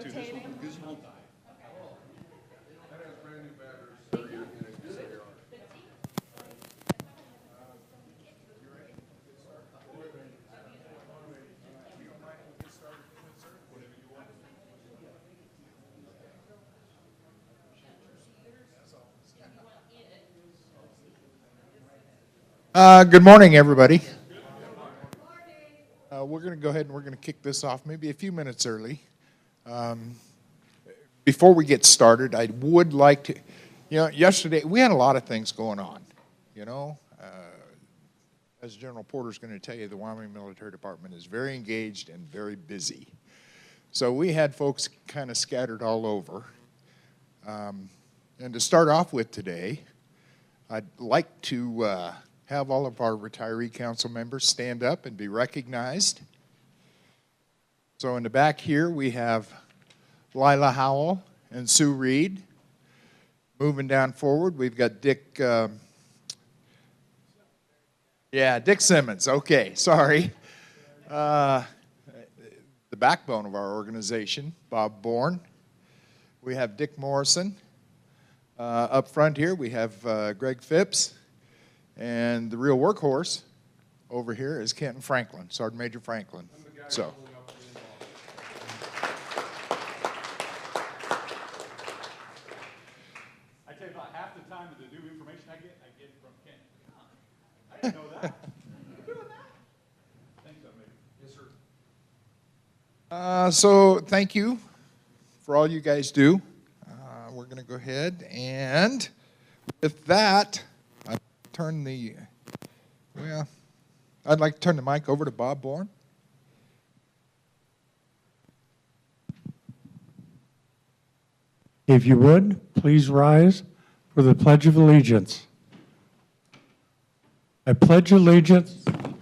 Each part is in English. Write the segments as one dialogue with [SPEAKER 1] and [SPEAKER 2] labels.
[SPEAKER 1] rotating.
[SPEAKER 2] Good morning, everybody. We're going to go ahead and we're going to kick this off maybe a few minutes early. Before we get started, I would like to, yesterday we had a lot of things going on, As General Porter's going to tell you, the Wyoming Military Department is very engaged and very busy. So we had folks kind of scattered all over. And to start off with today, I'd like to have all of our retiree council members stand up and be recognized. So in the back here, we have Lila Howell and Sue Reed. Moving down forward, we've got Dick Simmons. Okay, sorry. The backbone of our organization, Bob Bourne. We have Dick Morrison. Up front here, we have Greg Phipps. And the real workhorse over here is Kenton Franklin, Sergeant Major Franklin. So.
[SPEAKER 3] I tell you, about half the time of the new information I get from Kenton. I didn't know that. You're doing that? Thanks, Major. Yes, sir.
[SPEAKER 2] So thank you for all you guys do. We're going to go ahead and with that, I'd like to turn the mic over to Bob Bourne.
[SPEAKER 4] If you would, please rise for the Pledge of Allegiance. I pledge allegiance to the flag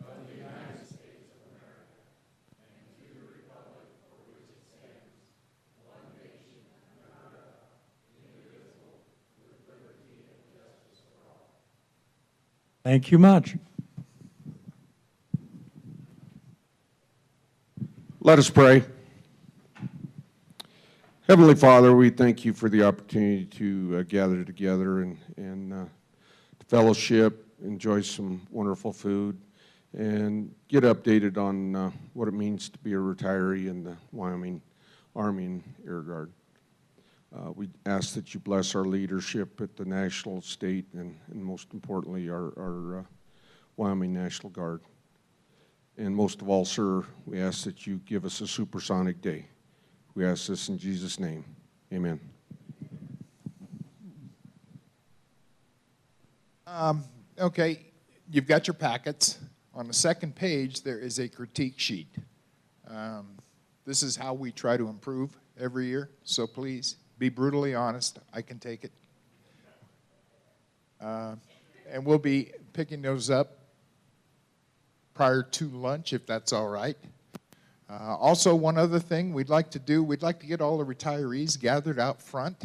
[SPEAKER 4] of the United States of America and to the republic for which it stands, one nation under God, indivisible, with liberty and justice for all. Thank you much.
[SPEAKER 5] Let us pray. Heavenly Father, we thank you for the opportunity to gather together and fellowship, enjoy some wonderful food, and get updated on what it means to be a retiree in the Wyoming Army and Air Guard. We ask that you bless our leadership at the national, state, and most importantly, our Wyoming National Guard. And most of all, sir, we ask that you give us a supersonic day. We ask this in Jesus' name. Amen.
[SPEAKER 2] Okay, you've got your packets. On the second page, there is a critique sheet. This is how we try to improve every year, so please be brutally honest. I can take it. And we'll be picking those up prior to lunch, if that's all right. Also, one other thing we'd like to get all the retirees gathered out front,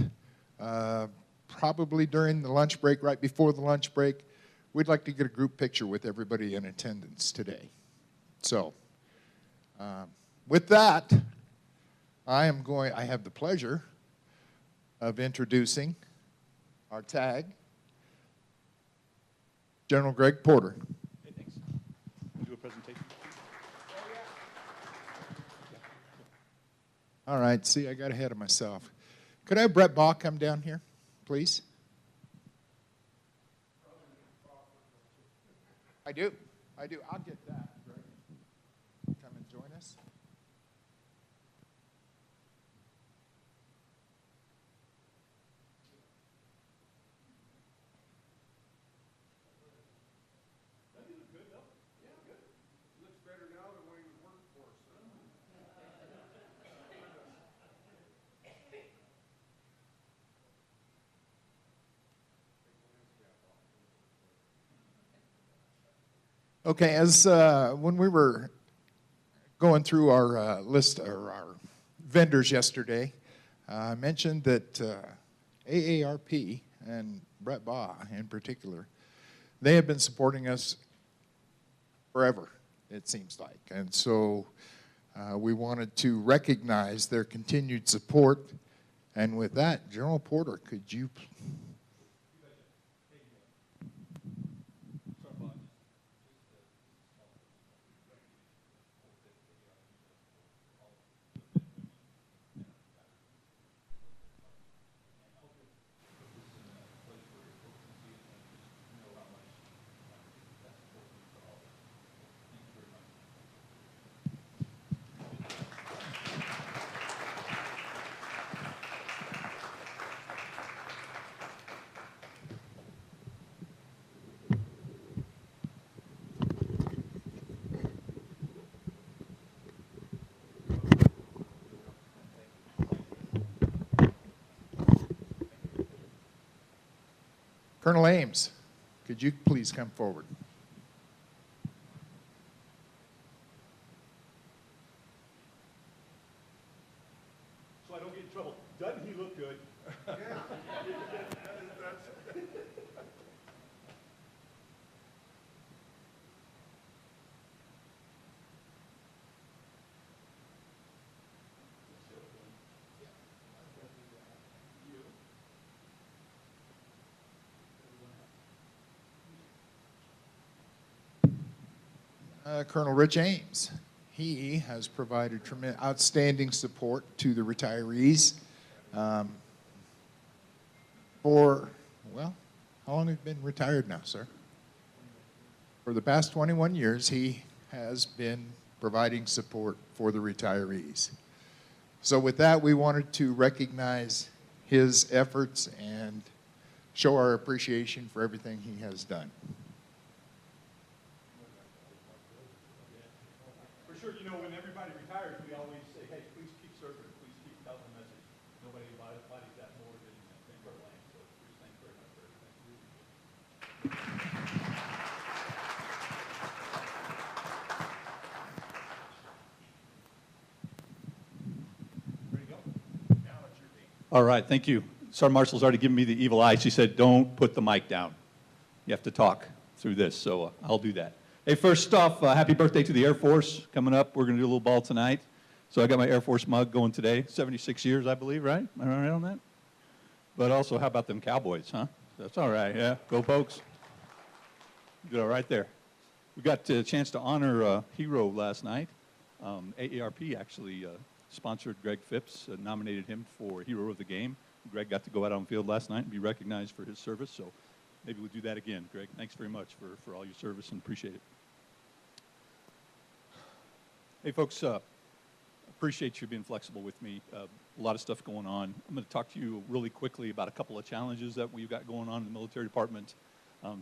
[SPEAKER 2] probably during the lunch break, right before the lunch break. We'd like to get a group picture with everybody in attendance today. So, with that, I have the pleasure of introducing our TAG, General Greg Porter.
[SPEAKER 3] Hey, thanks. Do a presentation.
[SPEAKER 2] All right, see, I got ahead of myself. Could I have Brett Baugh come down here, please? I do. I'll get that, Greg. Come and join us. Okay, as when we were going through our list or our vendors yesterday, I mentioned that AARP and Brett Baugh in particular, they have been supporting us forever, it seems like. And so We wanted to recognize their continued support. And with that, General Porter, could you? Colonel Ames, could you please come forward?
[SPEAKER 3] So I don't get in trouble. Doesn't he look good?
[SPEAKER 2] Colonel Rich Ames. He has provided outstanding support to the retirees for, well, how long have you been retired now, sir? For the past 21 years, he has been providing support for the retirees. So with that, we wanted to recognize his efforts and show our appreciation for everything he has done.
[SPEAKER 3] For sure, you know, when everybody retires, we always say, hey, please keep serving, please keep telling the message. Nobody embodies that more than our land. So please thank you very much for everything. Ready to go? Now it's your team. All right, thank you. Sergeant Marshall's already given me the evil eye. She said, don't put the mic down. You have to talk through this, so I'll do that. Hey, first off, happy birthday to the Air Force. Coming up, we're going to do a little ball tonight. So I got my Air Force mug going today. 76 years, I believe, right? Am I right on that? But also, how about them Cowboys, huh? That's all right, yeah. Go Pokes. Did all right there. We got a chance to honor a hero last night. AARP actually sponsored Greg Phipps, nominated him for Hero of the Game. Greg got to go out on the field last night and be recognized for his service, so maybe we'll do that again. Greg, thanks very much for all your service and appreciate it. Hey, folks, appreciate you being flexible with me. A lot of stuff going on. I'm going to talk to you really quickly about a couple of challenges that we've got going on in the military department.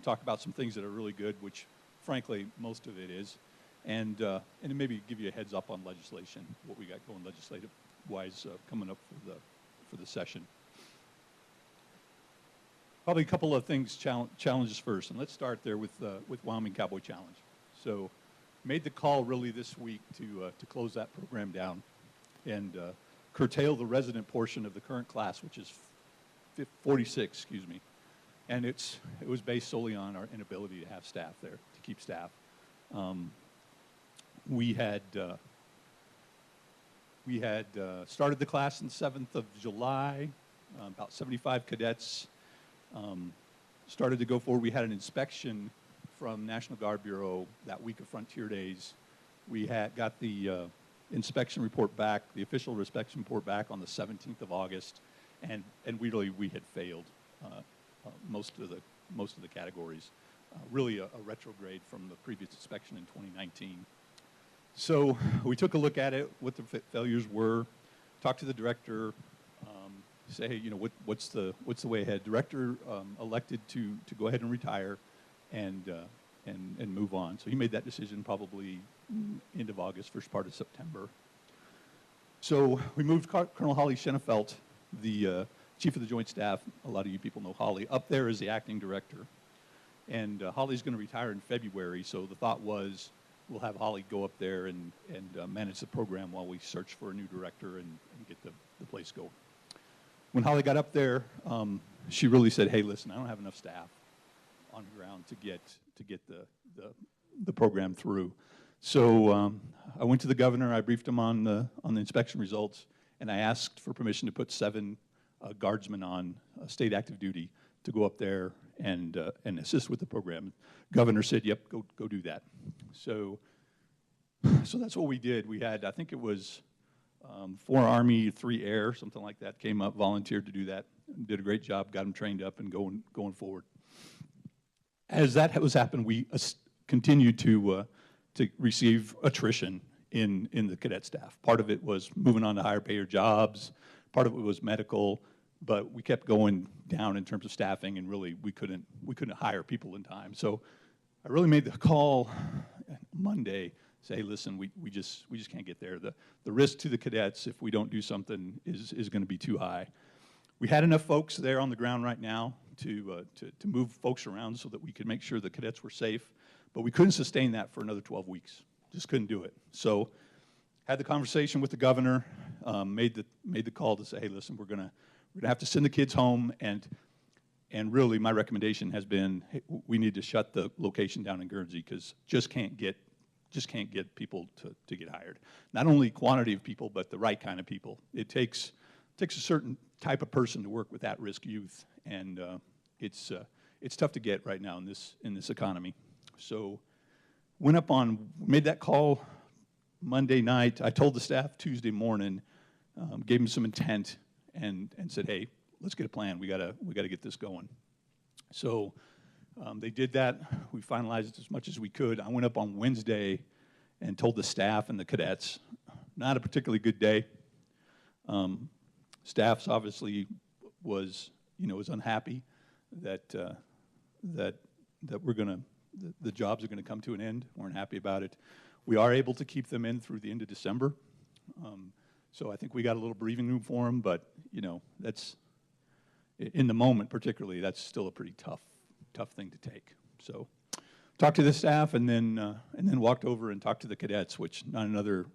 [SPEAKER 3] Talk about some things that are really good, which, frankly, most of it is. And then maybe give you a heads up on legislation, what we got going legislative-wise coming up for the session. Probably a couple of things, challenges first, and let's start there with Wyoming Cowboy Challenge. So, made the call really this week to close that program down and curtail the resident portion of the current class, which is 46, excuse me. And it was based solely on our inability to have staff there, to keep staff. We had started the class on the 7th of July, about 75 cadets. Started to go forward. We had an inspection from National Guard Bureau that week of Frontier Days. We got the inspection report back, the official inspection report back on the 17th of August, and we had failed most of the categories. Really a retrograde from the previous inspection in 2019. So we took a look at it, what the failures were, talked to the director. Say, hey, you know, what's the way ahead? Director elected to go ahead and retire, and move on. So he made that decision probably end of August, first part of September. So we moved Colonel Holly Schenefeld, the chief of the Joint Staff. A lot of you people know Holly up there as the acting director, and Holly's going to retire in February. So the thought was we'll have Holly go up there and manage the program while we search for a new director and get the place going. When Holly got up there, she really said, hey, listen, I don't have enough staff on the ground to get the program through. So I went to the governor, I briefed him on the inspection results, and I asked for permission to put 7 guardsmen on state active duty to go up there and assist with the program. Governor said, yep, go do that. So that's what we did. We had, I think it was 4 Army, 3 Air, something like that, came up, volunteered to do that, did a great job, got them trained up and going forward. As that was happening, we continued to receive attrition in the cadet staff. Part of it was moving on to higher payer jobs, part of it was medical, but we kept going down in terms of staffing, and really we couldn't hire people in time. So I really made the call Monday, say, listen, we just can't get there. The risk to the cadets if we don't do something is going to be too high. We had enough folks there on the ground right now to move folks around so that we could make sure the cadets were safe, but we couldn't sustain that for another 12 weeks. Just couldn't do it. So had the conversation with the governor, made the call to say, hey, listen, we're gonna have to send the kids home, and really my recommendation has been, hey, we need to shut the location down in Guernsey because just can't get people to get hired. Not only quantity of people, but the right kind of people. It takes a certain type of person to work with at-risk youth, and it's tough to get right now in this economy. So made that call Monday night. I told the staff Tuesday morning, gave them some intent, and said, hey, let's get a plan. We gotta get this going. So they did that. We finalized as much as we could. I went up on Wednesday and told the staff and the cadets, not a particularly good day. Staffs obviously was unhappy that the jobs are gonna come to an end. Weren't happy about it. We are able to keep them in through the end of December. So I think we got a little breathing room for them, but that's, in the moment particularly, that's still a pretty tough thing to take. So talked to the staff and then walked over and talked to the cadets, which not another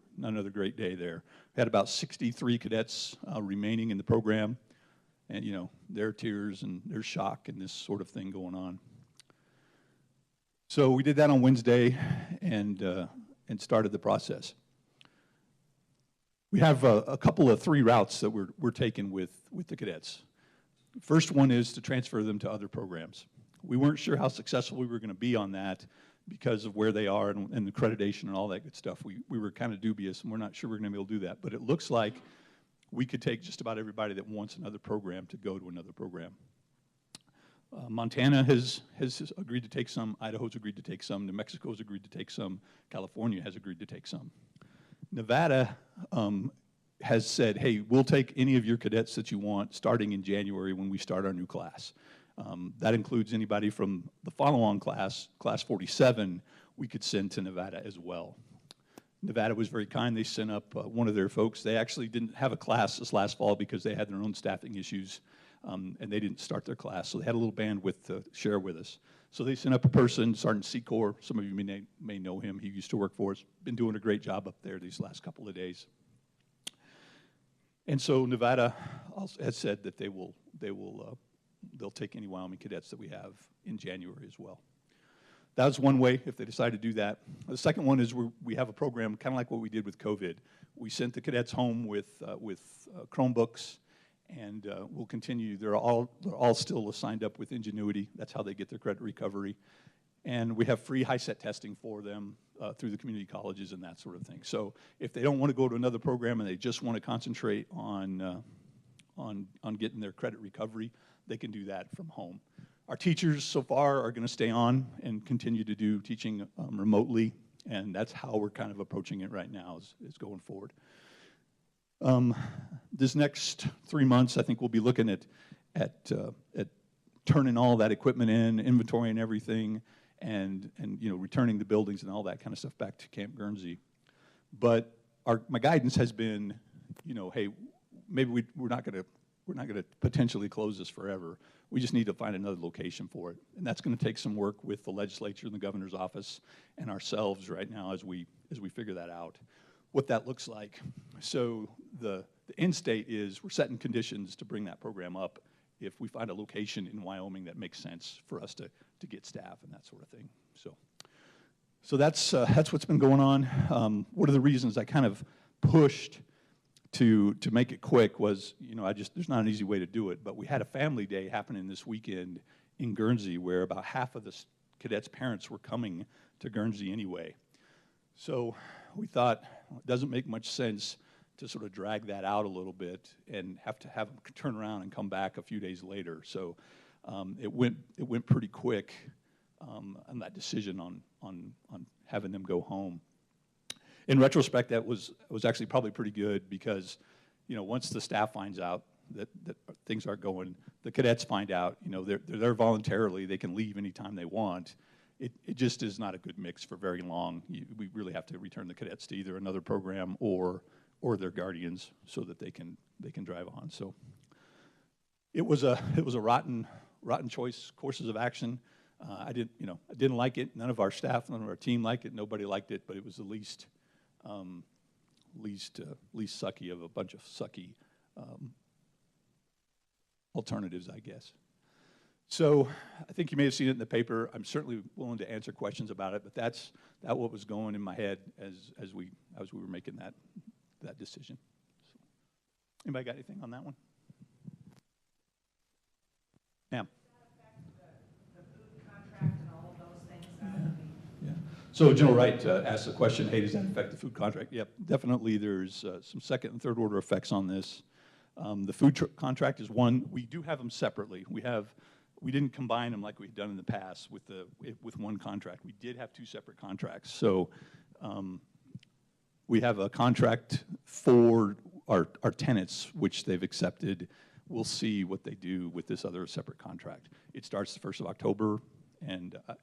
[SPEAKER 3] great day there. We had about 63 cadets remaining in the program, and their tears and their shock and this sort of thing going on. So we did that on Wednesday and started the process. We have a couple of 3 routes that we're taking with the cadets. First one is to transfer them to other programs. We weren't sure how successful we were going to be on that because of where they are and accreditation and all that good stuff. We were kind of dubious, and we're not sure we're going to be able to do that. But it looks like we could take just about everybody that wants another program to go to another program. Montana has agreed to take some. Idaho's agreed to take some. New Mexico's agreed to take some. California has agreed to take some. Nevada has said, hey, we'll take any of your cadets that you want starting in January when we start our new class. That includes anybody from the follow-on class, class 47, we could send to Nevada as well. Nevada was very kind. They sent up one of their folks. They actually didn't have a class this last fall because they had their own staffing issues, and they didn't start their class. So they had a little bandwidth to share with us. So they sent up a person, Sergeant Secor. Some of you may know him. He used to work for us. Been doing a great job up there these last couple of days. And so Nevada has said that they'll take any Wyoming cadets that we have in January as well. That was one way if they decide to do that. The second one is we have a program kind of like what we did with COVID. We sent the cadets home with Chromebooks, and we'll continue. They're all still signed up with Ingenuity. That's how they get their credit recovery. And we have free HiSET testing for them through the community colleges and that sort of thing. So if they don't want to go to another program and they just want to concentrate on getting their credit recovery, they can do that from home. Our teachers so far are going to stay on and continue to do teaching remotely, and that's how we're kind of approaching it right now is going forward. This next 3 months, I think we'll be looking at turning all that equipment in, inventorying everything, and returning the buildings and all that kind of stuff back to Camp Guernsey. But my guidance has been, hey, maybe we're not going to potentially close this forever. We just need to find another location for it, and that's going to take some work with the legislature and the governor's office and ourselves right now as we figure that out, what that looks like. So the end state is we're setting conditions to bring that program up if we find a location in Wyoming that makes sense for us to get staff and that sort of thing. So that's what's been going on. One of the reasons I kind of pushed to make it quick was, there's not an easy way to do it, but we had a family day happening this weekend in Guernsey where about half of the cadets' parents were coming to Guernsey anyway. So we thought, well, it doesn't make much sense to sort of drag that out a little bit and have to have them turn around and come back a few days later. So it went pretty quick on that decision on having them go home. In retrospect, that was actually probably pretty good because, once the staff finds out that things aren't going, the cadets find out, they're there voluntarily, they can leave anytime they want. It just is not a good mix for very long. We really have to return the cadets to either another program or their guardians so that they can drive on. So it was a rotten courses of action. I didn't like it. None of our staff, none of our team liked it. Nobody liked it, but it was the least sucky of a bunch of sucky alternatives, I guess. So I think you may have seen it in the paper. I'm certainly willing to answer questions about it, but that's what was going in my head as we were making that decision. So, anybody got anything on that one? Ma'am.
[SPEAKER 4] The food contract and all of those things.
[SPEAKER 3] Yeah. So General Wright asked the question, hey, does that affect the food contract? Yep, definitely there's some second and third order effects on this. The food contract is one. We do have them separately. We didn't combine them like we've done in the past with one contract. We did have two separate contracts. So we have a contract for our tenants, which they've accepted. We'll see what they do with this other separate contract. It starts the 1st of October, and I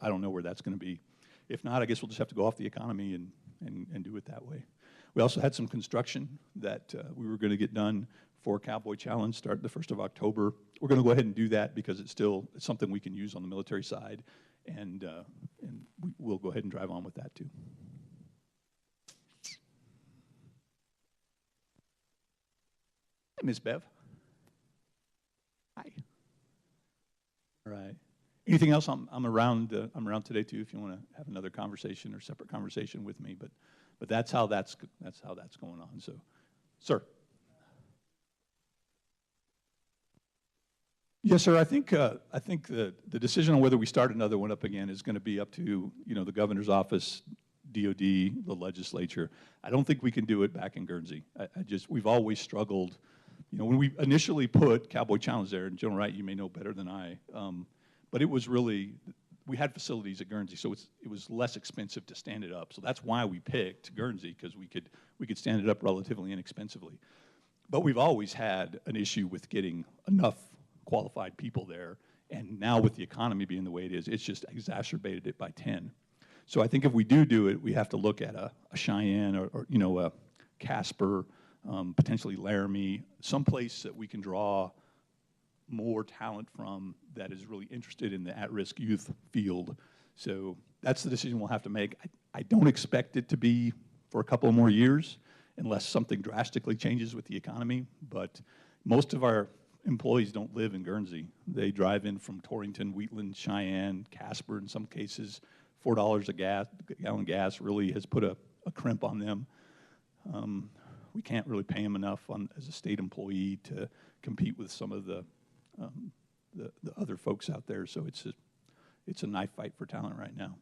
[SPEAKER 3] don't know where that's going to be. If not, I guess we'll just have to go off the economy and do it that way. We also had some construction that we were going to get done for Cowboy Challenge, start the 1st of October. We're going to go ahead and do that because it's something we can use on the military side, and we'll go ahead and drive on with that too. Hi, Ms. Bev. Hi. All right. Anything else? I'm around today too. If you want to have another conversation or separate conversation with me, but that's how that's going on. So, sir. Yes, sir. I think the decision on whether we start another one up again is going to be up to the governor's office, DOD, the legislature. I don't think we can do it back in Guernsey. We've always struggled. When we initially put Cowboy Challenge there, and General Wright, you may know better than I, but it was really, we had facilities at Guernsey, so it was less expensive to stand it up. So that's why we picked Guernsey, because we could stand it up relatively inexpensively. But we've always had an issue with getting enough qualified people there, and now with the economy being the way it is, it's just exacerbated it by 10. So I think if we do it, we have to look at a Cheyenne or a Casper, potentially Laramie, someplace that we can draw more talent from that is really interested in the at-risk youth field. So that's the decision we'll have to make. I don't expect it to be for a couple more years unless something drastically changes with the economy, but most of our employees don't live in Guernsey. They drive in from Torrington, Wheatland, Cheyenne, Casper in some cases. $4 a gallon gas really has put a crimp on them. We can't really pay them enough as a state employee to compete with some of the other folks out there. So it's a knife fight for talent right now.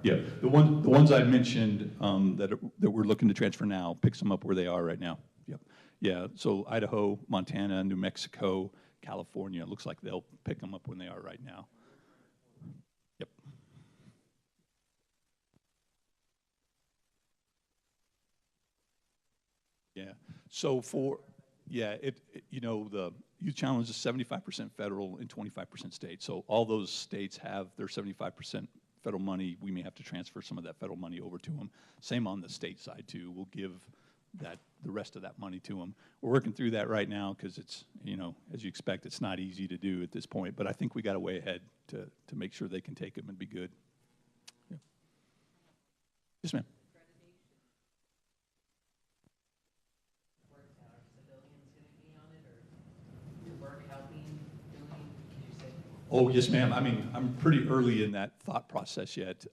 [SPEAKER 3] Yeah, the ones I mentioned that we're looking to transfer now picks them up where they are right now. Yep. Yeah. So Idaho, Montana, New Mexico, California. It looks like they'll pick them up when they are right now. Yep. Yeah. So the Youth Challenge is 75% federal and 25% state. So all those states have their 75% federal money. We may have to transfer some of that federal money over to them. Same on the state side too. We'll give the rest of that money to them. We're working through that right now because it's, as you expect, it's not easy to do at this point. But I think we got a way ahead to make sure they can take them and be good. Yeah. Yes, ma'am. Oh, yes, ma'am. I mean, I'm pretty early in that thought process yet.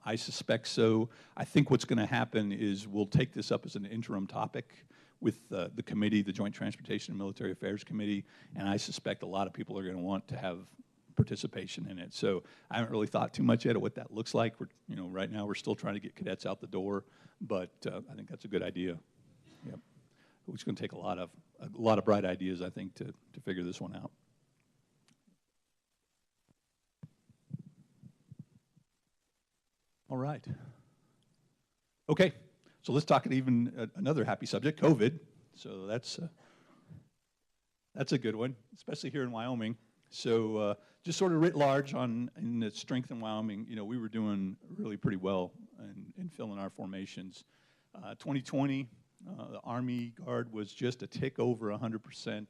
[SPEAKER 3] I suspect so. I think what's going to happen is we'll take this up as an interim topic with the committee, the Joint Transportation and Military Affairs Committee, and I suspect a lot of people are going to want to have participation in it. So I haven't really thought too much yet of what that looks like. Right now we're still trying to get cadets out the door, but I think that's a good idea. Yep. It's going to take a lot of bright ideas, I think, to figure this one out. All right. Okay, so let's talk even another happy subject, COVID. So that's a good one, especially here in Wyoming. So just sort of writ large in the strength in Wyoming, we were doing really pretty well in filling our formations. 2020, the Army Guard was just a tick over 100%.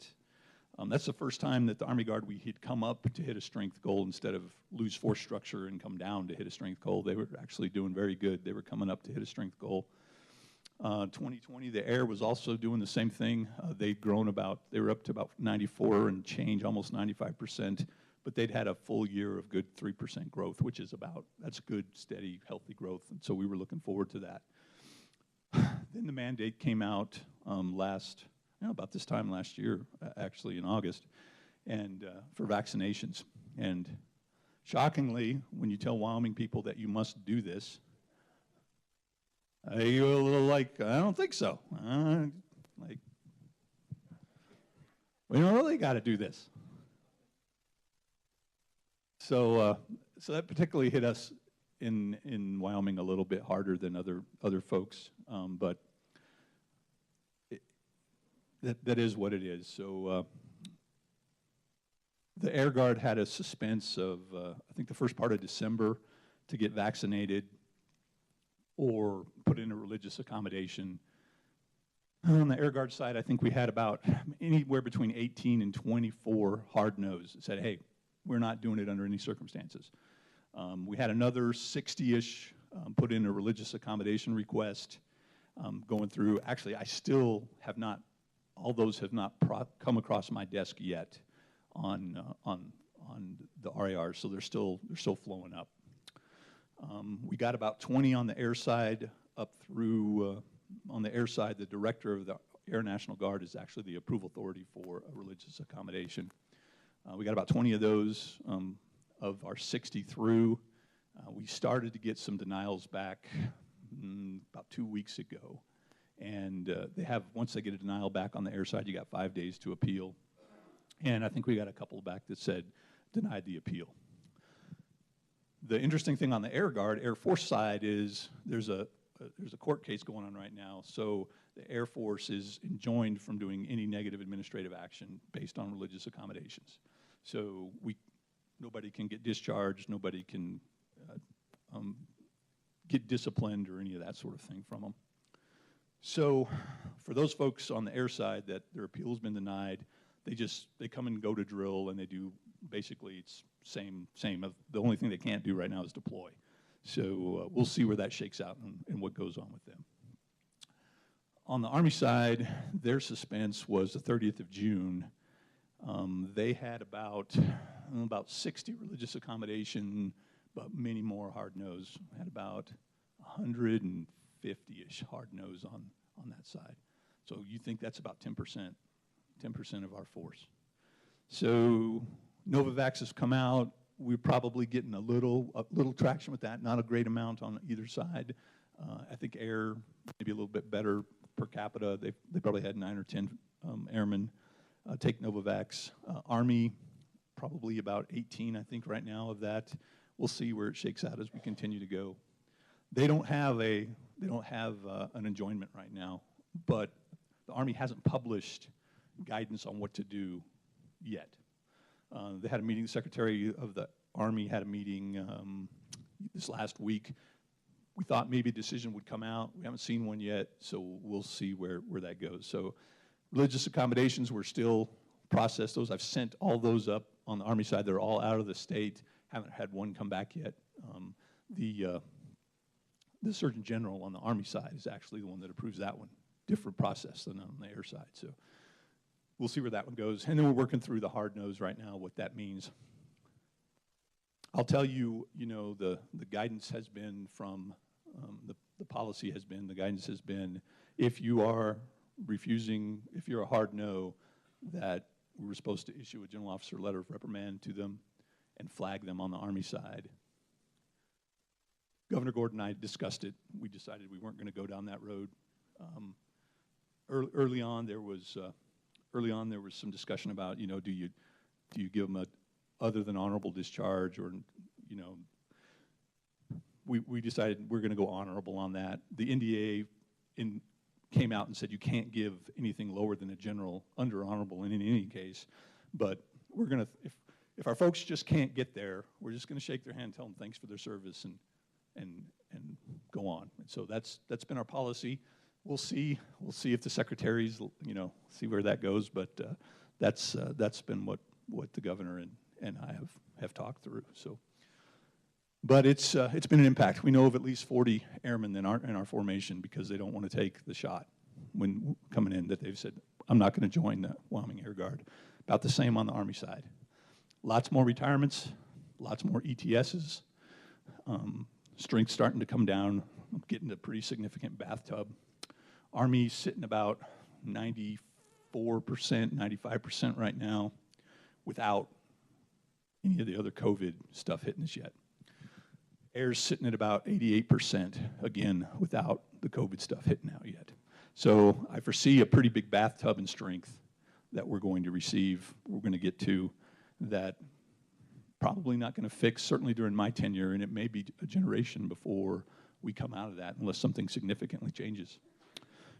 [SPEAKER 3] That's the first time that the Army Guard, we had come up to hit a strength goal instead of lose force structure and come down to hit a strength goal. They were actually doing very good. They were coming up to hit a strength goal. 2020, the Air was also doing the same thing. They were up to about 94 and change, almost 95%, but they'd had a full year of good 3% growth, which is that's good, steady, healthy growth, and so we were looking forward to that. Then the mandate came out about this time last year, actually in August, and for vaccinations. And shockingly, when you tell Wyoming people that you must do this, they go a little like, I don't think so. We don't really got to do this. So that particularly hit us in Wyoming a little bit harder than other folks, but that is what it is. So the Air Guard had a suspense of, I think, the first part of December to get vaccinated or put in a religious accommodation. On the Air Guard side, I think we had about anywhere between 18 and 24 hard no's that said, hey, we're not doing it under any circumstances. We had another 60-ish put in a religious accommodation request going through. Actually, I still have not, all those have not come across my desk yet on the RARs, so they're still flowing up. We got about 20 on the air side up through, on the air side, the director of the Air National Guard is actually the approval authority for a religious accommodation. We got about 20 of those of our 60 through. We started to get some denials back about 2 weeks ago. And once they get a denial back on the air side, you got 5 days to appeal. And I think we got a couple back that said denied the appeal. The interesting thing on the Air Guard, Air Force side is there's a court case going on right now. So the Air Force is enjoined from doing any negative administrative action based on religious accommodations. So nobody can get discharged, nobody can get disciplined or any of that sort of thing from them. So for those folks on the air side that their appeal has been denied, they come and go to drill, and they do basically it's same. The only thing they can't do right now is deploy. So we'll see where that shakes out and what goes on with them. On the Army side, their suspense was the 30th of June. They had about 60 religious accommodation, but many more hard no's. Had about 150-ish hard no's on that side. So you think that's about 10% of our force. So Novavax has come out. We're probably getting a little traction with that, not a great amount on either side. I think Air, maybe a little bit better per capita. They probably had 9 or 10 airmen take Novavax. Army, probably about 18, I think, right now of that. We'll see where it shakes out as we continue to go. They don't have an enjoinment right now, but the Army hasn't published guidance on what to do yet. They had a meeting, the Secretary of the Army had a meeting this last week. We thought maybe a decision would come out. We haven't seen one yet, so we'll see where that goes. So religious accommodations, we're still process those. I've sent all those up on the Army side. They're all out of the state. Haven't had one come back yet. The Surgeon General on the Army side is actually the one that approves that one. Different process than on the air side. So we'll see where that one goes. And then we're working through the hard nose right now, what that means. I'll tell you, the guidance has been from, the policy has been, the guidance has been, if you are refusing, if you're a hard no, that we were supposed to issue a general officer letter of reprimand to them and flag them on the Army side. Governor Gordon and I discussed it. We decided we weren't going to go down that road. Early on, there was some discussion about, do you give them a other than honorable discharge, or we decided we're going to go honorable on that. The NDA came out and said you can't give anything lower than a general under honorable in any case, but we're going to, if our folks just can't get there, we're just going to shake their hand, tell them thanks for their service, and go on. And so that's been our policy. We'll see if the secretaries, see where that goes, but that's been what the governor and I have talked through. So, but it's been an impact. We know of at least 40 airmen in our formation because they don't want to take the shot when coming in, that they've said, I'm not going to join the Wyoming Air Guard. About the same on the Army side. Lots more retirements, lots more ETSs. Strength starting to come down, getting a pretty significant bathtub. Army's sitting about 94%, 95% right now without any of the other COVID stuff hitting us yet. Air's sitting at about 88%, again, without the COVID stuff hitting out yet. So I foresee a pretty big bathtub in strength that we're going to receive, we're going to get to, that probably not going to fix, certainly during my tenure, and it may be a generation before we come out of that unless something significantly changes.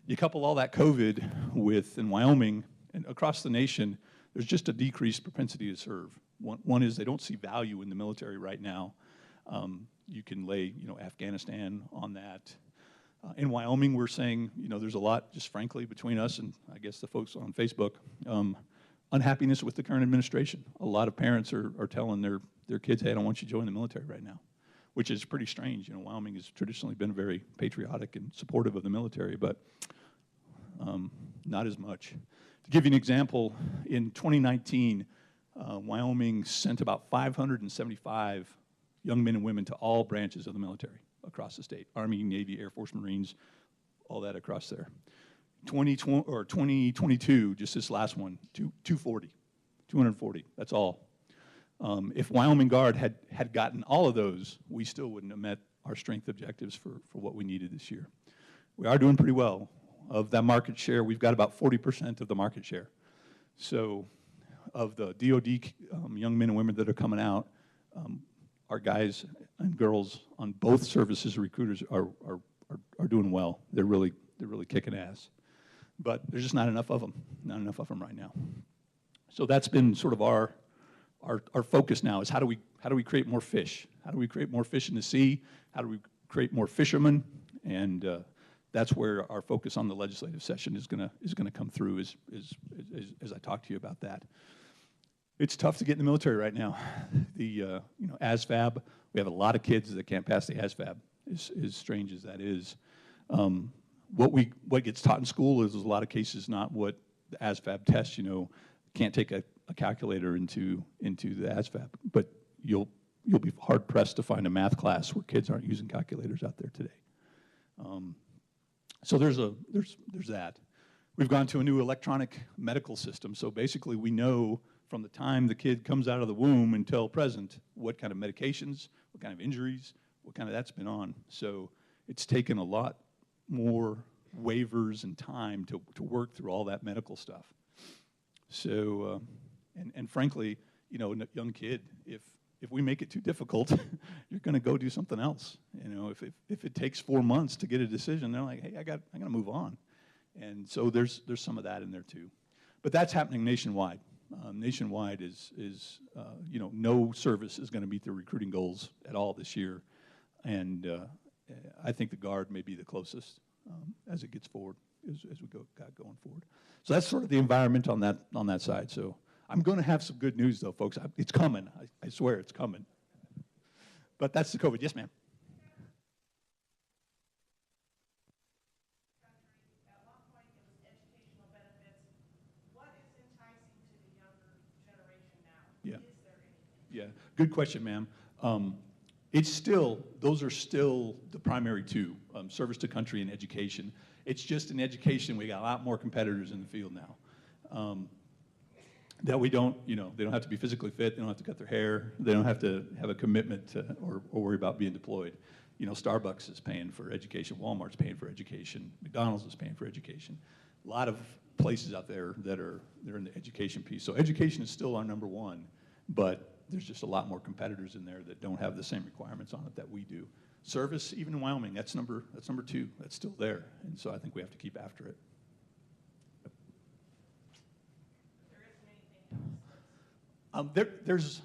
[SPEAKER 3] You couple all that COVID with, in Wyoming and across the nation, there's just a decreased propensity to serve. One is they don't see value in the military right now. You can lay, Afghanistan on that. In Wyoming, we're saying, there's a lot, just frankly, between us and I guess the folks on Facebook, unhappiness with the current administration. A lot of parents are telling their kids, hey, I don't want you to join the military right now, which is pretty strange. Wyoming has traditionally been very patriotic and supportive of the military, but not as much. To give you an example, in 2019, Wyoming sent about 575 young men and women to all branches of the military across the state, Army, Navy, Air Force, Marines, all that across there. 2022, just this last one, 240, that's all. If Wyoming Guard had gotten all of those, we still wouldn't have met our strength objectives for what we needed this year. We are doing pretty well. Of that market share, we've got about 40% of the market share. So of the DOD young men and women that are coming out, our guys and girls on both services recruiters are doing well. They're really kicking ass. But there's just not enough of them right now. So that's been sort of our focus now, is how do we create more fish? How do we create more fish in the sea? How do we create more fishermen? And that's where our focus on the legislative session is gonna come through as I talk to you about that. It's tough to get in the military right now. The ASVAB, we have a lot of kids that can't pass the ASVAB, as strange as that is. What gets taught in school is a lot of cases not what the ASVAB tests. Can't take a calculator into the ASVAB, but you'll be hard pressed to find a math class where kids aren't using calculators out there today. So there's that. We've gone to a new electronic medical system. So basically, we know from the time the kid comes out of the womb until present what kind of medications, what kind of injuries, what kind of that's been on. So it's taken a lot more waivers and time to work through all that medical stuff. So, and frankly, a young kid, if we make it too difficult, you're going to go do something else. If it takes 4 months to get a decision, they're like, hey, I got to move on. And so there's some of that in there too. But that's happening nationwide. Nationwide is no service is going to meet their recruiting goals at all this year. And I think the Guard may be the closest as it gets forward, as we got going forward. So that's sort of the environment on that side. So I'm going to have some good news, though, folks. It's coming. I swear it's coming. But that's the COVID. Yes, ma'am.
[SPEAKER 4] At one point, it was educational benefits. What is enticing to the younger generation now?
[SPEAKER 3] Yeah.
[SPEAKER 4] Is there anything?
[SPEAKER 3] Yeah, good question, ma'am. Those are still the primary two, service to country and education. It's just in education, we got a lot more competitors in the field now. That we don't, they don't have to be physically fit, they don't have to cut their hair, they don't have to have a commitment to, or worry about being deployed. Starbucks is paying for education, Walmart's paying for education, McDonald's is paying for education. A lot of places out there they're in the education piece. So education is still our number one, but there's just a lot more competitors in there that don't have the same requirements on it that we do. Service, even in Wyoming, that's number two. That's still there, and so I think we have to keep after it. There's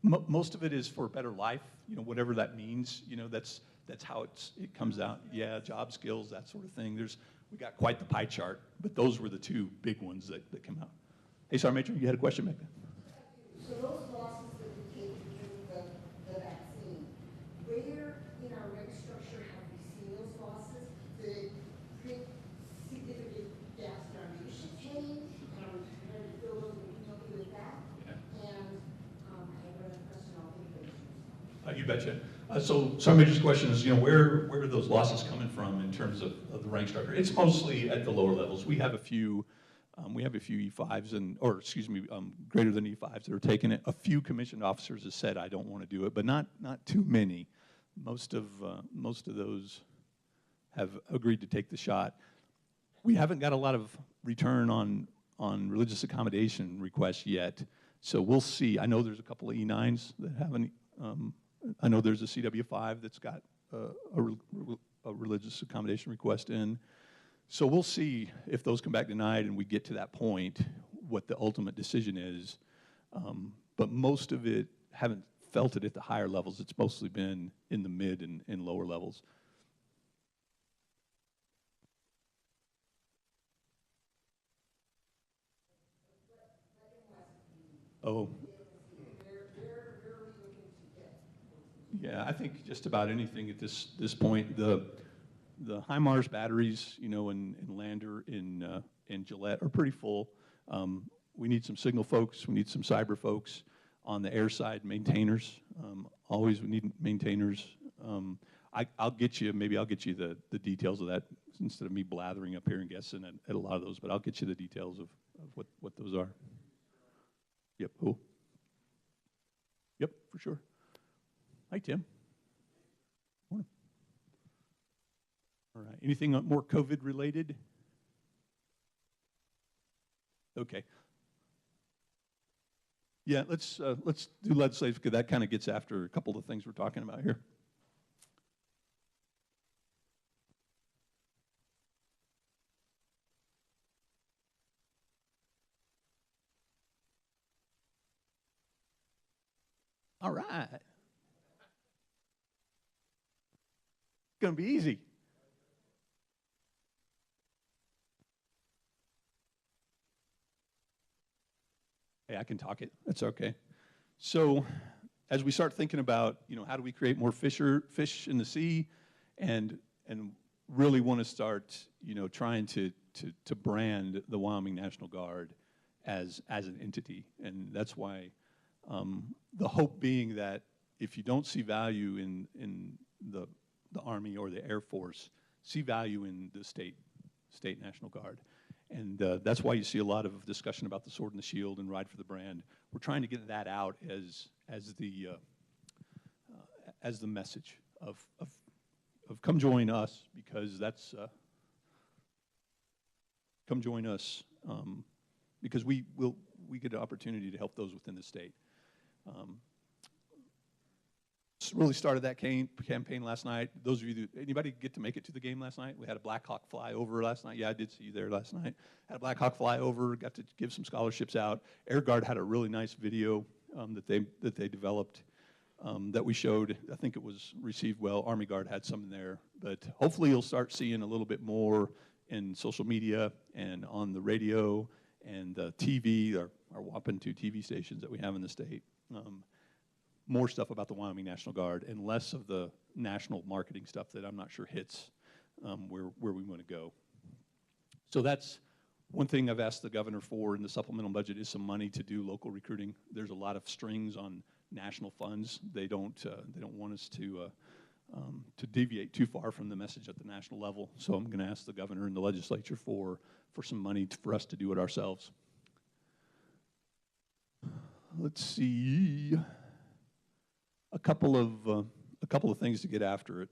[SPEAKER 3] most of it is for a better life, whatever that means. That's how it comes out. Yeah, job skills, that sort of thing. We got quite the pie chart, but those were the two big ones that came out. Hey, Sergeant Major, you had a question back there?
[SPEAKER 4] So those losses that we take during the vaccine, where in our reg structure have we seen those losses? Did it create significant gaps in our leadership chain? And are we prepared to fill those and help you with that?
[SPEAKER 3] Yeah.
[SPEAKER 4] And I have another question on immigration.
[SPEAKER 3] You betcha. So Sergeant Major's question is, where are those losses coming from in terms of the rank structure? It's mostly at the lower levels. We have a few E5s greater than E5s that are taking it. A few commissioned officers have said, I don't want to do it, but not too many. Most of those have agreed to take the shot. We haven't got a lot of return on religious accommodation requests yet, so we'll see. I know there's a couple of E9s that haven't. I know there's a CW5 that's got a religious accommodation request in. So we'll see if those come back denied and we get to that point, what the ultimate decision is. But most of it, haven't felt it at the higher levels. It's mostly been in the mid and lower levels. Oh. Yeah, I think just about anything at this point. The HIMARS batteries, in Lander, in Gillette are pretty full. We need some signal folks. We need some cyber folks. On the air side, maintainers. Always we need maintainers. I'll get you the details of that instead of me blathering up here and guessing at a lot of those, but I'll get you the details of what those are. Yep, cool. Yep, for sure. Hi, Tim. Morning. All right, anything more COVID related? Okay. Yeah, let's do legislative because that kind of gets after a couple of the things we're talking about here. All right. It's going to be easy. Hey, I can talk it. That's okay. So as we start thinking about, how do we create more fish in the sea and really want to start, trying to brand the Wyoming National Guard as an entity. And that's why the hope being that if you don't see value in the Army or the Air Force, see value in the state National Guard. And that's why you see a lot of discussion about the Sword and the Shield and Ride for the Brand. We're trying to get that out as the message of come join us, because that's come join us because we get an opportunity to help those within the state. Really started that campaign last night. Those of you, anybody get to make it to the game last night? We had a Black Hawk fly over last night. Yeah, I did see you there last night. Had a Black Hawk fly over, got to give some scholarships out. Air Guard had a really nice video that they developed that we showed. I think it was received well. Army Guard had some in there. But hopefully you'll start seeing a little bit more in social media and on the radio and TV, our whopping 2 TV stations that we have in the state. More stuff about the Wyoming National Guard and less of the national marketing stuff that I'm not sure hits where we want to go. So that's one thing I've asked the governor for in the supplemental budget is some money to do local recruiting. There's a lot of strings on national funds. They don't want us to deviate too far from the message at the national level. So I'm going to ask the governor and the legislature for some money for us to do it ourselves. Let's see, a couple of things to get after it.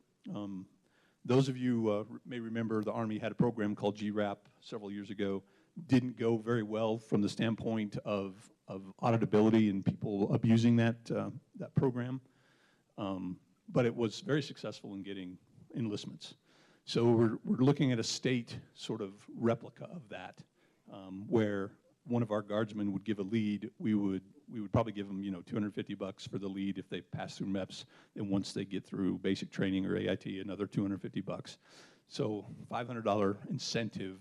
[SPEAKER 3] Those of you may remember the Army had a program called GRAP several years ago. Didn't go very well from the standpoint of auditability and people abusing that program, but it was very successful in getting enlistments. So we're looking at a state sort of replica of that, where one of our guardsmen would give a lead. We would probably give them, $250 for the lead if they pass through MEPS, and once they get through basic training or AIT, another $250. So $500 incentive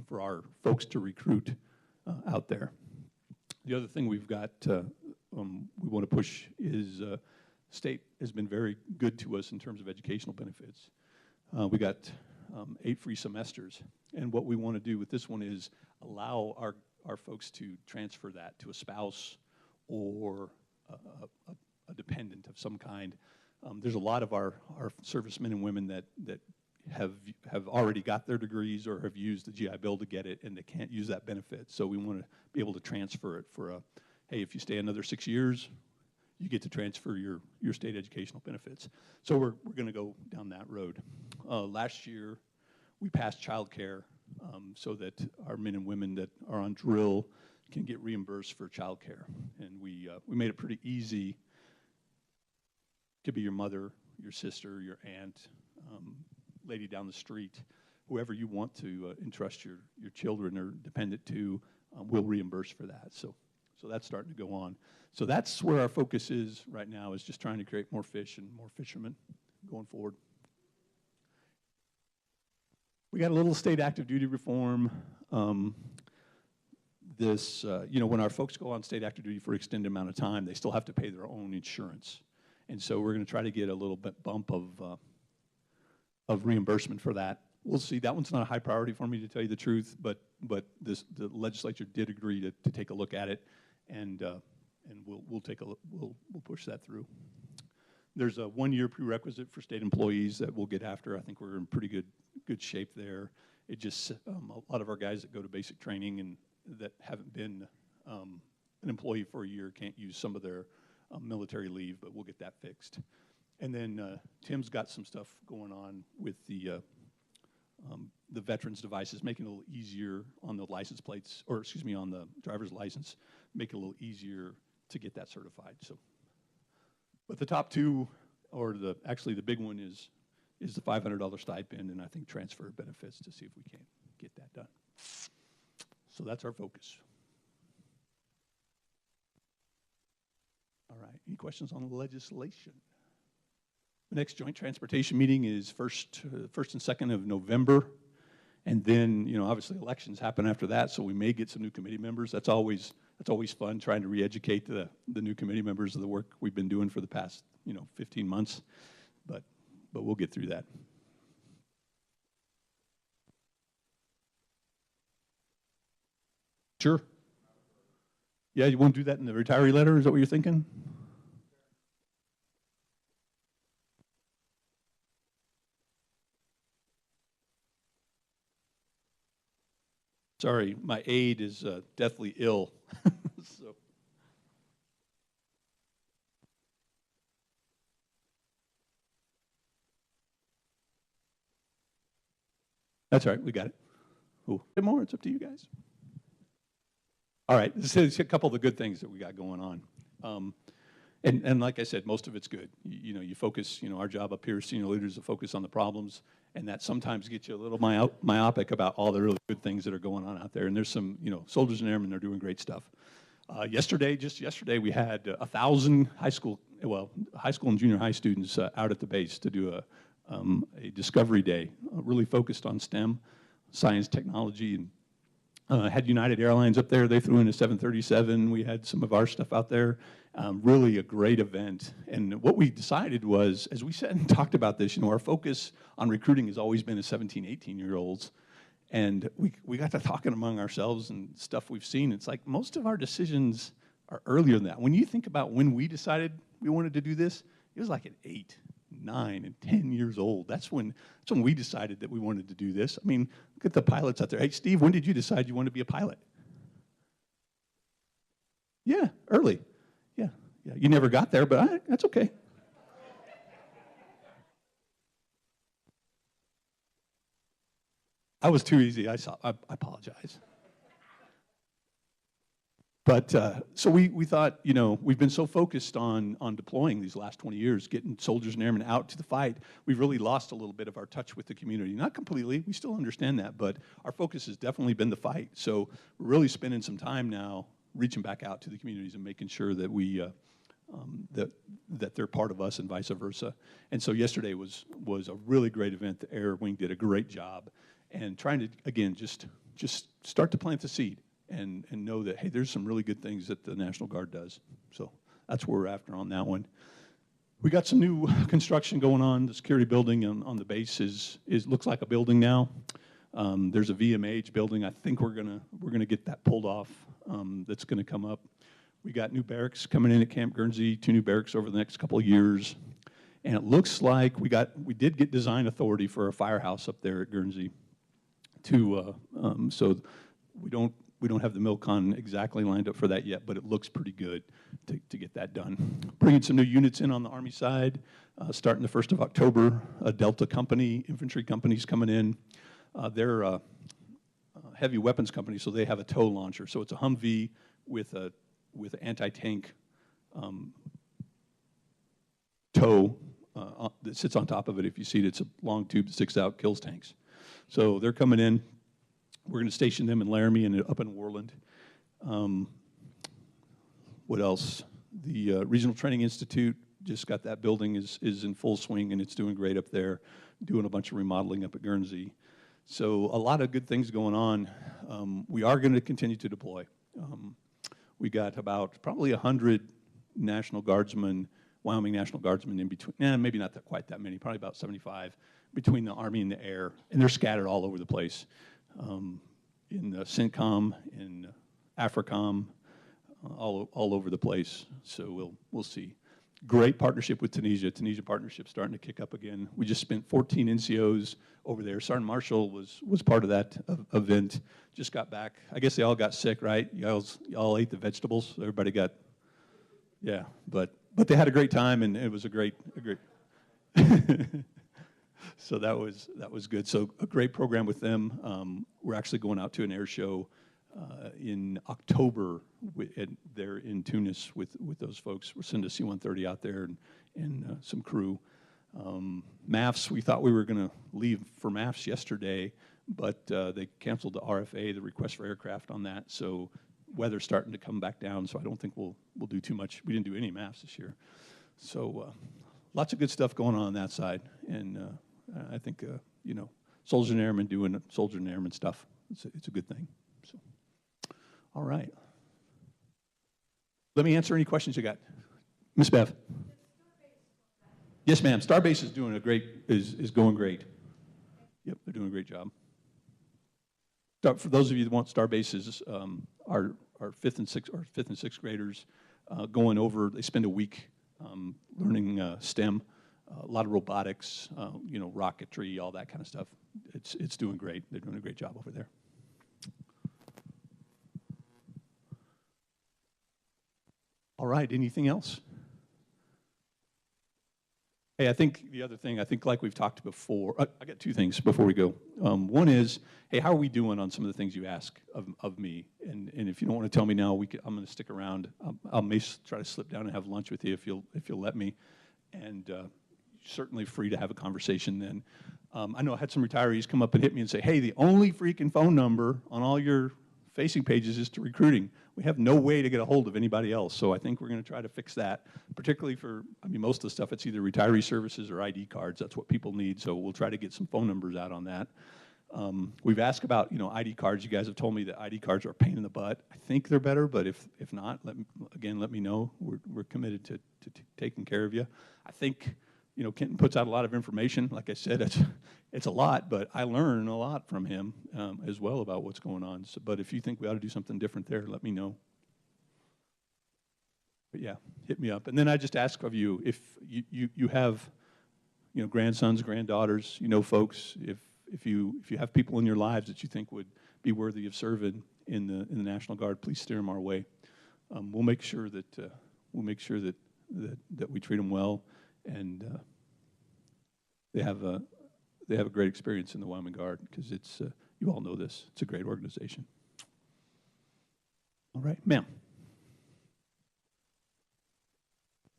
[SPEAKER 3] for our folks to recruit out there. The other thing we've got we want to push is state has been very good to us in terms of educational benefits. We got 8 free semesters, and what we want to do with this one is allow our folks to transfer that to a spouse or a dependent of some kind. There's a lot of our servicemen and women that have already got their degrees or have used the GI Bill to get it, and they can't use that benefit. So we want to be able to transfer it for hey, if you stay another 6 years, you get to transfer your state educational benefits. So we're going to go down that road. Last year, we passed child care so that our men and women that are on drill can get reimbursed for child care. And we made it pretty easy. It could be your mother, your sister, your aunt, lady down the street, whoever you want to entrust your children or dependent to, will reimburse for that. So that's starting to go on. So that's where our focus is right now, is just trying to create more fish and more fishermen going forward. We got a little state active duty reform. When our folks go on state active duty for an extended amount of time, they still have to pay their own insurance. And so we're going to try to get a little bit bump of reimbursement for that. We'll see. That one's not a high priority for me, to tell you the truth, but the legislature did agree to take a look at it, and we'll push that through. There's a 1-year prerequisite for state employees that we'll get after. I think we're in pretty good shape there. It just a lot of our guys that go to basic training and that haven't been an employee for a year can't use some of their military leave, but we'll get that fixed. And then Tim's got some stuff going on with the veterans devices, making it a little easier on the license plates, or excuse me, on the driver's license, make it a little easier to get that certified. So, but the top two, or actually the big one is the $500 stipend, and I think transfer of benefits to see if we can get that done. So that's our focus. All right, any questions on the legislation? The next joint transportation meeting is 1st and 2nd of November. And then, obviously elections happen after that, so we may get some new committee members. That's always fun, trying to re-educate the new committee members of the work we've been doing for the past, 15 months. But we'll get through that. Sure. Yeah, you want to do that in the retiree letter? Is that what you're thinking? Sorry, my aide is deathly ill. So. That's all right, we got it. Ooh, a bit more, it's up to you guys. All right, this is a couple of the good things that we got going on. And like I said, most of it's good. You focus, our job up here as senior leaders is to focus on the problems, and that sometimes gets you a little myopic about all the really good things that are going on out there. And there's some, soldiers and airmen, they're doing great stuff. Just yesterday, we had 1,000 high school and junior high students out at the base to do a discovery day, really focused on STEM, science, technology, and had United Airlines up there. They threw in a 737. We had some of our stuff out there. Really a great event. And what we decided was, as we sat and talked about this, our focus on recruiting has always been 17, 18-year-olds. And we got to talking among ourselves and stuff we've seen. It's like most of our decisions are earlier than that. When you think about when we decided we wanted to do this, it was like at 8, 9, and 10 years old. That's when we decided that we wanted to do this. I mean, look at the pilots out there. Hey, Steve, when did you decide you wanted to be a pilot? Yeah, early. Yeah. You never got there, but that's okay. I was too easy. I apologize. But so we thought, we've been so focused on deploying these last 20 years, getting soldiers and airmen out to the fight, we've really lost a little bit of our touch with the community. Not completely, we still understand that, but our focus has definitely been the fight. So we're really spending some time now reaching back out to the communities and making sure that we that they're part of us and vice versa. And so yesterday was a really great event. The Air Wing did a great job, and trying to, again, just start to plant the seed. And know that, hey, there's some really good things that the National Guard does. So that's where we're after on that one. We got some new construction going on. The security building on the base looks like a building now. There's a VMH building. I think we're gonna get that pulled off. That's gonna come up. We got new barracks coming in at Camp Guernsey. 2 new barracks over the next couple of years. And it looks like we did get design authority for a firehouse up there at Guernsey. So we don't have the MILCON exactly lined up for that yet, but it looks pretty good to get that done. Bringing some new units in on the Army side, starting the 1st of October. A Delta company, infantry company's coming in. They're a heavy weapons company, so they have a tow launcher. So it's a Humvee with an anti-tank tow that sits on top of it. If you see it, it's a long tube that sticks out, kills tanks. So they're coming in. We're going to station them in Laramie and up in Worland. What else? The Regional Training Institute just got that building is in full swing, and it's doing great up there, doing a bunch of remodeling up at Guernsey. So a lot of good things going on. We are going to continue to deploy. We got about probably 100 National Guardsmen, Wyoming National Guardsmen in between, maybe not quite that many, probably about 75, between the Army and the Air, and they're scattered all over the place. In CENTCOM, in AFRICOM, all over the place. So we'll see. Great partnership with Tunisia. Tunisia partnership starting to kick up again. We just spent 14 NCOs over there. Sergeant Marshall was part of that event. Just got back. I guess they all got sick, right? You all ate the vegetables. Everybody got, yeah. But they had a great time, and it was a great. So that was good. So a great program with them. We're actually going out to an air show in October there in Tunis with those folks. We're sending a C-130 out there and some crew. MAFs, we thought we were going to leave for MAFs yesterday, but they canceled the RFA, the request for aircraft on that. So weather's starting to come back down, so I don't think we'll do too much. We didn't do any MAFs this year. So lots of good stuff going on that side. And I think, soldiers and airmen doing soldier and airmen stuff. It's a good thing. So, all right. Let me answer any questions you got. Miss Bev. Yes, ma'am. Starbase is doing is going great. Yep, they're doing a great job. For those of you that want Starbases, our 5th and 6th graders going over. They spend a week learning STEM. A lot of robotics, rocketry, all that kind of stuff. It's doing great. They're doing a great job over there. All right, anything else? Hey, I think the other thing, like we've talked before, I got 2 things before we go. One is, hey, how are we doing on some of the things you ask of me? And if you don't want to tell me now, I'm going to stick around. I'll may try to slip down and have lunch with you if you'll let me. And certainly free to have a conversation then. I know I had some retirees come up and hit me and say, hey, the only freaking phone number on all your facing pages is to recruiting. We have no way to get a hold of anybody else. So I think we're going to try to fix that, particularly for, most of the stuff, it's either retiree services or ID cards. That's what people need. So we'll try to get some phone numbers out on that. We've asked about, ID cards. You guys have told me that ID cards are a pain in the butt. I think they're better, but if not, let me know. We're committed to taking care of you. I think, Kenton puts out a lot of information. Like I said, it's a lot, but I learn a lot from him as well about what's going on. So, but if you think we ought to do something different there, let me know. But yeah, hit me up. And then I just ask of you, if you have, grandsons, granddaughters, folks, if you have people in your lives that you think would be worthy of serving in the National Guard, please steer them our way. We'll make sure that that we treat them well, and they have a great experience in the Wyoming Guard, because it's you all know this. It's a great organization. All right, ma'am.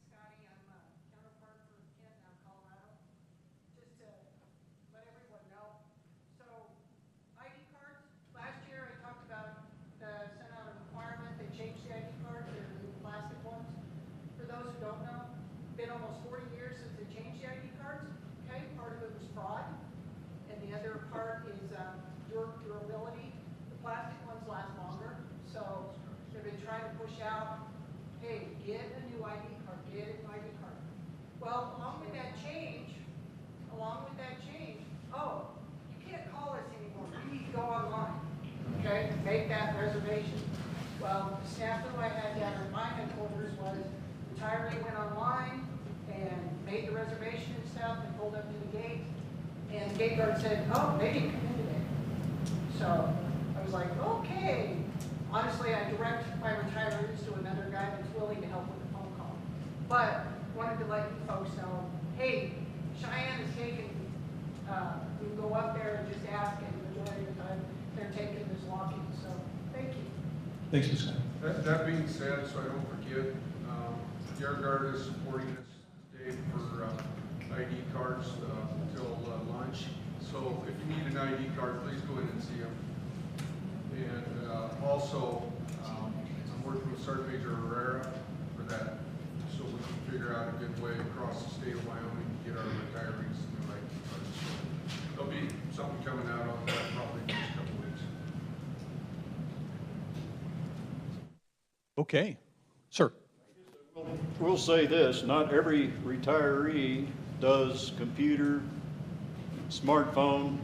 [SPEAKER 1] Scotty, I'm a counterpart for Kent out of Colorado. Just to let everyone know. So ID cards, last year I talked about sent out a requirement, they changed the ID cards, they're the new plastic ones. For those who don't know, been almost 40 years since they changed the ID cards. Okay, part of it was fraud, and the other part is durability. The plastic ones last longer, so they've been trying to push out, hey, get a new ID card, get a new ID card. Well, along with that change, oh, you can't call us anymore, you need to go online, okay, make that reservation. Well, the snafu I had down at my headquarters was, retiree went online and made the reservation and stuff and pulled up to the gate, and the gate guard said, oh, they didn't come in today. So I was like, okay. Honestly, I direct my retirees to another guy that's willing to help with the phone call. But wanted to let you folks know, hey, Cheyenne is taking, we can go up there and just ask, and the majority of the time they're taking this walking. So thank you.
[SPEAKER 3] Thanks, Ms. Scott.
[SPEAKER 5] That being said, so I don't forget, the Air Guard is supporting us today for ID cards until lunch. So if you need an ID card, please go in and see them. And also, I'm working with Sergeant Major Herrera for that, so we can figure out a good way across the state of Wyoming to get our retirees new ID cards. There'll be something coming out on that probably in the next couple of weeks.
[SPEAKER 3] Okay, sir.
[SPEAKER 6] We'll say this, not every retiree does computer, smartphone,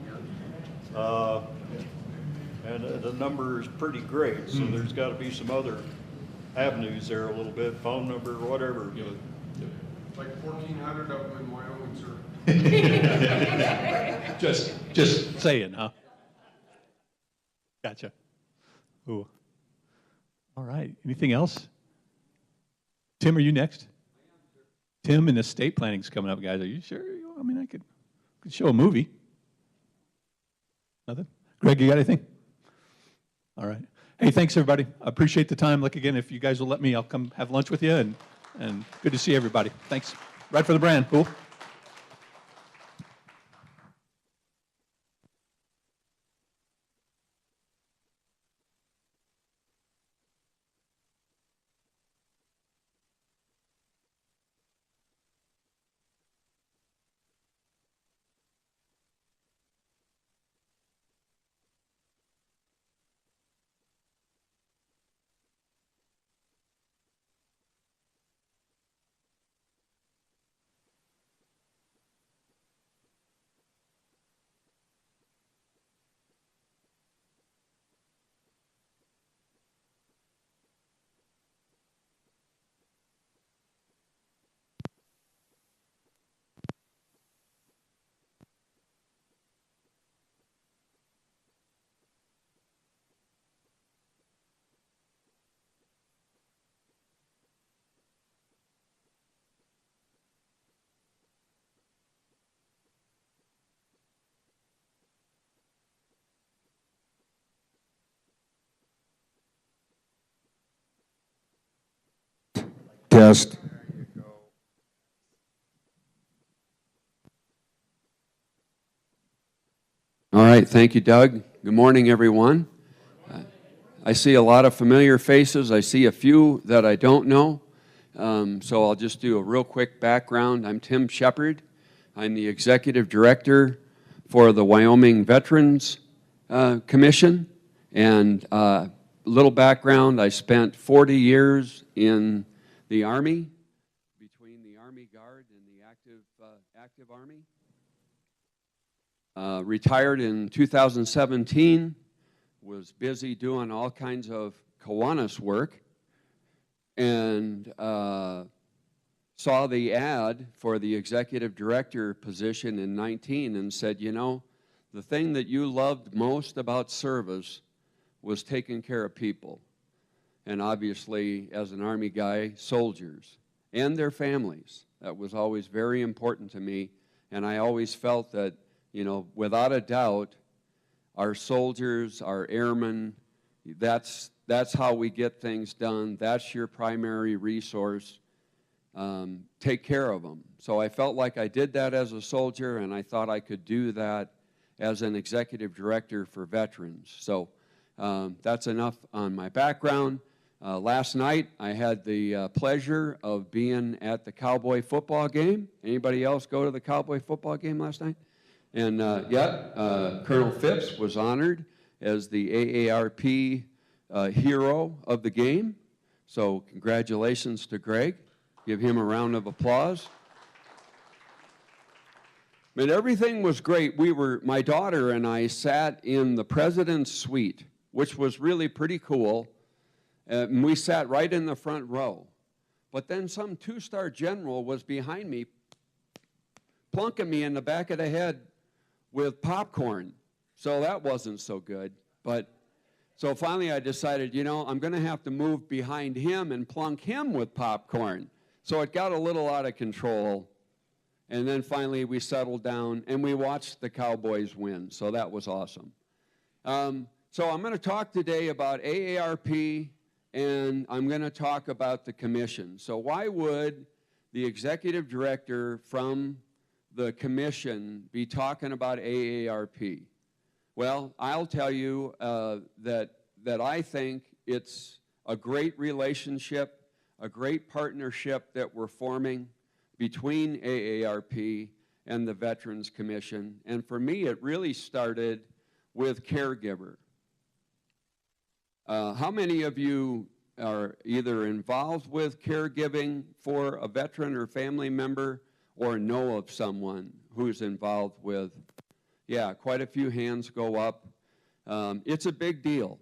[SPEAKER 6] and the number is pretty great, so there's got to be some other avenues there a little bit, phone number, whatever. But
[SPEAKER 5] Like 1,400 of them in Wyoming, sir.
[SPEAKER 3] Just saying, huh? Gotcha. Ooh. All right. Anything else? Tim, are you next? Tim, and estate planning's coming up, guys. Are you sure? I mean, I could show a movie. Nothing? Greg, you got anything? All right. Hey, thanks, everybody. I appreciate the time. Look, again, if you guys will let me, I'll come have lunch with you, and good to see everybody. Thanks. Right for the brand. Cool.
[SPEAKER 5] Test.
[SPEAKER 7] All right, thank you, Doug. Good morning, everyone. I see a lot of familiar faces. I see a few that I don't know. So I'll just do a real quick background. I'm Tim Shepard. I'm the Executive Director for the Wyoming Veterans Commission. And a little background, I spent 40 years in the Army, between the Army Guard and the active Army. Retired in 2017, was busy doing all kinds of Kiwanis work, and saw the ad for the executive director position in 19 and said, you know, the thing that you loved most about service was taking care of people. And obviously, as an Army guy, soldiers and their families. That was always very important to me. And I always felt that, you know, without a doubt, our soldiers, our airmen, that's how we get things done. That's your primary resource. Take care of them. So I felt like I did that as a soldier, and I thought I could do that as an executive director for veterans. So that's enough on my background. Last night, I had the pleasure of being at the Cowboy football game. Anybody else go to the Cowboy football game last night? And Colonel Phipps was honored as the AARP hero of the game. So congratulations to Greg. Give him a round of applause. But everything was great. My daughter and I sat in the president's suite, which was really pretty cool. And we sat right in the front row. But then some two-star general was behind me, plunking me in the back of the head with popcorn. So that wasn't so good. So finally I decided, you know, I'm going to have to move behind him and plunk him with popcorn. So it got a little out of control. And then finally we settled down and we watched the Cowboys win. So that was awesome. So I'm going to talk today about AARP, and I'm going to talk about the commission. So why would the executive director from the commission be talking about AARP? Well, I'll tell you that I think it's a great relationship, a great partnership that we're forming between AARP and the Veterans Commission. And for me, it really started with caregiver. How many of you are either involved with caregiving for a veteran or family member or know of someone who's involved with? Yeah, quite a few hands go up. It's a big deal.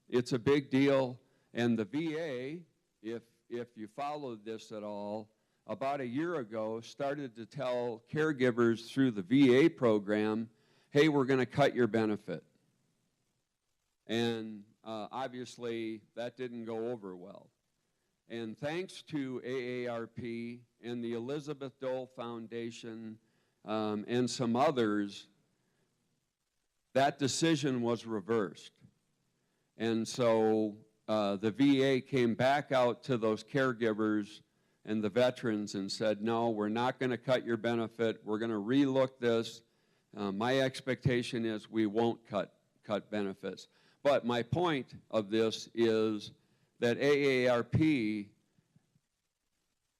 [SPEAKER 7] It's a big deal. And the VA, if you followed this at all, about a year ago started to tell caregivers through the VA program, hey, we're going to cut your benefit. And obviously, that didn't go over well. And thanks to AARP and the Elizabeth Dole Foundation and some others, that decision was reversed. And so the VA came back out to those caregivers and the veterans and said, no, we're not going to cut your benefit. We're going to relook this. My expectation is we won't cut benefits. But my point of this is that AARP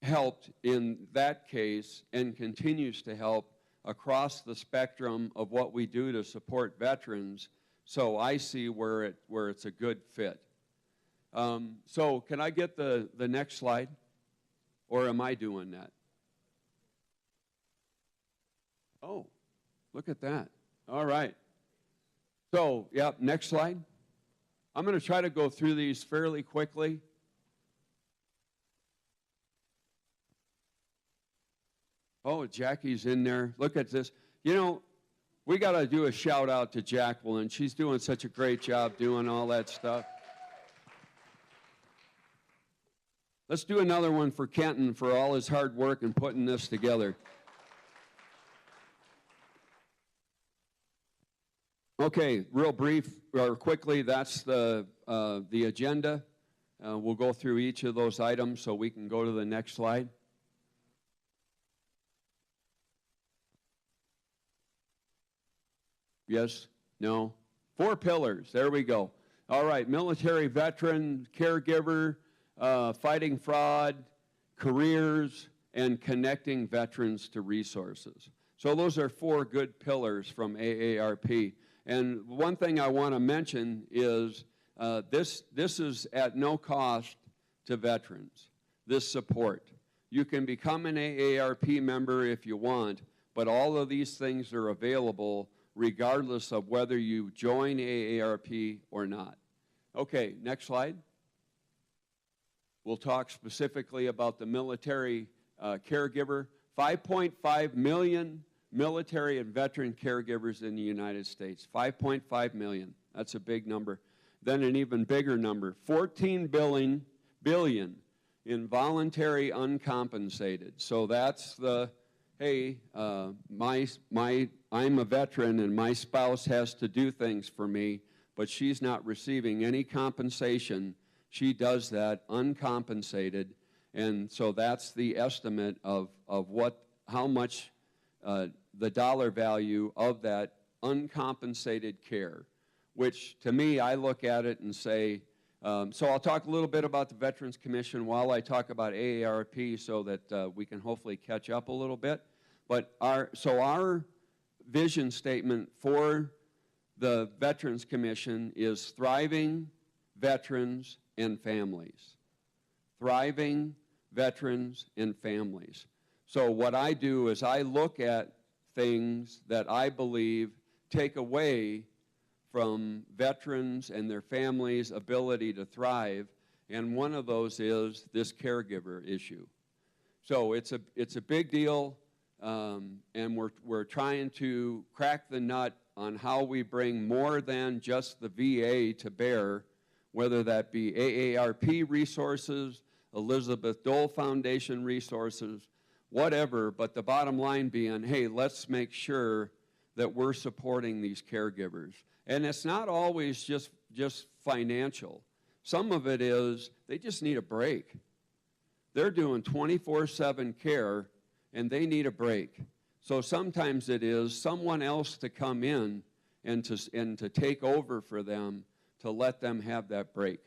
[SPEAKER 7] helped in that case and continues to help across the spectrum of what we do to support veterans. So I see where it's a good fit. So can I get the next slide? Or am I doing that? Oh, look at that. All right. So, yeah, next slide. I'm going to try to go through these fairly quickly. Oh, Jackie's in there. Look at this. You know, we got to do a shout out to Jacqueline. She's doing such a great job doing all that stuff. Let's do another one for Kenton for all his hard work in putting this together. Okay, real brief or quickly, that's the agenda. We'll go through each of those items so we can go to the next slide. Yes? No? 4 pillars. There we go. All right, military veteran, caregiver, fighting fraud, careers, and connecting veterans to resources. So those are 4 good pillars from AARP. And one thing I want to mention is this is at no cost to veterans, this support. You can become an AARP member if you want, but all of these things are available regardless of whether you join AARP or not. Okay, next slide. We'll talk specifically about the military caregiver. 5.5 million military and veteran caregivers in the United States. 5.5 million. That's a big number. Then an even bigger number, 14 billion in voluntary uncompensated. So that's the, hey, I'm a veteran and my spouse has to do things for me, but she's not receiving any compensation. She does that uncompensated, and so that's the estimate of how much the dollar value of that uncompensated care, which to me, I look at it and say, so I'll talk a little bit about the Veterans Commission while I talk about AARP so that we can hopefully catch up a little bit. But our vision statement for the Veterans Commission is thriving veterans and families. Thriving veterans and families. So what I do is I look at things that I believe take away from veterans and their families' ability to thrive, and one of those is this caregiver issue. So it's a big deal, and we're trying to crack the nut on how we bring more than just the VA to bear, whether that be AARP resources, Elizabeth Dole Foundation resources, whatever, but the bottom line being, hey, let's make sure that we're supporting these caregivers. And it's not always just financial. Some of it is they just need a break. They're doing 24/7 care, and they need a break. So sometimes it is someone else to come in and to take over for them to let them have that break.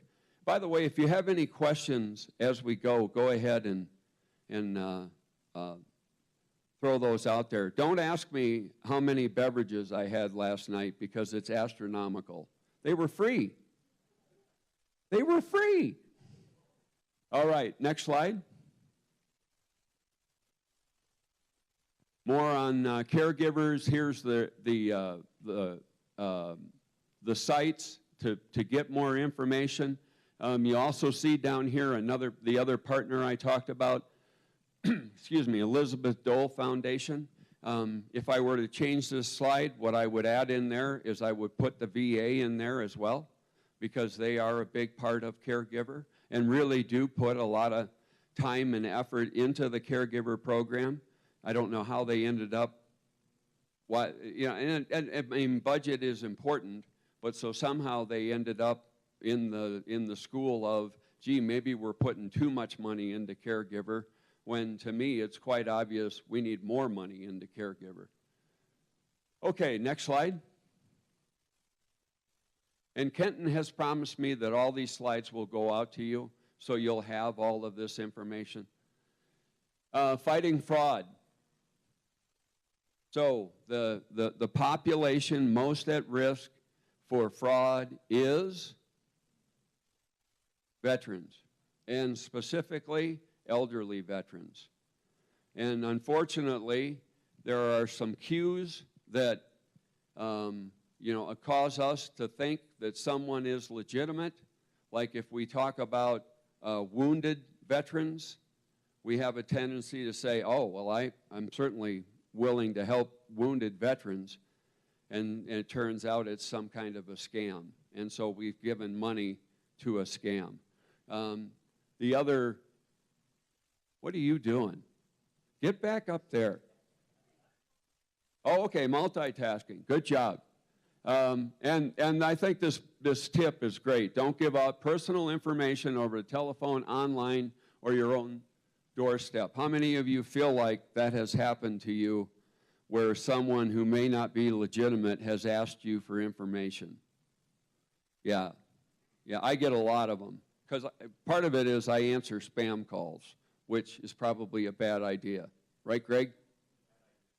[SPEAKER 7] By the way, if you have any questions as we go ahead and throw those out there. Don't ask me how many beverages I had last night because it's astronomical. They were free. They were free. All right, next slide. More on caregivers. Here's the sites to get more information. You also see down here the other partner I talked about. Excuse me, Elizabeth Dole Foundation. If I were to change this slide, what I would add in there is I would put the VA in there as well, because they are a big part of caregiver and really do put a lot of time and effort into the caregiver program. I don't know how they ended up, and I mean, budget is important, but so somehow they ended up in the school of, gee, maybe we're putting too much money into caregiver, when to me it's quite obvious we need more money into caregiver. Okay, next slide. And Kenton has promised me that all these slides will go out to you, so you'll have all of this information. Fighting fraud. So the population most at risk for fraud is veterans, and specifically elderly veterans. And unfortunately, there are some cues that cause us to think that someone is legitimate. Like if we talk about wounded veterans, we have a tendency to say, oh, well, I'm certainly willing to help wounded veterans, and it turns out it's some kind of a scam. And so we've given money to a scam. The other, what are you doing? Get back up there. Oh, okay, multitasking. Good job. And I think this tip is great. Don't give out personal information over the telephone, online, or your own doorstep. How many of you feel like that has happened to you, where someone who may not be legitimate has asked you for information? Yeah, I get a lot of them. Because part of it is I answer spam calls, which is probably a bad idea. Right, Greg?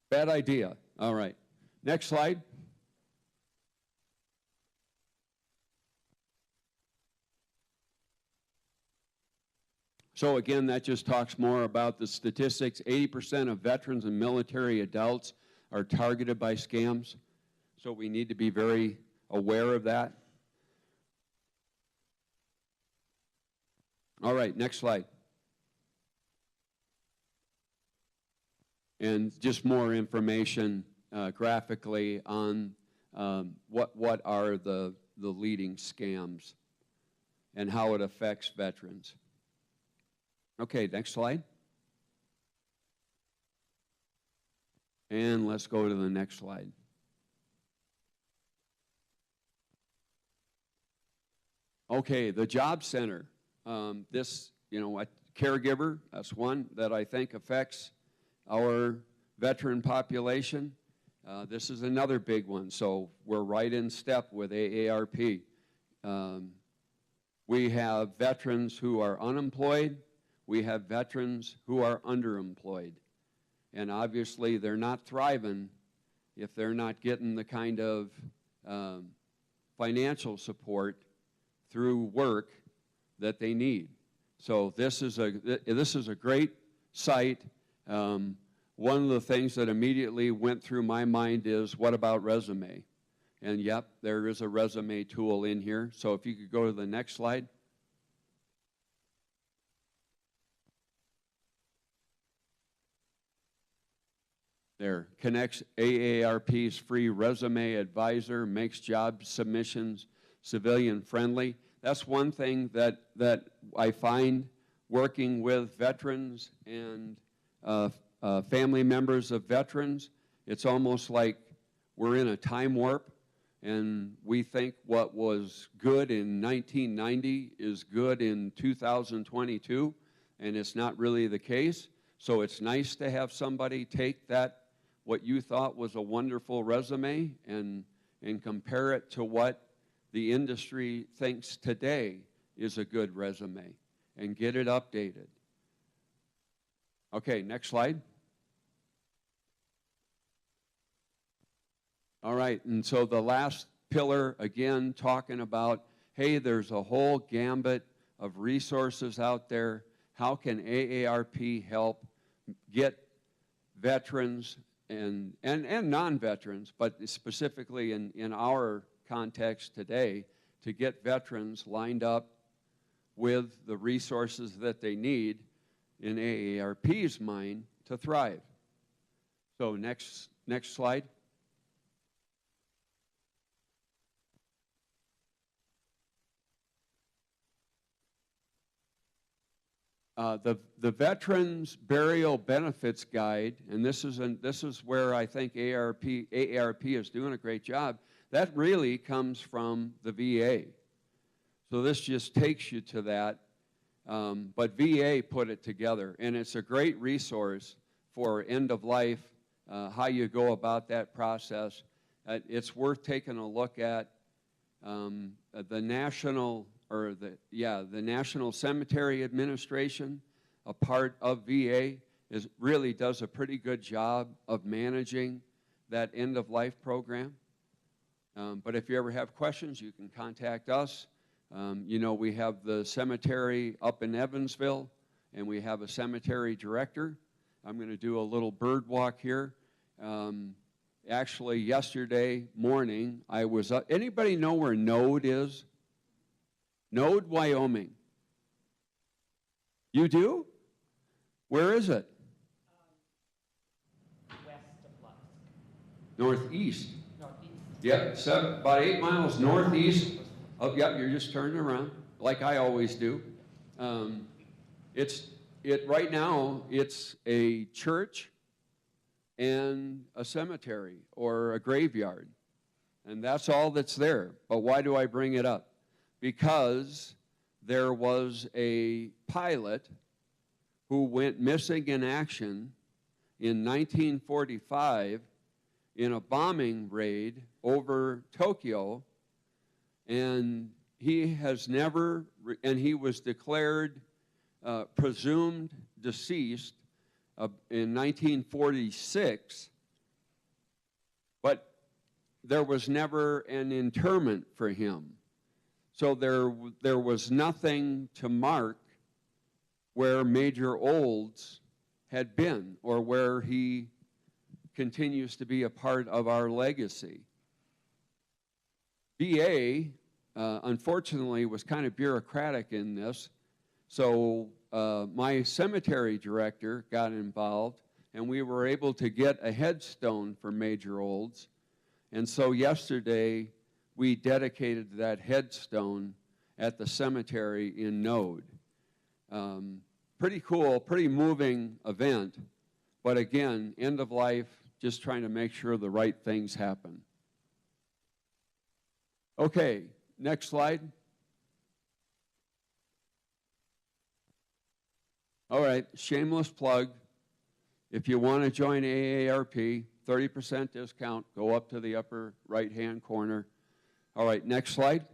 [SPEAKER 7] Bad idea. All right. Next slide. So again, that just talks more about the statistics. 80% of veterans and military adults are targeted by scams. So we need to be very aware of that. All right, next slide. And just more information graphically on what are the leading scams and how it affects veterans. Okay, next slide. And let's go to the next slide. Okay, the job center. This, you know, a caregiver, that's one that I think affects our veteran population. This is another big one, so we're right in step with AARP. We have veterans who are unemployed. We have veterans who are underemployed. And obviously, they're not thriving if they're not getting the kind of financial support through work that they need. So this is a great site. One of the things that immediately went through my mind is, what about resume? And yep, there is a resume tool in here. So if you could go to the next slide. There, connects AARP's free resume advisor, makes job submissions civilian friendly. That's one thing that I find working with veterans and family members of veterans. It's almost like we're in a time warp, and we think what was good in 1990 is good in 2022, and it's not really the case. So it's nice to have somebody take that, what you thought was a wonderful resume, and compare it to what the industry thinks today is a good resume, and get it updated. Okay, next slide. All right, and so the last pillar, again, talking about, hey, there's a whole gambit of resources out there. How can AARP help get veterans and non-veterans, but specifically in our context today, to get veterans lined up with the resources that they need in AARP's mind to thrive. So next slide. The Veterans Burial Benefits Guide, and this is where I think AARP is doing a great job. That really comes from the VA. So this just takes you to that. But VA put it together, and it's a great resource for end of life, how you go about that process. It's worth taking a look at. The National Cemetery Administration, a part of VA, really does a pretty good job of managing that end of life program. But if you ever have questions, you can contact us. You know, we have the cemetery up in Evansville, and we have a cemetery director. I'm going to do a little bird walk here. Actually, yesterday morning, I was up. Anybody know where Node is? Node, Wyoming. You do? Where is it?
[SPEAKER 8] West of Lusk.
[SPEAKER 7] Northeast.
[SPEAKER 8] Northeast.
[SPEAKER 7] Yep, about 8 miles northeast. Oh, yep, you're just turning around, like I always do. Right now, it's a church and a cemetery or a graveyard. And that's all that's there. But why do I bring it up? Because there was a pilot who went missing in action in 1945 in a bombing raid over Tokyo, and he was declared presumed deceased in 1946, but there was never an interment for him. So there was nothing to mark where Major Olds had been, or where he continues to be a part of our legacy. VA, unfortunately, was kind of bureaucratic in this. So my cemetery director got involved, and we were able to get a headstone for Major Olds. And so yesterday, we dedicated that headstone at the cemetery in Node. Pretty cool, pretty moving event. But again, end of life, just trying to make sure the right things happen. Okay, next slide. All right, shameless plug. If you want to join AARP, 30% discount, go up to the upper right-hand corner. All right, next slide.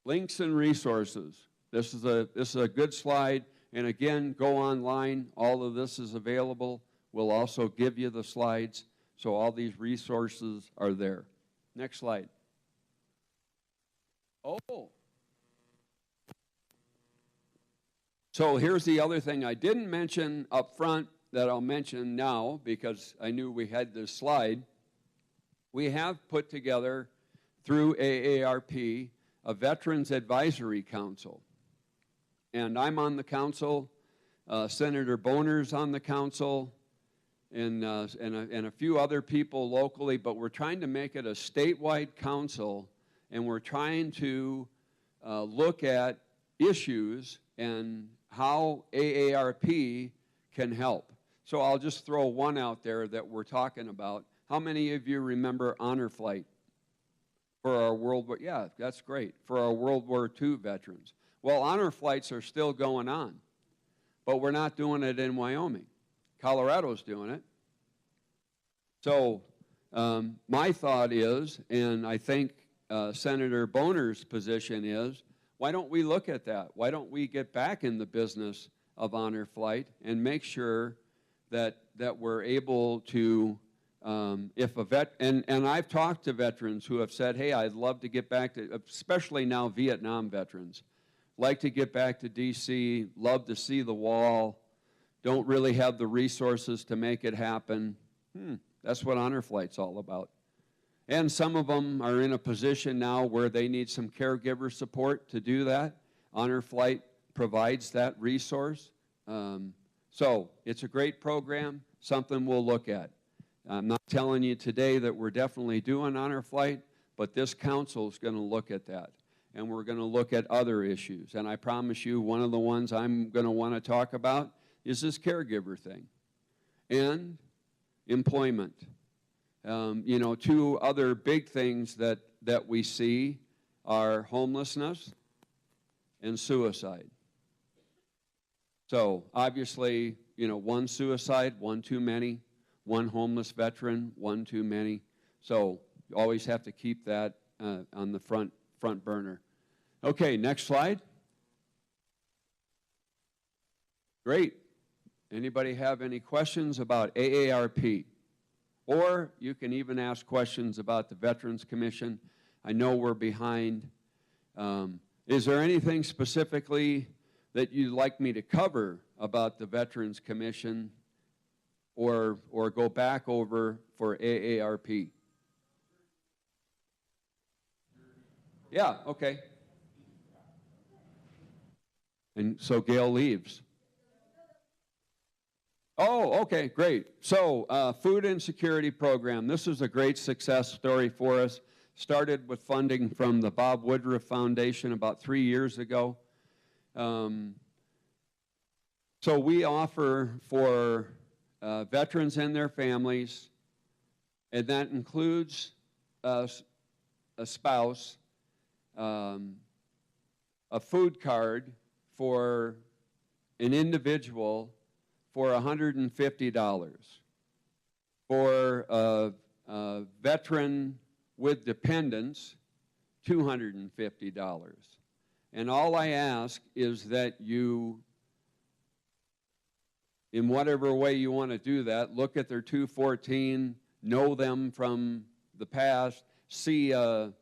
[SPEAKER 7] Links and resources. This is a good slide, and again, go online. All of this is available. We'll also give you the slides, so all these resources are there. Next slide. Oh. So here's the other thing I didn't mention up front that I'll mention now because I knew we had this slide. We have put together, through AARP, a Veterans Advisory Council. And I'm on the council, Senator Boner's on the council, and a few other people locally, but we're trying to make it a statewide council, and we're trying to look at issues and how AARP can help. So I'll just throw one out there that we're talking about. How many of you remember Honor Flight for our World War? Yeah, that's great, for our World War II veterans. Well, honor flights are still going on, but we're not doing it in Wyoming. Colorado's doing it. So my thought is, and I think Senator Boner's position is, why don't we look at that? Why don't we get back in the business of honor flight and make sure that we're able to, if a vet, and I've talked to veterans who have said, hey, I'd love to get back to, especially now Vietnam veterans, like to get back to DC, love to see the wall, don't really have the resources to make it happen. That's what honor flight's all about. And some of them are in a position now where they need some caregiver support to do that. Honor Flight provides that resource. So it's a great program, something we'll look at. I'm not telling you today that we're definitely doing Honor Flight, but this council is going to look at that. And we're going to look at other issues. And I promise you, one of the ones I'm going to want to talk about is this caregiver thing. And employment. You know, two other big things that we see are homelessness and suicide. So obviously, you know, one suicide, one too many, one homeless veteran, one too many. So you always have to keep that on the front burner. Okay, next slide. Great. Anybody have any questions about AARP? Or you can even ask questions about the Veterans Commission. I know we're behind. Is there anything specifically that you'd like me to cover about the Veterans Commission or go back over for AARP? Yeah, okay. And so Gail leaves. Oh, okay, great. So, food insecurity program. This is a great success story for us. Started with funding from the Bob Woodruff Foundation about 3 years ago. So we offer for veterans and their families, and that includes a spouse, a food card for an individual for $150. For a veteran with dependents, $250. And all I ask is that you, in whatever way you want to do that, look at their 214, know them from the past, see a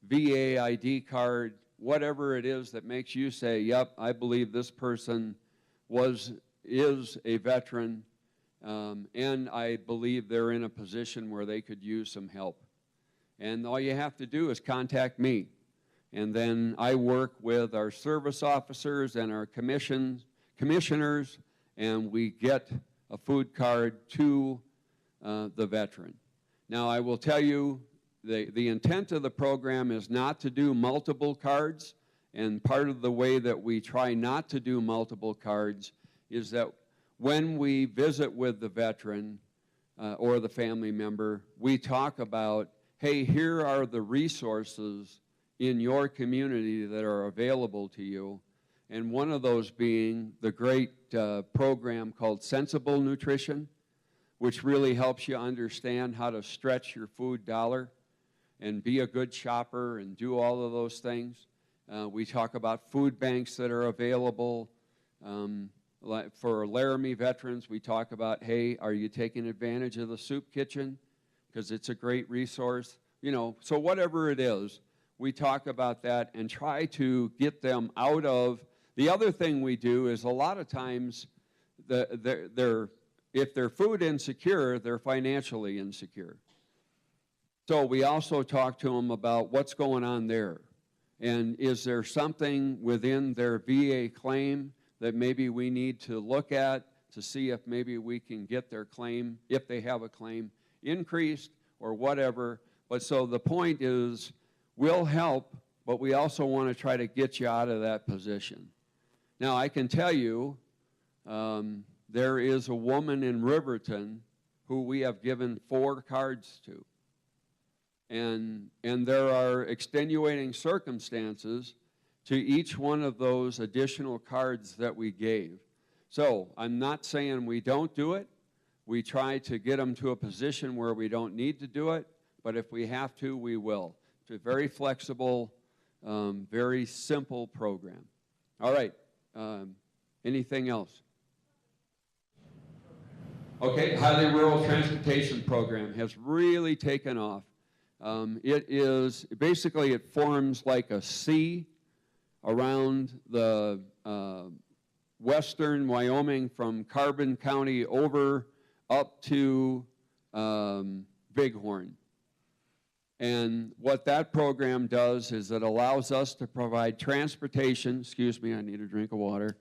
[SPEAKER 7] VA ID card, whatever it is that makes you say, yep, I believe this person is a veteran, and I believe they're in a position where they could use some help. And all you have to do is contact me. And then I work with our service officers and our commissioners, and we get a food card to the veteran. Now, I will tell you, the intent of the program is not to do multiple cards, and part of the way that we try not to do multiple cards is that when we visit with the veteran or the family member, we talk about, hey, here are the resources in your community that are available to you, and one of those being the great program called Sensible Nutrition, which really helps you understand how to stretch your food dollar and be a good shopper and do all of those things. We talk about food banks that are available. For Laramie veterans, we talk about, hey, are you taking advantage of the soup kitchen? Because it's a great resource. You know, so whatever it is, we talk about that and try to get them out of. The other thing we do is a lot of times, if they're food insecure, they're financially insecure. So we also talk to them about what's going on there. And is there something within their VA claim that maybe we need to look at to see if maybe we can get their claim, if they have a claim, increased or whatever. But so the point is, we'll help, but we also want to try to get you out of that position. Now, I can tell you, there is a woman in Riverton who we have given 4 cards to. And there are extenuating circumstances to each one of those additional cards that we gave. So I'm not saying we don't do it. We try to get them to a position where we don't need to do it, but if we have to, we will. It's a very flexible, very simple program. All right. Anything else? Okay, Highly Rural Transportation Program has really taken off. It is, basically it forms like a C around the western Wyoming from Carbon County over up to Bighorn. And what that program does is it allows us to provide transportation, excuse me, I need a drink of water.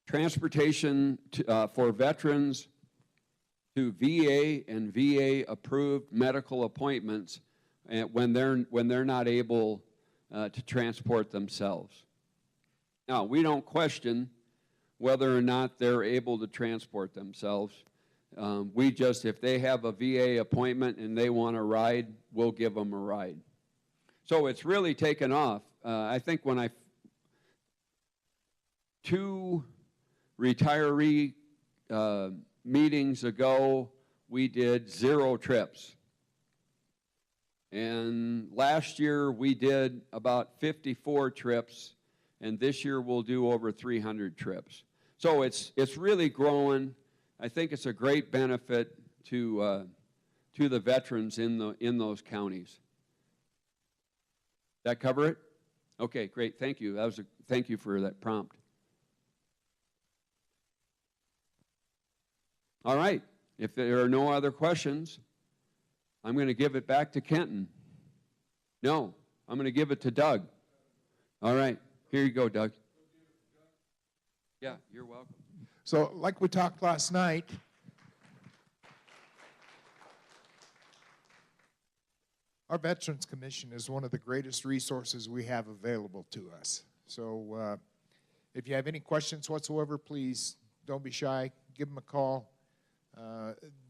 [SPEAKER 7] Transportation for veterans to VA and VA approved medical appointments when they're not able to transport themselves. Now, we don't question whether or not they're able to transport themselves. We just, if they have a VA appointment and they want a ride, we'll give them a ride. So it's really taken off. I think when 2 retiree meetings ago, we did 0 trips. And last year we did about 54 trips, and this year we'll do over 300 trips. So it's really growing. I think it's a great benefit to the veterans in those counties. That cover it? Okay, great. Thank you. Thank you for that prompt. All right. If there are no other questions, I'm going to give it back to Kenton. No, I'm going to give it to Doug. All right. Here you go, Doug. Yeah, you're welcome.
[SPEAKER 2] So like we talked last night, our Veterans Commission is one of the greatest resources we have available to us. So if you have any questions whatsoever, please don't be shy. Give them a call.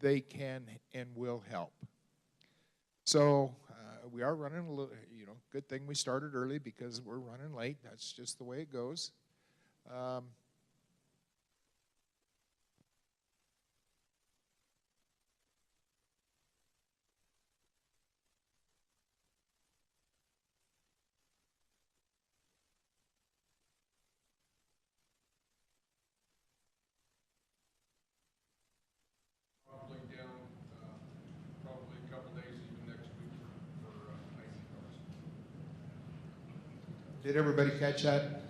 [SPEAKER 2] They can and will help. So we are running a little, good thing we started early because we're running late. That's just the way it goes.
[SPEAKER 5] Probably down, probably a couple days, even next week for icy cars.
[SPEAKER 2] Did everybody catch that?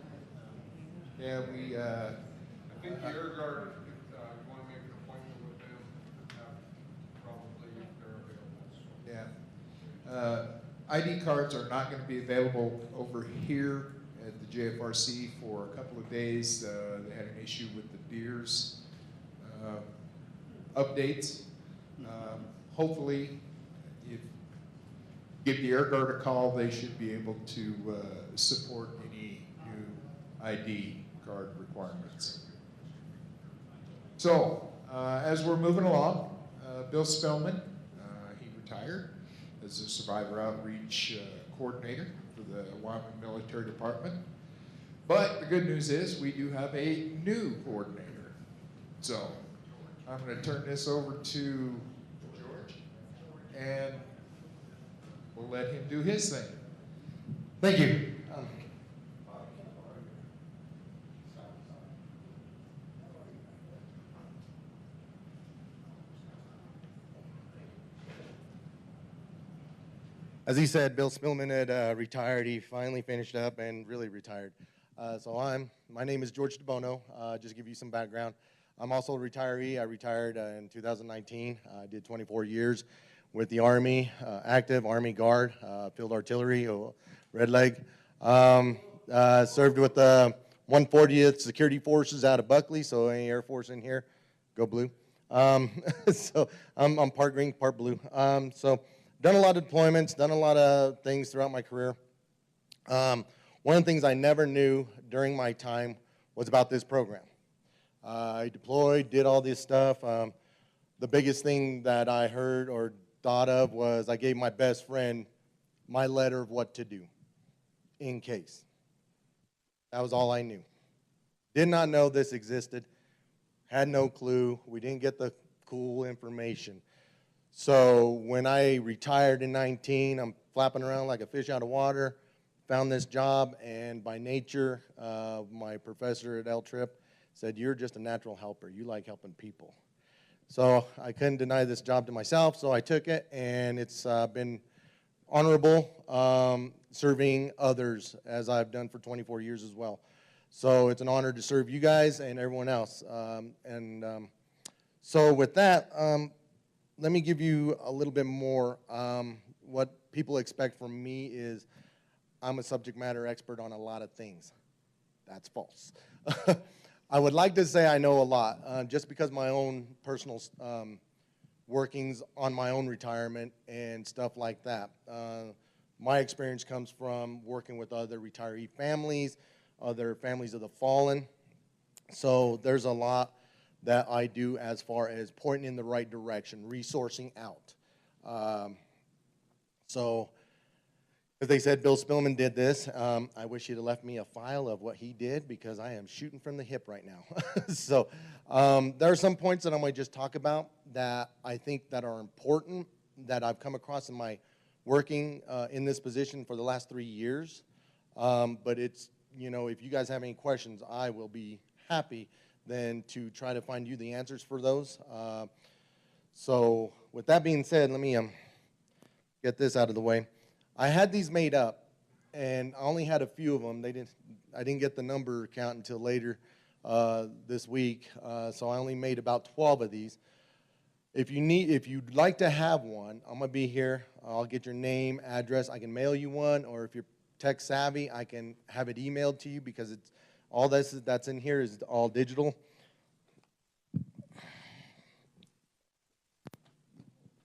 [SPEAKER 2] Yeah, we.
[SPEAKER 5] I think the Air Guard, if you want to make an appointment with them, probably if they're available. So.
[SPEAKER 2] Yeah. ID cards are not going to be available over here at the JFRC for a couple of days. They had an issue with the deers updates. Hopefully, if give the Air Guard a call, they should be able to support any new ID card requirements. So, as we're moving along, Bill Spellman, he retired as a survivor outreach coordinator for the Wyoming Military Department. But the good news is we do have a new coordinator. So I'm going to turn this over to George, and we'll let him do his thing.
[SPEAKER 8] Thank you. As he said, Bill Spillman had retired. He finally finished up and really retired. My name is George DeBono. Just to give you some background, I'm also a retiree. I retired in 2019. I did 24 years with the Army, active Army Guard, Field Artillery, Red Leg. Served with the 140th Security Forces out of Buckley, so any Air Force in here, go blue. So I'm part green, part blue. Done a lot of deployments, done a lot of things throughout my career. One of the things I never knew during my time was about this program. I deployed, did all this stuff. The biggest thing that I heard or thought of was I gave my best friend my letter of what to do in case. That was all I knew. Did not know this existed, had no clue. We didn't get the cool information. So when I retired in 19, I'm flapping around like a fish out of water, found this job, and by nature, my professor at L-Trip said, "You're just a natural helper. You like helping people." So I couldn't deny this job to myself, so I took it, and it's been honorable serving others, as I've done for 24 years as well. So it's an honor to serve you guys and everyone else. So with that, let me give you a little bit more. What people expect from me is I'm a subject matter expert on a lot of things. That's false. I would like to say I know a lot, just because my own personal workings on my own retirement and stuff like that. My experience comes from working with other retiree families, other families of the fallen. So there's a lot that I do as far as pointing in the right direction, resourcing out. As they said, Bill Spillman did this. I wish he'd have left me a file of what he did because I am shooting from the hip right now. So there are some points that I might just talk about that I think that are important that I've come across in my working in this position for the last 3 years. But it's, if you guys have any questions, I will be happy then to try to find you the answers for those. So with that being said, let me get this out of the way. I had these made up, and I only had a few of them. I didn't get the number count until later this week, so I only made about 12 of these. If you'd like to have one, I'm gonna be here. I'll get your name, address. I can mail you one, or if you're tech savvy, I can have it emailed to you because it's all that's in here is all digital.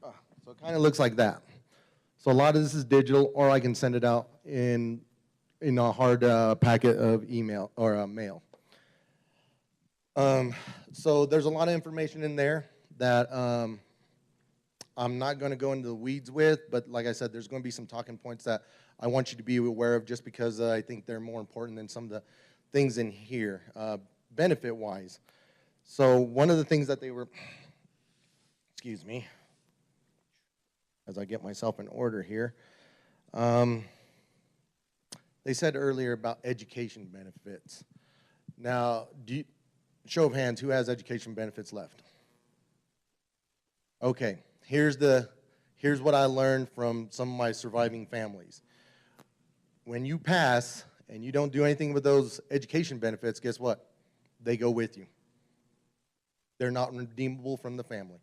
[SPEAKER 8] So it kind of looks like that. So a lot of this is digital, or I can send it out in a hard packet of email or mail. So there's a lot of information in there that I'm not going to go into the weeds with, but like I said, there's going to be some talking points that I want you to be aware of just because I think they're more important than some of the things in here, benefit-wise. So one of the things that they were, excuse me, as I get myself in order here, they said earlier about education benefits. Now, show of hands, who has education benefits left? Okay, here's what I learned from some of my surviving families. When you pass and you don't do anything with those education benefits, guess what? They go with you. They're not redeemable from the family.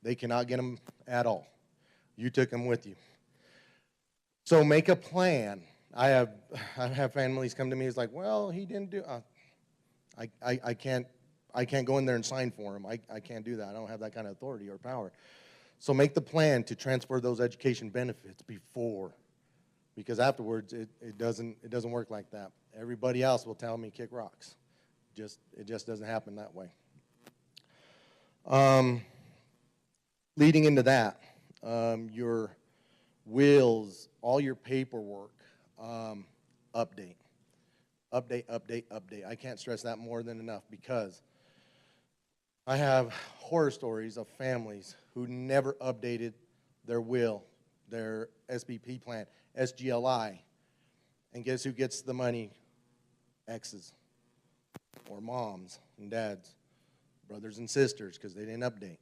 [SPEAKER 8] They cannot get them at all. You took them with you. So make a plan. I have families come to me, it's like, well, he didn't do, I can't go in there and sign for him. I can't do that. I don't have that kind of authority or power. So make the plan to transfer those education benefits before, because afterwards it doesn't work like that. Everybody else will tell me kick rocks. It just doesn't happen that way. Leading into that, your wills, all your paperwork, update. I can't stress that more than enough, because I have horror stories of families who never updated their will, their SBP plan, SGLI, and guess who gets the money? Exes, or moms and dads, brothers and sisters, because they didn't update.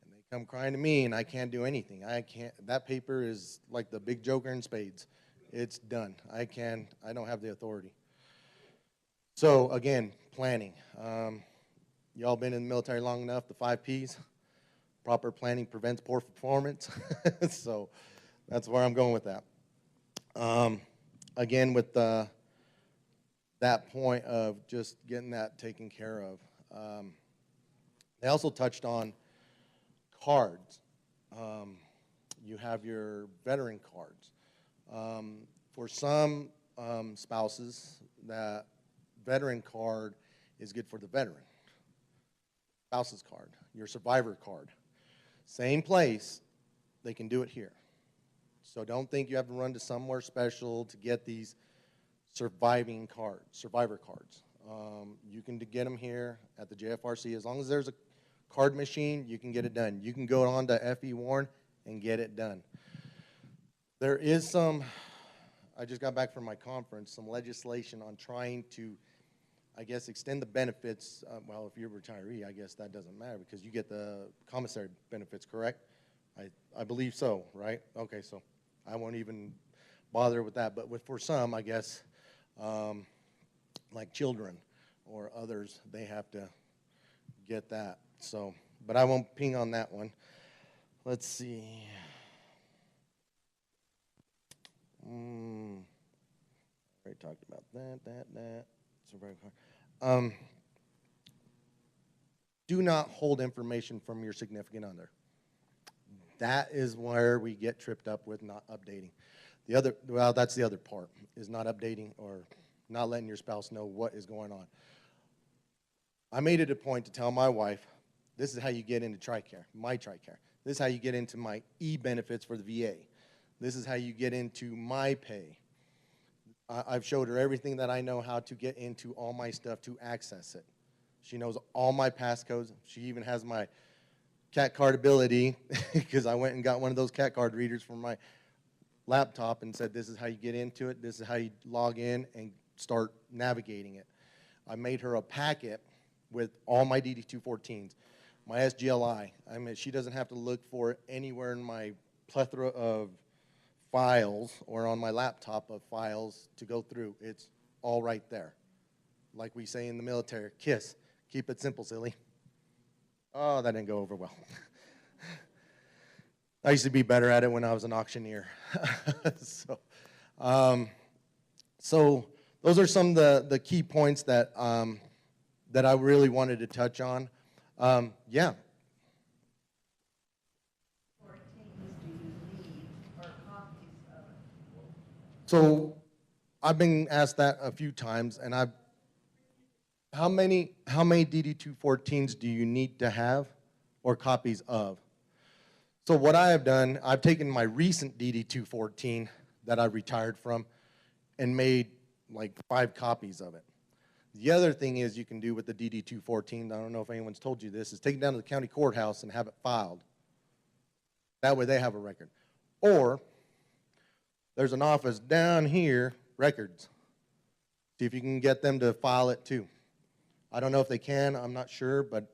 [SPEAKER 8] And they come crying to me, and I can't do anything. I can't. That paper is like the big joker in spades. It's done. I don't have the authority. So again, planning. Y'all been in the military long enough, the 5 Ps. Proper planning prevents poor performance. So that's where I'm going with that. Again, with that point of just getting that taken care of. They also touched on cards. You have your veteran cards. For some spouses, that veteran card is good for the veteran. Spouse's card, your survivor card. Same place, they can do it here. So don't think you have to run to somewhere special to get these survivor cards. You can get them here at the JFRC. As long as there's a card machine, you can get it done. You can go on to FE Warren and get it done. There is some, I just got back from my conference, some legislation on trying to, I guess, extend the benefits. Well, if you're a retiree, I guess that doesn't matter because you get the commissary benefits, correct? I believe so, right? Okay, so I won't even bother with that. But for some, I guess, like children or others, they have to get that. So, but I won't ping on that one. Let's see. Already talked about that. Survivor card. Do not hold information from your significant other. That is where we get tripped up with not updating. That's the other part, is not updating or not letting your spouse know what is going on. I made it a point to tell my wife, this is how you get into TRICARE, my TRICARE. This is how you get into my e-benefits for the VA. This is how you get into my pay. I've showed her everything that I know how to get into all my stuff to access it. She knows all my passcodes. She even has my cat card ability because I went and got one of those cat card readers for my laptop and said, this is how you get into it. This is how you log in and start navigating it. I made her a packet with all my DD-214s, my SGLI. I mean, she doesn't have to look for it anywhere in my plethora of files or on my laptop of files to go through. It's all right there. Like we say in the military, KISS, keep it simple, silly. Oh, that didn't go over well. I used to be better at it when I was an auctioneer. So those are some of the key points that that I really wanted to touch on. Yeah. So I've been asked that a few times, and how many DD-214s do you need to have or copies of? So what I have done, I've taken my recent DD-214 that I retired from and made like 5 copies of it. The other thing is you can do with the DD-214, I don't know if anyone's told you this, is take it down to the county courthouse and have it filed. That way they have a record. Or there's an office down here, records. See if you can get them to file it too. I don't know if they can, I'm not sure, but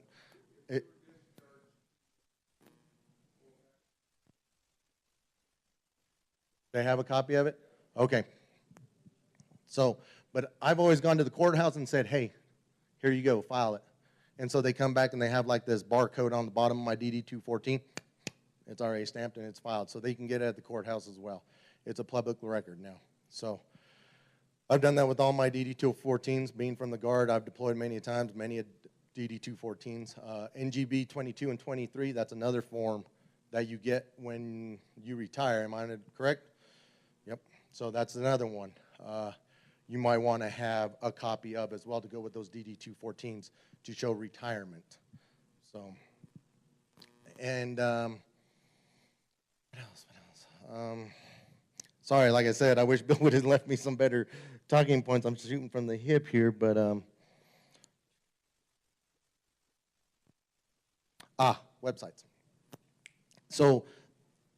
[SPEAKER 8] they have a copy of it? Okay. So, but I've always gone to the courthouse and said, hey, here you go, file it. And so they come back and they have like this barcode on the bottom of my DD-214. It's already stamped and it's filed, so they can get it at the courthouse as well. it's a public record now. So I've done that with all my DD-214s. Being from the Guard, I've deployed many times, many DD-214s. NGB 22 and 23, that's another form that you get when you retire. Am I correct? Yep. So that's another one you might want to have a copy of as well to go with those DD-214s to show retirement. So, and what else? Sorry, like I said, I wish Bill would have left me some better talking points. I'm shooting from the hip here, but websites. So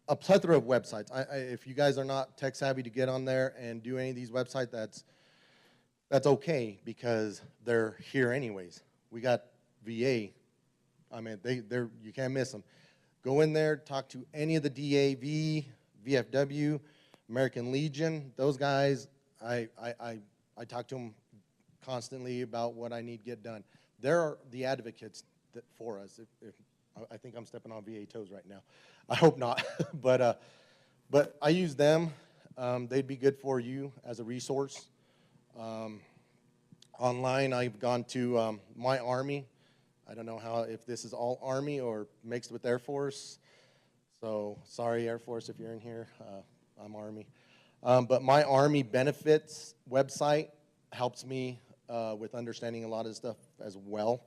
[SPEAKER 8] a plethora of websites. If you guys are not tech savvy to get on there and do any of these websites, that's okay because they're here anyways. We got VA. I mean, you can't miss them. Go in there, talk to any of the DAV, VFW, American Legion. Those guys, I talk to them constantly about what I need to get done. They're the advocates for us. I think I'm stepping on VA toes right now. I hope not, but I use them. They'd be good for you as a resource. Online, I've gone to My Army. I don't know if this is all Army or mixed with Air Force. So sorry, Air Force, if you're in here. I'm Army. But My Army benefits website helps me with understanding a lot of stuff as well.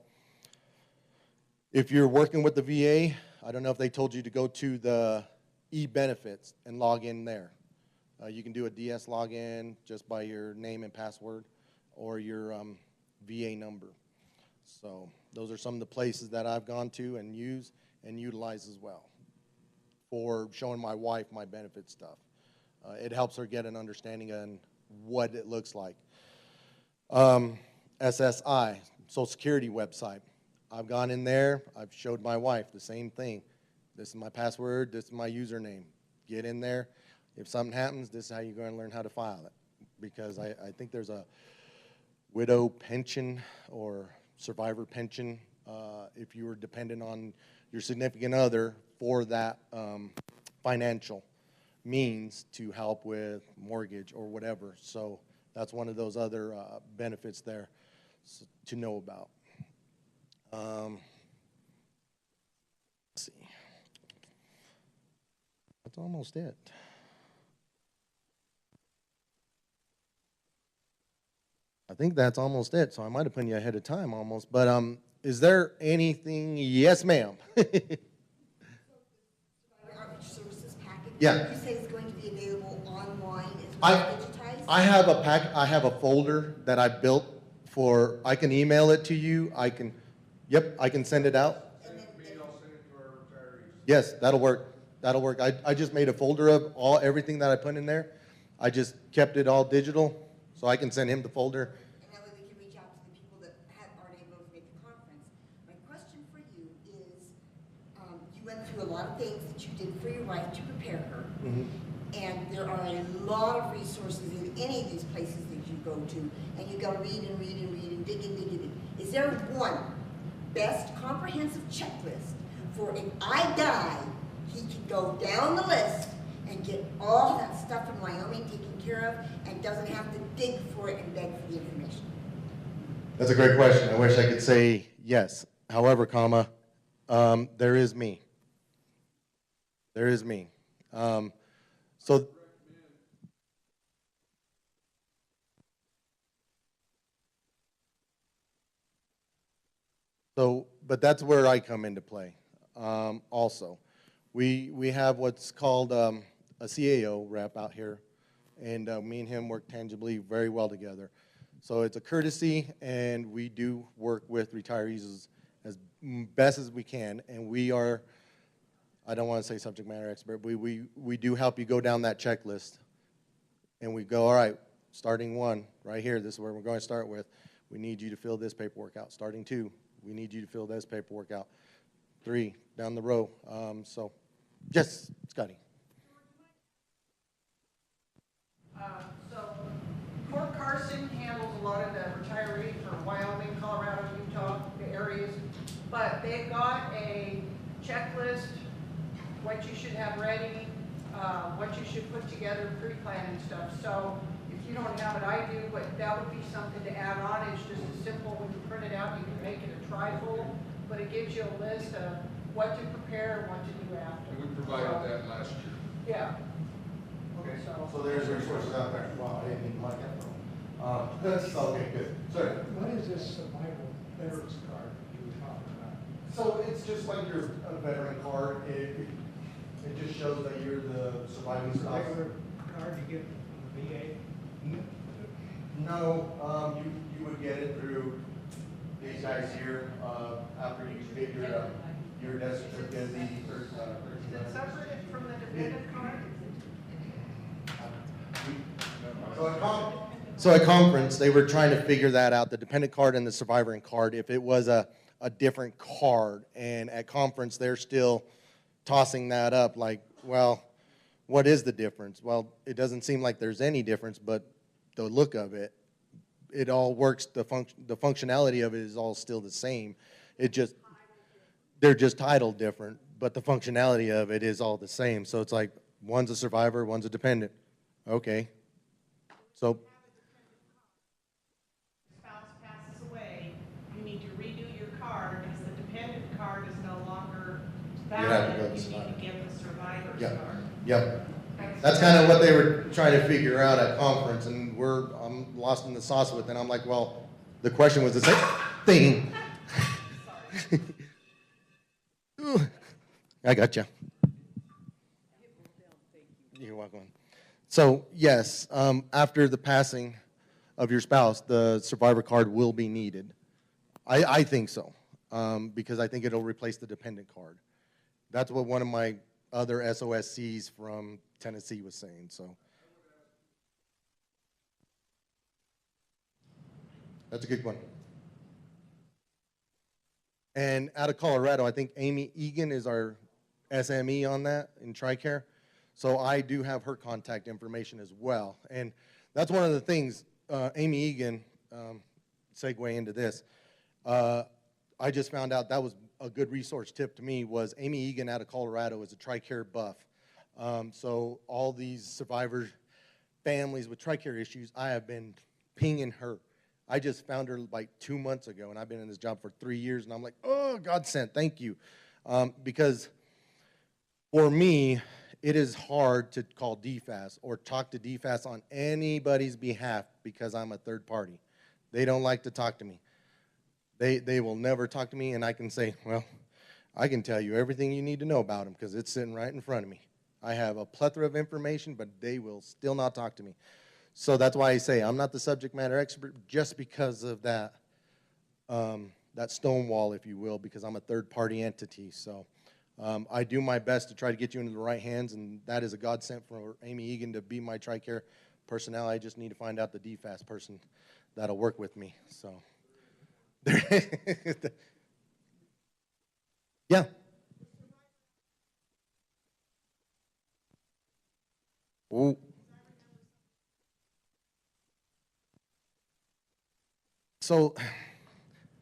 [SPEAKER 8] If you're working with the VA, I don't know if they told you to go to the e-benefits and log in there. You can do a DS login just by your name and password or your VA number. So those are some of the places that I've gone to and use and utilize as well for showing my wife my benefit stuff. It helps her get an understanding on what it looks like. SSI, Social Security website. I've gone in there, I've showed my wife the same thing. This is my password, this is my username. Get in there. If something happens, this is how you're going to learn how to file it. Because I think there's a widow pension or survivor pension if you were dependent on your significant other for that financial means to help with mortgage or whatever. So that's one of those other benefits there to know about. Let's see. That's almost it. I think that's almost it, so I might have put you ahead of time almost. But is there anything? Yes, ma'am.
[SPEAKER 9] Outreach services packet.
[SPEAKER 8] Yeah.
[SPEAKER 9] You say it's going to be available online as well as digitized?
[SPEAKER 8] I have a folder that I built for. I can email it to you. I can send it out. Yes, that'll work. That'll work. I just made a folder of everything that I put in there. I just kept it all digital, so I can send him the folder.
[SPEAKER 9] And that way we can reach out to the people that aren't able to make the conference. My question for you is, you went through a lot of things that you did for your wife to prepare her.
[SPEAKER 8] Mm-hmm.
[SPEAKER 9] And there are a lot of resources in any of these places that you go to, and you got to read and read and read and dig and dig and dig. Is there one best comprehensive checklist for if I die, he can go down the list and get all that stuff in Wyoming taken care of and doesn't have to dig for it and beg for the information?
[SPEAKER 8] That's a great question. I wish I could say yes. However, there is me. There is me. But that's where I come into play. Also, we have what's called a CAO rep out here, and me and him work tangibly very well together. So it's a courtesy, and we do work with retirees as best as we can, and we are, I don't want to say subject matter expert, but we do help you go down that checklist, and we go, all right, starting 1, right here, this is where we're going to start with. We need you to fill this paperwork out. Starting 2, we need you to fill this paperwork out. 3, down the row. So, yes, Scotty.
[SPEAKER 1] So Fort Carson handles a lot of the retiree for Wyoming, Colorado, Utah, the areas, but they've got a checklist, what you should have ready, what you should put together, pre-plan and stuff. So if you don't have it, I do, but that would be something to add on. It's just a simple, when you print it out, you can make it a trifold, but it gives you a list of what to prepare and what to do after.
[SPEAKER 4] And we provided that last year.
[SPEAKER 1] Yeah.
[SPEAKER 8] Okay,
[SPEAKER 1] So-
[SPEAKER 8] so there's resources out there. Wow, I didn't even like that. That's okay, good. Sorry.
[SPEAKER 10] What is this survival veterans card you were talking about?
[SPEAKER 8] So it's just like your veteran card. It just shows that you're the surviving
[SPEAKER 10] It's a
[SPEAKER 8] spouse.
[SPEAKER 10] regular card you get from the VA?
[SPEAKER 8] No, you would get it through these guys here, after you get your death certificate, the
[SPEAKER 1] Is it separate from the dependent card?
[SPEAKER 8] So at conference, they were trying to figure that out, the dependent card and the survivor card, if it was a different card. And at conference, they're still tossing that up like, well, what is the difference? Well, it doesn't seem like there's any difference, but the look of it, it all works, the functionality of it is all still the same. They're just titled different, but the functionality of it is all the same. So it's like, one's a survivor, one's a dependent. Okay. So
[SPEAKER 11] Spouse passes away, you need to redo your card because the dependent card is no longer
[SPEAKER 8] have to go
[SPEAKER 11] valid.
[SPEAKER 8] to
[SPEAKER 11] You need
[SPEAKER 8] survivor.
[SPEAKER 11] to get the survivor's
[SPEAKER 8] Yeah.
[SPEAKER 11] card.
[SPEAKER 8] Yep. That's kind of what they were trying to figure out at conference, and I'm lost in the sauce with it. I'm like, well, the question was the same thing. I got you. You're welcome. So yes, after the passing of your spouse, the survivor card will be needed. I think so, because I think it'll replace the dependent card. That's what one of my other SOSCs from Tennessee was saying, so. That's a good one. And out of Colorado, I think Amy Egan is our SME on that in TRICARE. So I do have her contact information as well. And that's one of the things, Amy Egan, segue into this, I just found out that was a good resource tip to me was Amy Egan out of Colorado is a TRICARE buff. So all these survivors, families with TRICARE issues, I have been pinging her. I just found her like 2 months ago, and I've been in this job for 3 years, and I'm like, oh, God sent, thank you. Because for me, it is hard to call DFAS or talk to DFAS on anybody's behalf because I'm a third party. They don't like to talk to me. They will never talk to me, and I can say, well, I can tell you everything you need to know about them because it's sitting right in front of me. I have a plethora of information, but they will still not talk to me. So that's why I say I'm not the subject matter expert just because of that, that stone wall, if you will, because I'm a third-party entity. So I do my best to try to get you into the right hands, and that is a godsend for Amy Egan to be my TRICARE personnel. I just need to find out the DFAS person that'll work with me. So. Yeah. Ooh. So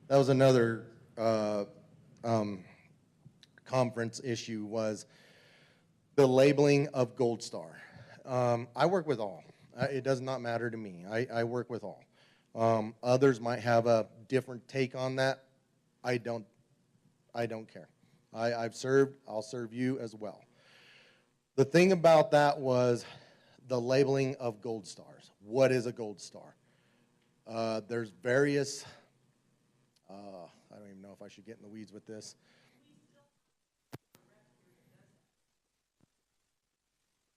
[SPEAKER 8] that was another conference issue was the labeling of Gold Star. I work with all. It does not matter to me. I work with all. Others might have a different take on that. I don't care. I've served, I'll serve you as well. The thing about that was the labeling of gold stars. What is a gold star? There's various, I don't even know if I should get in the weeds with this.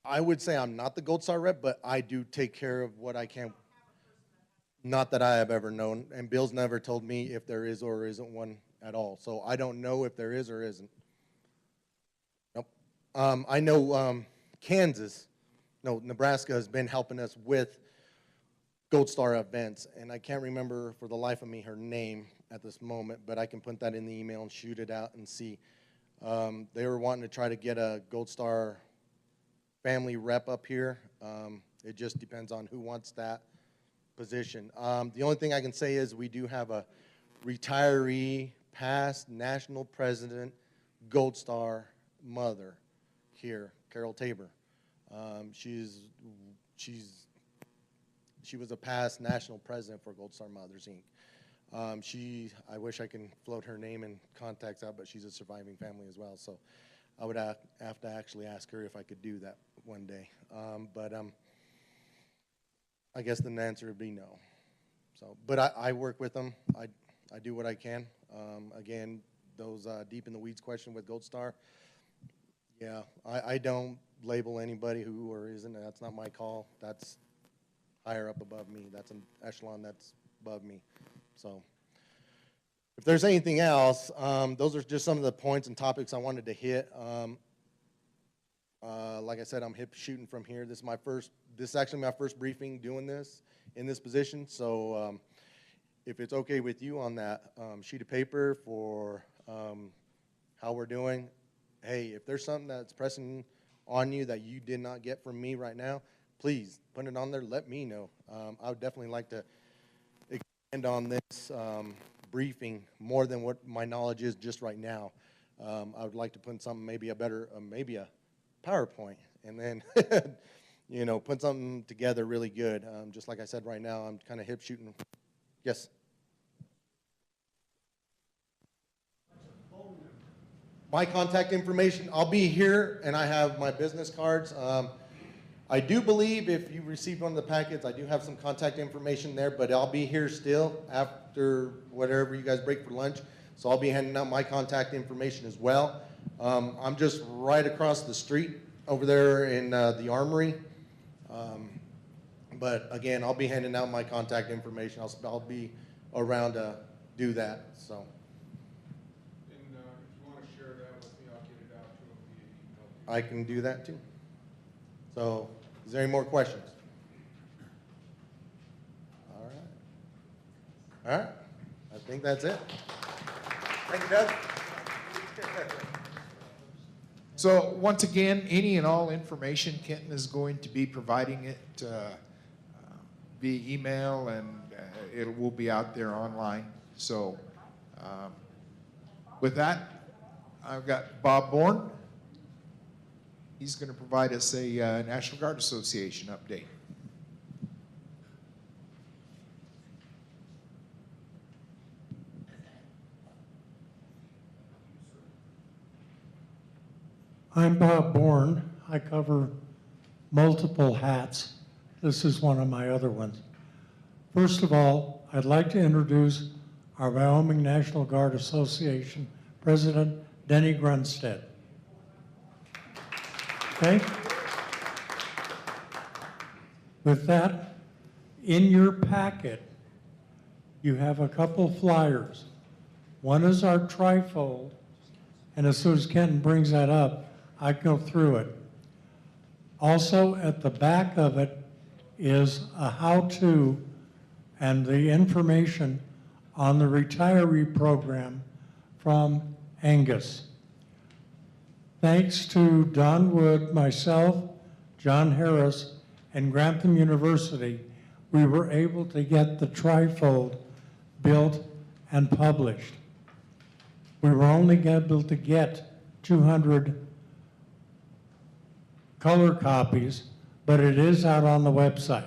[SPEAKER 8] I would say I'm not the gold star rep, but I do take care of what I can. Not that I have ever known, and Bill's never told me if there is or isn't one at all. So I don't know if there is or isn't. Nope. I know Nebraska has been helping us with Gold Star events, and I can't remember for the life of me her name at this moment, but I can put that in the email and shoot it out and see. They were wanting to try to get a Gold Star family rep up here. It just depends on who wants that position. The only thing I can say is we do have a retiree, past national president, Gold Star mother here, Carol Tabor. She was a past national president for Gold Star Mothers, Inc. I wish I can float her name and contacts out, but she's a surviving family as well. So I would have to actually ask her if I could do that one day. I guess the answer would be no. So, but I work with them. I do what I can. Again, those deep in the weeds question with Gold Star, yeah, I don't label anybody who or isn't. That's not my call. That's higher up above me. That's an echelon that's above me. So if there's anything else, those are just some of the points and topics I wanted to hit. Like I said, I'm hip shooting from here. This is actually my first briefing doing this in this position. So if it's okay with you on that sheet of paper for how we're doing, hey, if there's something that's pressing on you that you did not get from me right now, please put it on there. Let me know. I would definitely like to expand on this briefing more than what my knowledge is just right now. I would like to put something, maybe a PowerPoint, and then put something together really good. Just like I said, right now I'm kind of hip shooting. Yes. My contact information, I'll be here, and I have my business cards. I do believe if you received one of the packets, I do have some contact information there, but I'll be here still after whatever you guys break for lunch. So I'll be handing out my contact information as well. I'm just right across the street over there in the Armory. But again, I'll be handing out my contact information. I'll be around to do that. So.
[SPEAKER 5] And if you want to share that with me, I'll get it out to them via email.
[SPEAKER 8] I can do that too. So, is there any more questions? All right. All right. I think that's it. Thank you, Doug.
[SPEAKER 2] So once again, any and all information, Kenton is going to be providing it via email, and it will be out there online. So with that, I've got Bob Bourne. He's going to provide us a National Guard Association update.
[SPEAKER 10] I'm Bob Bourne. I cover multiple hats. This is one of my other ones. First of all, I'd like to introduce our Wyoming National Guard Association President, Denny Grunstead. Okay? With that, in your packet, you have a couple flyers. One is our trifold, and as soon as Kenton brings that up, I go through it. Also, at the back of it is a how-to and the information on the retiree program from Angus. Thanks to Don Wood, myself, John Harris, and Grantham University, we were able to get the trifold built and published. We were only able to get 200 color copies, but it is out on the website.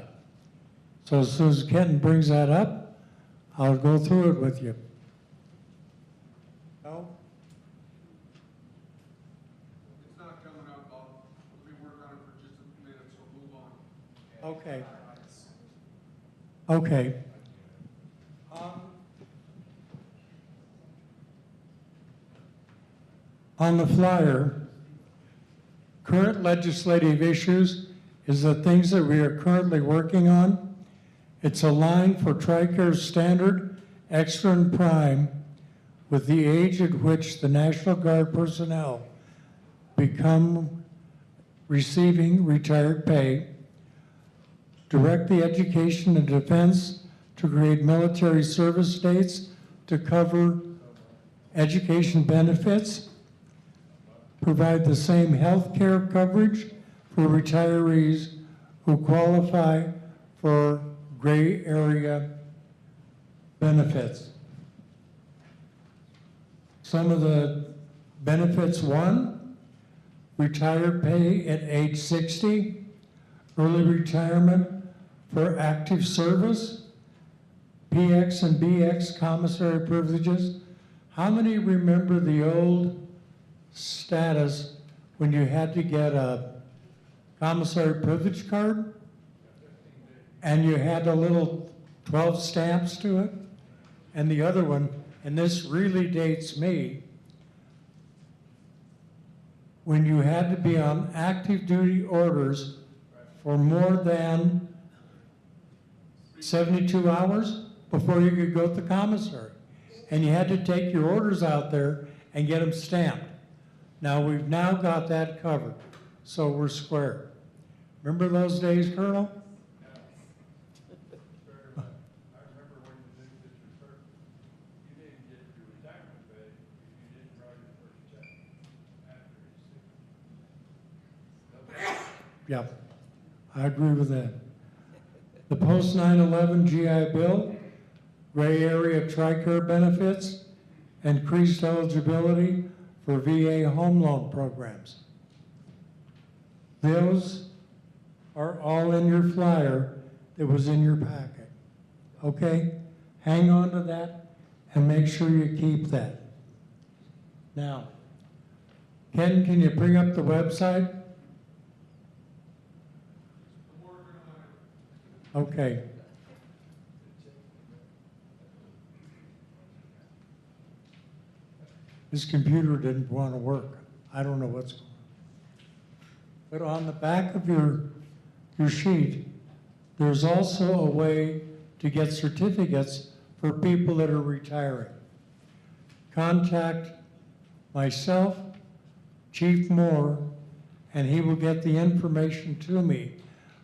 [SPEAKER 10] So as soon as Kenton brings that up, I'll go through it with you. No?
[SPEAKER 5] It's not coming up. Let me work on it for just a minute, so move on.
[SPEAKER 10] Okay. Okay. On the flyer, current legislative issues is the things that we are currently working on. It's a line for TRICARE standard, extra and prime, with the age at which the National Guard personnel become receiving retired pay, direct the education and defense to create military service dates to cover education benefits, provide the same health care coverage for retirees who qualify for gray area benefits. Some of the benefits: one, retired pay at age 60, early retirement for active service, PX and BX commissary privileges. How many remember the old status when you had to get a commissary privilege card? And you had a little 12 stamps to it? And the other one, and this really dates me, when you had to be on active duty orders for more than 72 hours before you could go to the commissary. And you had to take your orders out there and get them stamped. Now, we've now got that covered, so we're square. Remember those days, Colonel? Yeah, I agree with that. The post 9/11 GI Bill, gray area TRICARE benefits, increased eligibility for VA home loan programs. Those are all in your flyer that was in your packet. Okay? Hang on to that and make sure you keep that. Now, Ken, can you bring up the website? Okay. This computer didn't want to work. I don't know what's going on. But on the back of your sheet, there's also a way to get certificates for people that are retiring. Contact myself, Chief Moore, and he will get the information to me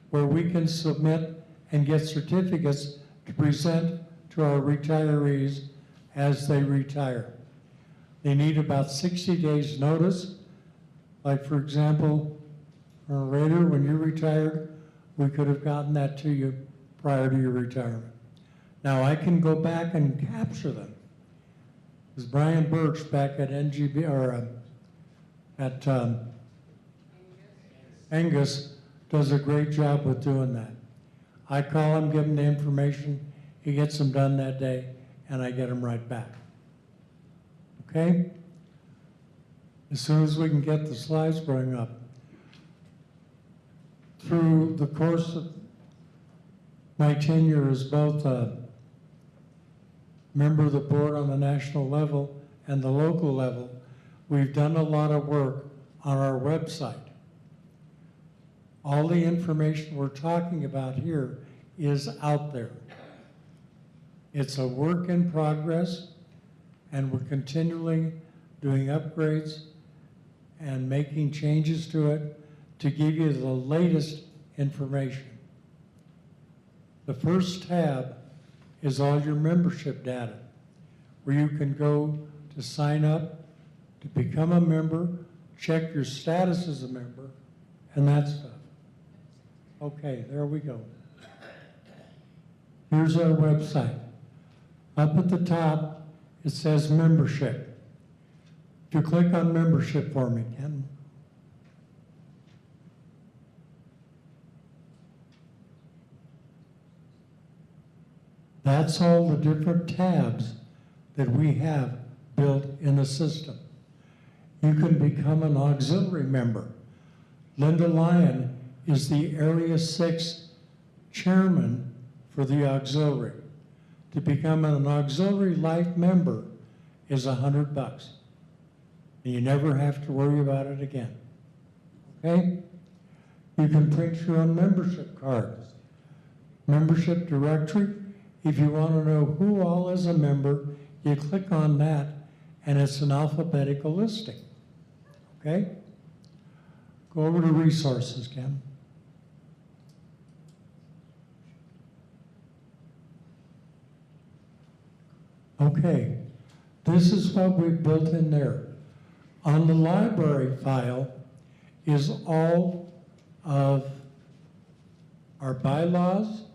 [SPEAKER 10] where we can submit and get certificates to present to our retirees as they retire. They need about 60 days notice. Like, for example, Raider, when you retired, we could have gotten that to you prior to your retirement. Now, I can go back and capture them. Because Brian Birch back at NGB, or at Angus, does a great job with doing that. I call him, give him the information, he gets them done that day, and I get them right back. Okay? As soon as we can get the slides brought up. Through the course of my tenure as both a member of the board on the national level and the local level, we've done a lot of work on our website. All the information we're talking about here is out there. It's a work in progress, and we're continually doing upgrades and making changes to it to give you the latest information. The first tab is all your membership data, where you can go to sign up, to become a member, check your status as a member, and that stuff. Okay, there we go. Here's our website. Up at the top, it says membership. If you click on membership for me, Ken. That's all the different tabs that we have built in the system. You can become an auxiliary member. Linda Lyon is the Area 6 chairman for the auxiliary. To become an auxiliary life member is $100. And you never have to worry about it again. Okay? You can print your own membership card. Membership directory. If you want to know who all is a member, you click on that, and it's an alphabetical listing. Okay? Go over to resources, Ken. Okay, this is what we built in there. On the library file is all of our bylaws,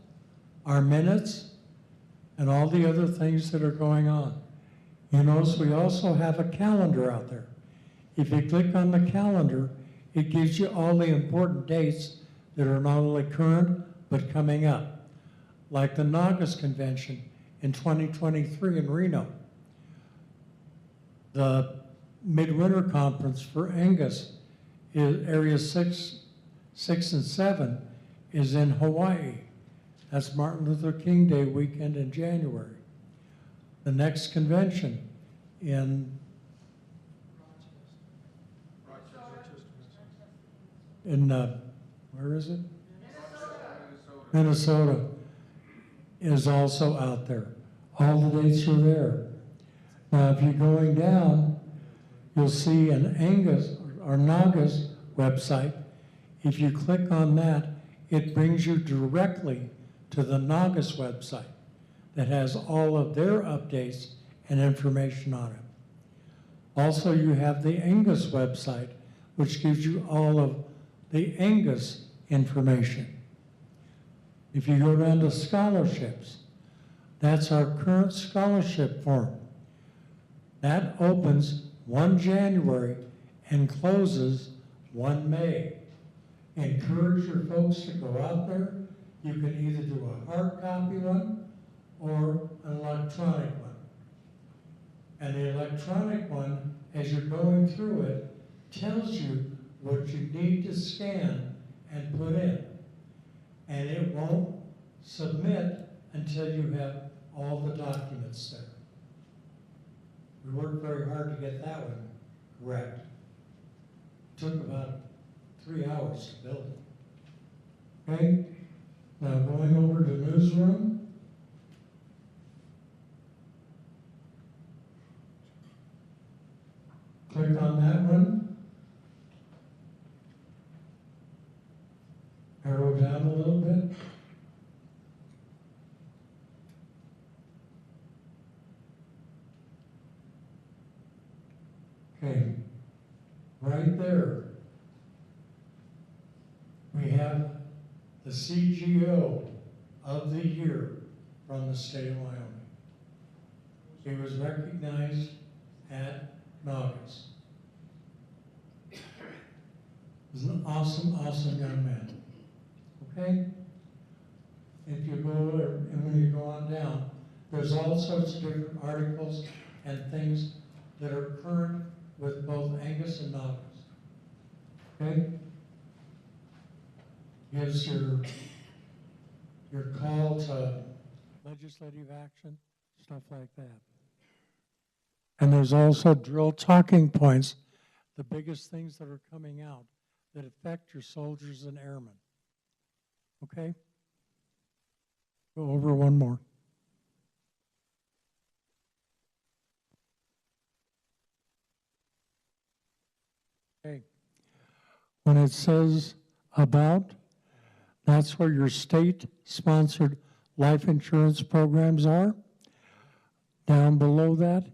[SPEAKER 10] our minutes, and all the other things that are going on. You notice we also have a calendar out there. If you click on the calendar, it gives you all the important dates that are not only current, but coming up, like the Nagas Convention in 2023 in Reno. The Midwinter Conference for Angus, Areas 6 and 7, is in Hawaii. That's Martin Luther King Day weekend in January. The next convention in where is it? Minnesota is also out there. All the dates are there. Now, if you're going down, you'll see an Angus or Nagas website. If you click on that, it brings you directly to the Nagas website that has all of their updates and information on it. Also, you have the Angus website, which gives you all of the Angus information. If you go down to scholarships, that's our current scholarship form. That opens 1 January and closes 1 May. Encourage your folks to go out there. You can either do a hard copy one or an electronic one. And the electronic one, as you're going through it, tells you what you need to scan and put in. And it won't submit until you have all the documents there. We worked very hard to get that one correct. Took about 3 hours to build it. Okay? Now going over to newsroom. Click on that one. Arrow down a little bit. Okay, right there, we have the CGO of the year from the state of Wyoming. He was recognized at Nagas. He's an awesome, awesome young man. Okay? If you go, and when you go on down, there's all sorts of different articles and things that are current with both Angus and Nagas. Okay? Gives your call to legislative action, stuff like that. And there's also drill talking points, the biggest things that are coming out that affect your soldiers and airmen. Okay? Go over one more. Okay. When it says about, that's where your state-sponsored life insurance programs are. Down below that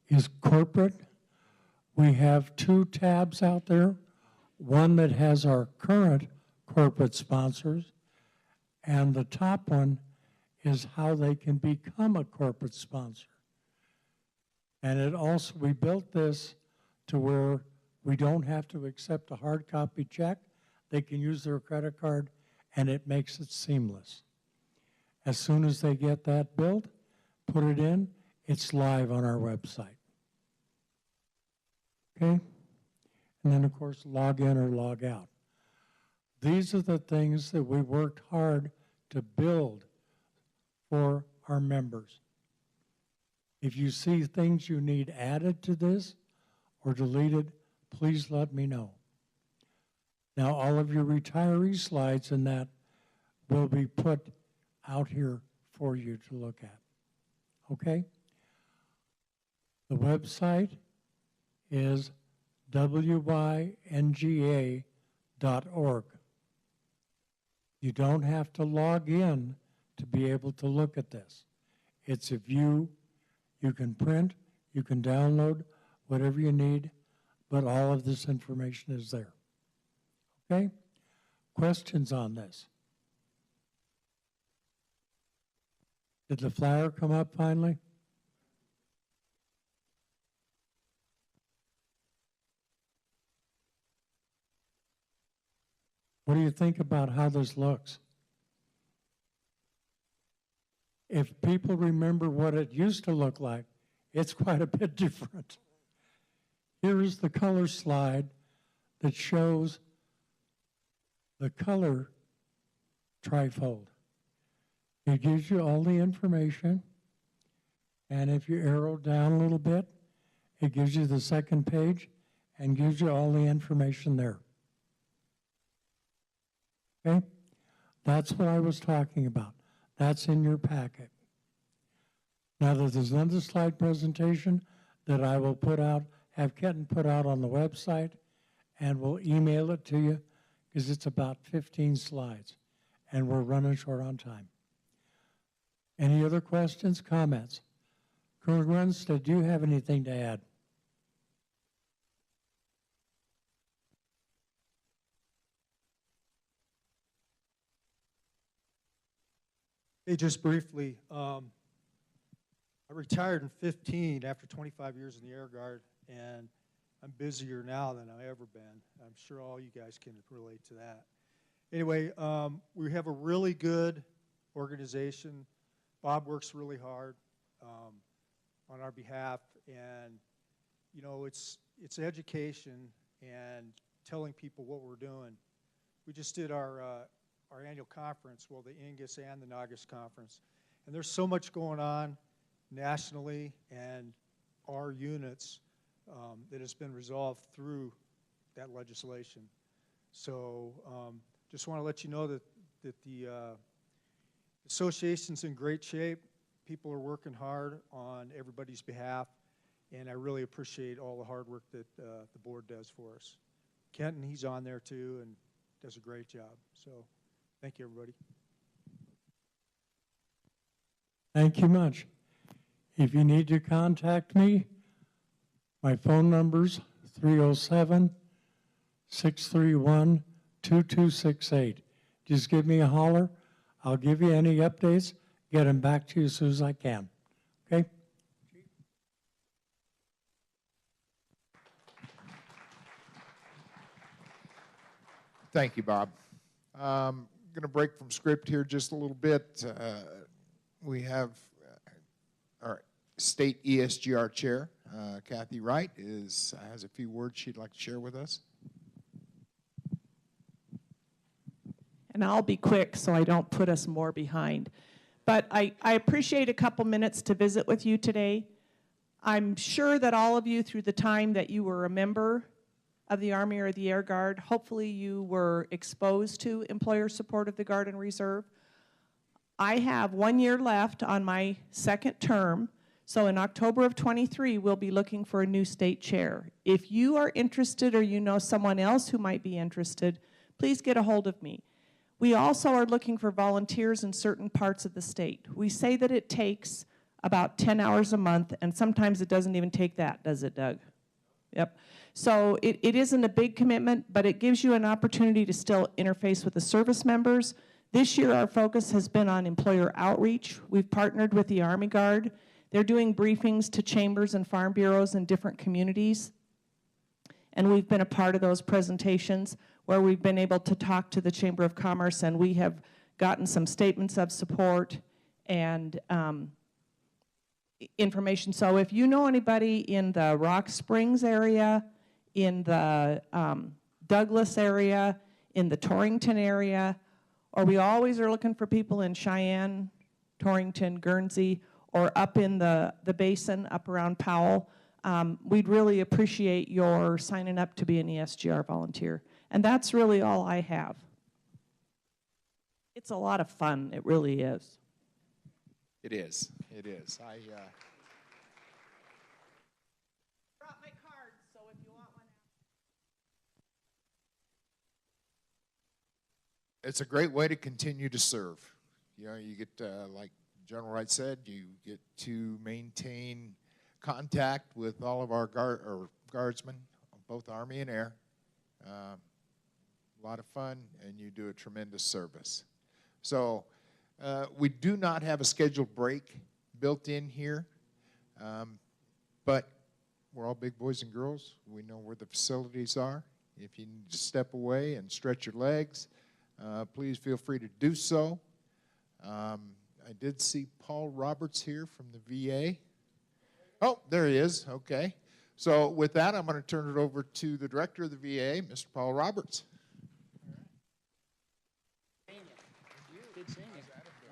[SPEAKER 10] is corporate. We have 2 tabs out there. One that has our current corporate sponsors, and the top one is how they can become a corporate sponsor. And it also, we built this to where we don't have to accept a hard copy check. They can use their credit card, and it makes it seamless. As soon as they get that built, put it in, it's live on our website. Okay? And then, of course, log in or log out. These are the things that we worked hard to build for our members. If you see things you need added to this or deleted, please let me know. Now, all of your retiree slides and that will be put out here for you to look at. Okay? The website is wynga.org. You don't have to log in to be able to look at this. It's a view. You can print, you can download, whatever you need, but all of this information is there. Okay? Questions on this? Did the flyer come up finally? What do you think about how this looks? If people remember what it used to look like, it's quite a bit different. Here is the color slide that shows the color trifold. It gives you all the information, and if you arrow down a little bit, it gives you the second page and gives you all the information there. Okay? That's what I was talking about. That's in your packet. Now, there's another slide presentation that I will put out, have Kenton put out on the website, and we'll email it to you because it's about 15 slides, and we're running short on time. Any other questions, comments? Colonel Grunstead, do you have anything to add?
[SPEAKER 12] Hey, just briefly, I retired in 15 after 25 years in the Air Guard, and I'm busier now than I've ever been. I'm sure all you guys can relate to that. Anyway, we have a really good organization. Bob works really hard on our behalf, and you know, it's education and telling people what we're doing. We just did our annual conference, well, the Ingus and the Nagas conference, and there's so much going on nationally and our units that has been resolved through that legislation. So just want to let you know that the association's in great shape. People are working hard on everybody's behalf, and I really appreciate all the hard work that the board does for us. Kenton, he's on there too and does a great job. So thank you, everybody.
[SPEAKER 10] Thank you much. If you need to contact me, my phone number's 307-631-2268. Just give me a holler. I'll give you any updates, get them back to you as soon as I can. Okay?
[SPEAKER 2] Thank you, Bob. I'm going to break from script here just a little bit. We have our state ESGR chair, Kathy Wright, has a few words she'd like to share with us.
[SPEAKER 11] And I'll be quick so I don't put us more behind. But I appreciate a couple minutes to visit with you today. I'm sure that all of you, through the time that you were a member of the Army or the Air Guard, hopefully you were exposed to employer support of the Guard and Reserve. I have 1 year left on my second term, so in October of 23, we'll be looking for a new state chair. If you are interested or you know someone else who might be interested, please get a hold of me. We also are looking for volunteers in certain parts of the state. We say that it takes about 10 hours a month, and sometimes it doesn't even take that, does it, Doug? Yep. So it isn't a big commitment, but it gives you an opportunity to still interface with the service members. This year, our focus has been on employer outreach. We've partnered with the Army Guard. They're doing briefings to chambers and farm bureaus in different communities. And we've been a part of those presentations where we've been able to talk to the Chamber of Commerce, and we have gotten some statements of support and information. So if you know anybody in the Rock Springs area, in the Douglas area, in the Torrington area, or we always are looking for people in Cheyenne, Torrington, Guernsey, or up in the basin, up around Powell, we'd really appreciate your signing up to be an ESGR volunteer. And that's really all I have. It's a lot of fun, it really is.
[SPEAKER 2] It is. It is.
[SPEAKER 11] Brought my card, so if you want one.
[SPEAKER 2] It's a great way to continue to serve. You know, you get, like General Wright said, you get to maintain contact with all of our guardsmen, both Army and Air. A lot of fun, and you do a tremendous service. So we do not have a scheduled break built in here, but we're all big boys and girls. We know where the facilities are. If you need to step away and stretch your legs, please feel free to do so. I did see Paul Roberts here from the VA. Oh, there he is. Okay. So with that, I'm going to turn it over to the director of the VA, Mr. Paul Roberts.
[SPEAKER 13] Good seeing you.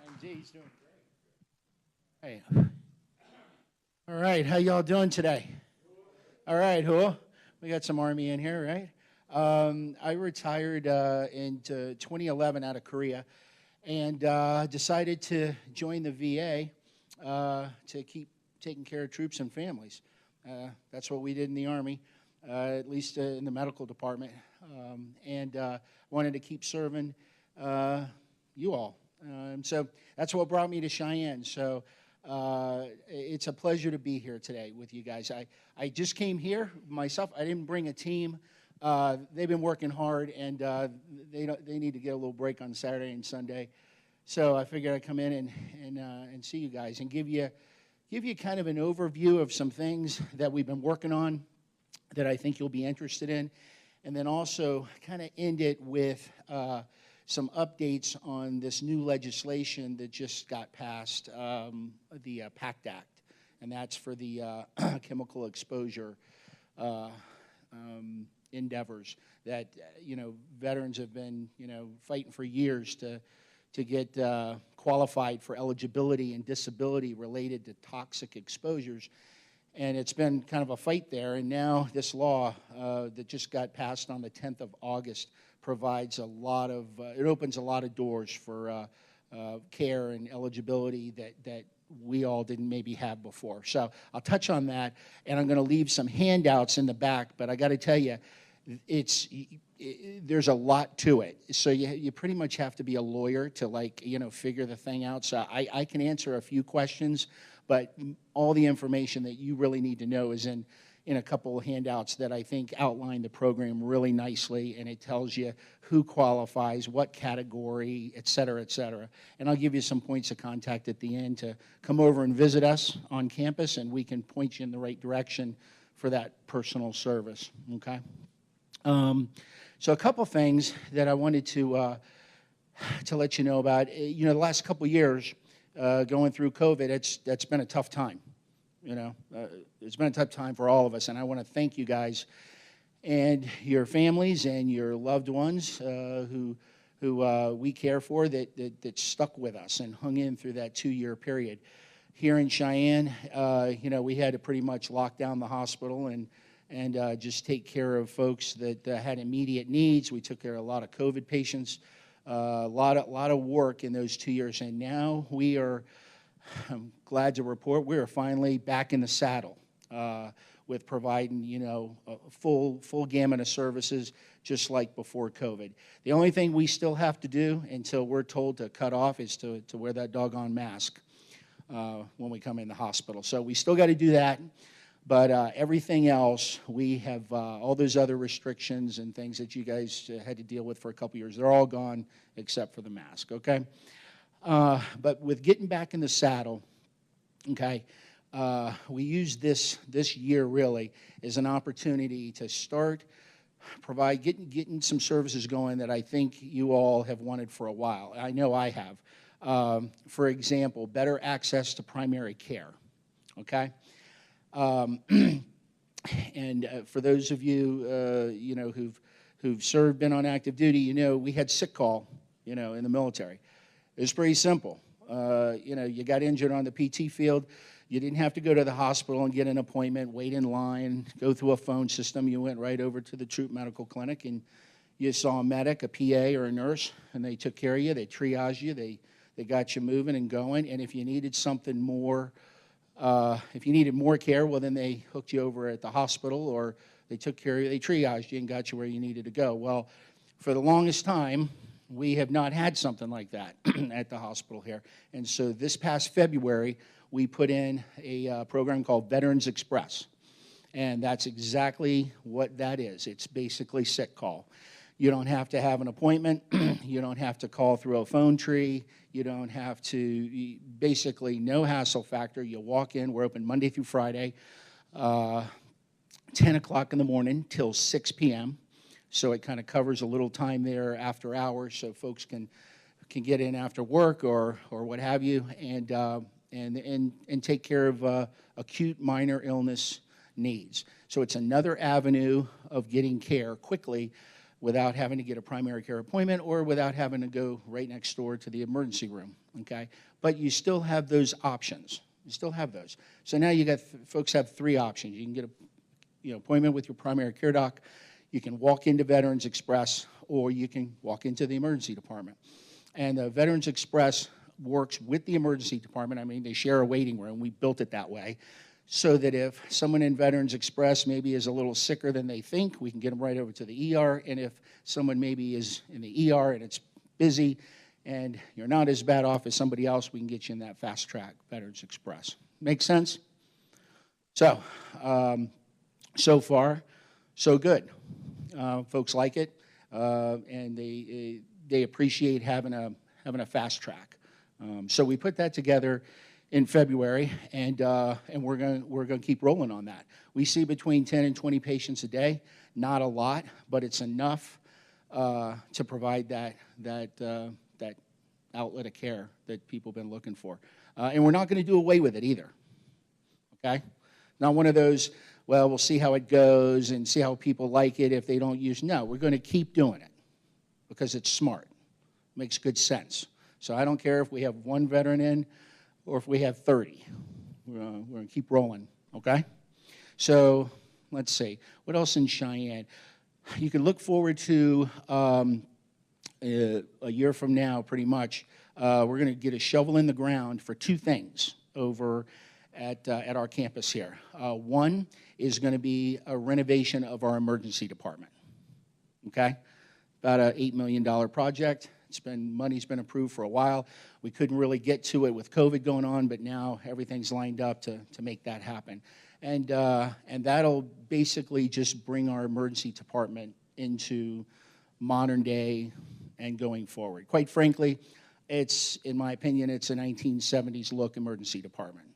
[SPEAKER 13] I'm He's doing great. Hey. All right, how y'all doing today? All right, who? We got some Army in here, right? I retired in 2011 out of Korea and decided to join the VA to keep taking care of troops and families. That's what we did in the Army, at least in the medical department, and wanted to keep serving you all. So that's what brought me to Cheyenne. So it's a pleasure to be here today with you guys. I just came here myself. I didn't bring a team. They've been working hard, and they need to get a little break on Saturday and Sunday. So I figured I'd come in and see you guys and give you kind of an overview of some things that we've been working on that I think you'll be interested in, and then also kind of end it with some updates on this new legislation that just got passed, the PACT Act, and that's for the chemical exposure endeavors that veterans have been fighting for years to get qualified for eligibility and disability related to toxic exposures. And it's been kind of a fight there, and now this law that just got passed on the 10th of August provides a lot of, it opens a lot of doors for care and eligibility that we all didn't maybe have before. So I'll touch on that, and I'm going to leave some handouts in the back, but I got to tell you, there's a lot to it. So you pretty much have to be a lawyer to figure the thing out. So I can answer a few questions, but all the information that you really need to know is in a couple of handouts that I think outline the program really nicely, and it tells you who qualifies, what category, et cetera, et cetera. And I'll give you some points of contact at the end to come over and visit us on campus, and we can point you in the right direction for that personal service, okay? So a couple things that I wanted to let you know about. The last couple years going through COVID, that's been a tough time. It's been a tough time for all of us, and I want to thank you guys and your families and your loved ones who we care for that stuck with us and hung in through that 2-year period. Here in Cheyenne, we had to pretty much lock down the hospital and just take care of folks that had immediate needs. We took care of a lot of COVID patients, a lot of work in those 2 years, and now I'm glad to report we are finally back in the saddle with providing, a full gamut of services just like before COVID. The only thing we still have to do until we're told to cut off is to wear that doggone mask when we come in the hospital. So we still got to do that, but everything else, we have all those other restrictions and things that you guys had to deal with for a couple years. They're all gone except for the mask, okay? But with getting back in the saddle, okay, we use this year really as an opportunity to start getting some services going that I think you all have wanted for a while. I know I have. For example, better access to primary care, okay? And for those of you, who've served, been on active duty, we had sick call, in the military. It was pretty simple. You got injured on the PT field. You didn't have to go to the hospital and get an appointment, wait in line, go through a phone system. You went right over to the troop medical clinic, and you saw a medic, a PA, or a nurse, and they took care of you. They triaged you. They got you moving and going. And if you needed something more, if you needed more care, well, then they hooked you over at the hospital, or they took care of you. They triaged you and got you where you needed to go. Well, for the longest time, we have not had something like that at the hospital here. And so this past February, we put in a program called Veterans Express. And that's exactly what that is. It's basically sick call. You don't have to have an appointment. You don't have to call through a phone tree. You don't have to, basically no hassle factor. You walk in, we're open Monday through Friday, 10 o'clock in the morning till 6 p.m., So it kind of covers a little time there after hours so folks can get in after work or what have you, and take care of acute minor illness needs. So it's another avenue of getting care quickly without having to get a primary care appointment or without having to go right next door to the emergency room, okay? But you still have those options. You still have those. So now you got, folks have three options. You can get a appointment with your primary care doc, you can walk into Veterans Express, or you can walk into the emergency department. And the Veterans Express works with the emergency department. I mean, they share a waiting room. We built it that way so that if someone in Veterans Express maybe is a little sicker than they think, we can get them right over to the ER. And if someone maybe is in the ER and it's busy and you're not as bad off as somebody else, we can get you in that fast track Veterans Express. Make sense? So, so far, so good. Folks like it, and they appreciate having a fast track. So we put that together in February, and we're going to keep rolling on that. We see between 10 and 20 patients a day. Not a lot, but it's enough to provide that outlet of care that people have been looking for. And we're not going to do away with it either. Okay, not one of those, well, we'll see how it goes and see how people like it if they don't use. No, we're going to keep doing it because it's smart. Makes good sense. So I don't care if we have one veteran in or if we have 30. We're going to keep rolling, okay? So let's see. What else in Cheyenne? You can look forward to a year from now, pretty much. We're going to get a shovel in the ground for two things over at our campus here. One is going to be a renovation of our emergency department, okay? About an $8 million project. Money's been approved for a while. We couldn't really get to it with COVID going on, but now everything's lined up to make that happen. And that'll basically just bring our emergency department into modern day and going forward. Quite frankly, in my opinion, it's a 1970s look emergency department,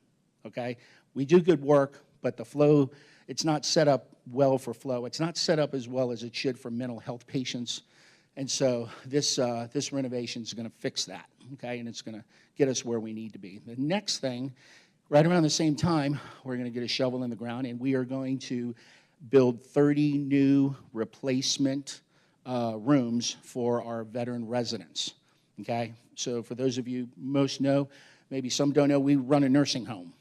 [SPEAKER 13] okay? We do good work, but the flow, it's not set up well for flow. It's not set up as well as it should for mental health patients. And so this renovation is going to fix that, okay? And it's going to get us where we need to be. The next thing, right around the same time, we're going to get a shovel in the ground, and we are going to build 30 new replacement rooms for our veteran residents, okay? So for those of you most know, maybe some don't know, we run a nursing home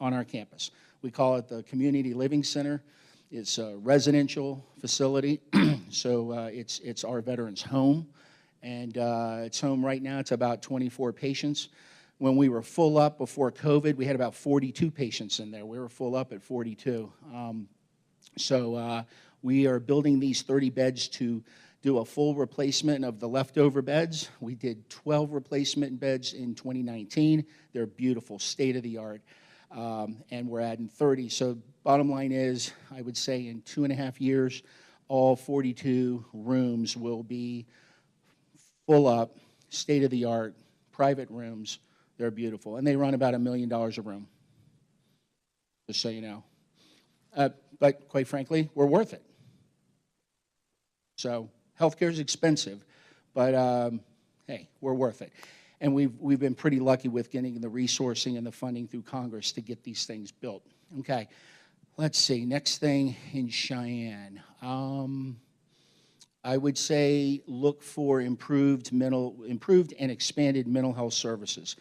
[SPEAKER 13] on our campus. We call it the Community Living Center. It's a residential facility, so it's our veterans' home, and it's home right now. It's about 24 patients. When we were full up before COVID, we had about 42 patients in there. We were full up at 42. So we are building these 30 beds to do a full replacement of the leftover beds. We did 12 replacement beds in 2019. They're beautiful, state-of-the-art. And we're adding 30. So bottom line is, I would say in 2.5 years, all 42 rooms will be full up, state-of-the-art, private rooms. They're beautiful. And they run about $1 million a room, just so you know. But quite frankly, we're worth it. So healthcare is expensive, but hey, we're worth it. And we've been pretty lucky with getting the resourcing and the funding through Congress to get these things built. Okay, let's see. Next thing in Cheyenne. I would say look for improved and expanded mental health services.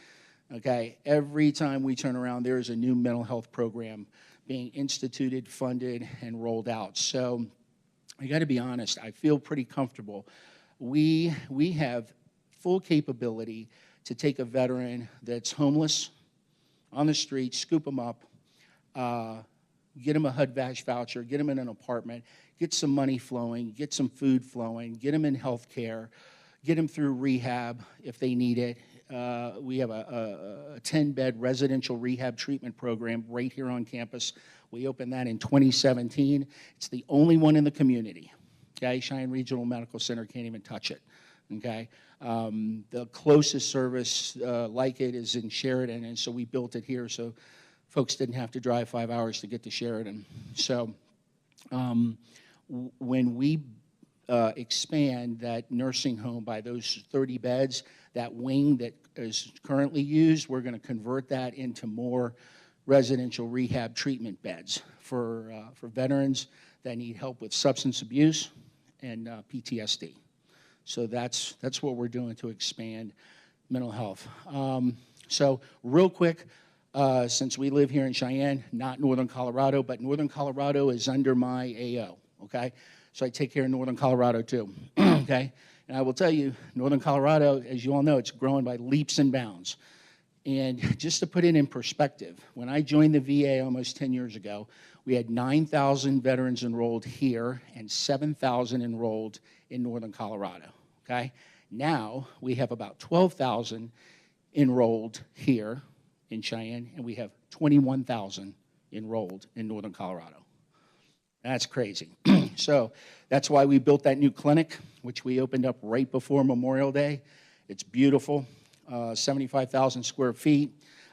[SPEAKER 13] Okay, every time we turn around, there is a new mental health program being instituted, funded, and rolled out. So I got to be honest, I feel pretty comfortable. We have full capability to take a veteran that's homeless on the street, scoop them up, get them a HUD-VASH voucher, get them in an apartment, get some money flowing, get some food flowing, get them in health care, get them through rehab if they need it. We have a 10-bed residential rehab treatment program right here on campus. We opened that in 2017. It's the only one in the community. Okay, Cheyenne Regional Medical Center can't even touch it. Okay, the closest service like it is in Sheridan, and so we built it here so folks didn't have to drive 5 hours to get to Sheridan. So when we expand that nursing home by those 30 beds. That wing that is currently used, we're going to convert that into more residential rehab treatment beds for veterans that need help with substance abuse and PTSD. So that's what we're doing to expand mental health. So real quick, since we live here in Cheyenne, not Northern Colorado, but Northern Colorado is under my AO, okay? So I take care of Northern Colorado too, okay? And I will tell you, Northern Colorado, as you all know, it's growing by leaps and bounds. And just to put it in perspective, when I joined the VA almost 10 years ago, we had 9,000 veterans enrolled here and 7,000 enrolled in Northern Colorado, okay? Now, we have about 12,000 enrolled here in Cheyenne, and we have 21,000 enrolled in Northern Colorado. That's crazy. So that's why we built that new clinic, which we opened up right before Memorial Day. It's beautiful, 75,000 square feet.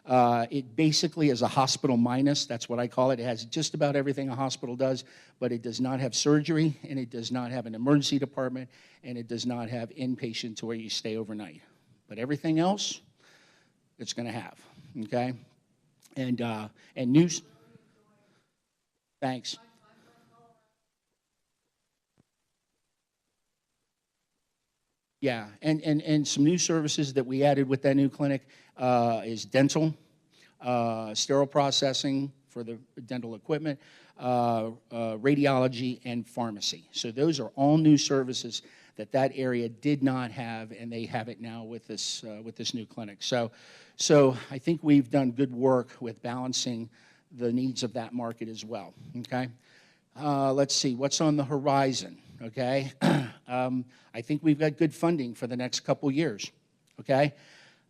[SPEAKER 13] It basically is a hospital minus, that's what I call it. It has just about everything a hospital does, but it does not have surgery, and it does not have an emergency department, and it does not have inpatient to where you stay overnight. But everything else, it's going to have, okay? And news. Thanks. Yeah, and some new services that we added with that new clinic is dental, sterile processing for the dental equipment, radiology, and pharmacy. So those are all new services that area did not have, and they have it now with this new clinic. So I think we've done good work with balancing the needs of that market as well, okay? Let's see, what's on the horizon, okay? I think we've got good funding for the next couple years, okay?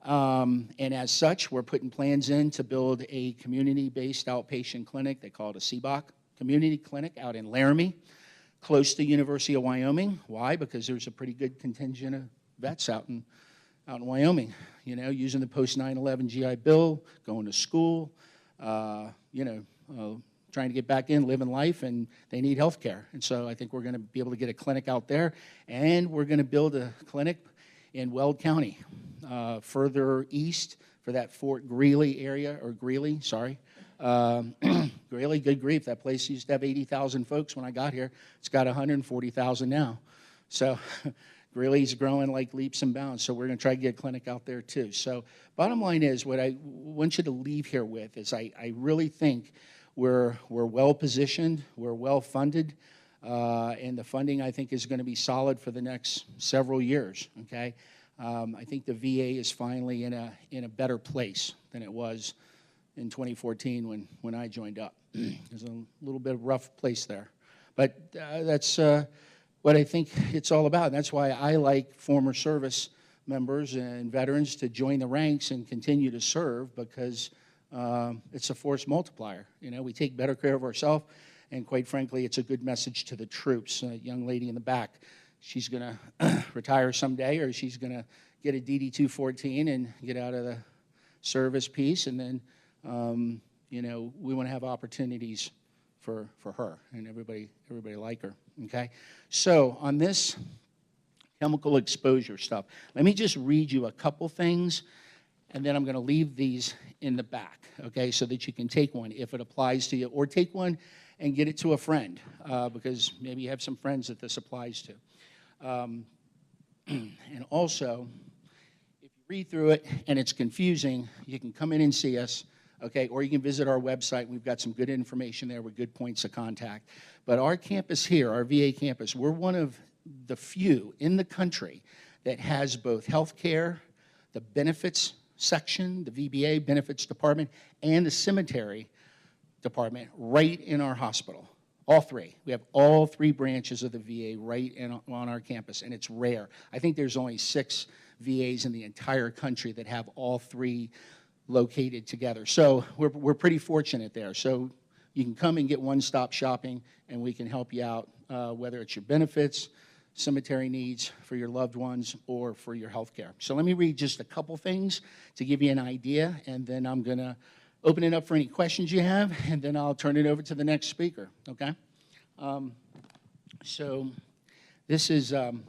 [SPEAKER 13] And as such, we're putting plans in to build a community-based outpatient clinic. They call it a CBOC community clinic out in Laramie, close to University of Wyoming. Why? Because there's a pretty good contingent of vets out in Wyoming, you know, using the post 9/11 GI Bill, going to school, trying to get back in, living life, and they need health care. And so I think we're going to be able to get a clinic out there, and we're going to build a clinic in Weld County, further east for that Fort Greeley area, or Greeley, sorry. Greeley, good grief, that place used to have 80,000 folks when I got here. It's got 140,000 now. So Greeley's growing like leaps and bounds, so we're going to try to get a clinic out there too. So bottom line is, what I want you to leave here with is I really think we're well positioned, we're well funded, and the funding, I think, is going to be solid for the next several years, okay? I think the VA is finally in a better place than it was in 2014 when I joined up. There's a little bit of a rough place there. But that's what I think it's all about. That's why I like former service members and veterans to join the ranks and continue to serve, because it's a force multiplier. You know, we take better care of ourselves, and quite frankly, it's a good message to the troops. A young lady in the back, she's going to retire someday, or she's going to get a DD-214 and get out of the service piece, and then, you know, we want to have opportunities for her and everybody like her, okay? So on this chemical exposure stuff, let me just read you a couple things, and then I'm going to leave these in the back, okay, so that you can take one if it applies to you, or take one and get it to a friend, because maybe you have some friends that this applies to. And also, if you read through it and it's confusing, you can come in and see us, okay, or you can visit our website. We've got some good information there with good points of contact. But our campus here, our VA campus, we're one of the few in the country that has both health care, the benefits section, the VBA benefits department, and the cemetery department right in our hospital. All three. We have all three branches of the VA right on our campus, and it's rare. I think there's only 6 VAs in the entire country that have all three located together. So we're pretty fortunate there. So you can come and get one-stop shopping, and we can help you out, whether it's your benefits, cemetery needs for your loved ones, or for your health care. So let me read just a couple things to give you an idea, and then I'm going to open it up for any questions you have, and then I'll turn it over to the next speaker, okay? So This is, you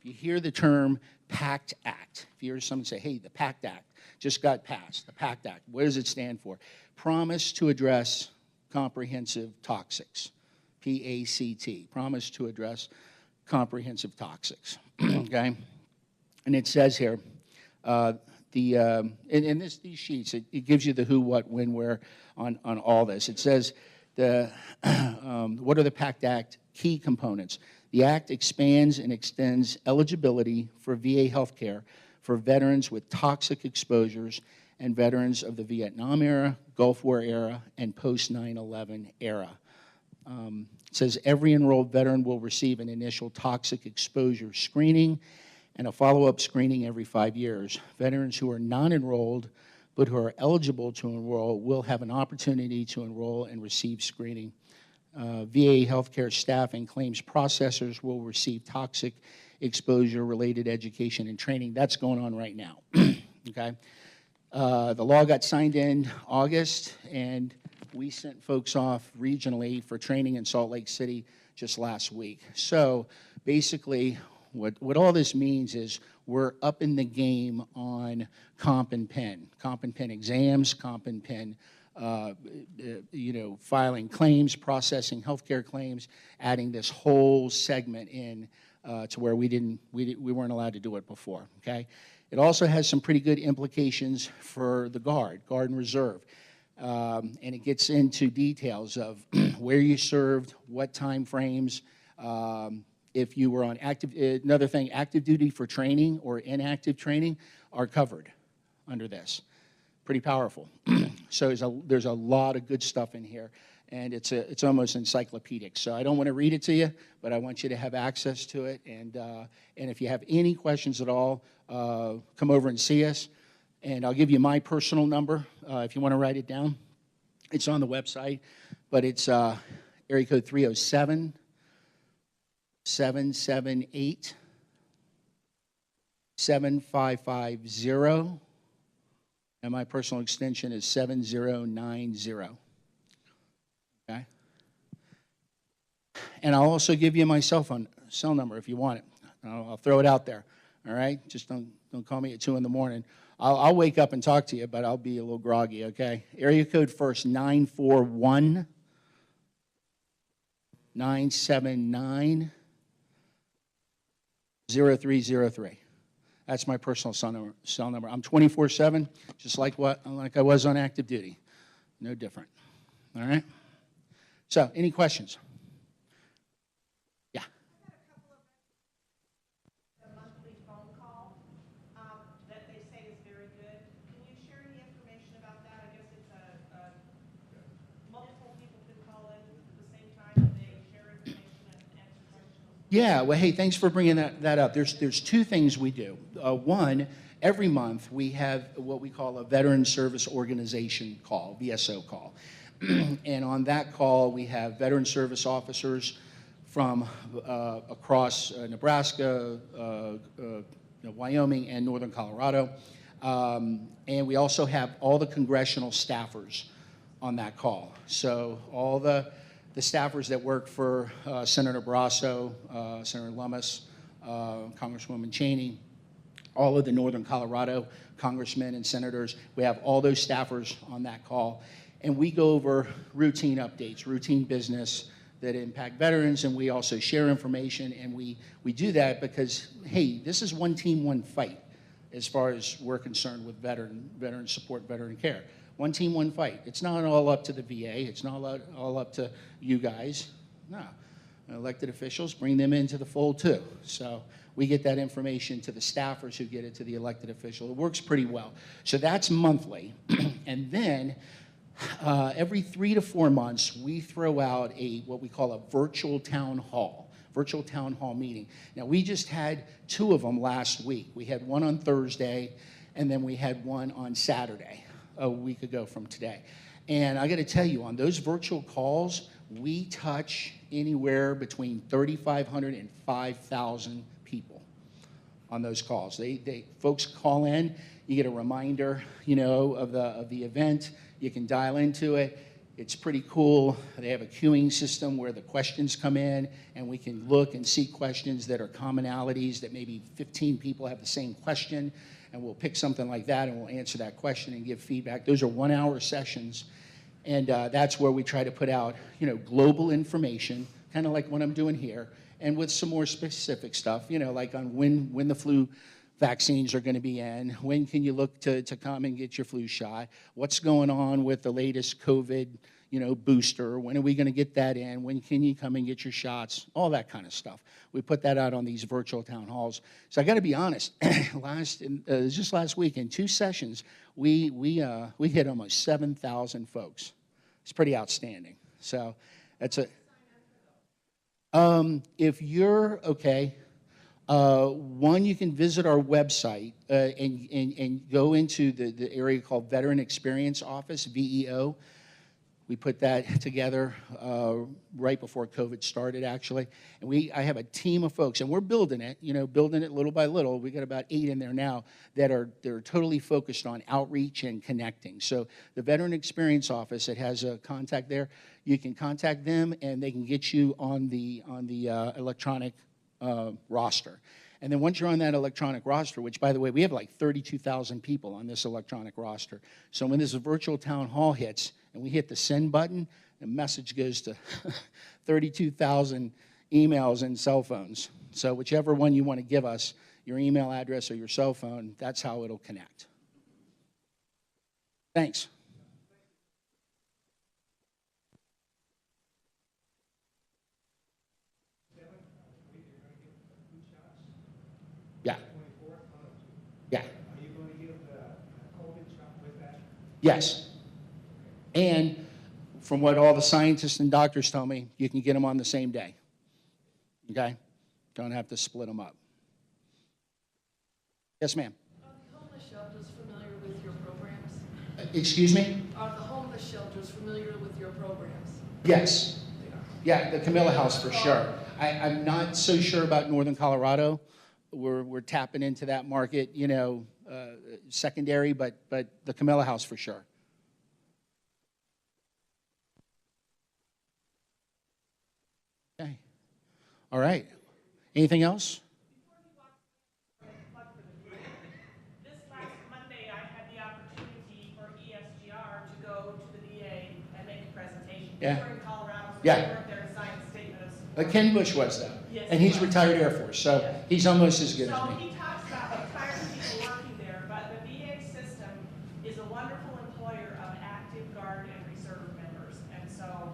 [SPEAKER 13] hear the term PACT Act. If you hear someone say, hey, the PACT Act just got passed, the PACT Act, what does it stand for? Promise to Address Comprehensive Toxics, PACT, Promise to Address Comprehensive Toxics, okay? And it says here, in these sheets, it gives you the who, what, when, where on all this. It says, what are the PACT Act key components? The Act expands and extends eligibility for VA health care for veterans with toxic exposures and veterans of the Vietnam era, Gulf War era, and post 9/11 era. It says every enrolled veteran will receive an initial toxic exposure screening and a follow-up screening every 5 years. Veterans who are non-enrolled but who are eligible to enroll will have an opportunity to enroll and receive screening. VA healthcare staff and claims processors will receive toxic exposure-related education and training. That's going on right now, okay? The law got signed in August, and we sent folks off regionally for training in Salt Lake City just last week. So basically, what all this means is we're up in the game on comp and pen exams, comp and pen, filing claims, processing healthcare claims, adding this whole segment in to where we weren't allowed to do it before, okay? It also has some pretty good implications for the Guard and Reserve. And it gets into details of where you served, what time frames, if you were on another thing, active duty for training or inactive training are covered under this. Pretty powerful. So there's a lot of good stuff in here, and it's almost encyclopedic. So I don't want to read it to you, but I want you to have access to it. And if you have any questions at all, come over and see us. And I'll give you my personal number if you want to write it down. It's on the website, but it's area code 307-778-7550, and my personal extension is 7090. Okay? And I'll also give you my cell number if you want it. I'll throw it out there. All right? Just don't call me at 2 in the morning. I'll wake up and talk to you, but I'll be a little groggy, okay? Area code first, 941-979-0303. That's my personal cell number. I'm 24/7, just like I was on active duty. No different. All right? So, any questions? Yeah.
[SPEAKER 11] A monthly phone call that they say is very good. Can you share any information about that? I guess it's multiple people can call in at the same time and they share information and answer questions.
[SPEAKER 13] Yeah, well, hey, thanks for bringing that up. There's two things we do. One, every month we have what we call a Veteran Service Organization call, VSO call. And on that call, we have veteran service officers from across Nebraska, Wyoming, and northern Colorado. And we also have all the congressional staffers on that call. So all the staffers that work for Senator Barrasso, Senator Lummis, Congresswoman Cheney, all of the northern Colorado congressmen and senators, we have all those staffers on that call. And we go over routine updates, routine business that impact veterans, and we also share information, and we do that because, hey, this is one team, one fight as far as we're concerned with veteran support, veteran care. One team, one fight. It's not all up to the VA. It's not all up to you guys. No. Elected officials, bring them into the fold too. So we get that information to the staffers who get it to the elected official. It works pretty well. So that's monthly. And then every 3 to 4 months, we throw out what we call a virtual town hall meeting. Now, we just had 2 of them last week. We had one on Thursday, and then we had one on Saturday, a week ago from today. And I got to tell you, on those virtual calls, we touch anywhere between 3,500 and 5,000 people on those calls. Folks call in, you get a reminder, of the event. You can dial into it. It's pretty cool. They have a queuing system where the questions come in, and we can look and see questions that are commonalities, that maybe 15 people have the same question, and we'll pick something like that, and we'll answer that question and give feedback. Those are 1-hour sessions, and that's where we try to put out, global information, kind of like what I'm doing here, and with some more specific stuff, like on when the flu vaccines are going to be in, when can you look to come and get your flu shot, what's going on with the latest COVID, booster, when are we going to get that in, when can you come and get your shots, all that kind of stuff. We put that out on these virtual town halls. So I got to be honest, just last week in 2 sessions, we hit almost 7,000 folks. It's pretty outstanding. So that's if you're okay. One, you can visit our website and go into the area called Veteran Experience Office, VEO. We put that together right before COVID started, actually. And I have a team of folks, and we're building it, building it little by little. We got about 8 in there now they're totally focused on outreach and connecting. So the Veteran Experience Office, it has a contact there. You can contact them, and they can get you on the electronic roster. And then once you're on that electronic roster, which, by the way, we have like 32,000 people on this electronic roster. So when this virtual town hall hits and we hit the send button, the message goes to 32,000 emails and cell phones. So whichever one you want to give us, your email address or your cell phone, that's how it'll connect. Thanks. Yeah. Yeah.
[SPEAKER 4] Are you going to give the COVID shot with that?
[SPEAKER 13] Yes. And from what all the scientists and doctors tell me, you can get them on the same day. Okay? Don't have to split them up. Yes, ma'am.
[SPEAKER 14] Are the homeless shelters familiar with your programs?
[SPEAKER 13] Excuse me?
[SPEAKER 14] Are the homeless shelters familiar with your programs?
[SPEAKER 13] Yes. Yeah, the Camilla House for sure. I'm not so sure about Northern Colorado. We're tapping into that market, secondary, but the Camilla House for sure. Okay. All right. Anything else?
[SPEAKER 11] This last Monday, I had the opportunity for ESGR to go to the VA and make a presentation.
[SPEAKER 13] Yeah.
[SPEAKER 11] We're in Colorado, so
[SPEAKER 13] Yeah.
[SPEAKER 11] we weren't there to sign a statement of support.
[SPEAKER 13] Ken Bush was, though.
[SPEAKER 11] Yes,
[SPEAKER 13] And
[SPEAKER 11] he
[SPEAKER 13] he's
[SPEAKER 11] was.
[SPEAKER 13] retired Air Force, so he's almost as good as
[SPEAKER 11] So
[SPEAKER 13] me.
[SPEAKER 11] he talks about retired people working there, but the VA system is a wonderful employer of active Guard and reserve members. And so,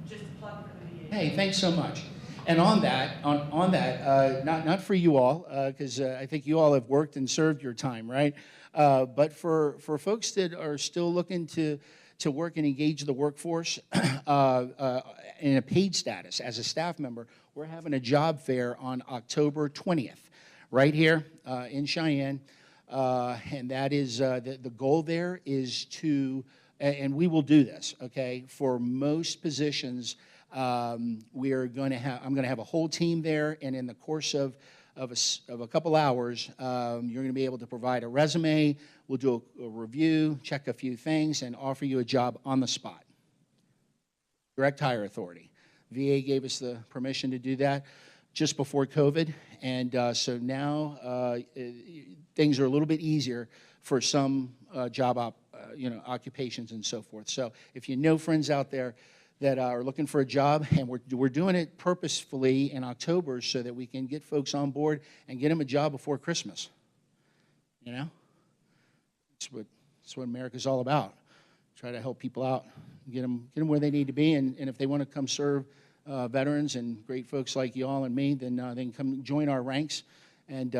[SPEAKER 11] just a plug for the VA.
[SPEAKER 13] Hey, thanks so much. And on that, not for you all, because I think you all have worked and served your time, right? But for folks that are still looking to work and engage the workforce in a paid status as a staff member, we're having a job fair on October 20th, right here in Cheyenne. And that is, the goal there is to, and we will do this, okay? For most positions, I'm going to have a whole team there, and in the course of a couple hours, you're going to be able to provide a resume. We'll do a review, check a few things, and offer you a job on the spot. Direct hire authority. VA gave us the permission to do that just before COVID, and so now things are a little bit easier for some job occupations and so forth. So if you know friends out there that are looking for a job, and we're doing it purposefully in October so that we can get folks on board and get them a job before Christmas. That's what America's all about. Try to help people out, get them where they need to be, and if they want to come serve veterans and great folks like you all and me, then they can come join our ranks and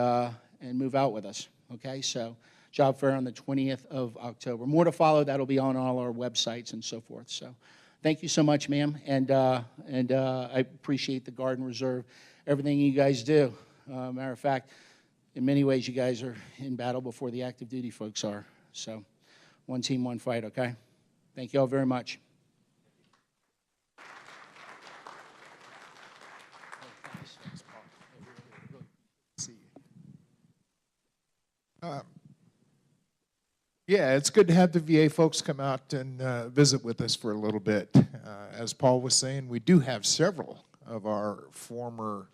[SPEAKER 13] move out with us. Okay, so job fair on the 20th of October. More to follow. That'll be on all our websites and so forth. So. Thank you so much, ma'am, and I appreciate the Guard and Reserve, everything you guys do. Matter of fact, in many ways, you guys are in battle before the active duty folks are. So, one team, one fight, okay? Thank you all very much.
[SPEAKER 2] Yeah, it's good to have the VA folks come out and visit with us for a little bit. As Paul was saying, we do have several of our former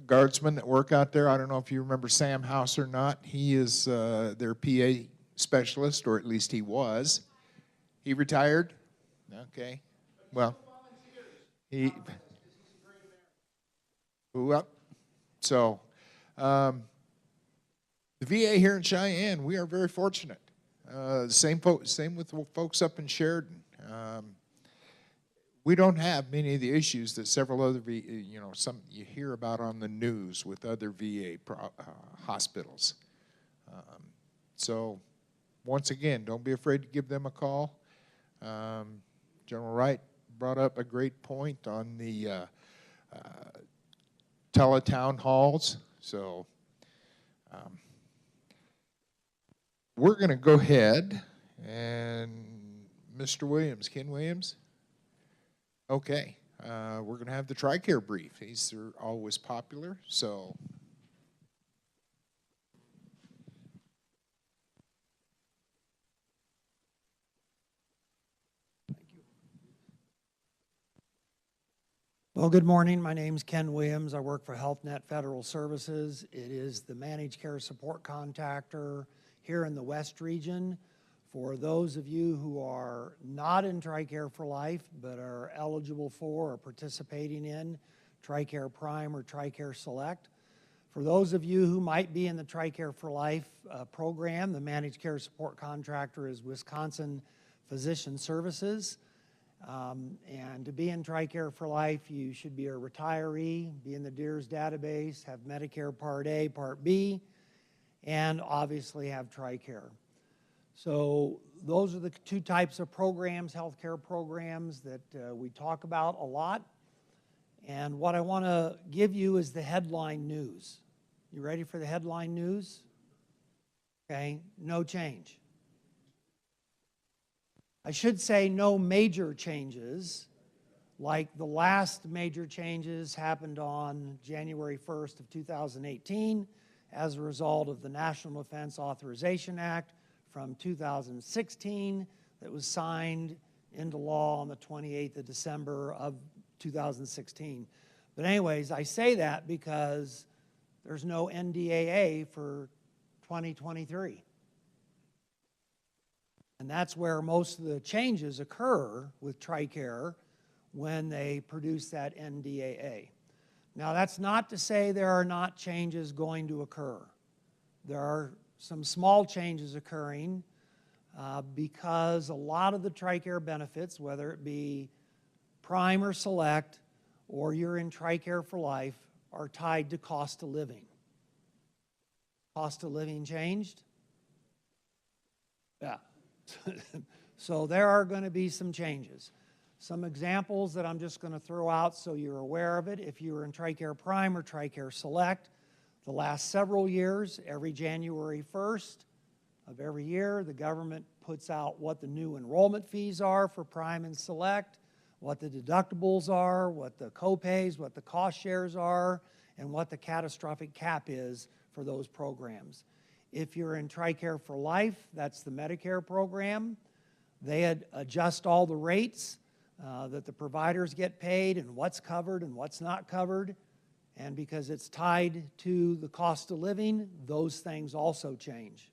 [SPEAKER 2] guardsmen that work out there. I don't know if you remember Sam House or not. He is their PA specialist, or at least he was. He retired? Okay. Well, he... Well, so the VA here in Cheyenne, we are very fortunate. Same with folks up in Sheridan. We don't have many of the issues that several other some you hear about on the news with other VA hospitals. So once again, don't be afraid to give them a call. General Wright brought up a great point on the teletown halls. So we're going to go ahead and Mr. Williams, Ken Williams. Okay, we're going to have the TRICARE brief. These are always popular, so.
[SPEAKER 15] Well, good morning. My name's Ken Williams. I work for HealthNet Federal Services. It is the managed care support contractor here in the West region. For those of you who are not in TRICARE for Life but are eligible for or participating in TRICARE Prime or TRICARE Select, for those of you who might be in the TRICARE for Life program, the managed care support contractor is Wisconsin Physician Services. And to be in TRICARE for Life, you should be a retiree, be in the DEERS database, have Medicare Part A, Part B, and obviously have TRICARE. So those are the two types of programs, healthcare programs, that we talk about a lot. And what I want to give you is the headline news. You ready for the headline news? Okay, no change. I should say no major changes, like the last major changes happened on January 1st of 2018 as a result of the National Defense Authorization Act from 2016 that was signed into law on the 28th of December of 2016. But anyways, I say that because there's no NDAA for 2023. And that's where most of the changes occur with TRICARE when they produce that NDAA. Now, that's not to say there are not changes going to occur. There are some small changes occurring because a lot of the TRICARE benefits, whether it be Prime or Select, or you're in TRICARE for Life, are tied to cost of living. Cost of living changed? Yeah. So there are going to be some changes. Some examples that I'm just going to throw out so you're aware of it. If you were in TRICARE Prime or TRICARE Select, the last several years, every January 1st of every year, the government puts out what the new enrollment fees are for Prime and Select, what the deductibles are, what the co-pays, what the cost shares are, and what the catastrophic cap is for those programs. If you're in TRICARE for Life, that's the Medicare program, they adjust all the rates that the providers get paid and what's covered and what's not covered. And because it's tied to the cost of living, those things also change.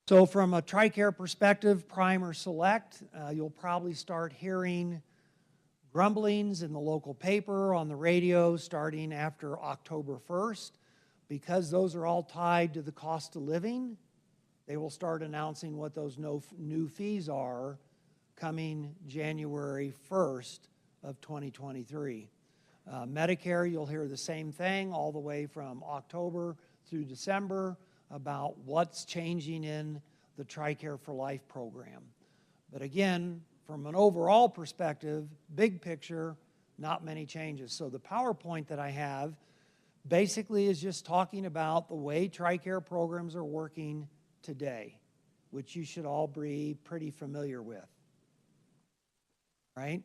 [SPEAKER 15] So from a TRICARE perspective, Prime or Select, you'll probably start hearing grumblings in the local paper, on the radio, starting after October 1st. Because those are all tied to the cost of living, they will start announcing what those new fees are coming January 1st of 2023. Medicare, you'll hear the same thing all the way from October through December about what's changing in the TRICARE for Life program. But again, from an overall perspective, big picture, not many changes. So the PowerPoint that I have basically is just talking about the way TRICARE programs are working today, which you should all be pretty familiar with. Right?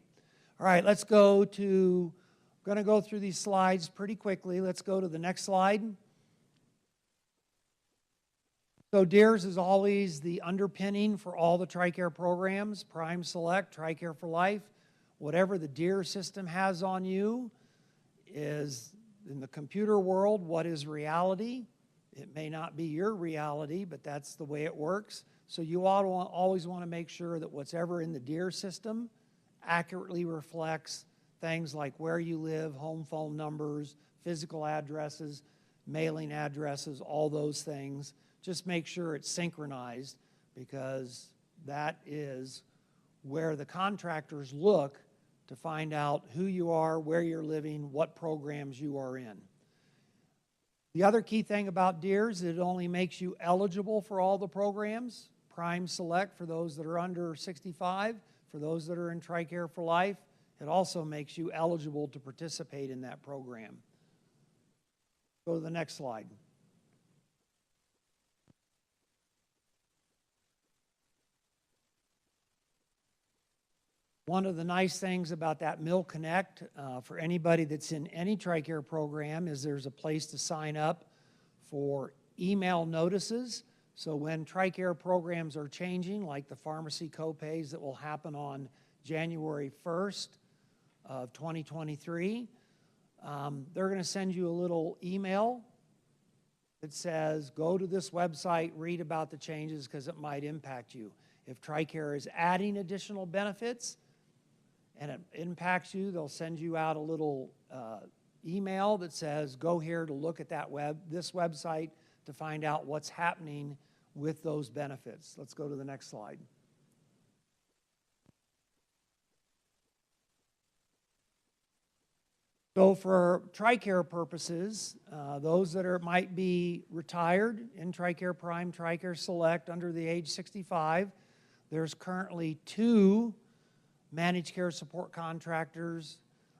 [SPEAKER 15] All right, let's go to, I'm going to go through these slides pretty quickly. Let's go to the next slide. So DEERS is always the underpinning for all the TRICARE programs, Prime Select, TRICARE for Life. Whatever the DEERS system has on you is, in the computer world, what is reality. It may not be your reality, but that's the way it works. So you always want to make sure that what's ever in the DEERS system accurately reflects things like where you live, home phone numbers, physical addresses, mailing addresses, all those things. Just make sure it's synchronized, because that is where the contractors look to find out who you are, where you're living, what programs you are in. The other key thing about DEERS is it only makes you eligible for all the programs. Prime Select for those that are under 65, for those that are in TRICARE for Life. It also makes you eligible to participate in that program. Go to the next slide. One of the nice things about that Mill Connect for anybody that's in any TRICARE program is there's a place to sign up for email notices. So when TRICARE programs are changing, like the pharmacy copays that will happen on January 1st of 2023, they're going to send you a little email that says, go to this website, read about the changes because it might impact you. If TRICARE is adding additional benefits, and it impacts you, they'll send you out a little email that says, go here to look at this website to find out what's happening with those benefits. Let's go to the next slide. So for TRICARE purposes, those that might be retired in TRICARE Prime, TRICARE Select under the age 65, there's currently 2 managed care support contractors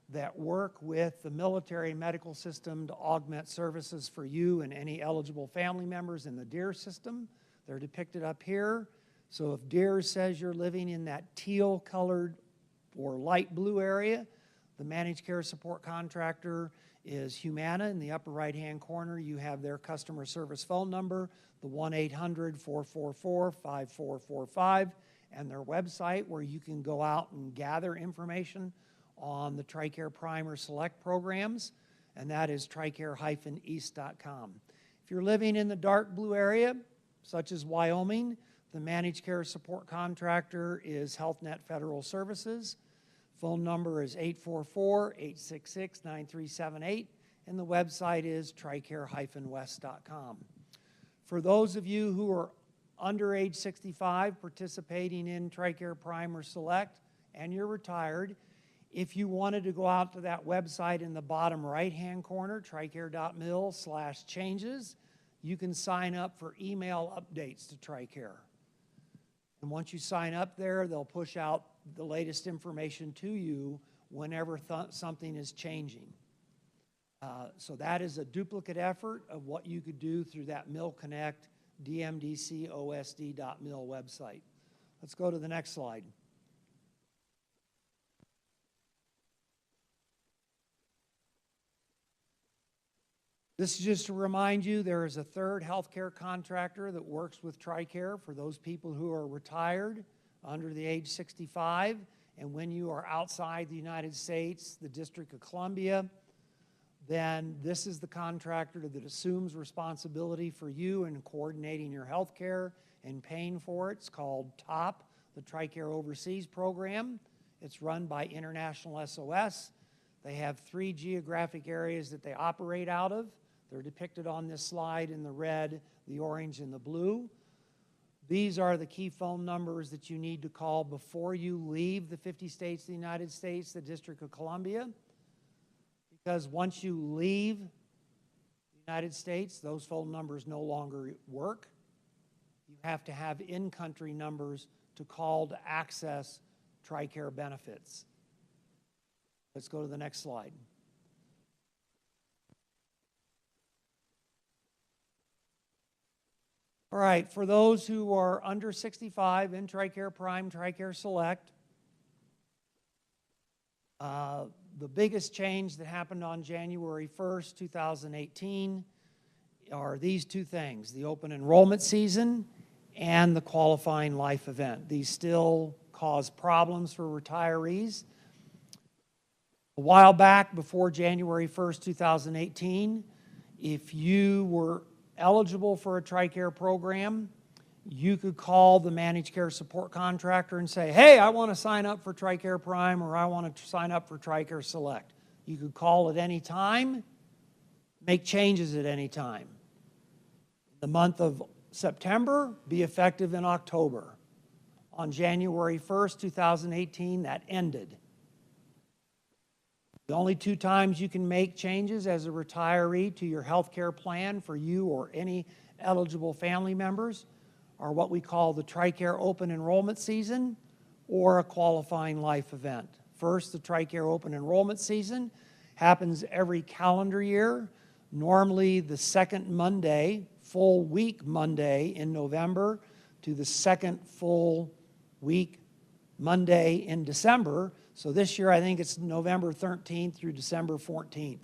[SPEAKER 15] that work with the military medical system to augment services for you and any eligible family members in the DEERS system. They're depicted up here. So if DEERS says you're living in that teal colored or light blue area, the managed care support contractor is Humana. In the upper right hand corner you have their customer service phone number, the 1-800-444-5445, and their website where you can go out and gather information on the TRICARE Prime or Select programs, and that is tricare-east.com. If you're living in the dark blue area, such as Wyoming, the managed care support contractor is HealthNet Federal Services. Phone number is 844-866-9378, and the website is tricare-west.com. For those of you who are under age 65 participating in TRICARE Prime or Select, and you're retired, if you wanted to go out to that website in the bottom right-hand corner, tricare.mil/changes, you can sign up for email updates to TRICARE. And once you sign up there, they'll push out the latest information to you whenever something is changing. So that is a duplicate effort of what you could do through that Mill Connect dmdcosd.mil website. Let's go to the next slide. This is just to remind you there is a third healthcare contractor that works with TRICARE for those people who are retired under the age 65, and when you are outside the United States, the District of Columbia, then this is the contractor that assumes responsibility for you in coordinating your health care and paying for it. It's called TOP, the TRICARE Overseas Program. It's run by International SOS. They have 3 geographic areas that they operate out of. They're depicted on this slide in the red, the orange, and the blue. These are the key phone numbers that you need to call before you leave the 50 states of the United States, the District of Columbia. Because once you leave the United States, those phone numbers no longer work. You have to have in-country numbers to call to access TRICARE benefits. Let's go to the next slide. All right, for those who are under 65 in TRICARE Prime, TRICARE Select, the biggest change that happened on January 1st, 2018 are these two things, the open enrollment season and the qualifying life event. These still cause problems for retirees. A while back, before January 1st, 2018, if you were eligible for a TRICARE program, you could call the managed care support contractor and say, hey, I want to sign up for TRICARE Prime, or I want to sign up for TRICARE Select. You could call at any time, make changes at any time. The month of September, be effective in October. On January 1st, 2018, that ended. The only two times you can make changes as a retiree to your health care plan for you or any eligible family members are what we call the TRICARE open enrollment season or a qualifying life event. First, the TRICARE open enrollment season happens every calendar year, normally the second Monday, full week Monday in November to the second full week Monday in December. So this year I think it's November 13th through December 14th.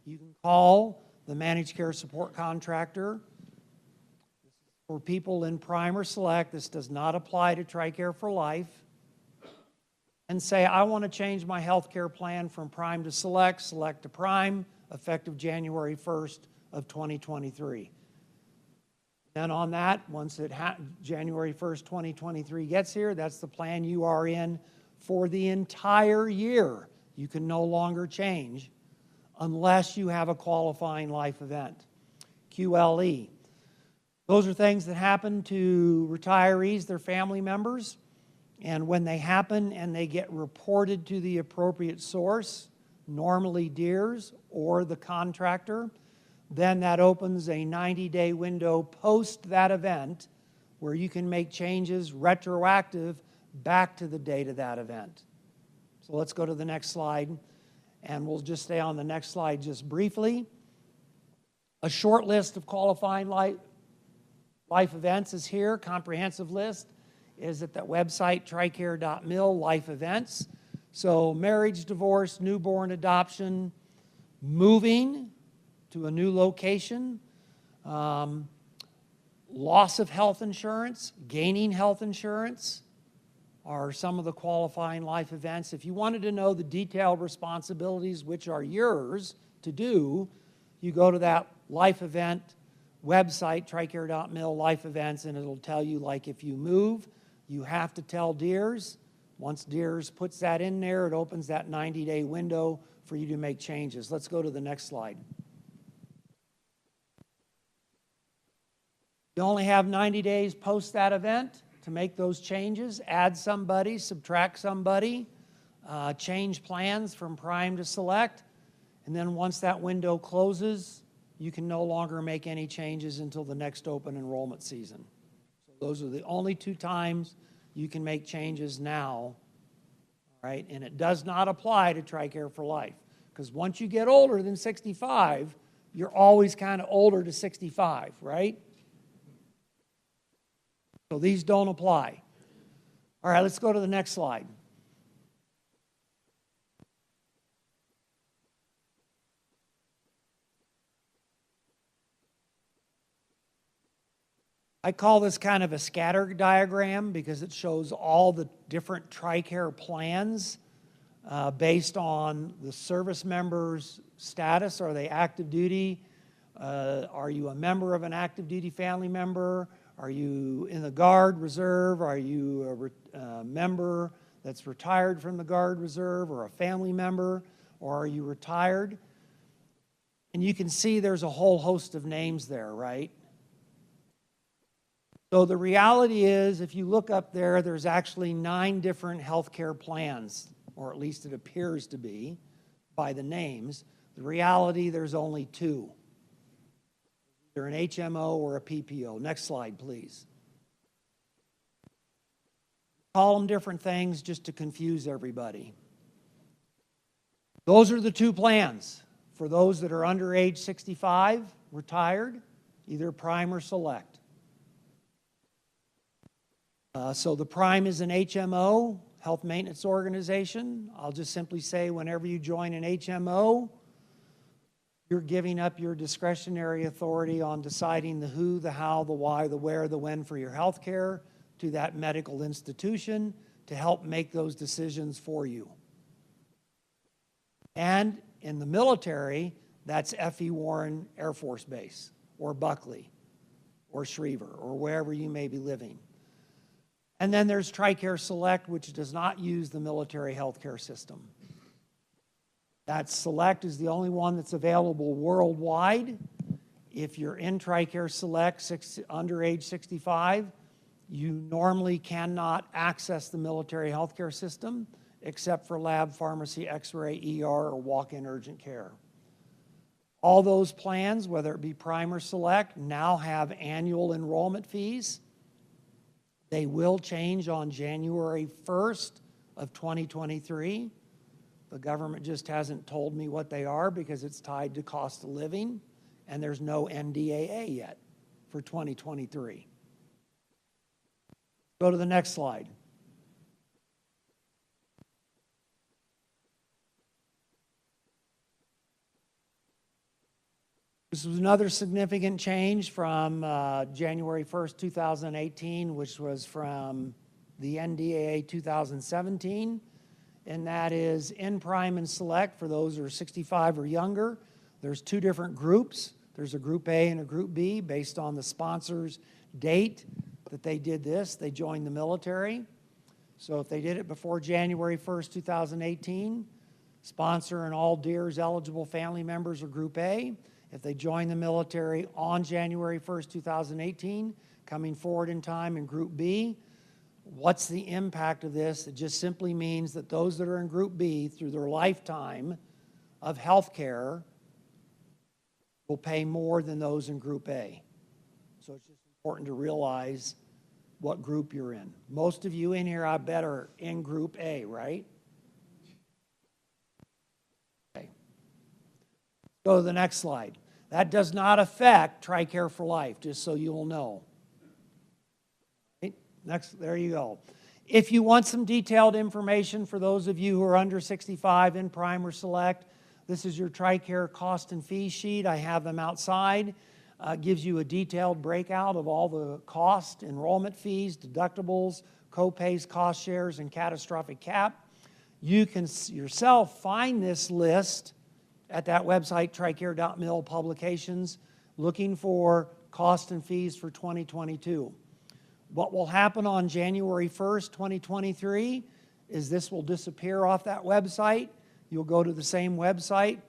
[SPEAKER 15] You can call the managed care support contractor. For people in Prime or Select, this does not apply to TRICARE for Life, and say, I want to change my health care plan from Prime to Select, Select to Prime, effective January 1st of 2023. Then on that, once January 1st, 2023 gets here, that's the plan you are in for the entire year. You can no longer change unless you have a qualifying life event. QLE. Those are things that happen to retirees, their family members, and when they happen and they get reported to the appropriate source, normally DEERS or the contractor, then that opens a 90-day window post that event where you can make changes retroactive back to the date of that event. So let's go to the next slide, and we'll just stay on the next slide just briefly. A short list of qualifying life events is here. Comprehensive list is at that website, tricare.mil, life events. So marriage, divorce, newborn, adoption, moving to a new location, loss of health insurance, gaining health insurance are some of the qualifying life events. If you wanted to know the detailed responsibilities which are yours to do, you go to that life event website, tricare.mil, life events, and it'll tell you, like, if you move, you have to tell DEERS. Once DEERS puts that in there, it opens that 90-day window for you to make changes. Let's go to the next slide. You only have 90 days post that event to make those changes, add somebody, subtract somebody, change plans from Prime to Select, and then once that window closes, you can no longer make any changes until the next open enrollment season. So those are the only two times you can make changes now, right? And it does not apply to TRICARE for Life, because once you get older than 65, you're always kind of older to 65, right? So these don't apply. All right, let's go to the next slide. I call this kind of a scatter diagram because it shows all the different TRICARE plans based on the service member's status. Are they active duty? Are you a member of an active duty family member? Are you in the Guard Reserve? Are you a member that's retired from the Guard Reserve, or a family member? Or are you retired? And you can see there's a whole host of names there, right? So the reality is, if you look up there, there's actually 9 different healthcare plans, or at least it appears to be by the names. The reality, there's only 2. They're an HMO or a PPO. Next slide, please. Call them different things just to confuse everybody. Those are the 2 plans for those that are under age 65, retired, either Prime or Select. So the Prime is an HMO, Health Maintenance Organization. I'll just simply say, whenever you join an HMO, You're giving up your discretionary authority on deciding the who, the how, the why, the where, the when for your health care to that medical institution to help make those decisions for you. And in the military, that's F.E. Warren Air Force Base, or Buckley, or Schriever, or wherever you may be living. And then there's TRICARE Select, which does not use the military healthcare system. That Select is the only one that's available worldwide. If you're in TRICARE Select under age 65, you normally cannot access the military healthcare system except for lab, pharmacy, x-ray, ER, or walk-in urgent care. All those plans, whether it be Prime or Select, now have annual enrollment fees. They will change on January 1st of 2023. The government just hasn't told me what they are because it's tied to cost of living, and there's no NDAA yet for 2023. Go to the next slide. This was another significant change from January 1st, 2018, which was from the NDAA 2017. And that is in Prime and Select for those who are 65 or younger. There's two different groups. There's a Group A and a Group B based on the sponsor's date that they did this. They joined the military. So if they did it before January 1st, 2018, sponsor and all DEERS eligible family members are Group A. If they join the military on January 1st, 2018, coming forward in time in Group B, what's the impact of this? It just simply means that those that are in Group B through their lifetime of health care will pay more than those in Group A. So it's just important to realize what group you're in. Most of you in here, I bet, are in Group A, right? Okay. Go to the next slide. That does not affect TRICARE for Life, just so you'll know. Next, there you go. If you want some detailed information for those of you who are under 65 in Prime or Select, this is your TRICARE cost and fee sheet. I have them outside. Gives you a detailed breakout of all the cost, enrollment fees, deductibles, co-pays, cost shares, and catastrophic cap. You can yourself find this list at that website, tricare.mil publications, looking for cost and fees for 2022. What will happen on January 1st, 2023 is this will disappear off that website. You'll go to the same website,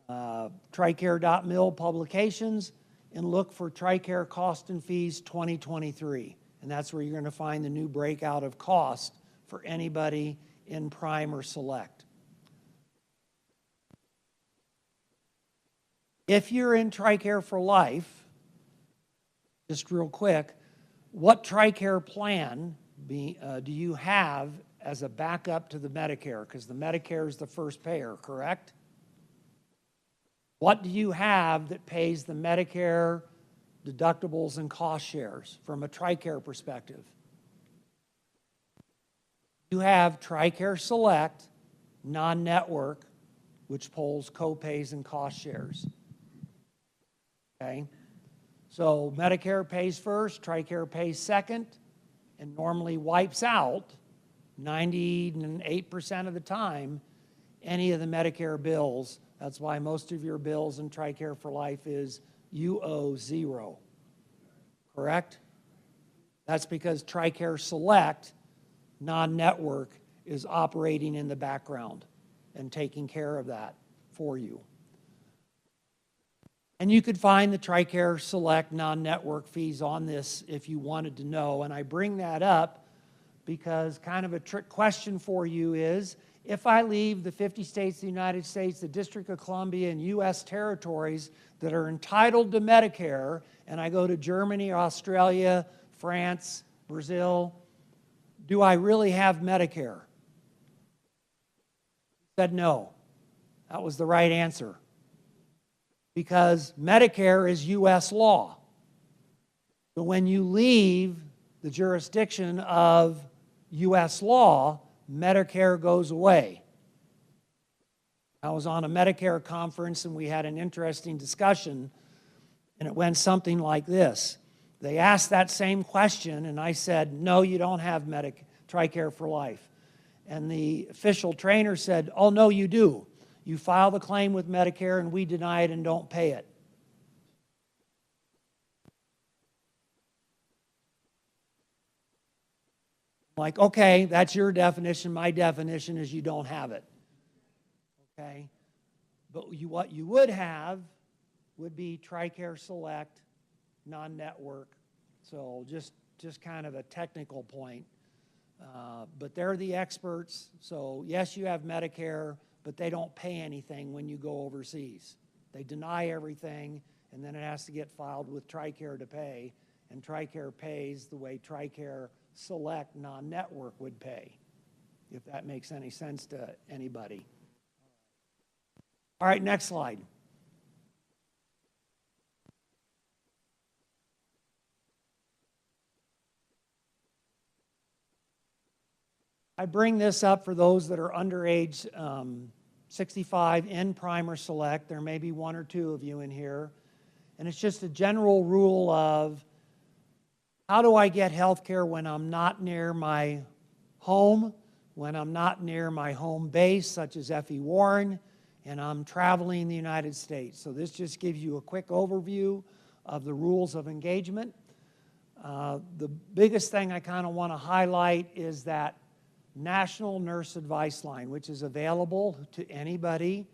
[SPEAKER 15] tricare.mil publications, and look for TRICARE cost and fees 2023. And that's where you're going to find the new breakout of cost for anybody in Prime or Select. If you're in TRICARE for Life, just real quick, what TRICARE plan do you have as a backup to the Medicare? Because the Medicare is the first payer, correct? What do you have that pays the Medicare deductibles and cost shares from a TRICARE perspective? You have TRICARE Select, non-network, which pulls co-pays and cost shares. Okay? So Medicare pays first, TRICARE pays second, and normally wipes out 98% of the time any of the Medicare bills. That's why most of your bills in TRICARE for Life is you owe zero. Correct? That's because TRICARE Select, non-network, is operating in the background and taking care of that for you. And you could find the TRICARE Select non-network fees on this if you wanted to know. And I bring that up because kind of a trick question for you is, if I leave the 50 states of the United States, the District of Columbia, and U.S. territories that are entitled to Medicare, and I go to Germany, Australia, France, Brazil, do I really have Medicare? Said no. That was the right answer. Because Medicare is U.S. law. But when you leave the jurisdiction of U.S. law, Medicare goes away. I was on a Medicare conference and we had an interesting discussion, and it went something like this. They asked that same question, and I said, no, you don't have TRICARE for life. And the official trainer said, oh, no, you do. You file the claim with Medicare and we deny it and don't pay it. Like, okay, that's your definition. My definition is you don't have it. Okay? But what you would have would be TRICARE Select, non-network. So just kind of a technical point. But they're the experts. So yes, you have Medicare, but they don't pay anything when you go overseas. They deny everything, and then it has to get filed with TRICARE to pay. And TRICARE pays the way TRICARE Select non-network would pay, if that makes any sense to anybody. All right, next slide. I bring this up for those that are under age 65 in Prime or Select. There may be one or two of you in here. And it's just a general rule of how do I get health care when I'm not near my home, when I'm not near my home base, such as F.E. Warren, and I'm traveling the United States. So this just gives you a quick overview of the rules of engagement. The biggest thing I kind of want to highlight is that National Nurse Advice Line, which is available to anybody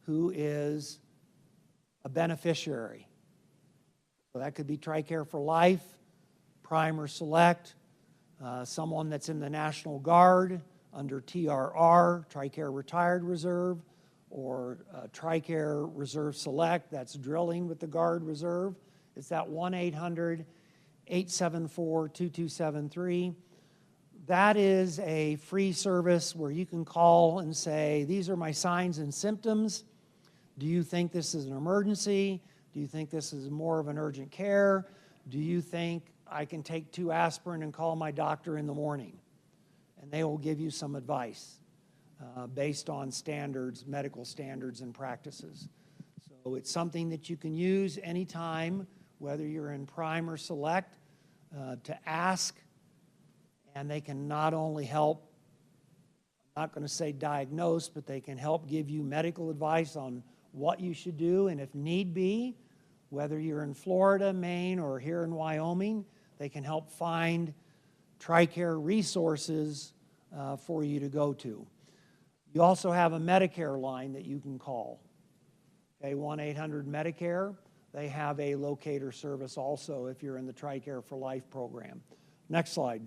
[SPEAKER 15] who is a beneficiary. So that could be TRICARE for life, Prime or Select, someone that's in the National Guard under TRR, TRICARE Retired Reserve, or TRICARE Reserve Select, that's drilling with the Guard Reserve. It's that 1-800-874-2273. That is a free service where you can call and say, these are my signs and symptoms. Do you think this is an emergency? Do you think this is more of an urgent care? Do you think I can take 2 aspirin and call my doctor in the morning? And they will give you some advice based on standards, medical standards and practices. So it's something that you can use anytime, whether you're in Prime or Select, to ask. And they can not only help, I'm not going to say diagnose, but they can help give you medical advice on what you should do. And if need be, whether you're in Florida, Maine, or here in Wyoming, they can help find TRICARE resources for you to go to. You also have a Medicare line that you can call. Okay, 1-800-MEDICARE. They have a locator service also if you're in the TRICARE for Life program. Next slide.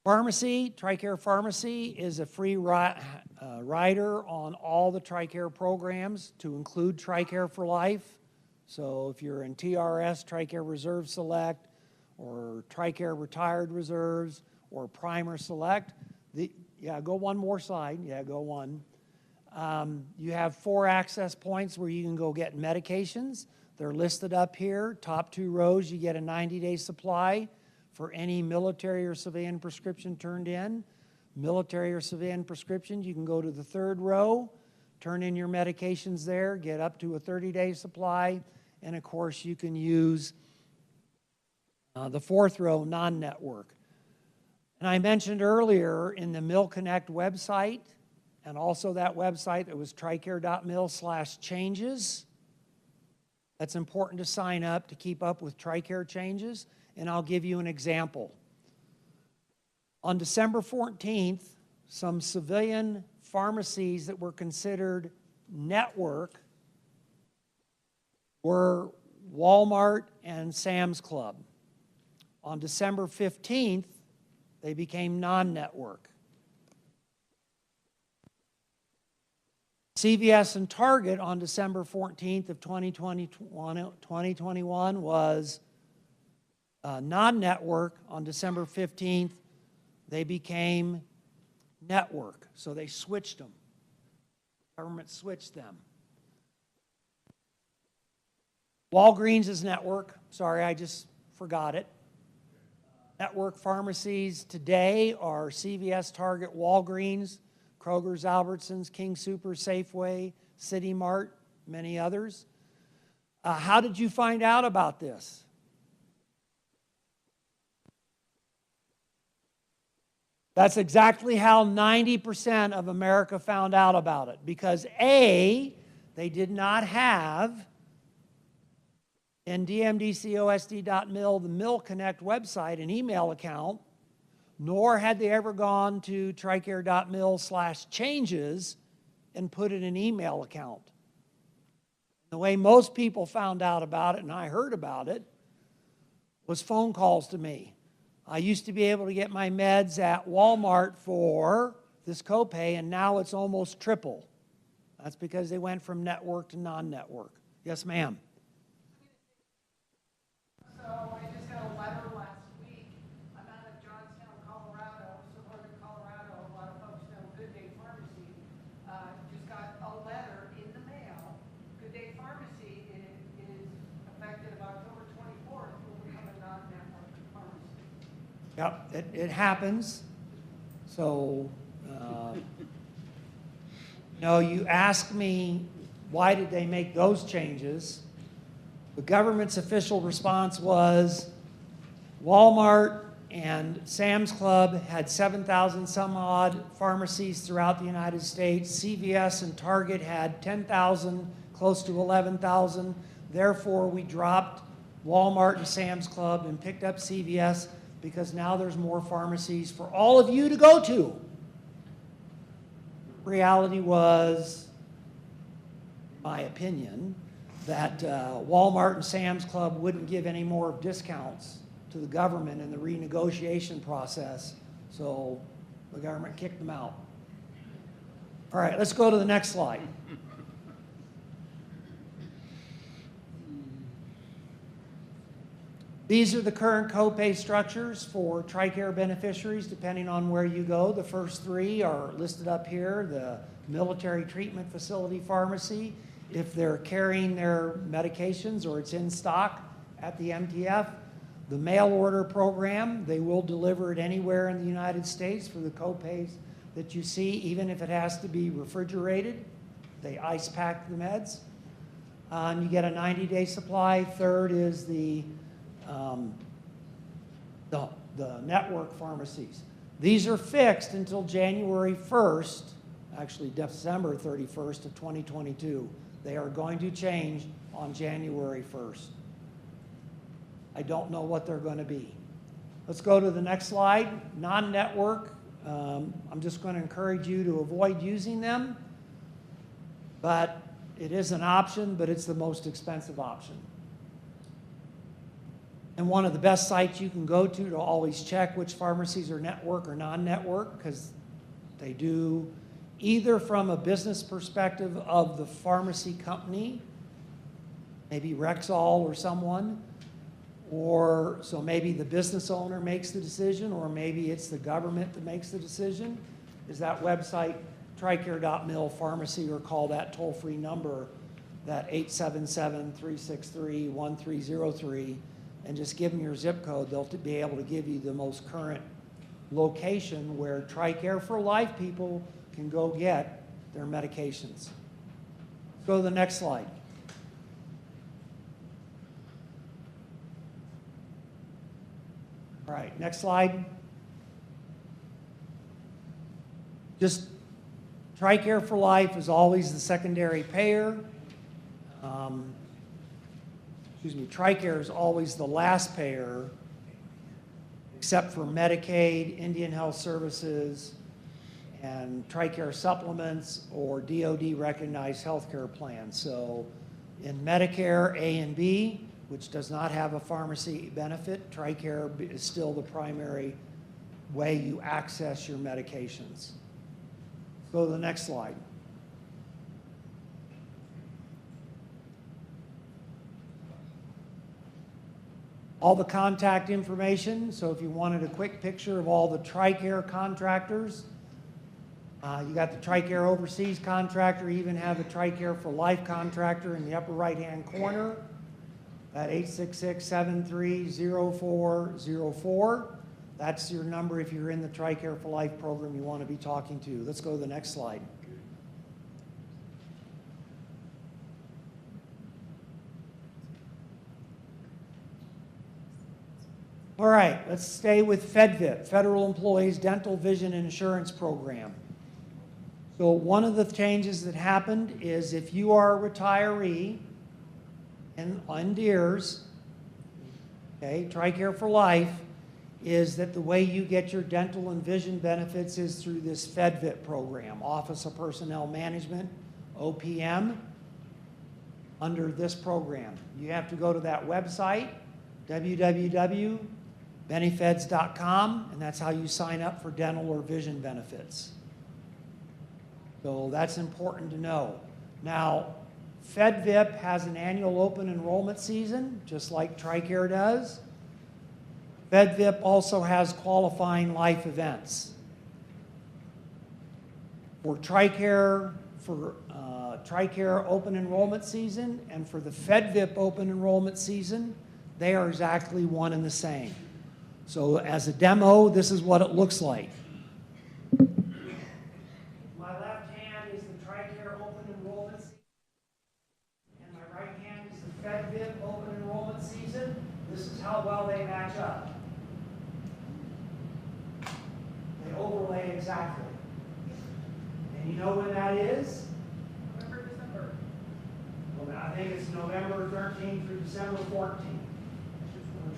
[SPEAKER 15] Pharmacy, TRICARE Pharmacy is a free rider on all the TRICARE programs, to include TRICARE for Life. So if you're in TRS, TRICARE Reserve Select, or TRICARE Retired Reserves, or Prime or Select, go one more slide. Yeah, go one. You have 4 access points where you can go get medications. They're listed up here. Top 2 rows, you get a 90-day supply for any military or civilian prescription turned in. Military or civilian prescriptions, you can go to the 3rd row, turn in your medications there, get up to a 30-day supply, and of course you can use the 4th row, non-network. And I mentioned earlier in the MilConnect website, and also that website that was tricare.mil/changes. That's important to sign up to keep up with TRICARE changes. And I'll give you an example. On December 14th, some civilian pharmacies that were considered network were Walmart and Sam's Club. On December 15th, they became non-network. CVS and Target on December 14th of 2021 was non-network. On December 15th, they became network. So they switched them. Government switched them. Walgreens is network. Sorry, I just forgot it. network pharmacies today are CVS, Target, Walgreens, Kroger's, Albertsons, King Soopers, Safeway, City Mart, many others. How did you find out about this? That's exactly how 90% of America found out about it. Because A, they did not have in dmdcosd.mil, the Mill Connect website, an email account, nor had they ever gone to tricare.mil/changes and put in an email account. The way most people found out about it, and I heard about it, was phone calls to me. I used to be able to get my meds at Walmart for this copay, and now it's almost triple. That's because they went from network to non-network. Yes, ma'am.
[SPEAKER 1] So I just got a letter last week. I'm out of Johnstown, Colorado, suburban Colorado. A lot of folks know Good Day Pharmacy. Just got a letter in the mail. Good Day Pharmacy is effective October 24th. Will become a non-network pharmacy.
[SPEAKER 15] Yep, it happens. So, you ask me, why did they make those changes? The government's official response was Walmart and Sam's Club had 7,000 some odd pharmacies throughout the United States. CVS and Target had 10,000, close to 11,000. Therefore, we dropped Walmart and Sam's Club and picked up CVS because now there's more pharmacies for all of you to go to. Reality was, my opinion, that Walmart and Sam's Club wouldn't give any more discounts to the government in the renegotiation process, so the government kicked them out. All right, let's go to the next slide. These are the current copay structures for TRICARE beneficiaries, depending on where you go. The first three are listed up here. The Military Treatment Facility Pharmacy, if they're carrying their medications or it's in stock at the MTF. The mail order program, they will deliver it anywhere in the United States for the copays that you see, even if it has to be refrigerated. They ice pack the meds. And you get a 90-day supply. Third is the network pharmacies. These are fixed until January 1st, actually December 31st of 2022. They are going to change on January 1st. I don't know what they're going to be. Let's go to the next slide. Non-network. I'm just going to encourage you to avoid using them, but it is an option, but it's the most expensive option. And one of the best sites you can go to always check which pharmacies are network or non-network, because they do either from a business perspective of the pharmacy company, maybe Rexall or someone, or so maybe the business owner makes the decision, or maybe it's the government that makes the decision. Is that website tricare.mil pharmacy, or call that toll-free number, that 877-363-1303, and just give them your zip code. They'll be able to give you the most current location where TRICARE for Life people can go get their medications. Go to the next slide. All right, next slide. Just TRICARE for Life is always the secondary payer. TRICARE is always the last payer, except for Medicaid, Indian Health Services, and TRICARE supplements or DOD recognized healthcare plans. So in Medicare A and B, which does not have a pharmacy benefit, TRICARE is still the primary way you access your medications. Go to the next slide. All the contact information, so if you wanted a quick picture of all the TRICARE contractors, you got the TRICARE Overseas contractor, you even have the TRICARE for Life contractor in the upper right-hand corner, at 866-730404. That's your number if you're in the TRICARE for Life program you want to be talking to. Let's go to the next slide. All right, let's stay with FEDVIP, Federal Employees Dental Vision Insurance Program. So one of the changes that happened is if you are a retiree and on DEERS, okay, TRICARE for Life, is that the way you get your dental and vision benefits is through this FEDVIP program, Office of Personnel Management, OPM, under this program. You have to go to that website, www.benefeds.com, and that's how you sign up for dental or vision benefits. So that's important to know. Now, FEDVIP has an annual open enrollment season, just like TRICARE does. FEDVIP also has qualifying life events. For TRICARE open enrollment season and for the FEDVIP open enrollment season, they are exactly one and the same. So as a demo, this is what it looks like. My left hand is the TRICARE open enrollment season, and my right hand is the FEDVIP open enrollment season. This is how well they match up. They overlay exactly. And you know when that is?
[SPEAKER 11] November, December.
[SPEAKER 15] Well, I think it's November 13th through December 14th.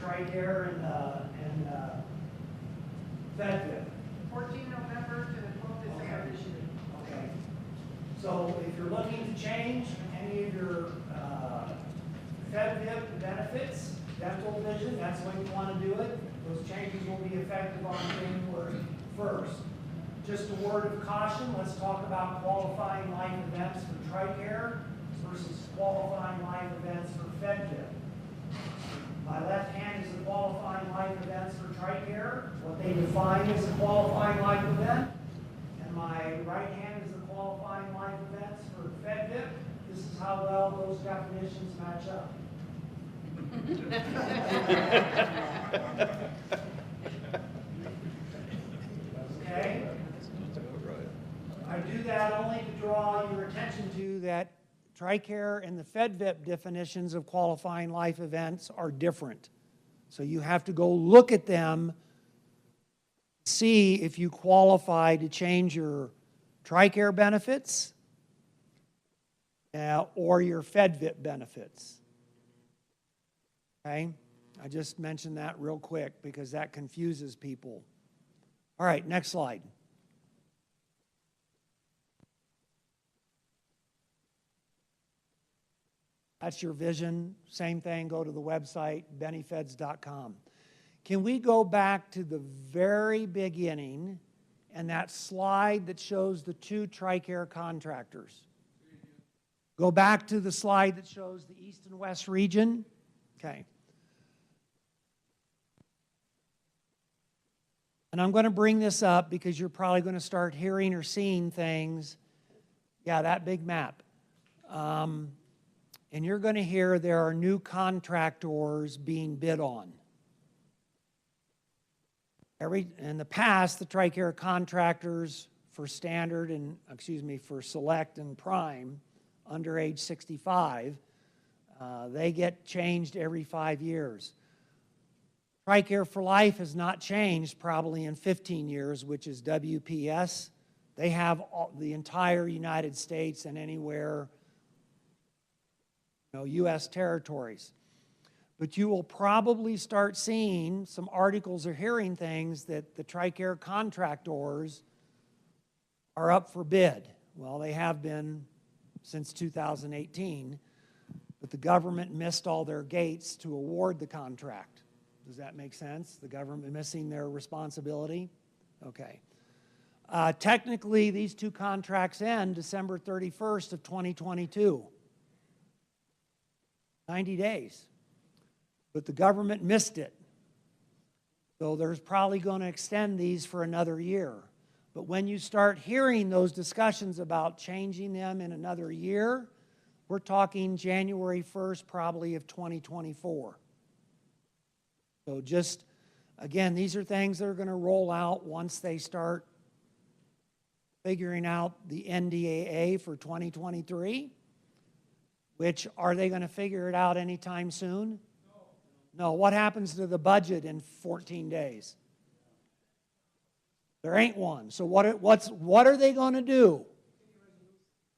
[SPEAKER 15] TRICARE and FEDVIP.
[SPEAKER 1] 14 November to the 12th December this year.
[SPEAKER 15] Okay. So if you're looking to change any of your FEDVIP benefits, dental vision, that's when you want to do it. Those changes will be effective on January 1st. Just a word of caution, let's talk about qualifying life events for TRICARE versus qualifying life events for FEDVIP. My left hand is the qualifying life events for TRICARE, what they define as a qualifying life event, and my right hand is the qualifying life events for FEDVIP. This is how well those definitions match up. Okay? I do that only to draw your attention to that TRICARE and the FEDVIP definitions of qualifying life events are different. So you have to go look at them, see if you qualify to change your TRICARE benefits or your FEDVIP benefits. Okay? I just mentioned that real quick because that confuses people. All right, next slide. That's your vision. Same thing, go to the website, benefeds.com. Can we go back to the very beginning and that slide that shows the two TRICARE contractors? Go back to the slide that shows the East and West region. Okay. And I'm going to bring this up because you're probably going to start hearing or seeing things. Yeah, that big map. And you're going to hear there are new contractors being bid on. In the past, the TRICARE contractors for standard and, for select and prime under age 65, they get changed every 5 years. TRICARE for Life has not changed probably in 15 years, which is WPS. They have the entire United States and anywhere, U.S. territories. But you will probably start seeing some articles or hearing things that the TRICARE contractors are up for bid. Well, they have been since 2018, but the government missed all their gates to award the contract. Does that make sense? The government missing their responsibility? Okay. Technically, these two contracts end December 31st of 2022. 90 days. But the government missed it. So there's probably going to extend these for another year. But when you start hearing those discussions about changing them in another year, we're talking January 1st probably of 2024. So just Again, these are things that are going to roll out once they start figuring out the NDAA for 2023. Which, are they going to figure it out anytime soon? No. What happens to the budget in 14 days? There ain't one. So what are they going to do?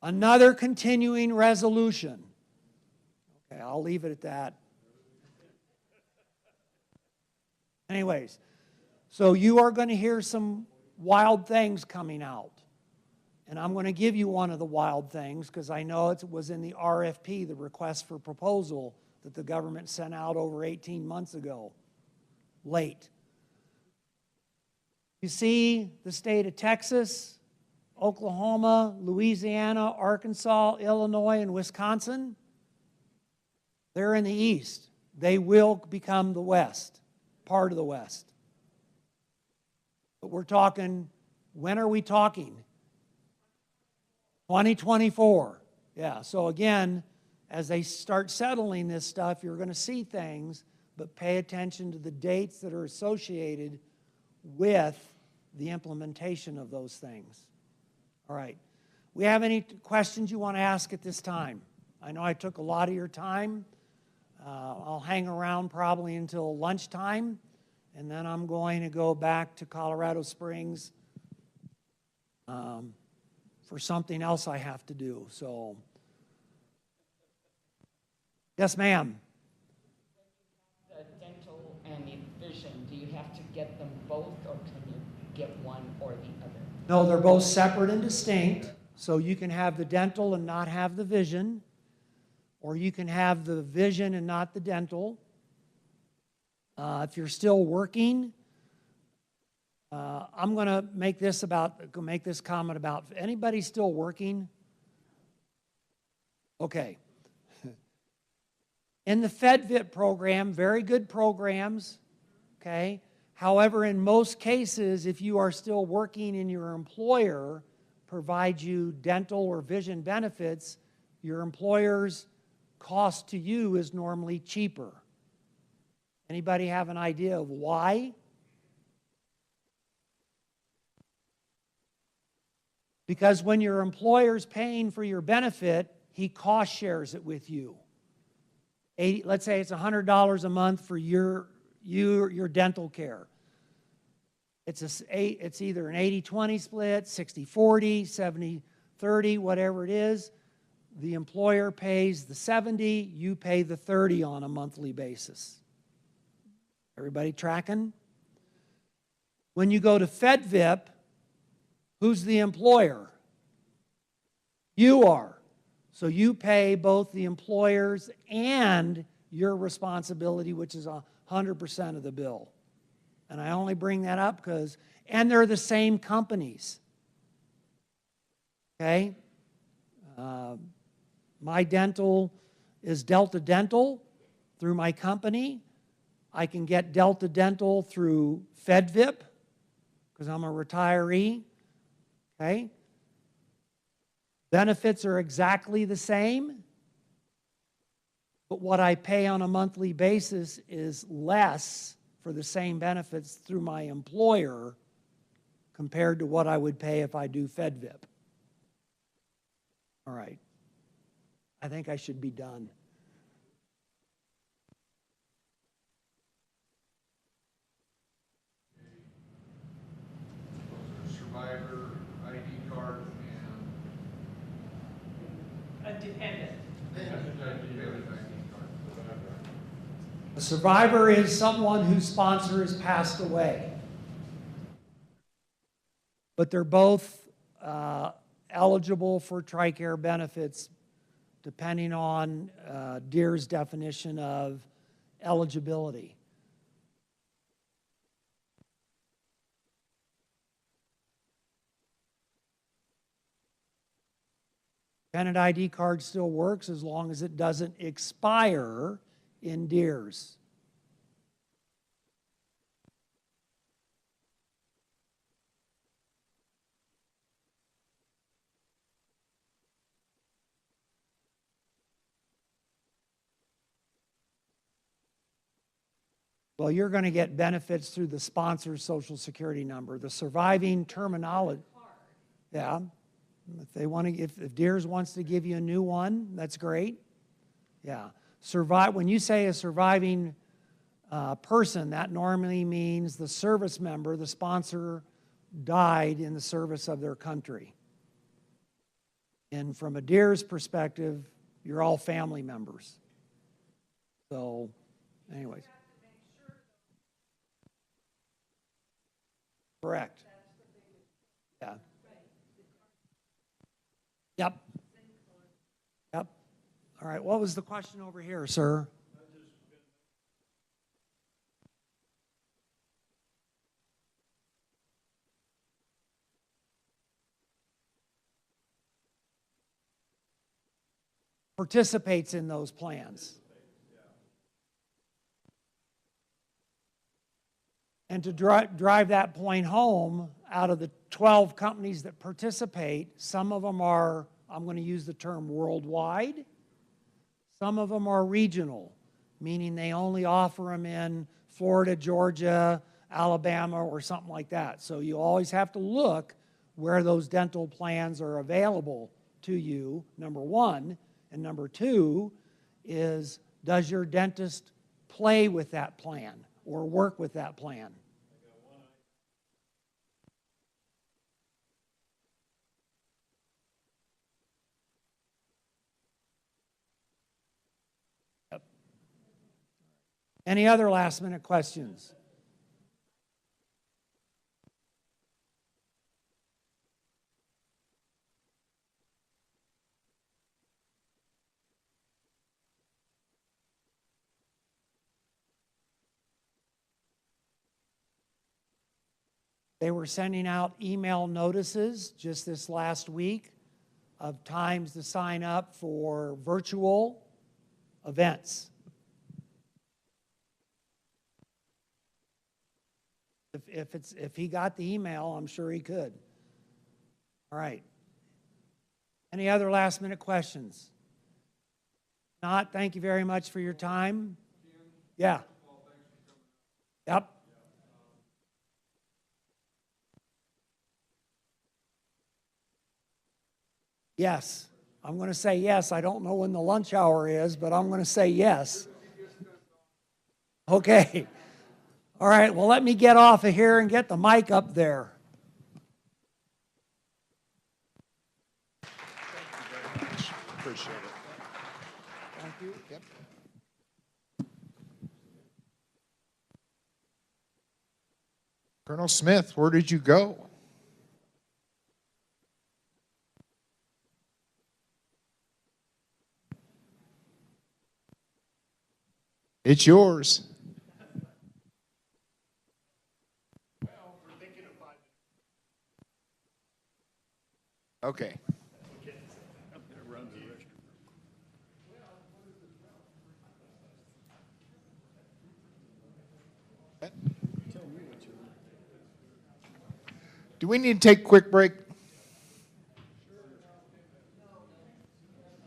[SPEAKER 15] Another continuing resolution. Okay, I'll leave it at that. Anyways, so you are going to hear some wild things coming out. And I'm going to give you one of the wild things because I know it was in the RFP, the request for proposal that the government sent out over 18 months ago. Late. You see the state of Texas, Oklahoma, Louisiana, Arkansas, Illinois, and Wisconsin. They're in the east. They will become the west, part of the west. But we're talking, when are we talking? 2024. Yeah, so again, as they start settling this stuff, you're going to see things, but pay attention to the dates that are associated with the implementation of those things. All right. We have any questions you want to ask at this time? I know I took a lot of your time. I'll hang around probably until lunchtime, and then I'm going to go back to Colorado Springs for something else I have to do. So, yes, ma'am.
[SPEAKER 16] The dental and the vision, do you have to get them both, or can you get one or the other?
[SPEAKER 15] No, they're both separate and distinct. So you can have the dental and not have the vision, or you can have the vision and not the dental. If you're still working, I'm going to make this comment about anybody still working. Okay. In the FedVIP program, very good programs. Okay. However, in most cases, if you are still working and your employer provides you dental or vision benefits, your employer's cost to you is normally cheaper. Anybody have an idea of why? Because when your employer's paying for your benefit, he cost shares it with you. Let's say it's $100 a month for your dental care. It's either an 80-20 split, 60-40, 70-30, whatever it is. The employer pays the 70, you pay the 30 on a monthly basis. Everybody tracking? When you go to FedVIP, who's the employer? You are. So you pay both the employer's and your responsibility, which is 100% of the bill. And I only bring that up because, and they're the same companies. Okay? My dental is Delta Dental through my company. I can get Delta Dental through FedVIP because I'm a retiree. Okay? Benefits are exactly the same, but what I pay on a monthly basis is less for the same benefits through my employer compared to what I would pay if I do FedVIP. All right. I think I should be done.
[SPEAKER 5] Survivor, ID card, and
[SPEAKER 11] A dependent.
[SPEAKER 15] A survivor is someone whose sponsor has passed away. But they're both eligible for TRICARE benefits depending on DEER's definition of eligibility. Dependent ID card still works as long as it doesn't expire in DEER's. Well, you're going to get benefits through the sponsor's Social Security number. The surviving terminology. Yeah. If they want to, if Deers wants to give you a new one, that's great. Yeah. When you say a surviving person, that normally means the service member, the sponsor, died in the service of their country. And from a Deers perspective, you're all family members. So, anyways. Correct. Yeah. Yep. Yep. All right, what was the question over here, sir? Participates in those plans. And to drive that point home, out of the 12 companies that participate, some of them are, I'm going to use the term worldwide. Some of them are regional, meaning they only offer them in Florida, Georgia, Alabama, or something like that. So you always have to look where those dental plans are available to you, number one. And number two is, does your dentist play with that plan or work with that plan? Yep. Any other last minute questions? They were sending out email notices just this last week of times to sign up for virtual events. If he got the email, I'm sure he could. All right. Any other last minute questions? Not, thank you very much for your time. Yeah. Yep. Yes. I'm going to say yes. I don't know when the lunch hour is, but I'm going to say yes. Okay. All right. Well, let me get off of here and get the mic up there.
[SPEAKER 2] Thank you very much. Appreciate it.
[SPEAKER 15] Thank you.
[SPEAKER 2] Yep. Colonel Smith, where did you go? It's yours. Okay. Do we need to take a quick break?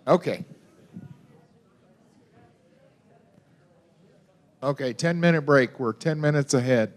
[SPEAKER 2] Okay. Okay, 10-minute break. We're 10 minutes ahead.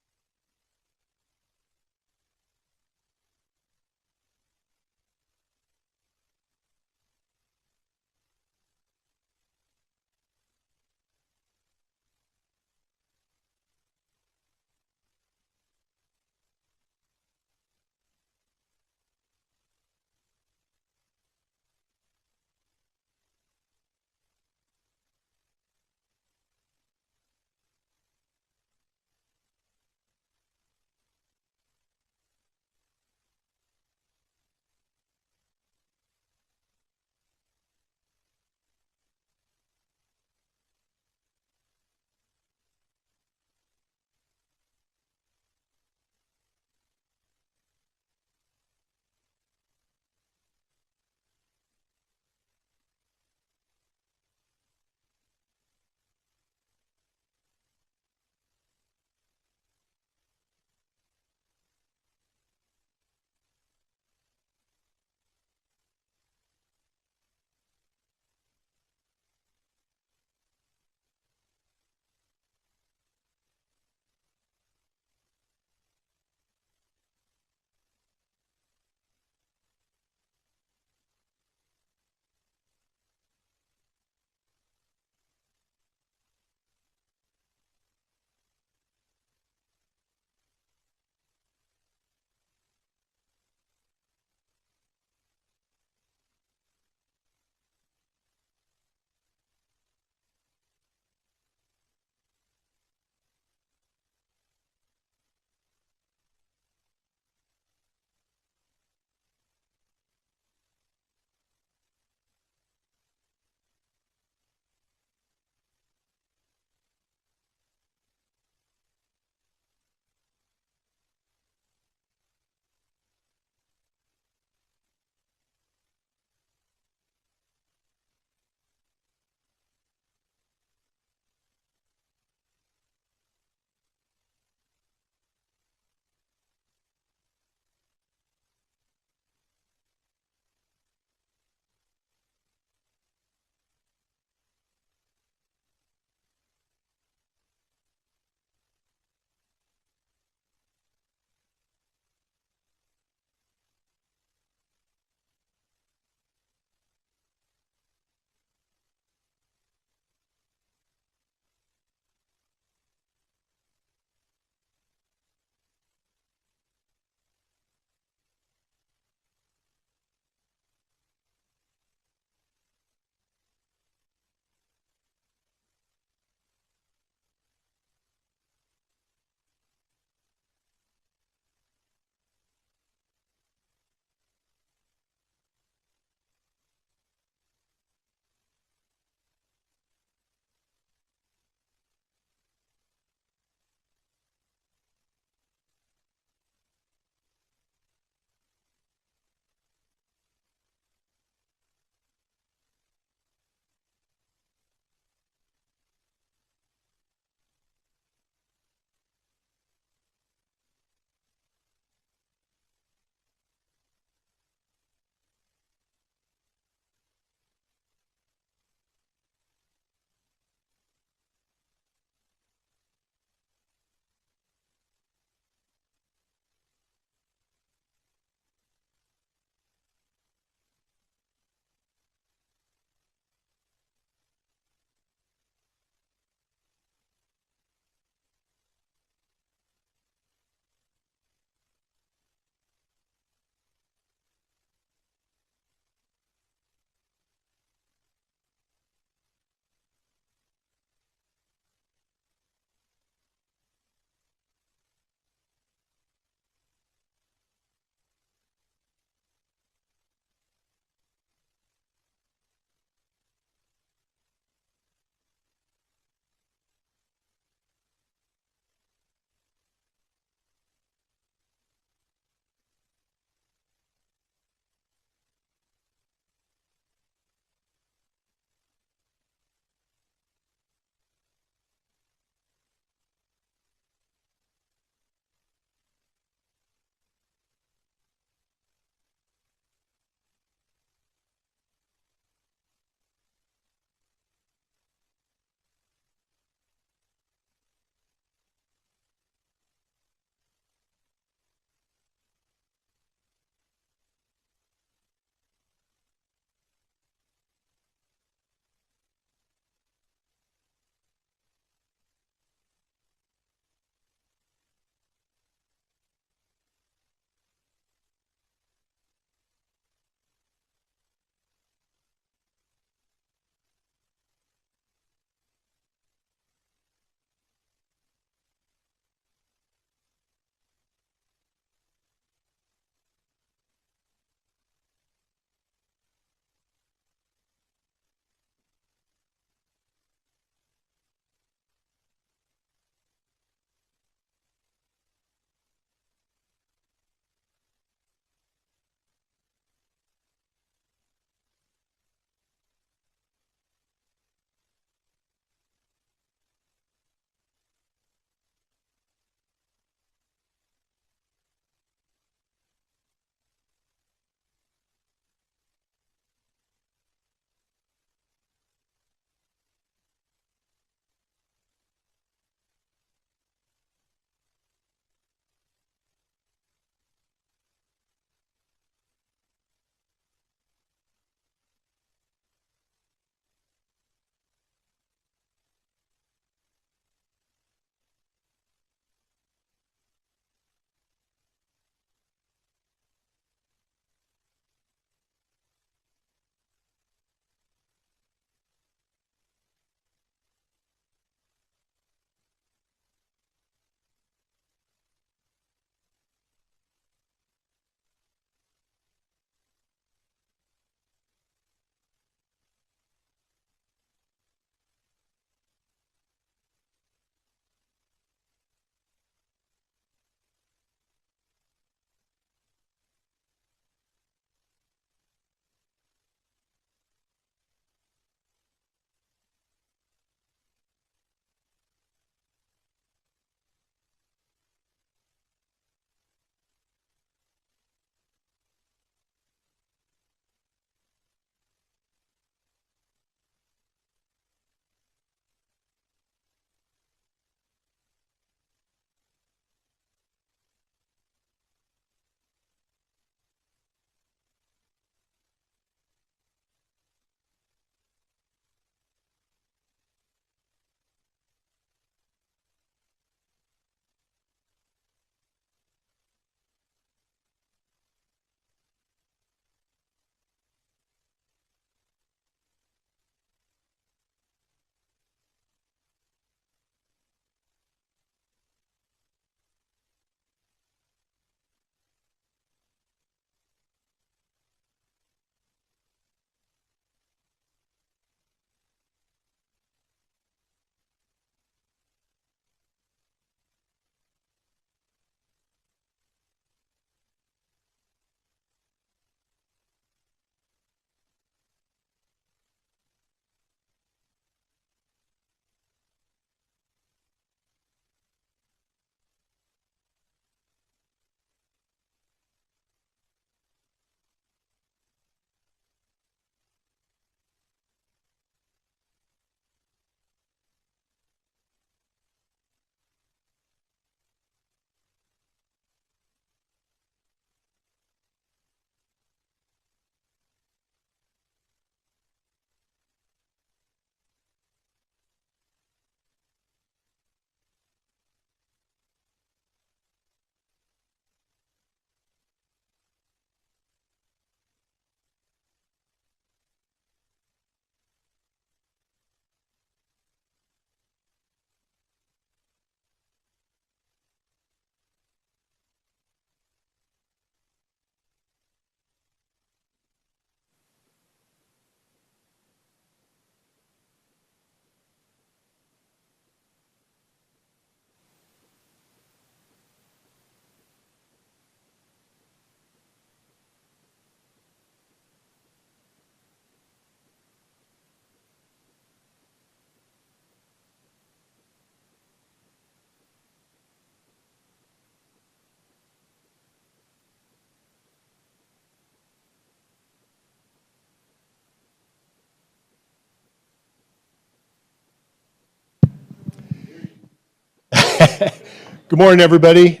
[SPEAKER 17] Good morning, everybody.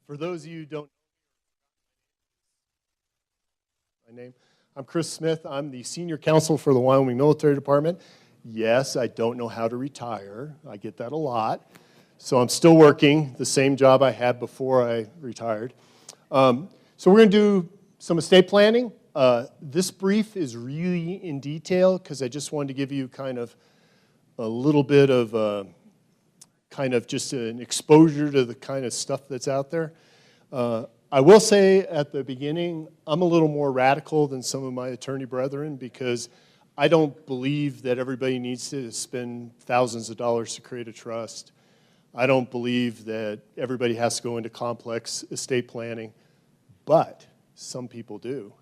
[SPEAKER 17] For those of you who don't know my name, I'm Chris Smith. I'm the senior counsel for the Wyoming Military Department. Yes, I don't know how to retire. I get that a lot. So I'm still working the same job I had before I retired. So we're going to do some estate planning. This brief is really in detail because I just wanted to give you kind of a little bit of kind of just an exposure to the kind of stuff that's out there. I will say at the beginning, I'm a little more radical than some of my attorney brethren because I don't believe that everybody needs to spend thousands of dollars to create a trust. I don't believe that everybody has to go into complex estate planning, but some people do.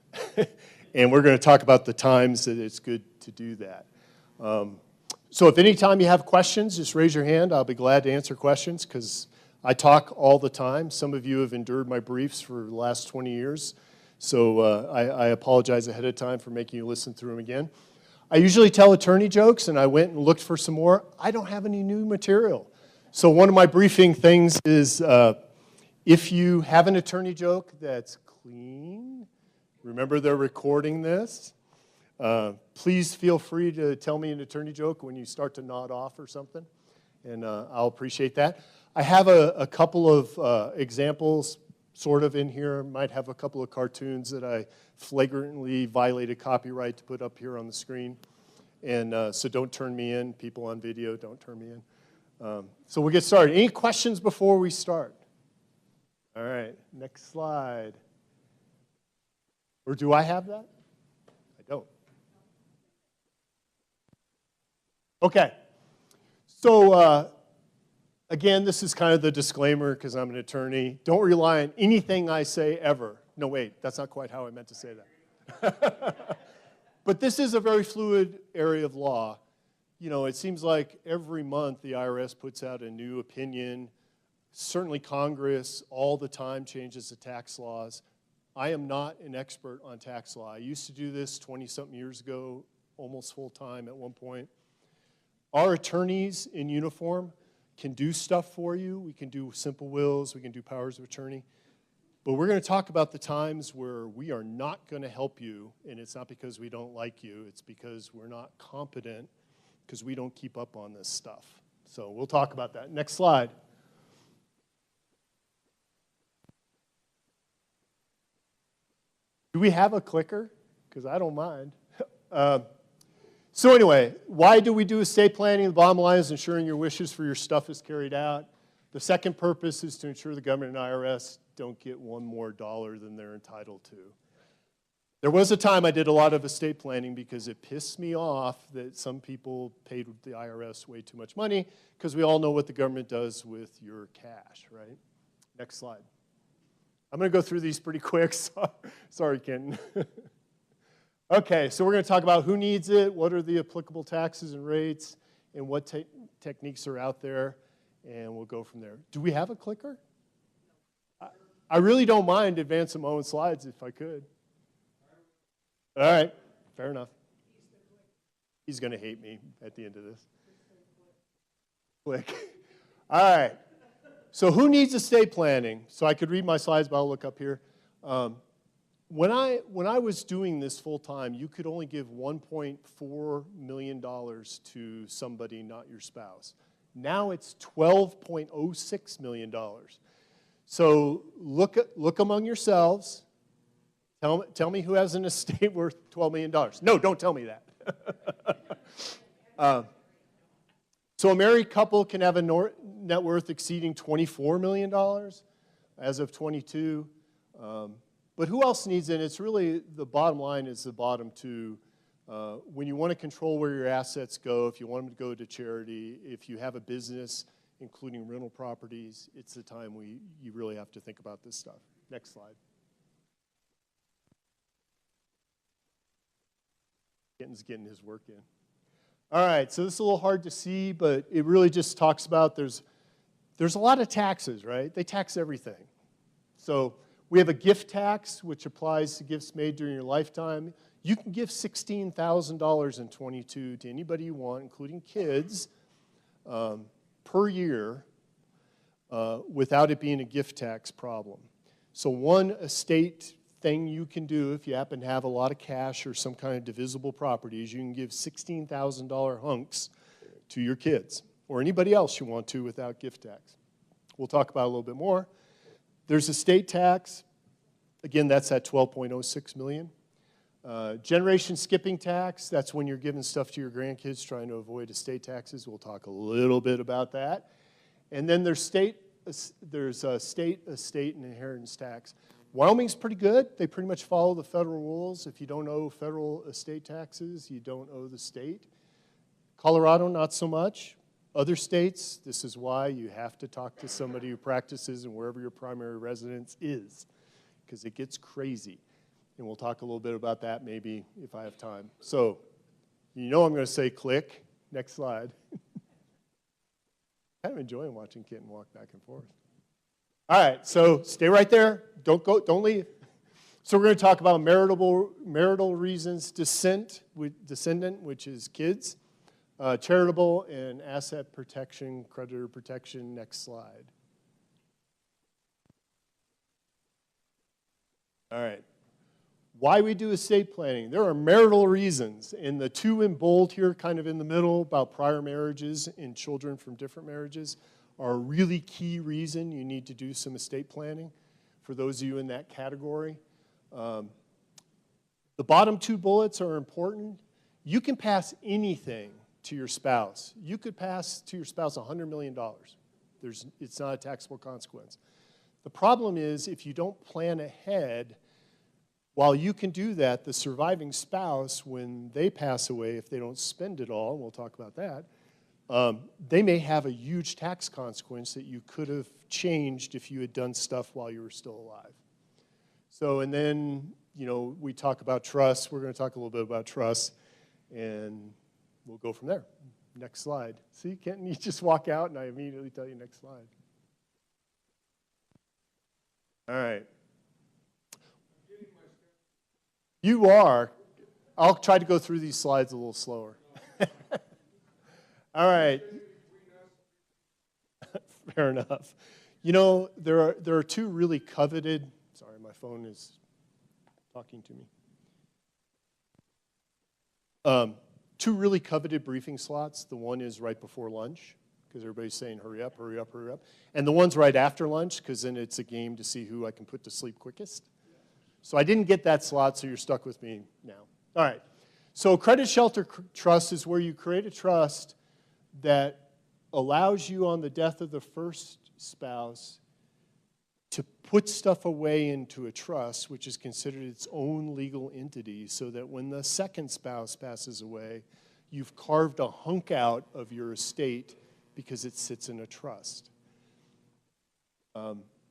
[SPEAKER 17] And we're going to talk about the times that it's good to do that. So if any time you have questions, just raise your hand. I'll be glad to answer questions because I talk all the time. Some of you have endured my briefs for the last 20 years, so I apologize ahead of time for making you listen through them again. I usually tell attorney jokes, and I went and looked for some more. I don't have any new material. So one of my briefing things is if you have an attorney joke that's clean, remember they're recording this. Please feel free to tell me an attorney joke when you start to nod off or something, and I'll appreciate that. I have a couple of examples sort of in here. Might have a couple of cartoons that I flagrantly violated copyright to put up here on the screen, and so don't turn me in. People on video, don't turn me in. So we'll get started. Any questions before we start? All right, next slide. Or do I have that? I don't. Okay, so again, this is kind of the disclaimer because I'm an attorney. Don't rely on anything I say ever. No, wait, that's not quite how I meant to say that. But this is a very fluid area of law. You know, it seems like every month the IRS puts out a new opinion. Certainly Congress all the time changes the tax laws. I am not an expert on tax law. I used to do this 20-something years ago, almost full-time at one point. Our attorneys in uniform can do stuff for you. We can do simple wills. We can do powers of attorney. But we're going to talk about the times where we are not going to help you, and it's not because we don't like you. It's because we're not competent, because we don't keep up on this stuff. So we'll talk about that. Next slide. Do we have a clicker? Because I don't mind. So anyway, why do we do estate planning? The bottom line is ensuring your wishes for your stuff is carried out. The second purpose is to ensure the government and IRS don't get one more dollar than they're entitled to. There was a time I did a lot of estate planning because it pissed me off that some people paid the IRS way too much money because we all know what the government does with your cash, right? Next slide. I'm going to go through these pretty quick. Sorry, Kenton. Okay, so we're going to talk about who needs it, what are the applicable taxes and rates, and what techniques are out there, and we'll go from there. Do we have a clicker? I really don't mind advancing my own slides if I could. All right, fair enough. He's going to hate me at the end of this. Click. All right. So who needs estate planning? So I could read my slides, but I'll look up here. When I was doing this full time, you could only give $1.4 million to somebody, not your spouse. Now it's $12.06 million. So look among yourselves. Tell me who has an estate worth $12 million. No, don't tell me that. So a married couple can have a net worth exceeding $24 million as of 22. But who else needs it? It's really, the bottom line is the bottom two. When you want to control where your assets go, if you want them to go to charity, if you have a business, including rental properties, it's the time you really have to think about this stuff. Next slide. Kenton's getting his work in. All right, so this is a little hard to see, but it really just talks about there's a lot of taxes, right? They tax everything. So we have a gift tax, which applies to gifts made during your lifetime. You can give $16,000 in 22 to anybody you want, including kids, per year. without it being a gift tax problem. So one estate thing you can do if you happen to have a lot of cash or some kind of divisible properties, you can give $16,000 hunks to your kids or anybody else you want to without gift tax. We'll talk about it a little bit more. There's estate tax. Again, that's at $12.06 million. Generation skipping tax, that's when you're giving stuff to your grandkids trying to avoid estate taxes. We'll talk a little bit about that. And then there's state, estate, and inheritance tax. Wyoming's pretty good. They pretty much follow the federal rules. If you don't owe federal estate taxes, you don't owe the state. Colorado, not so much. Other states, this is why you have to talk to somebody who practices in wherever your primary residence is, because it gets crazy. And we'll talk a little bit about that maybe if I have time. So, you know I'm going to say click. Next slide. Kind of enjoying watching Kitten walk back and forth. All right, so stay right there. Don't leave. So we're going to talk about marital reasons, descendant, which is kids, charitable, and asset protection, creditor protection. Next slide. All right. Why we do estate planning. There are marital reasons, and the two in bold here, kind of in the middle, about prior marriages and children from different marriages, are a really key reason you need to do some estate planning for those of you in that category. The bottom two bullets are important. You can pass anything to your spouse. You could pass to your spouse $100 million. It's not a taxable consequence. The problem is if you don't plan ahead, while you can do that, the surviving spouse, when they pass away, if they don't spend it all, and we'll talk about that, they may have a huge tax consequence that you could have changed if you had done stuff while you were still alive. So, and then, you know, we talk about trust. We're going to talk a little bit about trust, and we'll go from there. Next slide. See, Kenton, you just walk out, and I immediately tell you next slide. All right. You are. I'll try to go through these slides a little slower. All right. Fair enough. You know, there are two really coveted, sorry, my phone is talking to me. Two really coveted briefing slots. The one is right before lunch, because everybody's saying hurry up, hurry up, hurry up. And the one's right after lunch, because then it's a game to see who I can put to sleep quickest. So I didn't get that slot, so you're stuck with me now. All right. So credit shelter trust is where you create a trust that allows you on the death of the first spouse to put stuff away into a trust, which is considered its own legal entity, so that when the second spouse passes away, you've carved a hunk out of your estate because it sits in a trust.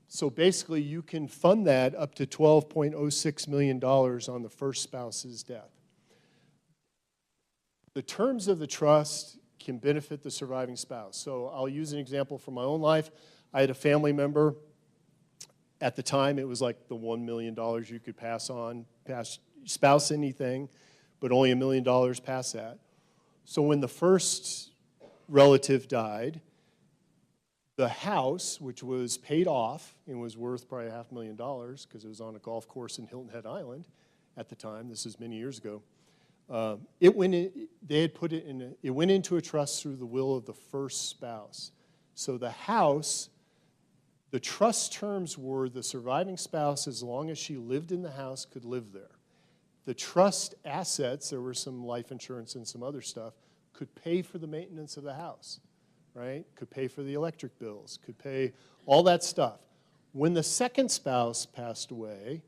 [SPEAKER 17] So basically, you can fund that up to $12.06 million on the first spouse's death. The terms of the trust can benefit the surviving spouse. So I'll use an example from my own life. I had a family member. At the time, it was like the $1 million you could pass spouse anything, but only $1 million past that. So when the first relative died, the house, which was paid off and was worth probably $500,000 because it was on a golf course in Hilton Head Island at the time, this is many years ago, it went into a trust through the will of the first spouse. So the house, the trust terms were the surviving spouse, as long as she lived in the house, could live there. The trust assets, there were some life insurance and some other stuff, could pay for the maintenance of the house. Right? Could pay for the electric bills, could pay all that stuff. When the second spouse passed away,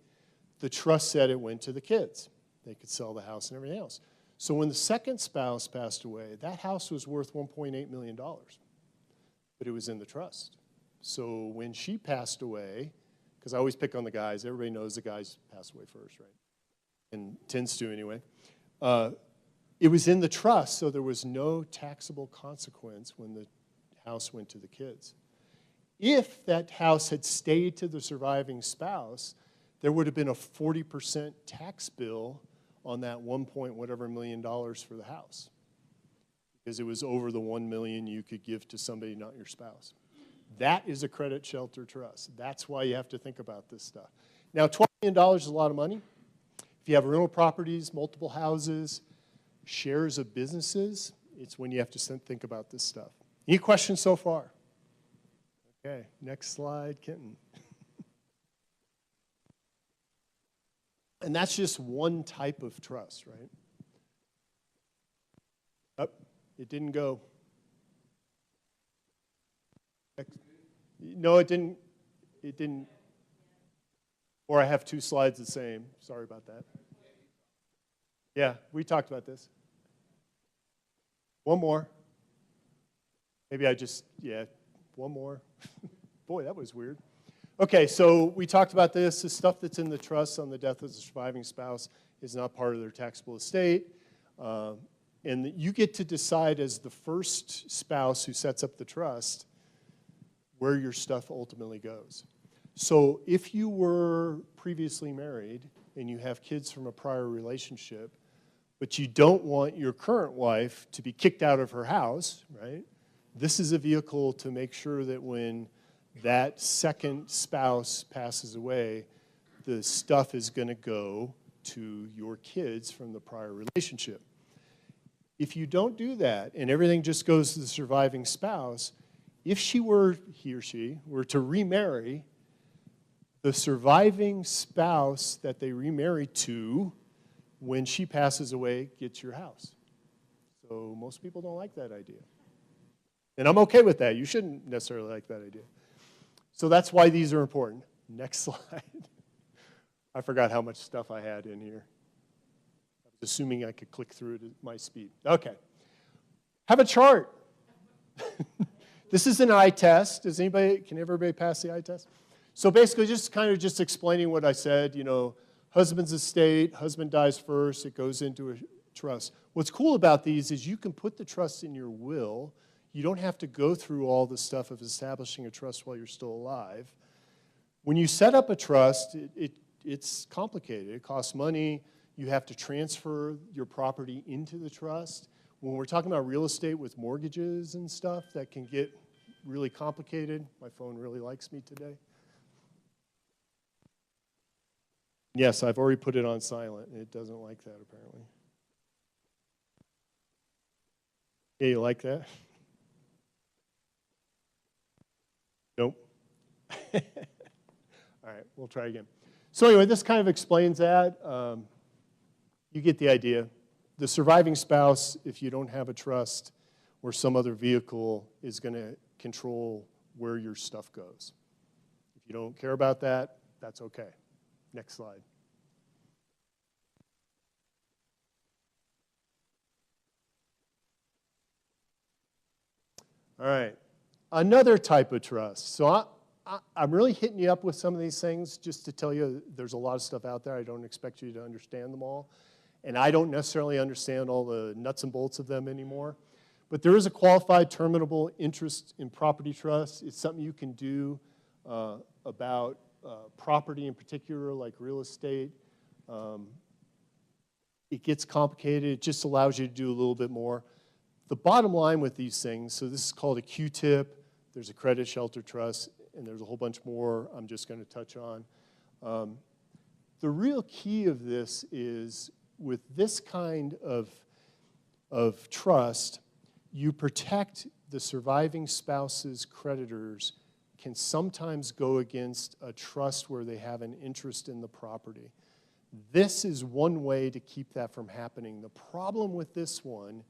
[SPEAKER 17] the trust said it went to the kids. They could sell the house and everything else. So when the second spouse passed away, that house was worth $1.8 million, but it was in the trust. So when she passed away, because I always pick on the guys, everybody knows the guys pass away first, right? And tends to anyway. It was in the trust, so there was no taxable consequence when the house went to the kids. If that house had stayed to the surviving spouse, there would have been a 40% tax bill on that $1 million for the house, because it was over the $1 million you could give to somebody not your spouse. That is a credit shelter trust. That's why you have to think about this stuff. Now, $12 million is a lot of money. If you have rental properties, multiple houses, shares of businesses, it's when you have to think about this stuff. Any questions so far? Okay, next slide, Kenton. And that's just one type of trust, right? Oh, it didn't go. No, it didn't. It didn't. Or I have two slides the same. Sorry about that. Yeah, we talked about this. One more. Maybe I just, yeah, one more. Boy, that was weird. Okay, so we talked about this. The stuff that's in the trust on the death of the surviving spouse is not part of their taxable estate. And you get to decide as the first spouse who sets up the trust where your stuff ultimately goes. So if you were previously married and you have kids from a prior relationship, but you don't want your current wife to be kicked out of her house, right? This is a vehicle to make sure that when that second spouse passes away, the stuff is going to go to your kids from the prior relationship. If you don't do that and everything just goes to the surviving spouse, if he or she were to remarry, the surviving spouse that they remarry to, when she passes away, gets your house. So most people don't like that idea. And I'm okay with that. You shouldn't necessarily like that idea. So that's why these are important. Next slide. I forgot how much stuff I had in here. I was assuming I could click through it at my speed. Okay. Have a chart. This is an eye test. Can everybody pass the eye test? So basically just kind of just explaining what I said, you know, husband's estate, husband dies first, it goes into a trust. What's cool about these is you can put the trust in your will. You don't have to go through all the stuff of establishing a trust while you're still alive. When you set up a trust, it's complicated. It costs money. You have to transfer your property into the trust. When we're talking about real estate with mortgages and stuff, that can get really complicated. My phone really likes me today. Yes, I've already put it on silent, and it doesn't like that, apparently. Yeah, you like that? Nope. All right, we'll try again. So anyway, this kind of explains that. You get the idea. The surviving spouse, if you don't have a trust or some other vehicle, is going to control where your stuff goes. If you don't care about that, that's okay. Next slide. All right. Another type of trust. So I'm really hitting you up with some of these things just to tell you there's a lot of stuff out there. I don't expect you to understand them all. And I don't necessarily understand all the nuts and bolts of them anymore. But there is a qualified terminable interest in property trust. It's something you can do about property in particular, like real estate. It gets complicated. It just allows you to do a little bit more. The bottom line with these things, so this is called a Q-tip. There's a credit shelter trust, and there's a whole bunch more I'm just going to touch on. The real key of this is with this kind of trust, you protect the surviving spouse's creditors can sometimes go against a trust where they have an interest in the property. This is one way to keep that from happening. The problem with this one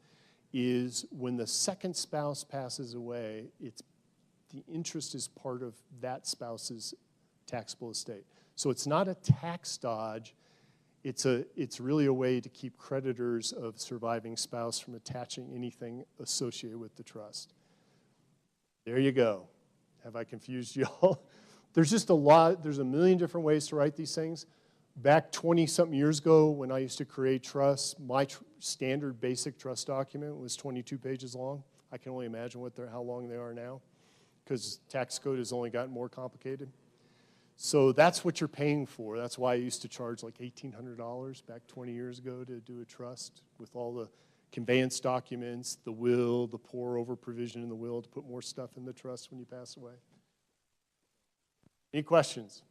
[SPEAKER 17] is when the second spouse passes away, the interest is part of that spouse's taxable estate. So it's not a tax dodge. It's really a way to keep creditors of surviving spouse from attaching anything associated with the trust. There you go. Have I confused y'all? There's just there's a million different ways to write these things. Back 20-something years ago when I used to create trusts, my standard basic trust document was 22 pages long. I can only imagine how long they are now because tax code has only gotten more complicated. So that's what you're paying for. That's why I used to charge like $1,800 back 20 years ago to do a trust with all the conveyance documents, the will, the pour over provision in the will to put more stuff in the trust when you pass away. Any questions?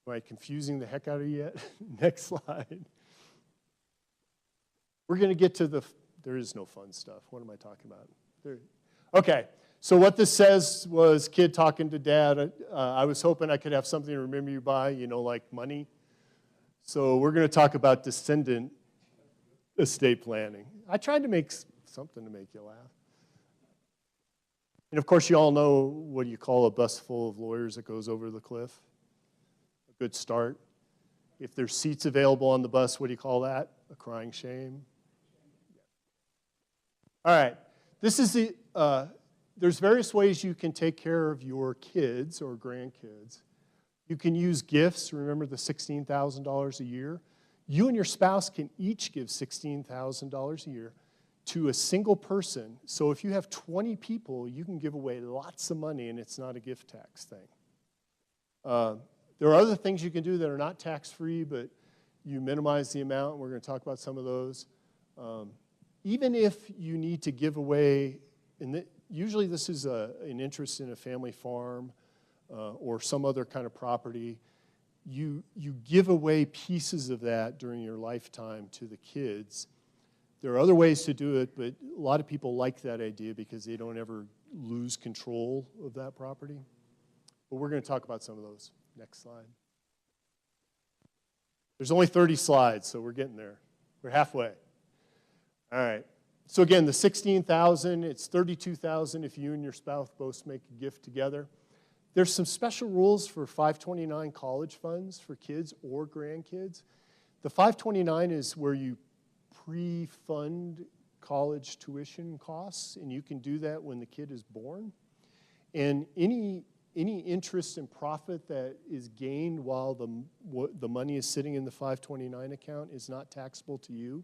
[SPEAKER 17] Am I confusing the heck out of you yet? Next slide. We're going to get to there is no fun stuff. What am I talking about? Okay, so what this says was kid talking to dad. I was hoping I could have something to remember you by, like money. So we're going to talk about descendant estate planning. I tried to make something to make you laugh. And of course, you all know what you call a bus full of lawyers that goes over the cliff. A good start. If there's seats available on the bus, what do you call that? A crying shame. All right. This is there's various ways you can take care of your kids or grandkids. You can use gifts. Remember the $16,000 a year? You and your spouse can each give $16,000 a year to a single person. So if you have 20 people, you can give away lots of money, and it's not a gift tax thing. There are other things you can do that are not tax-free, but you minimize the amount. We're going to talk about some of those. Even if you need to give away, and usually this is an interest in a family farm or some other kind of property, you give away pieces of that during your lifetime to the kids. There are other ways to do it, but a lot of people like that idea because they don't ever lose control of that property. But we're going to talk about some of those. Next slide. There's only 30 slides, so we're getting there. We're halfway. All right. So again, the $16,000, it's $32,000 if you and your spouse both make a gift together. There's some special rules for 529 college funds for kids or grandkids. The 529 is where you pre-fund college tuition costs, and you can do that when the kid is born. And any interest and profit that is gained while the money is sitting in the 529 account is not taxable to you.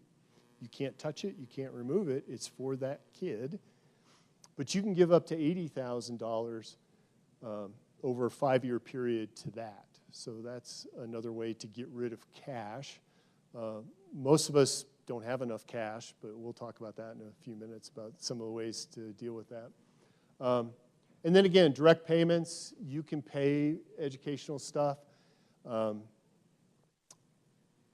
[SPEAKER 17] You can't touch it, you can't remove it, it's for that kid. But you can give up to $80,000 over a 5-year period to that. So that's another way to get rid of cash. Most of us don't have enough cash, but we'll talk about that in a few minutes, about some of the ways to deal with that. And then again, direct payments, you can pay educational stuff.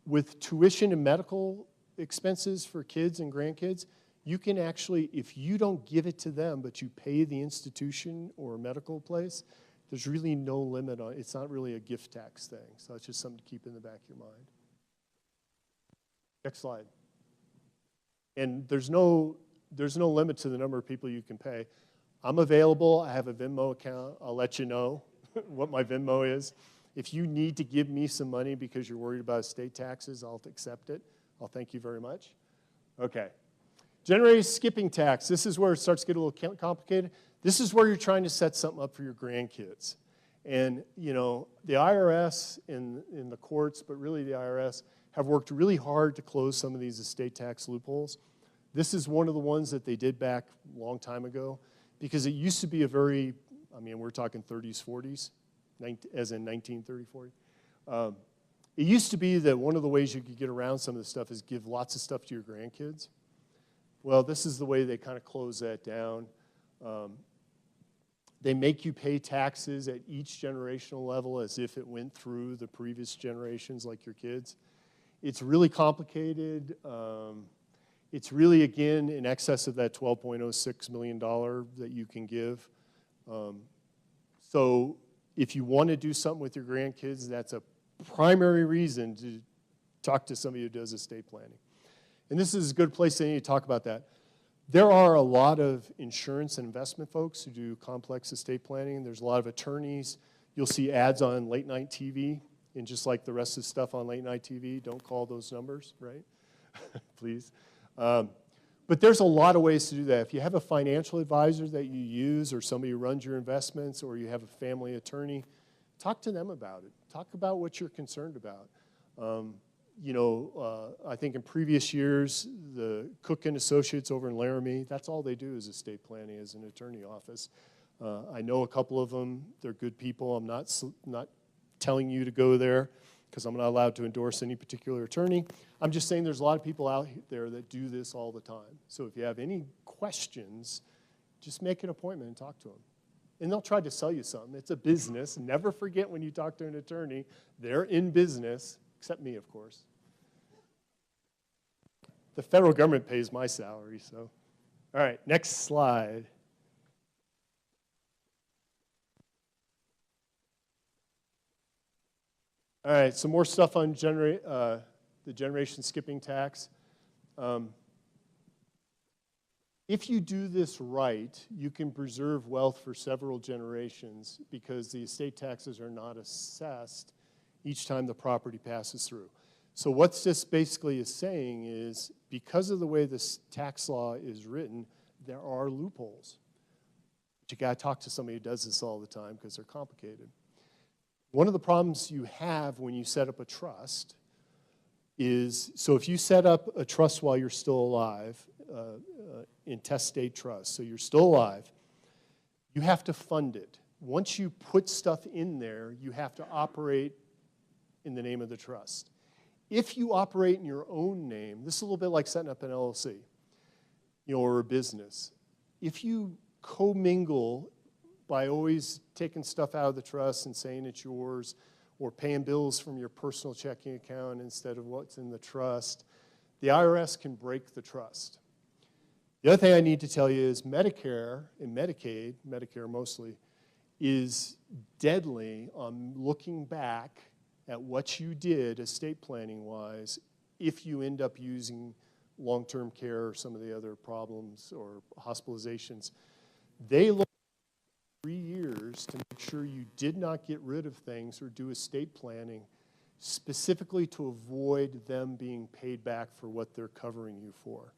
[SPEAKER 17] With tuition and medical expenses for kids and grandkids, you can actually, if you don't give it to them, but you pay the institution or medical place, there's really no limit on it. It's not really a gift tax thing. So that's just something to keep in the back of your mind. Next slide. And there's no limit to the number of people you can pay. I'm available. I have a Venmo account. I'll let you know what my Venmo is. If you need to give me some money because you're worried about estate taxes, I'll accept it. I'll thank you very much. Okay. Generated skipping tax. This is where it starts to get a little complicated. This is where you're trying to set something up for your grandkids. And, the IRS and the courts, but really the IRS, have worked really hard to close some of these estate tax loopholes. This is one of the ones that they did back a long time ago because it used to be a very, we're talking 30s, 40s, as in 1930, 40. It used to be that one of the ways you could get around some of the stuff is give lots of stuff to your grandkids. Well, this is the way they kind of close that down. They make you pay taxes at each generational level as if it went through the previous generations like your kids. It's really complicated. It's really, again, in excess of that $12.06 million that you can give. So if you want to do something with your grandkids, that's a primary reason to talk to somebody who does estate planning. And this is a good place to talk about that. There are a lot of insurance and investment folks who do complex estate planning. There's a lot of attorneys. You'll see ads on late night TV, and just like the rest of the stuff on late night TV, don't call those numbers, right? Please. But there's a lot of ways to do that. If you have a financial advisor that you use or somebody who runs your investments or you have a family attorney, talk to them about it. Talk about what you're concerned about. I think in previous years, the Cook and Associates over in Laramie, that's all they do is estate planning as an attorney office. I know a couple of them. They're good people. I'm not telling you to go there because I'm not allowed to endorse any particular attorney. I'm just saying there's a lot of people out there that do this all the time. So if you have any questions, just make an appointment and talk to them. And they'll try to sell you something. It's a business. Never forget when you talk to an attorney, they're in business, except me, of course. The federal government pays my salary, so. All right, next slide. All right, some more stuff on the generation skipping tax. If you do this right, you can preserve wealth for several generations because the estate taxes are not assessed each time the property passes through. So what this basically is saying is because of the way this tax law is written, there are loopholes. But you got to talk to somebody who does this all the time because they're complicated. One of the problems you have when you set up a trust is, so if you set up a trust while you're still alive, intestate trust, so you're still alive, you have to fund it. Once you put stuff in there, you have to operate in the name of the trust. If you operate in your own name, this is a little bit like setting up an LLC, or a business. If you commingle by always taking stuff out of the trust and saying it's yours, or paying bills from your personal checking account instead of what's in the trust, the IRS can break the trust. The other thing I need to tell you is Medicare and Medicaid, Medicare mostly, is deadly on looking back at what you did estate planning-wise if you end up using long-term care or some of the other problems or hospitalizations. They look at 3 years to make sure you did not get rid of things or do estate planning specifically to avoid them being paid back for what they're covering you for.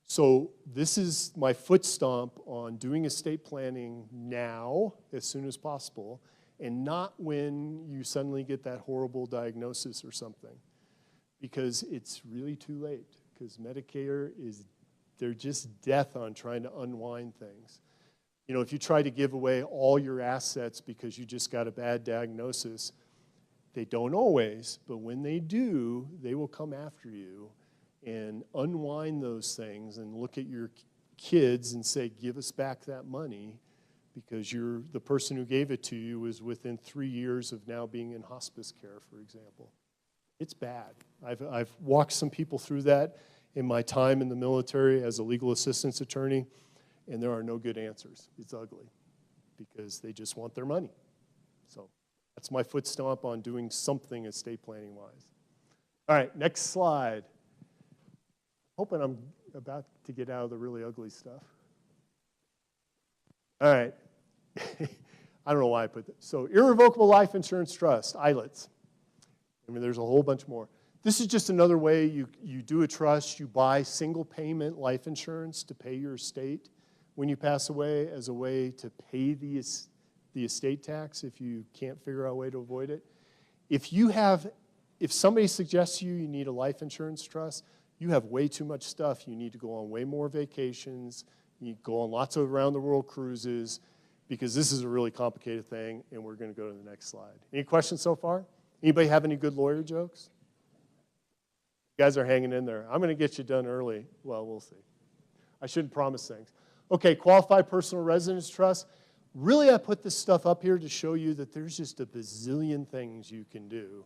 [SPEAKER 17] So this is my foot stomp on doing estate planning now, as soon as possible, and not when you suddenly get that horrible diagnosis or something, because it's really too late, because Medicare they're just death on trying to unwind things. You know, if you try to give away all your assets because you just got a bad diagnosis, they don't always, but when they do, they will come after you and unwind those things and look at your kids and say, give us back that money because the person who gave it to you was within 3 years of now being in hospice care, for example. It's bad. I've walked some people through that in my time in the military as a legal assistance attorney, and there are no good answers. It's ugly because they just want their money. So that's my foot stomp on doing something estate planning-wise. All right, next slide. Hoping I'm about to get out of the really ugly stuff. All right. I don't know why I put that. So irrevocable life insurance trust, ILITs. I mean, there's a whole bunch more. This is just another way you do a trust. You buy single payment life insurance to pay your estate when you pass away as a way to pay the estate tax if you can't figure out a way to avoid it. If somebody suggests to you you need a life insurance trust, you have way too much stuff. You need to go on way more vacations. You need to go on lots of around-the-world cruises because this is a really complicated thing, and we're going to go to the next slide. Any questions so far? Anybody have any good lawyer jokes? You guys are hanging in there. I'm going to get you done early. Well, we'll see. I shouldn't promise things. Okay, qualified personal residence trust. Really, I put this stuff up here to show you that there's just a bazillion things you can do.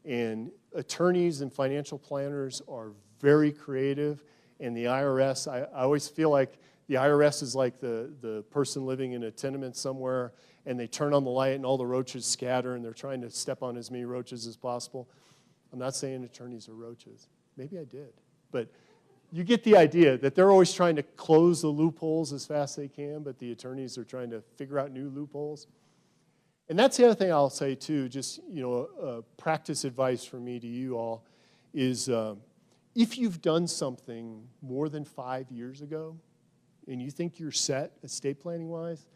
[SPEAKER 17] And attorneys and financial planners are very creative, and the IRS, I always feel like the IRS is like the person living in a tenement somewhere, and they turn on the light and all the roaches scatter, and they're trying to step on as many roaches as possible. I'm not saying attorneys are roaches. Maybe I did. But you get the idea that they're always trying to close the loopholes as fast as they can, but the attorneys are trying to figure out new loopholes. And that's the other thing I'll say, too, just, practice advice from me to you all is if you've done something more than 5 years ago and you think you're set estate planning-wise,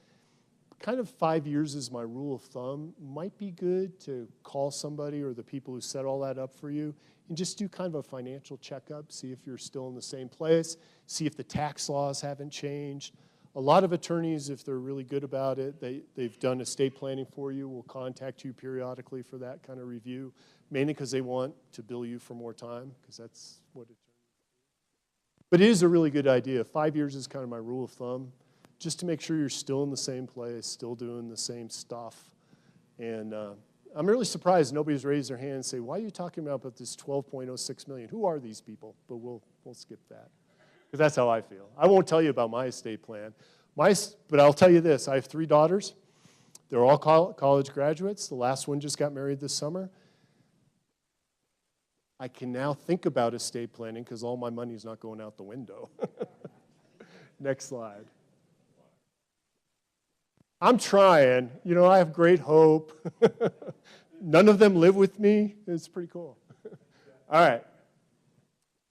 [SPEAKER 17] kind of 5 years is my rule of thumb. Might be good to call somebody or the people who set all that up for you and just do kind of a financial checkup, see if you're still in the same place, see if the tax laws haven't changed. A lot of attorneys, if they're really good about it, they've done estate planning for you, will contact you periodically for that kind of review, mainly because they want to bill you for more time, because that's what attorneys do. But it is a really good idea. 5 years is kind of my rule of thumb just to make sure you're still in the same place, still doing the same stuff. And I'm really surprised nobody's raised their hand and say, why are you talking about this 12.06 million? Who are these people? But we'll skip that, because that's how I feel. I won't tell you about my estate plan. But I'll tell you this, I have 3 daughters. They're all college graduates. The last one just got married this summer. I can now think about estate planning because all my money is not going out the window. Next slide. I'm trying. You know, I have great hope. None of them live with me. It's pretty cool. All right.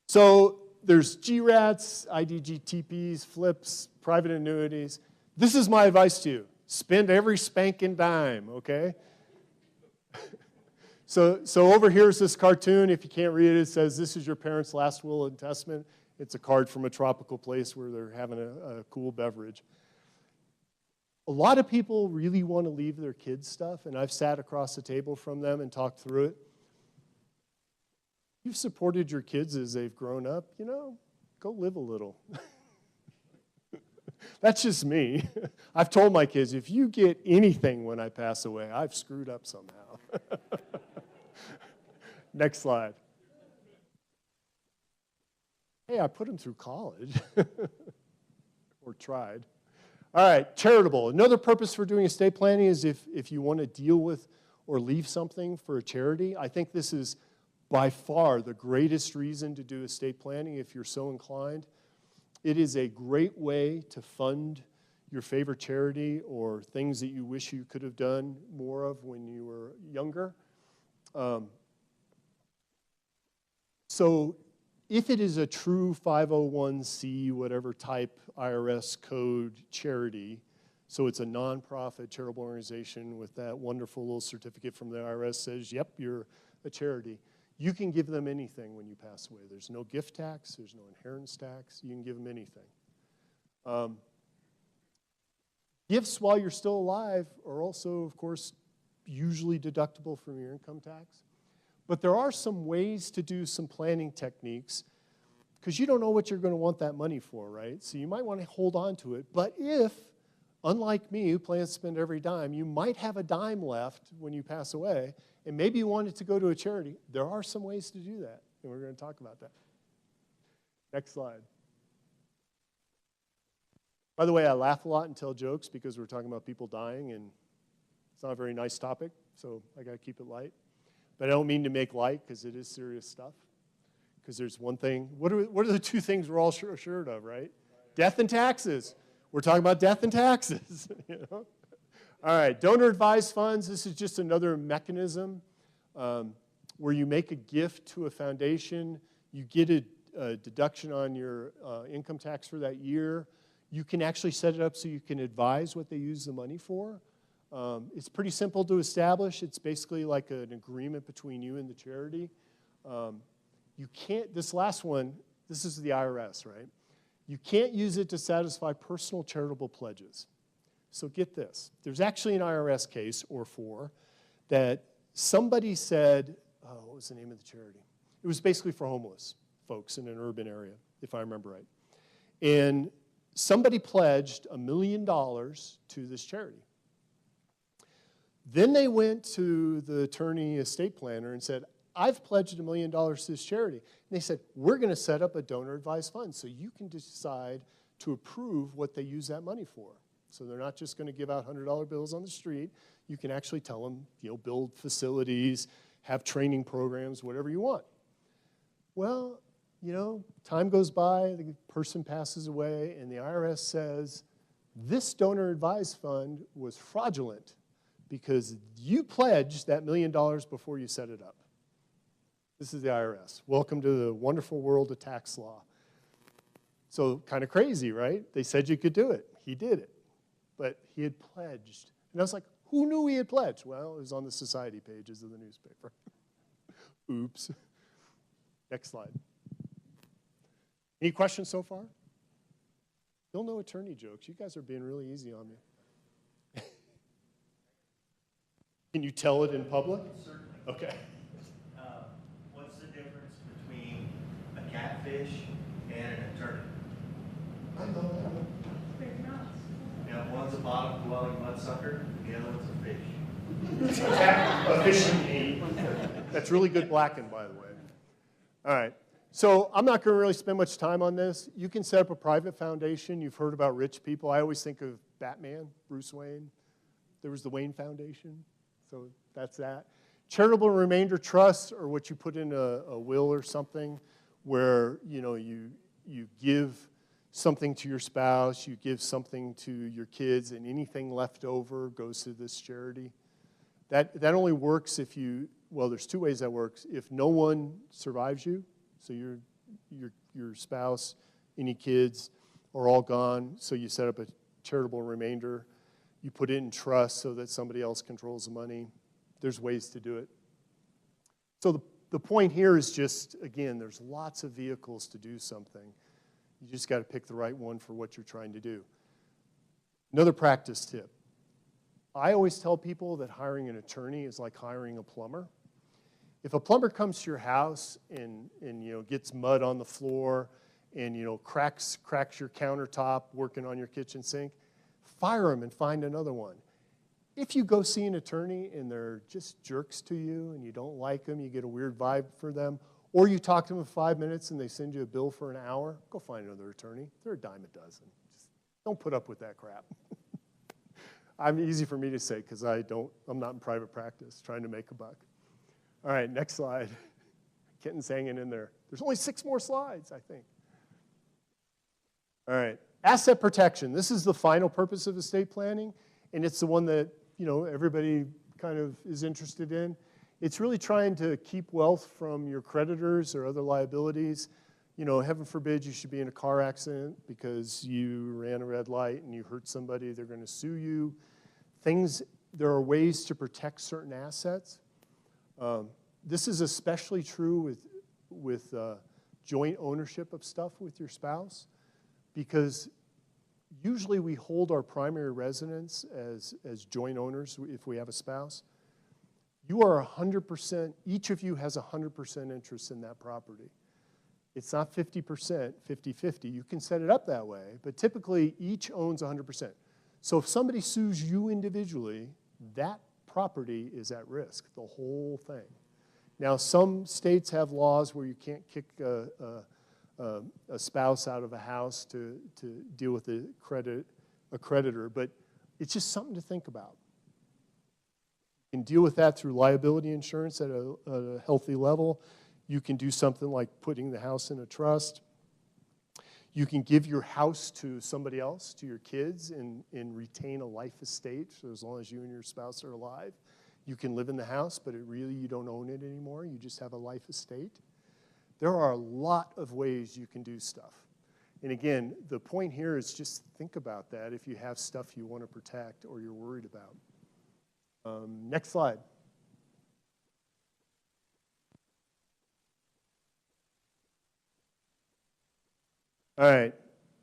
[SPEAKER 17] So there's GRATs, IDGTPs, flips, private annuities. This is my advice to you. Spend every spanking dime, okay? So over here is this cartoon. If you can't read it, it says, this is your parents' last will and testament. It's a card from a tropical place where they're having a cool beverage. A lot of people really want to leave their kids stuff, and I've sat across the table from them and talked through it. You've supported your kids as they've grown up, you know, go live a little. That's just me. I've told my kids, if you get anything when I pass away, I've screwed up somehow. Next slide. Hey, I put them through college, or tried. All right, charitable. Another purpose for doing estate planning is if you want to deal with or leave something for a charity. I think this is by far the greatest reason to do estate planning if you're so inclined. It is a great way to fund your favorite charity or things that you wish you could have done more of when you were younger. So if it is a true 501c, whatever type IRS code charity, so it's a nonprofit charitable organization with that wonderful little certificate from the IRS says, yep, you're a charity, you can give them anything when you pass away. There's no gift tax, there's no inheritance tax, you can give them anything. Gifts while you're still alive are also, of course, usually deductible from your income tax. But there are some ways to do some planning techniques because you don't know what you're going to want that money for, right? So you might want to hold on to it. But if, unlike me, who plans to spend every dime, you might have a dime left when you pass away, and maybe you want it to go to a charity, there are some ways to do that, and we're going to talk about that. Next slide. By the way, I laugh a lot and tell jokes because we're talking about people dying, and it's not a very nice topic, so I got to keep it light. But I don't mean to make light because it is serious stuff. Because there's one thing, what are the 2 things we're all assured of, right? Death and taxes. We're talking about death and taxes. You know? All right, donor advised funds. This is just another mechanism where you make a gift to a foundation. You get a deduction on your income tax for that year. You can actually set it up so you can advise what they use the money for. It's pretty simple to establish. It's basically like an agreement between you and the charity. You can't, this last one, this is the IRS, right? You can't use it to satisfy personal charitable pledges. So get this. There's actually an IRS case, or 4, that somebody said, what was the name of the charity? It was basically for homeless folks in an urban area, if I remember right. And somebody pledged $1 million to this charity. Then they went to the attorney estate planner and said, I've pledged $1 million to this charity. And they said, we're going to set up a donor advised fund so you can decide to approve what they use that money for. So they're not just going to give out $100 bills on the street. You can actually tell them, you know, build facilities, have training programs, whatever you want. Well, you know, time goes by, the person passes away, and the IRS says, this donor advised fund was fraudulent because you pledged that $1 million before you set it up. This is the IRS. Welcome to the wonderful world of tax law. So kind of crazy, right? They said you could do it. He did it. But he had pledged. And I was like, who knew he had pledged? Well, it was on the society pages of the newspaper. Oops. Next slide. Any questions so far? Still no attorney jokes. You guys are being really easy on me. Can you tell it in public?
[SPEAKER 18] Certainly.
[SPEAKER 17] Okay.
[SPEAKER 18] What's the difference between a catfish and an attorney?
[SPEAKER 17] I know that.
[SPEAKER 18] bottom dwelling mudsucker, and the other one's a fish.
[SPEAKER 17] A fishing aid. That's really good blackened, by the way. All right. So I'm not going to really spend much time on this. You can set up a private foundation. You've heard about rich people. I always think of Batman, Bruce Wayne. There was the Wayne Foundation. So that's that. Charitable remainder trusts are what you put in a will or something where, you know, you give something to your spouse, you give something to your kids, and anything left over goes to this charity. That only works if you, well, there's two ways that works. If no one survives you, so your spouse, any kids are all gone, so you set up a charitable remainder. You put it in trust so that somebody else controls the money. There's ways to do it. So the point here is just, again, there's lots of vehicles to do something. You just got to pick the right one for what you're trying to do. Another practice tip. I always tell people that hiring an attorney is like hiring a plumber. If a plumber comes to your house and you know, gets mud on the floor and, you know, cracks your countertop working on your kitchen sink, fire him and find another one. If you go see an attorney and they're just jerks to you and you don't like them, you get a weird vibe for them, or you talk to them for 5 minutes and they send you a bill for an hour, go find another attorney. They're a dime a dozen. Just don't put up with that crap. Easy for me to say because I'm not in private practice trying to make a buck. All right, next slide. Kenton's hanging in there. There's only 6 more slides, I think. All right, asset protection. This is the final purpose of estate planning, and it's the one that, you know, everybody kind of is interested in. It's really trying to keep wealth from your creditors or other liabilities. You know, heaven forbid you should be in a car accident because you ran a red light and you hurt somebody, they're going to sue you. There are ways to protect certain assets. This is especially true with joint ownership of stuff with your spouse, because usually we hold our primary residence as joint owners if we have a spouse. You are 100%, each of you has 100% interest in that property. It's not 50%, 50-50. You can set it up that way, but typically each owns 100%. So if somebody sues you individually, that property is at risk, the whole thing. Now, some states have laws where you can't kick a spouse out of a house to deal with a creditor, but it's just something to think about. You can deal with that through liability insurance at a healthy level. You can do something like putting the house in a trust. You can give your house to somebody else, to your kids, and retain a life estate, so as long as you and your spouse are alive. You can live in the house, but you don't own it anymore. You just have a life estate. There are a lot of ways you can do stuff. And again, the point here is just think about that if you have stuff you want to protect or you're worried about. Next slide. All right.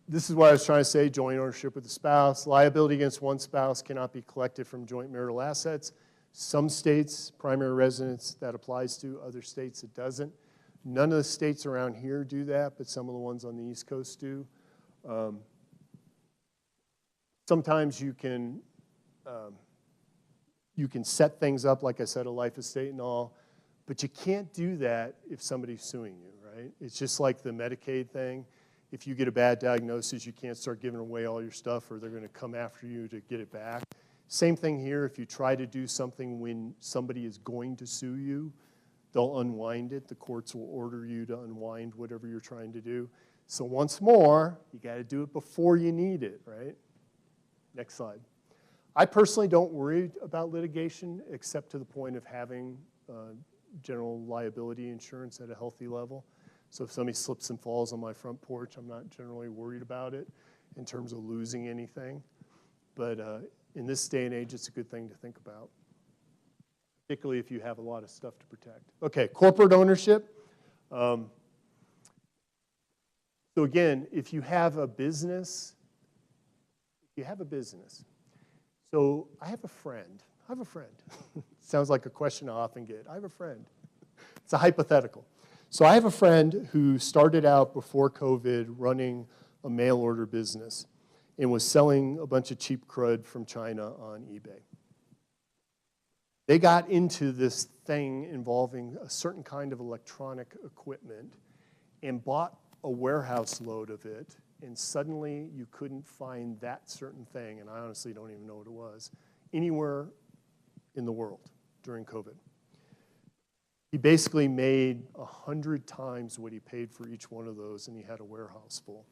[SPEAKER 17] This is what I was trying to say, joint ownership with the spouse. Liability against one spouse cannot be collected from joint marital assets. Some states, primary residence, that applies to. Other states, it doesn't. None of the states around here do that, but some of the ones on the East Coast do. Sometimes you can set things up, like I said, a life estate and all, but you can't do that if somebody's suing you, right? It's just like the Medicaid thing. If you get a bad diagnosis, you can't start giving away all your stuff or they're going to come after you to get it back. Same thing here. If you try to do something when somebody is going to sue you, they'll unwind it. The courts will order you to unwind whatever you're trying to do. So once more, you got to do it before you need it, right? Next slide. I personally don't worry about litigation except to the point of having general liability insurance at a healthy level. So if somebody slips and falls on my front porch, I'm not generally worried about it in terms of losing anything. But in this day and age, it's a good thing to think about, particularly if you have a lot of stuff to protect. Okay, corporate ownership. So again, if you have a business, so I have a friend. Sounds like a question I often get. I have a friend. It's a hypothetical. So I have a friend who started out before COVID running a mail order business. and was selling a bunch of cheap crud from China on eBay. They got into this thing involving a certain kind of electronic equipment and bought a warehouse load of it, and suddenly you couldn't find that certain thing, and I honestly don't even know what it was, anywhere in the world during COVID. He basically made 100 times what he paid for each one of those, and he had a warehouse full.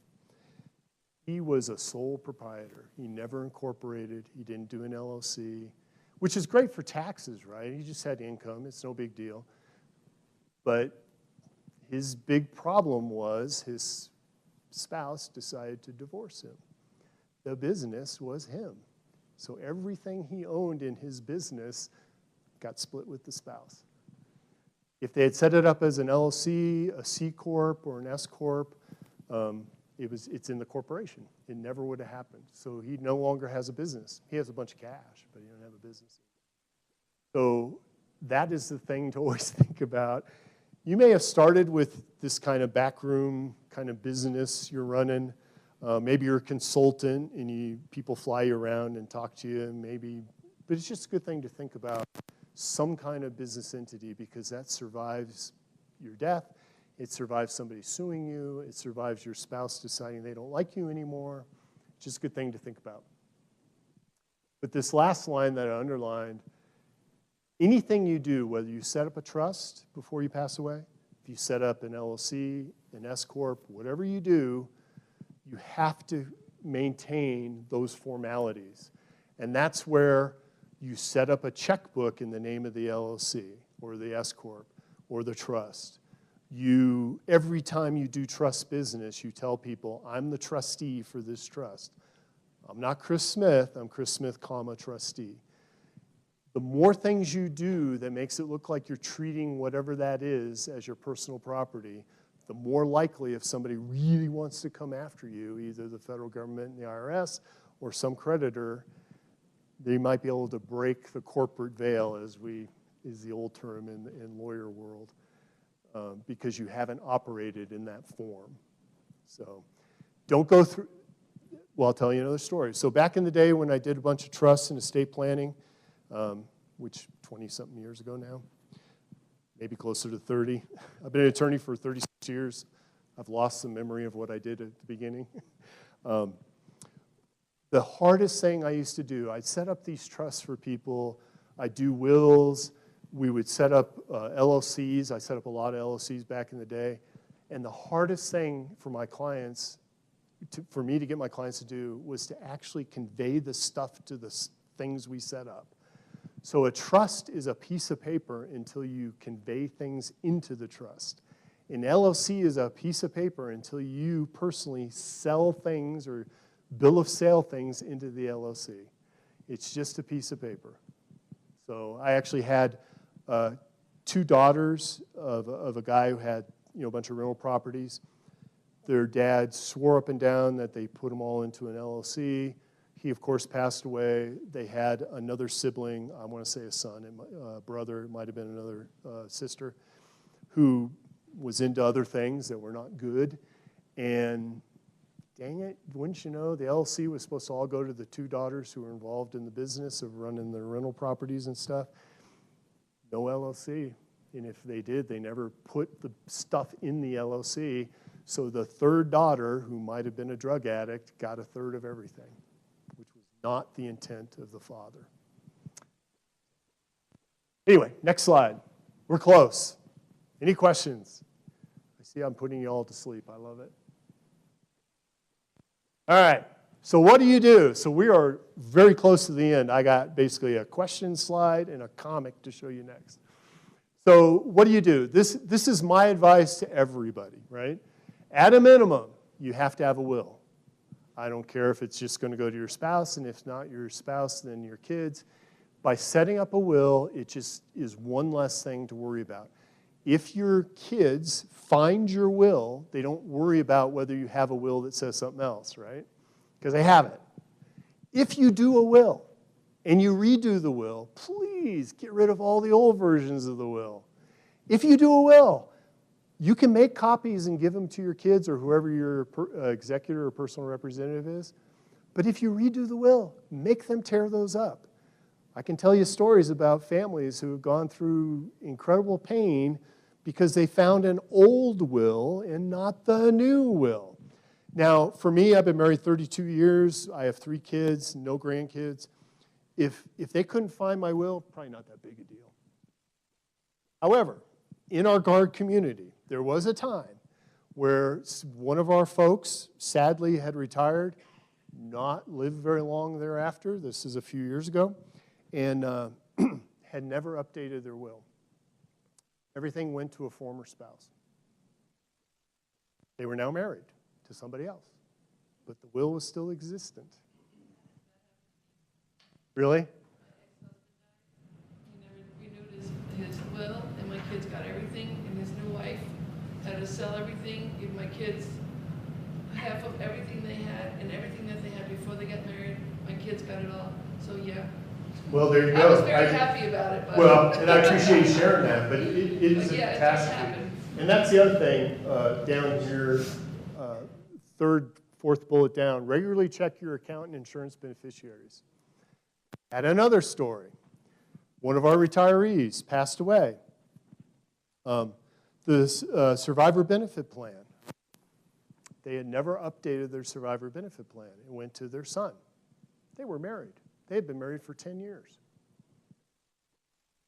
[SPEAKER 17] He was a sole proprietor. He never incorporated. He didn't do an LLC, which is great for taxes, right? He just had income. It's no big deal. But his big problem was his spouse decided to divorce him. The business was him. So everything he owned in his business got split with the spouse. If they had set it up as an LLC, a C Corp, or an S Corp, it's in the corporation. It never would have happened. So he no longer has a business. He has a bunch of cash, but he doesn't have a business. So that is the thing to always think about. You may have started with this kind of backroom kind of business you're running. Maybe you're a consultant and people fly you around and talk to you, but it's just a good thing to think about some kind of business entity, because that survives your death. It survives somebody suing you. It survives your spouse deciding they don't like you anymore. It's just a good thing to think about. But this last line that I underlined, anything you do, whether you set up a trust before you pass away, if you set up an LLC, an S Corp, whatever you do, you have to maintain those formalities. And that's where you set up a checkbook in the name of the LLC or the S Corp or the trust. Every time you do trust business, you tell people, I'm the trustee for this trust. I'm not Chris Smith, I'm Chris Smith, trustee. The more things you do that makes it look like you're treating whatever that is as your personal property, the more likely if somebody really wants to come after you, either the federal government and the IRS or some creditor, they might be able to break the corporate veil, is the old term in lawyer world, because you haven't operated in that form. So don't go through, well, I'll tell you another story. So back in the day when I did a bunch of trusts and estate planning, which 20-something years ago now, maybe closer to 30. I've been an attorney for 36 years. I've lost some memory of what I did at the beginning. The hardest thing I used to do, I'd set up these trusts for people. I'd do wills. We would set up LLCs. I set up a lot of LLCs back in the day. And the hardest thing for my clients, for me to get my clients to do, was to actually convey the stuff to the things we set up. So a trust is a piece of paper until you convey things into the trust. An LLC is a piece of paper until you personally sell things or bill of sale things into the LLC. It's just a piece of paper. So I actually had 2 daughters of a guy who had a bunch of rental properties. Their dad swore up and down that they put them all into an LLC. He, of course, passed away. They had another sibling, I want to say a son, a brother, it might have been another sister, who was into other things that were not good. And dang it, wouldn't you know, the LLC was supposed to all go to the 2 daughters who were involved in the business of running the rental properties and stuff. No LLC. And if they did, they never put the stuff in the LLC. So the 3rd daughter, who might have been a drug addict, got a third of everything, which was not the intent of the father. Anyway, next slide. We're close. Any questions? I see I'm putting you all to sleep. I love it. All right, so what do you do? So we are very close to the end. I got basically a question slide and a comic to show you next. So what do you do? This is my advice to everybody, right? At a minimum, you have to have a will. I don't care if it's just going to go to your spouse, and if not your spouse, then your kids. By setting up a will, it just is one less thing to worry about. If your kids find your will, they don't worry about whether you have a will that says something else, right? Because they have it. If you do a will and you redo the will, please get rid of all the old versions of the will. If you do a will, you can make copies and give them to your kids or whoever your executor or personal representative is, But if you redo the will, make them tear those up. I can tell you stories about families who have gone through incredible pain because they found an old will and not the new will. Now, for me, I've been married 32 years. I have 3 kids, no grandkids. If they couldn't find my will, probably not that big a deal. However, in our Guard community, there was a time where one of our folks sadly had retired, not lived very long thereafter. This is a few years ago, and had never updated their will. Everything went to a former spouse. They were now married to somebody else, but the will was still existent. Really?
[SPEAKER 14] He never renewed his will, and my kids got everything, and his new wife had to sell everything, give my kids half of everything they had, and everything that they had before they got married. My kids got it all, so yeah.
[SPEAKER 17] Well, there you go.
[SPEAKER 14] I was very happy about it. But
[SPEAKER 17] well, and I appreciate you sharing that, but it is
[SPEAKER 14] But
[SPEAKER 17] a
[SPEAKER 14] yeah, it does
[SPEAKER 17] catastrophe.
[SPEAKER 14] happen.
[SPEAKER 17] And that's the other thing down here, third, fourth bullet down. Regularly check your account and insurance beneficiaries. Had another story. One of our retirees passed away. The survivor benefit plan. They had never updated their survivor benefit plan. It went to their son. They were married. They had been married for 10 years.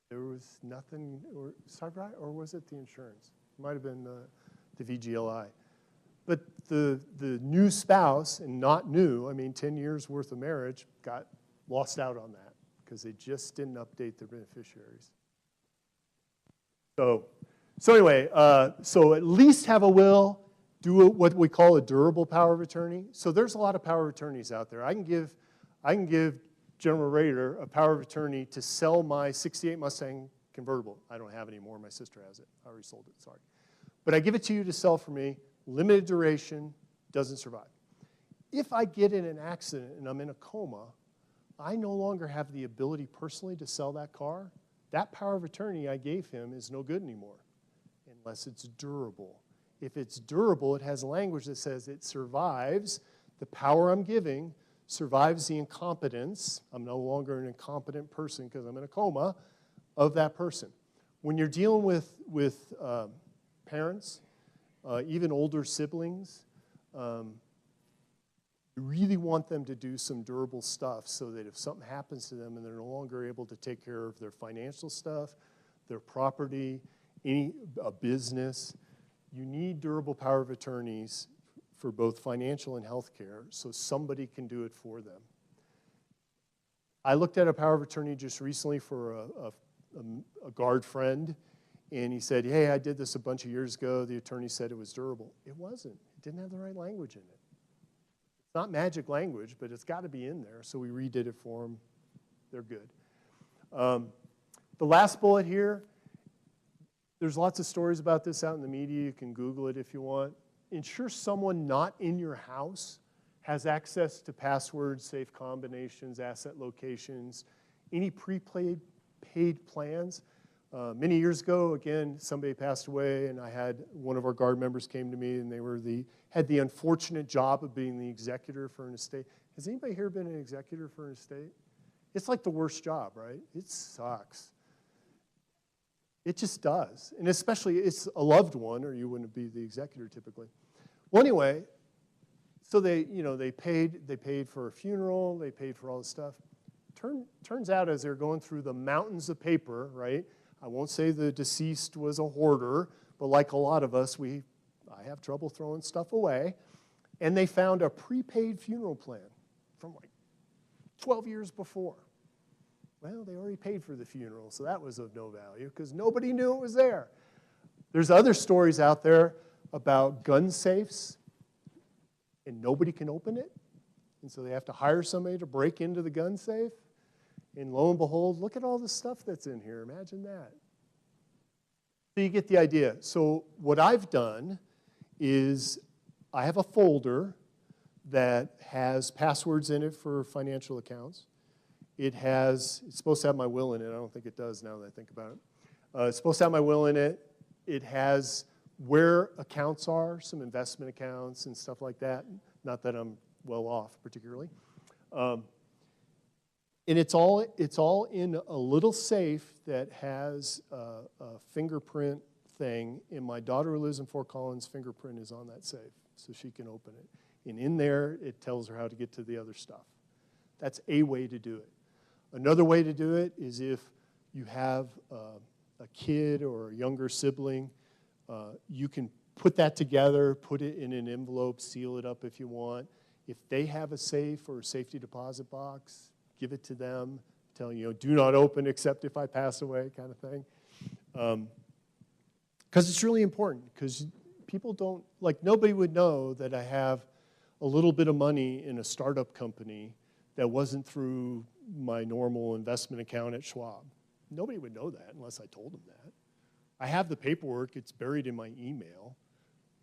[SPEAKER 17] There was nothing, or was it the insurance? It might have been the VGLI. But the new spouse, and not new, I mean 10 years worth of marriage, got lost out on that because they just didn't update their beneficiaries. So anyway, so at least have a will, do what we call a durable power of attorney. So there's a lot of power of attorneys out there. I can give General Rader a power of attorney to sell my 68 Mustang convertible. I don't have it anymore. My sister has it. I already sold it, sorry. But I give it to you to sell for me, limited duration, doesn't survive. If I get in an accident and I'm in a coma, I no longer have the ability personally to sell that car. That power of attorney I gave him is no good anymore unless it's durable. If it's durable, it has language that says it survives the power I'm giving, survives the incompetence. I'm no longer an incompetent person because I'm in a coma of that person. When you're dealing with parents, even older siblings, you really want them to do some durable stuff so that if something happens to them and they're no longer able to take care of their financial stuff, their property, a business, you need durable power of attorneys for both financial and health care so somebody can do it for them. I looked at a power of attorney just recently for a Guard friend, and he said, hey, I did this a bunch of years ago. The attorney said it was durable. It wasn't. It didn't have the right language in it. It's not magic language, but it's got to be in there, so we redid it for them. They're good. The last bullet here, there's lots of stories about this out in the media. You can Google it if you want. Ensure someone not in your house has access to passwords, safe combinations, asset locations, any prepaid plans. Many years ago, again, somebody passed away, and I had one of our Guard members came to me, and they had the unfortunate job of being the executor for an estate. Has anybody here been an executor for an estate? It's like the worst job, right? It sucks. It just does. And especially it's a loved one, or you wouldn't be the executor typically. Well, anyway, so they paid for a funeral, they paid for all this stuff. Turns out as they're going through the mountains of paper, right? I won't say the deceased was a hoarder, but like a lot of us, I have trouble throwing stuff away. And they found a prepaid funeral plan from like 12 years before. Well, they already paid for the funeral, so that was of no value because nobody knew it was there. There's other stories out there about gun safes, and nobody can open it, and so they have to hire somebody to break into the gun safe. And lo and behold, look at all the stuff that's in here. Imagine that. So you get the idea. So what I've done is I have a folder that has passwords in it for financial accounts. It's supposed to have my will in it. I don't think it does now that I think about it. It's supposed to have my will in it. It has where accounts are, some investment accounts and stuff like that. Not that I'm well off particularly. And it's all in a little safe that has a fingerprint thing, and my daughter who lives in Fort Collins' fingerprint is on that safe, so she can open it. And in there, it tells her how to get to the other stuff. That's a way to do it. Another way to do it is if you have a kid or a younger sibling, you can put that together, put it in an envelope, seal it up if you want. If they have a safe or a safety deposit box, give it to them, telling you, do not open except if I pass away, kind of thing. Because it's really important, because people don't, like nobody would know that I have a little bit of money in a startup company that wasn't through my normal investment account at Schwab. Nobody would know that unless I told them that. I have the paperwork, it's buried in my email,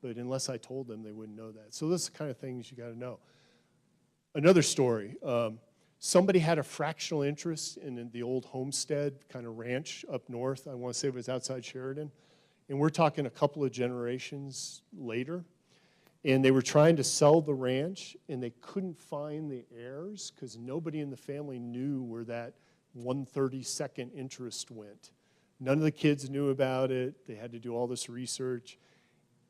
[SPEAKER 17] but unless I told them, they wouldn't know that. So those are the kind of things you got to know. Another story. Somebody had a fractional interest in the old homestead kind of ranch up north. I want to say it was outside Sheridan. And we're talking a couple of generations later. And they were trying to sell the ranch, and they couldn't find the heirs because nobody in the family knew where that 1/32nd interest went. None of the kids knew about it. They had to do all this research.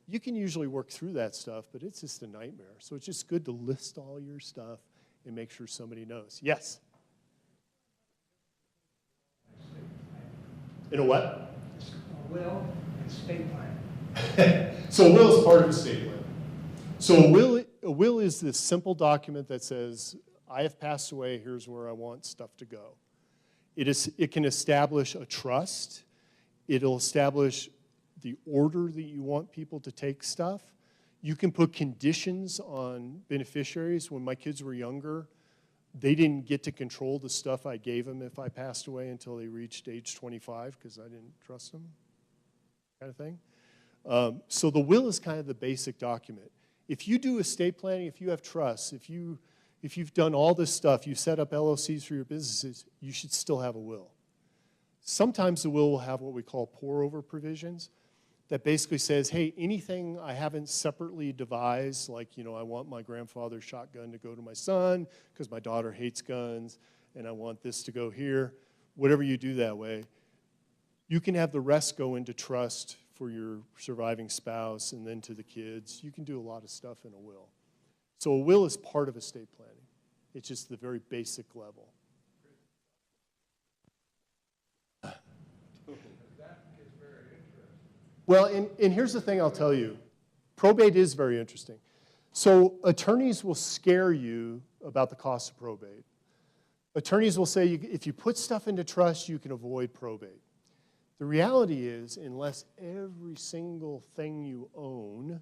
[SPEAKER 17] You can usually work through that stuff, but it's just a nightmare. So it's just good to list all your stuff and make sure somebody knows. Yes? In a what?
[SPEAKER 4] A will and estate plan.
[SPEAKER 17] So a will is part of estate plan. So a will is this simple document that says, I have passed away, here's where I want stuff to go. It can establish a trust. It'll establish the order that you want people to take stuff. You can put conditions on beneficiaries. When my kids were younger, they didn't get to control the stuff I gave them if I passed away until they reached age 25 because I didn't trust them, kind of thing. So the will is kind of the basic document. If you do estate planning, if you have trusts, if you've done all this stuff, you set up LLCs for your businesses, you should still have a will. Sometimes the will have what we call pour-over provisions that basically says, hey, anything I haven't separately devised, like, I want my grandfather's shotgun to go to my son because my daughter hates guns, and I want this to go here, whatever you do that way, you can have the rest go into trust for your surviving spouse and then to the kids. You can do a lot of stuff in a will. So a will is part of estate planning. It's just the very basic level. Well, and here's the thing I'll tell you. Probate is very interesting. So attorneys will scare you about the cost of probate. Attorneys will say if you put stuff into trust, you can avoid probate. The reality is, unless every single thing you own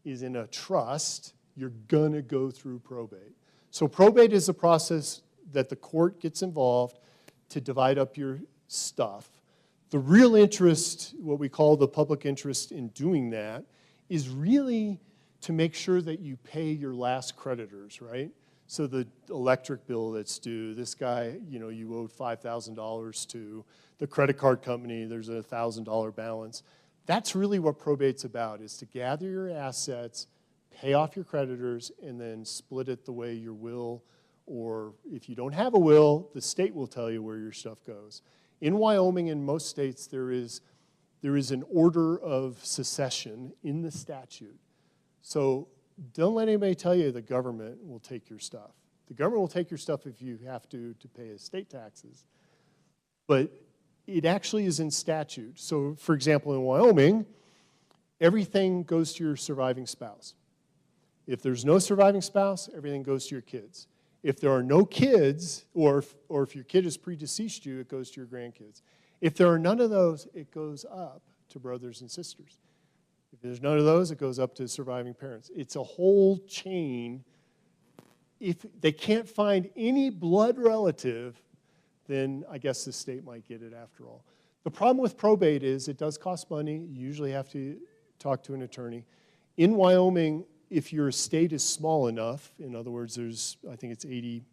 [SPEAKER 17] is in a trust, you're going to go through probate. So probate is a process that the court gets involved to divide up your stuff. The real interest, what we call the public interest in doing that, is really to make sure that you pay your last creditors, right? So the electric bill that's due, this guy, you owed $5,000 to. The credit card company, there's a $1,000 balance. That's really what probate's about, is to gather your assets, pay off your creditors, and then split it the way your will, or if you don't have a will, the state will tell you where your stuff goes. In Wyoming and most states, there is an order of succession in the statute. So don't let anybody tell you the government will take your stuff. The government will take your stuff if you have to pay estate taxes. But it actually is in statute. So, for example, in Wyoming, everything goes to your surviving spouse. If there's no surviving spouse, everything goes to your kids. If there are no kids, or if your kid has predeceased you, it goes to your grandkids. If there are none of those, it goes up to brothers and sisters. If there's none of those, it goes up to surviving parents. It's a whole chain. If they can't find any blood relative, then I guess the state might get it after all. The problem with probate is it does cost money. You usually have to talk to an attorney. In Wyoming, if your estate is small enough, in other words, I think it's 80,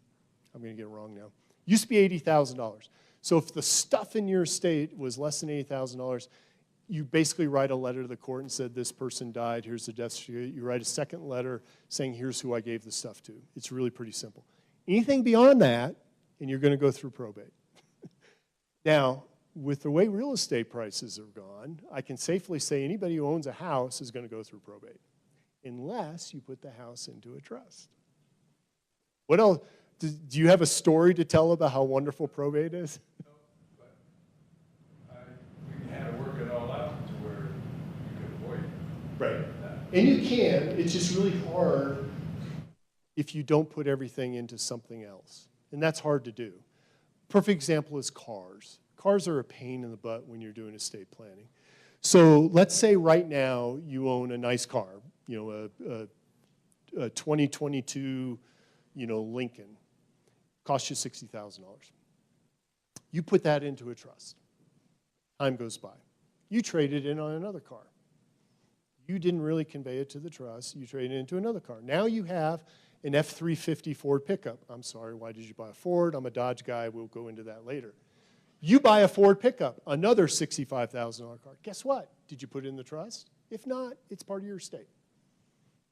[SPEAKER 17] I'm going to get it wrong now. Used to be $80,000. So if the stuff in your estate was less than $80,000, you basically write a letter to the court and said, this person died, here's the death certificate. You write a second letter saying, here's who I gave the stuff to. It's really pretty simple. Anything beyond that, and you're going to go through probate. Now, with the way real estate prices have gone, I can safely say anybody who owns a house is going to go through probate, unless you put the house into a trust. What else? Do you have a story to tell about how wonderful probate is?
[SPEAKER 4] We had to work it all out to where you could avoid it.
[SPEAKER 17] Right. And you can. It's just really hard if you don't put everything into something else. And that's hard to do. Perfect example is cars. Cars are a pain in the butt when you're doing estate planning. So let's say right now you own a nice car, you know, a 2022, you know, Lincoln. Costs you $60,000. You put that into a trust. Time goes by. You trade it in on another car. You didn't really convey it to the trust. You trade it into another car. Now you have an F-350 Ford pickup. I'm sorry, why did you buy a Ford? I'm a Dodge guy. We'll go into that later. You buy a Ford pickup, another $65,000 car. Guess what? Did you put it in the trust? If not, it's part of your estate.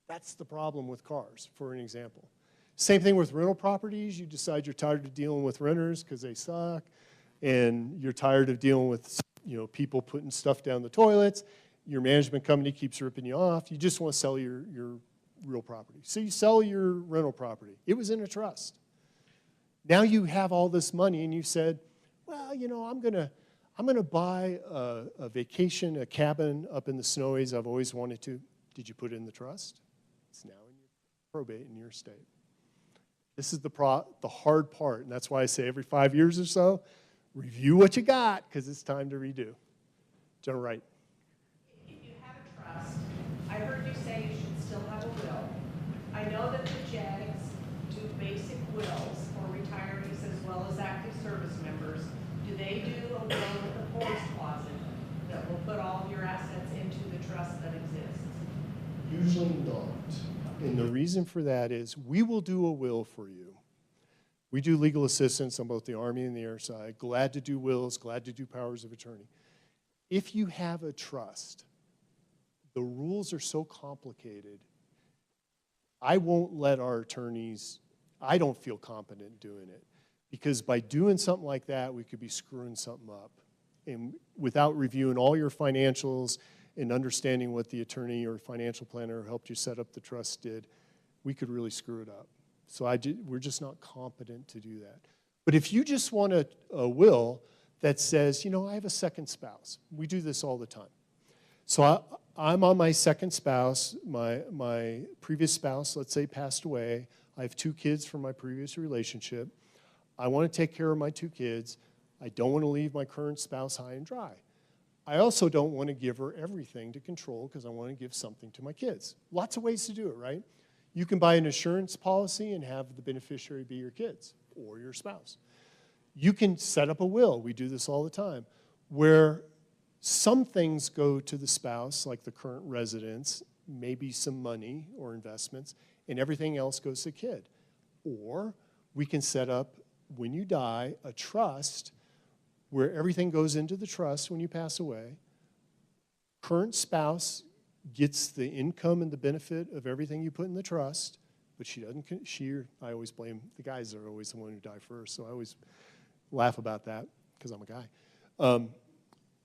[SPEAKER 17] That's the problem with cars, for an example. Same thing with rental properties. You decide you're tired of dealing with renters because they suck, and you're tired of dealing with, you know, people putting stuff down the toilets. Your management company keeps ripping you off. You just want to sell your real property. So you sell your rental property. It was in a trust. Now you have all this money, and you said, well, you know, I'm gonna buy a vacation, a cabin up in the Snowies. I've always wanted to. Did you put it in the trust? It's now in your probate in your estate. This is the hard part, and that's why I say every 5 years or so, review what you got, because it's time to redo. General Wright.
[SPEAKER 11] If you have a trust, I heard you say you should still have a will. I know that the JAGs do basic wills for retirees as well as active service members. Do they do a will with a force closet that will put all of your assets into the trust that exists?
[SPEAKER 17] Usually not. And the reason for that is we will do a will for you. We do legal assistance on both the Army and the Air side. Glad to do wills, glad to do powers of attorney. If you have a trust, the rules are so complicated, I won't let our attorneys, I don't feel competent doing it. Because by doing something like that, we could be screwing something up. And without reviewing all your financials and understanding what the attorney or financial planner who helped you set up the trust did, we could really screw it up. So we're just not competent to do that. But if you just want a will that says, you know, I have a second spouse. We do this all the time. So I'm on my second spouse. My previous spouse, let's say, passed away. I have 2 kids from my previous relationship. I want to take care of my 2 kids. I don't want to leave my current spouse high and dry. I also don't want to give her everything to control because I want to give something to my kids. Lots of ways to do it, right? You can buy an insurance policy and have the beneficiary be your kids or your spouse. You can set up a will. We do this all the time, where some things go to the spouse, like the current residence, maybe some money or investments, and everything else goes to the kid. Or we can set up, when you die, a trust where everything goes into the trust when you pass away. Current spouse gets the income and the benefit of everything you put in the trust, but she doesn't, I always blame, the guys are always the one who die first, so I always laugh about that because I'm a guy.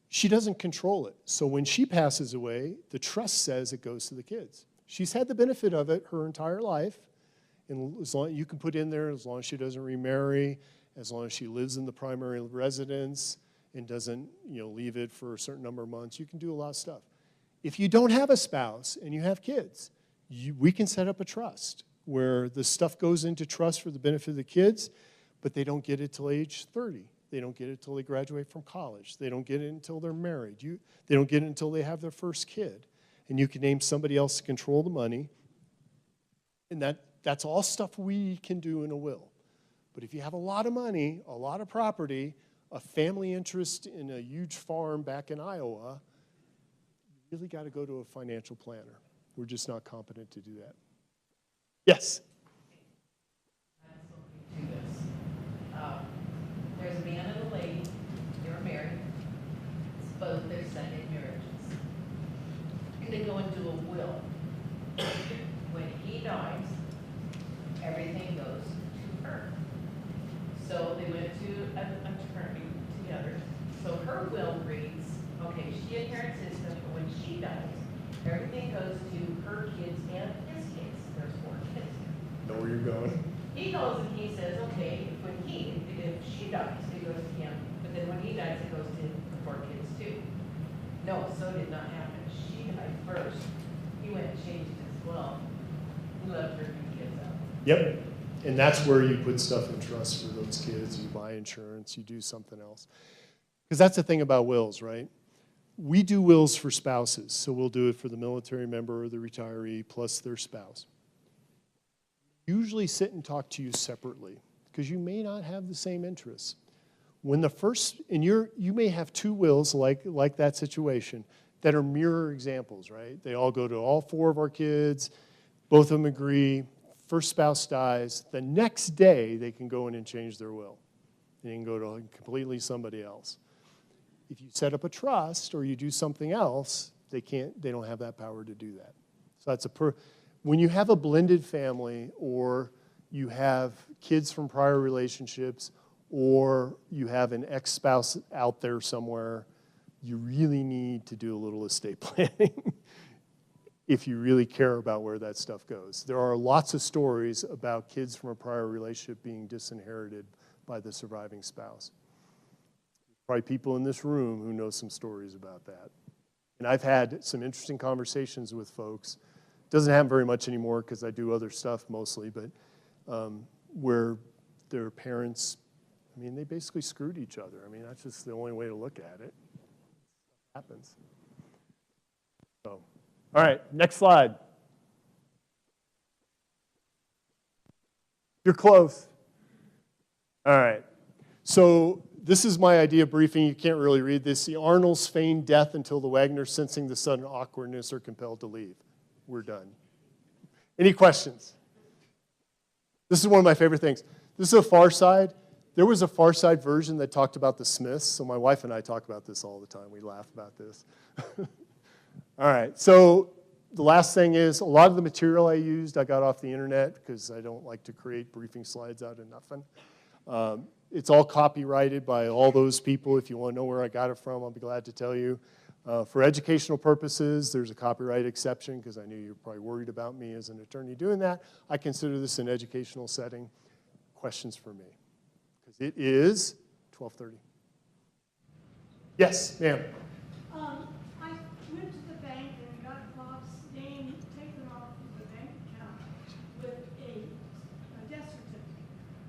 [SPEAKER 17] She doesn't control it. So when she passes away, the trust says it goes to the kids. She's had the benefit of it her entire life, and as long you can put in there, as long as she doesn't remarry, as long as she lives in the primary residence and doesn't, you know, leave it for a certain number of months, you can do a lot of stuff. If you don't have a spouse and you have kids, we can set up a trust where the stuff goes into trust for the benefit of the kids, but they don't get it till age 30. They don't get it till they graduate from college. They don't get it until they're married. They don't get it until they have their first kid. And you can name somebody else to control the money. And that's all stuff we can do in a will. But if you have a lot of money, a lot of property, a family interest in a huge farm back in Iowa, you really got to go to a financial planner. We're just not competent to do that. Yes?
[SPEAKER 19] There's a man and a lady, they were married, it's both their Sunday marriages. And they go and do a will. When he dies, everything goes to her. So they went to an attorney together. So her will reads, okay, she inherits his stuff, but when she dies, everything goes to her kids and his kids. There's 4 kids.
[SPEAKER 17] Know where you're going.
[SPEAKER 19] He goes and he says, okay, if she dies, it goes to him, but then when he dies, it goes to the 4 kids too. No, so did not happen. She died first. He went and changed his will. He left her 2 kids out.
[SPEAKER 17] Yep. And that's where you put stuff in trust for those kids. You buy insurance, you do something else. Because that's the thing about wills, right? We do wills for spouses. So we'll do it for the military member or the retiree plus their spouse. Usually sit and talk to you separately because you may not have the same interests. When the first, and you may have 2 wills like that situation that are mirror examples, right? They all go to all 4 of our kids, both of them agree, first spouse dies, the next day they can go in and change their will. They can go to completely somebody else. If you set up a trust or you do something else, they don't have that power to do that. So that's when you have a blended family or you have kids from prior relationships or you have an ex-spouse out there somewhere, you really need to do a little estate planning if you really care about where that stuff goes. There are lots of stories about kids from a prior relationship being disinherited by the surviving spouse. Probably people in this room who know some stories about that. And I've had some interesting conversations with folks. Doesn't happen very much anymore because I do other stuff mostly, but where their parents, they basically screwed each other. That's just the only way to look at it. It happens. So, all right, next slide. You're close. All right. So this is my idea briefing. You can't really read this. The Arnolds feigned death until the Wagners, sensing the sudden awkwardness, are compelled to leave. We're done. Any questions? This is one of my favorite things. This is a Far Side. There was a Far Side version that talked about the Smiths, so my wife and I talk about this all the time. We laugh about this. All right, so the last thing is a lot of the material I used I got off the internet because I don't like to create briefing slides out of nothing. It's all copyrighted by all those people. If you want to know where I got it from, I'll be glad to tell you. For educational purposes, there's a copyright exception because I knew you were probably worried about me as an attorney doing that. I consider this an educational setting. Questions for me? Because it is 12:30. Yes, ma'am.
[SPEAKER 20] I went to the bank and got Bob's name taken off of the bank account with a death certificate.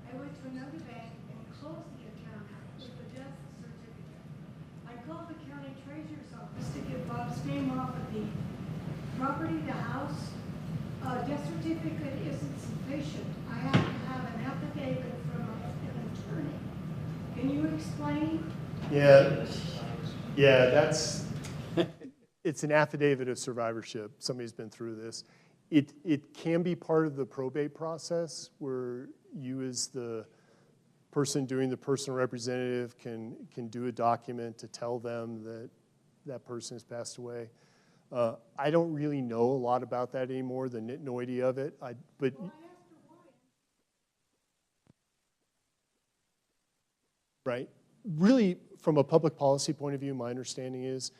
[SPEAKER 20] I went to another bank and closed the account with a death certificate. I called the county treasurer's office to get Bob's name off of the property, the house. Death certificate isn't sufficient. I have to have an affidavit from an attorney. Can you explain?
[SPEAKER 17] Yeah, that's, it's an affidavit of survivorship. Somebody's been through this. It can be part of the probate process where you as the person doing the personal representative can do a document to tell them that that person has passed away. I don't really know a lot about that anymore, the nitnoidy of it. But right. Really, from a public policy point of view, my understanding is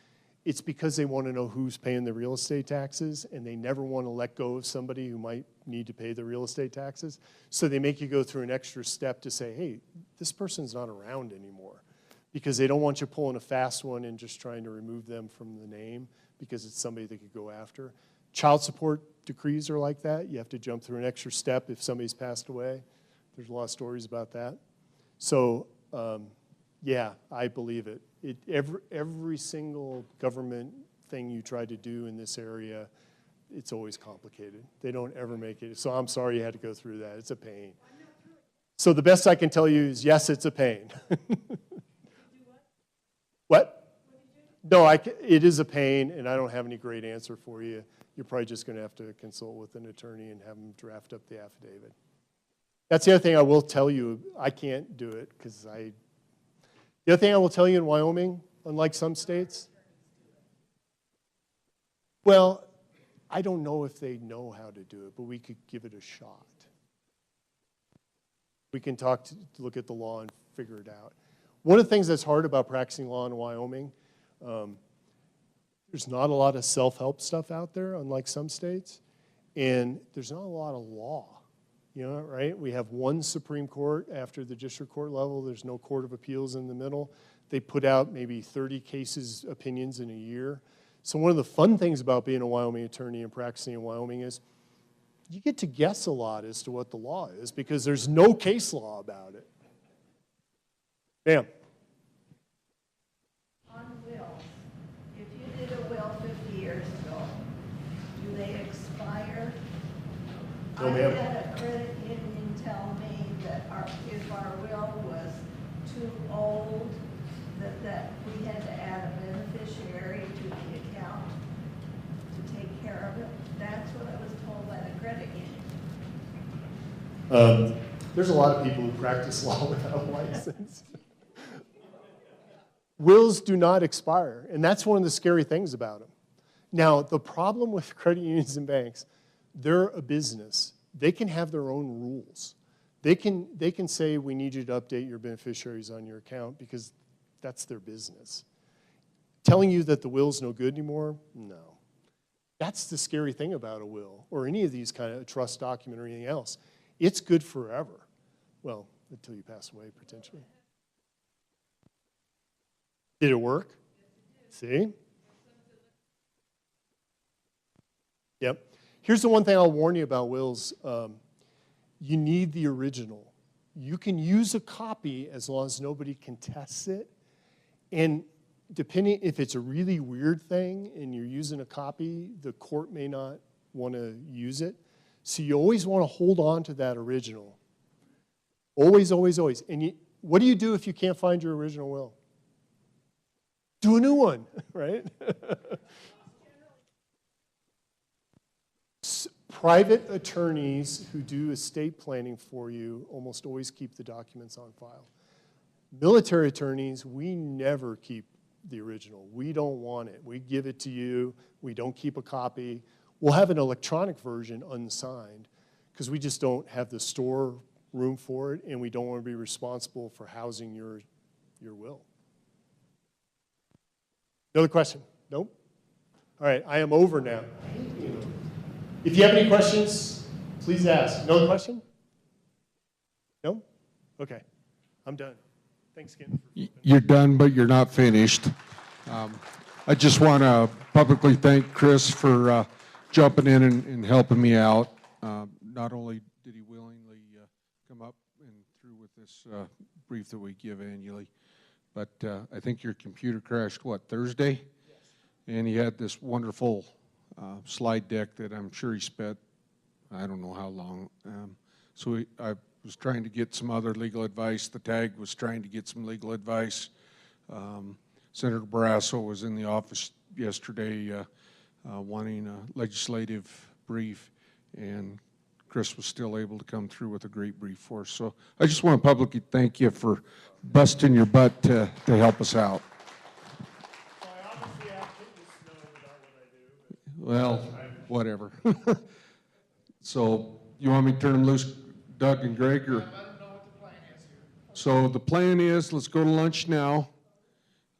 [SPEAKER 17] it's because they want to know who's paying the real estate taxes, and they never want to let go of somebody who might need to pay the real estate taxes. So they make you go through an extra step to say, hey, this person's not around anymore, because they don't want you pulling a fast one and just trying to remove them from the name because it's somebody they could go after. Child support decrees are like that. You have to jump through an extra step if somebody's passed away. There's a lot of stories about that. So, yeah, I believe it. Every single government thing you try to do in this area, it's always complicated. They don't ever make it. So I'm sorry you had to go through that. It's a pain. So the best I can tell you is, yes, it's a pain. What? No, it is a pain, and I don't have any great answer for you. You're probably just going to have to consult with an attorney and have them draft up the affidavit. That's the other thing I will tell you. I can't do it because the other thing I will tell you in Wyoming, unlike some states, well, I don't know if they know how to do it, but we could give it a shot. We can look at the law and figure it out. One of the things that's hard about practicing law in Wyoming, there's not a lot of self-help stuff out there, unlike some states, and there's not a lot of law. You know, right? We have one Supreme Court after the district court level. There's no court of appeals in the middle. They put out maybe 30 cases, opinions in a year. So one of the fun things about being a Wyoming attorney and practicing in Wyoming is you get to guess a lot as to what the law is because there's no case law about it. Ma'am.
[SPEAKER 21] On wills, if you did a will 50 years ago, do they expire?
[SPEAKER 17] No, ma'am.
[SPEAKER 21] I had a credit union tell me that if our will was too old, that we had to add a beneficiary to the account to take care of it. That's what I was told by the credit union.
[SPEAKER 17] There's a lot of people who practice law without a license. Wills do not expire, and that's one of the scary things about them. Now, the problem with credit unions and banks, they're a business. They can have their own rules. They can say, we need you to update your beneficiaries on your account because that's their business. Telling you that the will's no good anymore, no. That's the scary thing about a will or any of these kind of trust document or anything else. It's good forever. Well, until you pass away, potentially. Did it work? See? Yep. Here's the one thing I'll warn you about wills. You need the original. You can use a copy as long as nobody contests it. And depending if it's a really weird thing and you're using a copy, the court may not want to use it. So you always want to hold on to that original. Always, always, always. And what do you do if you can't find your original will? Do a new one, right? Private attorneys who do estate planning for you almost always keep the documents on file. Military attorneys, we never keep the original. We don't want it. We give it to you. We don't keep a copy. We'll have an electronic version unsigned because we just don't have the store room for it, and we don't want to be responsible for housing your will. Another question? Nope? All right, I am over now. If you have any questions, please ask. No question? No? Okay, I'm done. Thanks again.
[SPEAKER 5] You're done, but you're not finished. I just want to publicly thank Chris for jumping in and helping me out. Not only did he willingly come up and through with this brief that we give annually, but I think your computer crashed, what, Thursday? Yes. And he had this wonderful slide deck that I'm sure he spent, I don't know how long. I was trying to get some other legal advice. The TAG was trying to get some legal advice. Senator Barrasso was in the office yesterday wanting a legislative brief, and Chris was still able to come through with a great brief for us. So I just want to publicly thank you for busting your butt to help us out. Well, whatever. So you want me to turn them loose, Doug and Greg? Or? So the plan is, let's go to lunch now.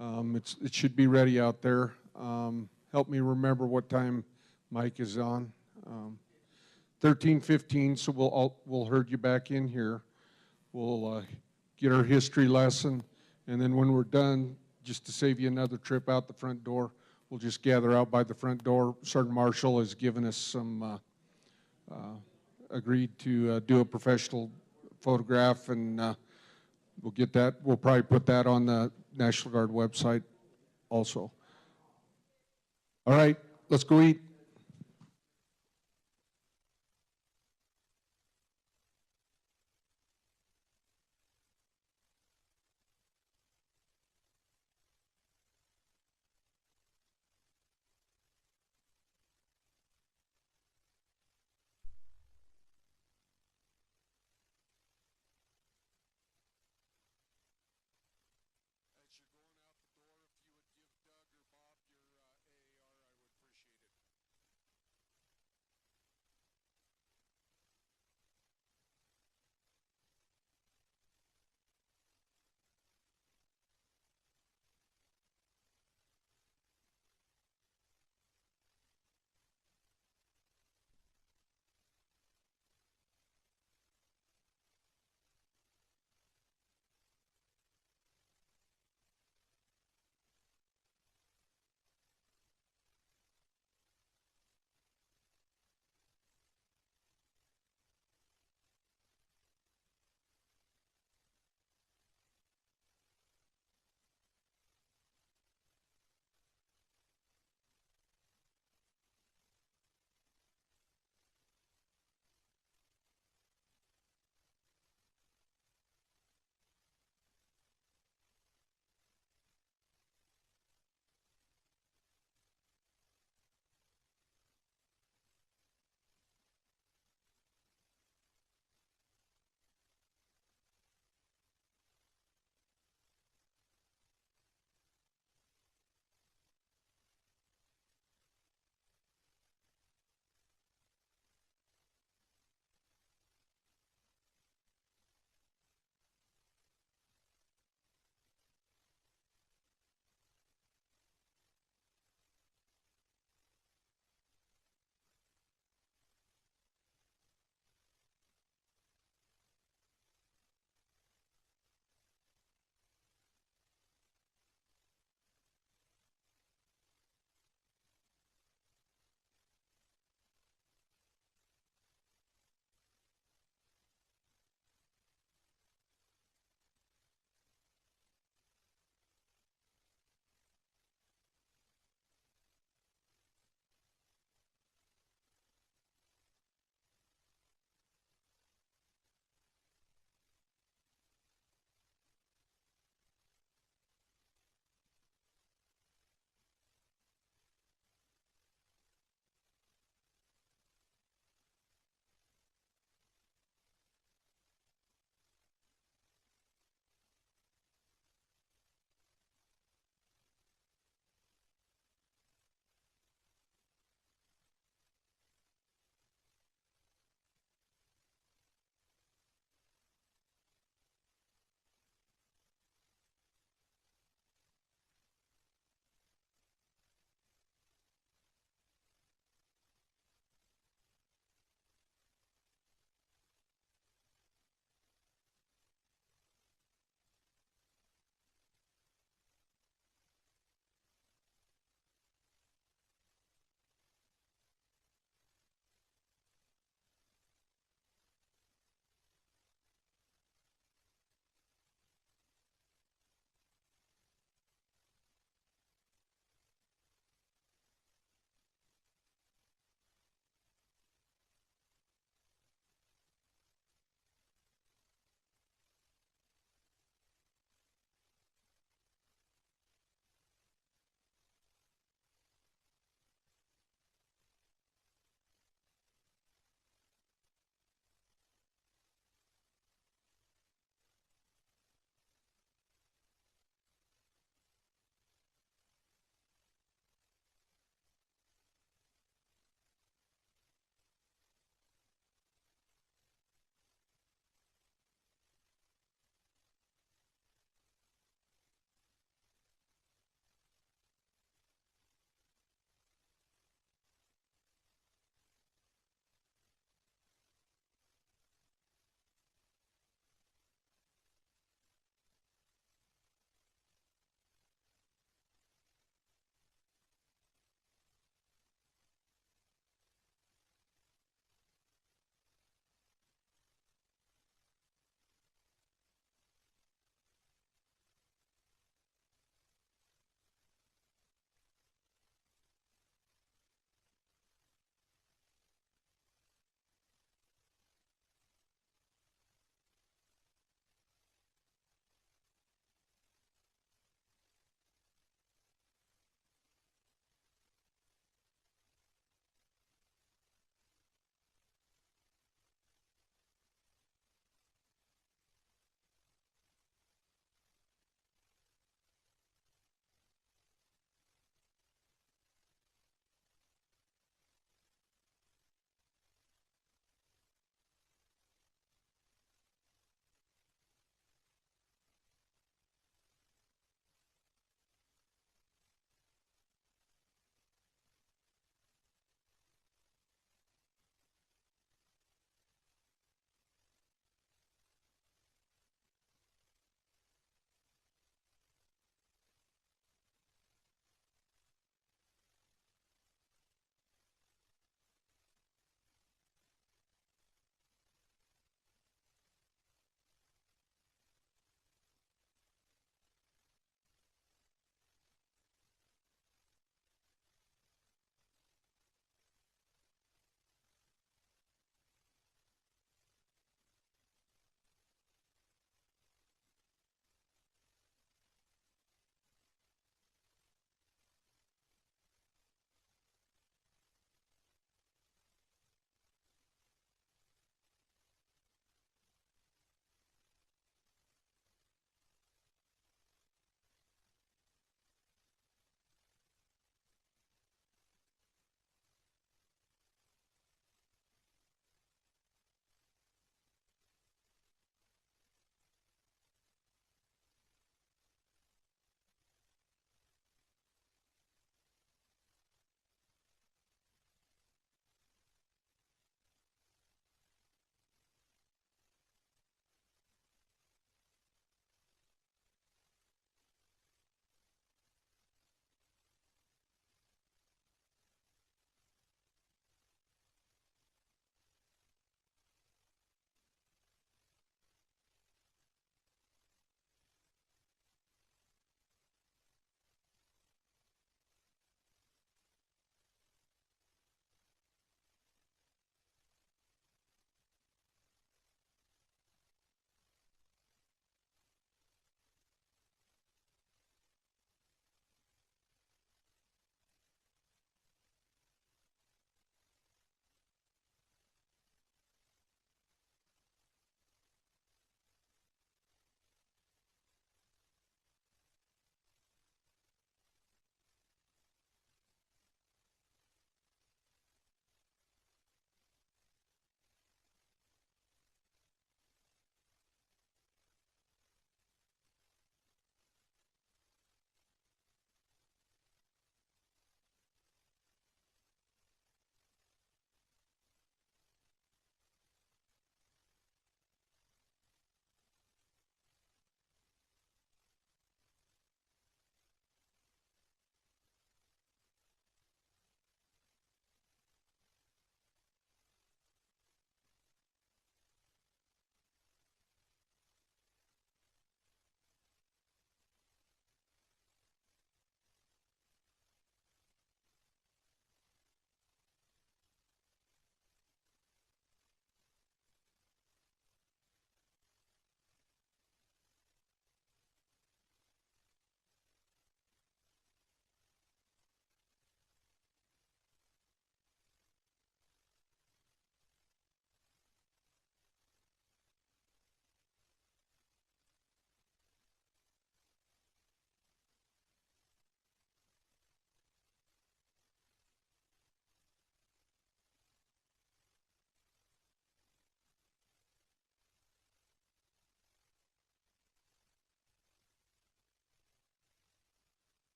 [SPEAKER 5] It should be ready out there. Help me remember what time Mike is on. 13:15, so we'll herd you back in here. We'll get our history lesson, and then when we're done, just to save you another trip out the front door, we'll just gather out by the front door. Sergeant Marshall has given us some, agreed to do a professional photograph, and we'll get that. We'll probably put that on the National Guard website also. All right, let's go eat.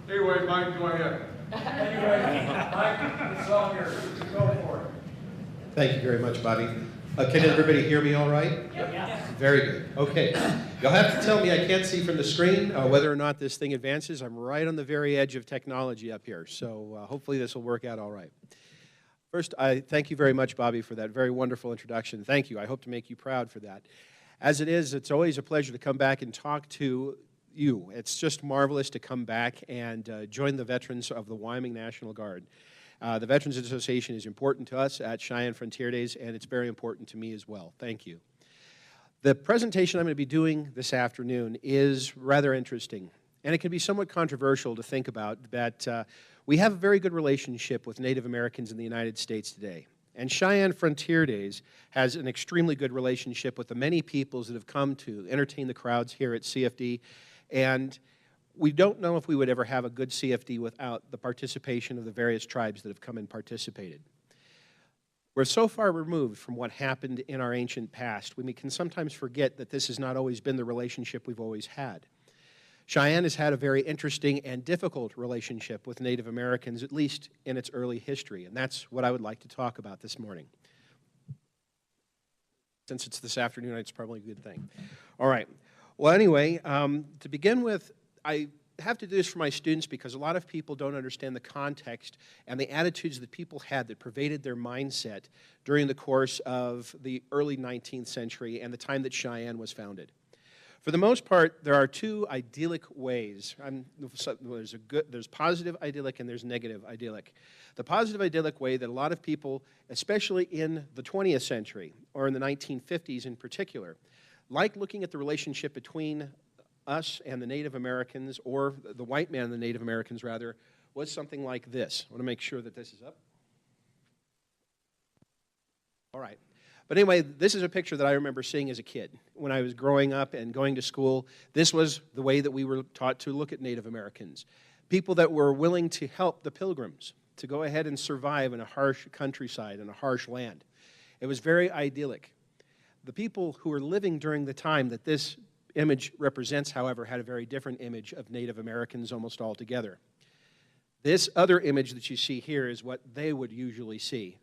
[SPEAKER 4] Anyway, Mike, go ahead. Anyway, Mike, it's all yours. Go for it.
[SPEAKER 6] Thank you very much, Bobby. Can everybody hear me all right?
[SPEAKER 4] Yes.
[SPEAKER 6] Very good. Okay. You'll have to tell me, I can't see from the screen, whether or not this thing advances. I'm right on the very edge of technology up here, so hopefully this will work out all right. First, I thank you very much, Bobby, for that very wonderful introduction. Thank you. I hope to make you proud for that. As it is, it's always a pleasure to come back and talk to you. It's just marvelous to come back and join the veterans of the Wyoming National Guard. The Veterans Association is important to us at Cheyenne Frontier Days, and it's very important to me as well. Thank you. The presentation I'm going to be doing this afternoon is rather interesting, and it can be somewhat controversial to think about that we have a very good relationship with Native Americans in the United States today. And Cheyenne Frontier Days has an extremely good relationship with the many peoples that have come to entertain the crowds here at CFD, and we don't know if we would ever have a good CFD without the participation of the various tribes that have come and participated. We're so far removed from what happened in our ancient past, we can sometimes forget that this has not always been the relationship we've always had. Cheyenne has had a very interesting and difficult relationship with Native Americans, at least in its early history, and that's what I would like to talk about this morning. Since it's this afternoon, it's probably a good thing. All right. Well, anyway, to begin with, I have to do this for my students because a lot of people don't understand the context and the attitudes that people had that pervaded their mindset during the course of the early 19th century and the time that Cheyenne was founded. For the most part, there are two idyllic ways. There's positive idyllic and there's negative idyllic. The positive idyllic way that a lot of people, especially in the 20th century or in the 1950s in particular, like looking at the relationship between us and the Native Americans, or the white man and the Native Americans rather, was something like this. I want to make sure that this is up. All right. But anyway, this is a picture that I remember seeing as a kid. When I was growing up and going to school, this was the way that we were taught to look at Native Americans. People that were willing to help the pilgrims to go ahead and survive in a harsh countryside and a harsh land. It was very idyllic. The people who were living during the time that this image represents, however, had a very different image of Native Americans almost altogether. This other image that you see here is what they would usually see.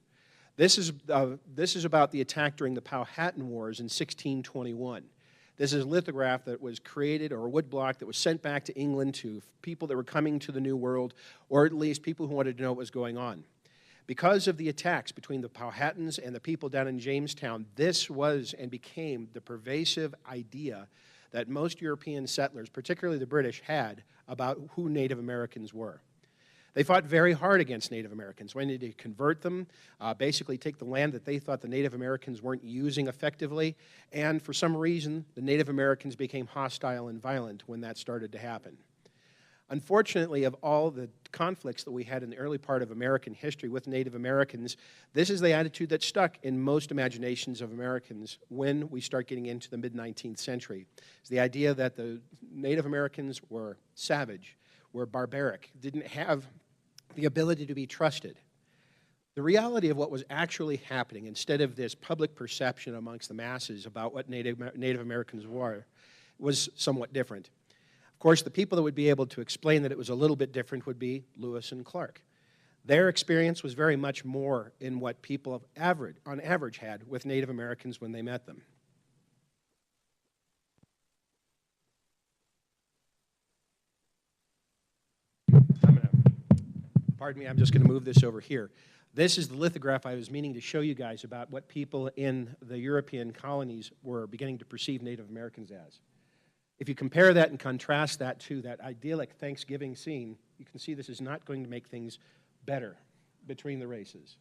[SPEAKER 6] This is about the attack during the Powhatan Wars in 1621. This is a lithograph that was created, or a woodblock that was sent back to England to people that were coming to the New World, or at least people who wanted to know what was going on. Because of the attacks between the Powhatans and the people down in Jamestown, this was and became the pervasive idea that most European settlers, particularly the British, had about who Native Americans were. They fought very hard against Native Americans, wanted to convert them, basically take the land that they thought the Native Americans weren't using effectively, and for some reason, the Native Americans became hostile and violent when that started to happen. Unfortunately, of all the conflicts that we had in the early part of American history with Native Americans, this is the attitude that stuck in most imaginations of Americans when we start getting into the mid-19th century. It's the idea that the Native Americans were savage, were barbaric, didn't have the ability to be trusted. The reality of what was actually happening, instead of this public perception amongst the masses about what Native Americans were, was somewhat different. Of course, the people that would be able to explain that it was a little bit different would be Lewis and Clark. Their experience was very much more in what people on average had with Native Americans when they met them. Pardon me, I'm just going to move this over here. This is the lithograph I was meaning to show you guys about what people in the European colonies were beginning to perceive Native Americans as. If you compare that and contrast that to that idyllic Thanksgiving scene, you can see this is not going to make things better between the races.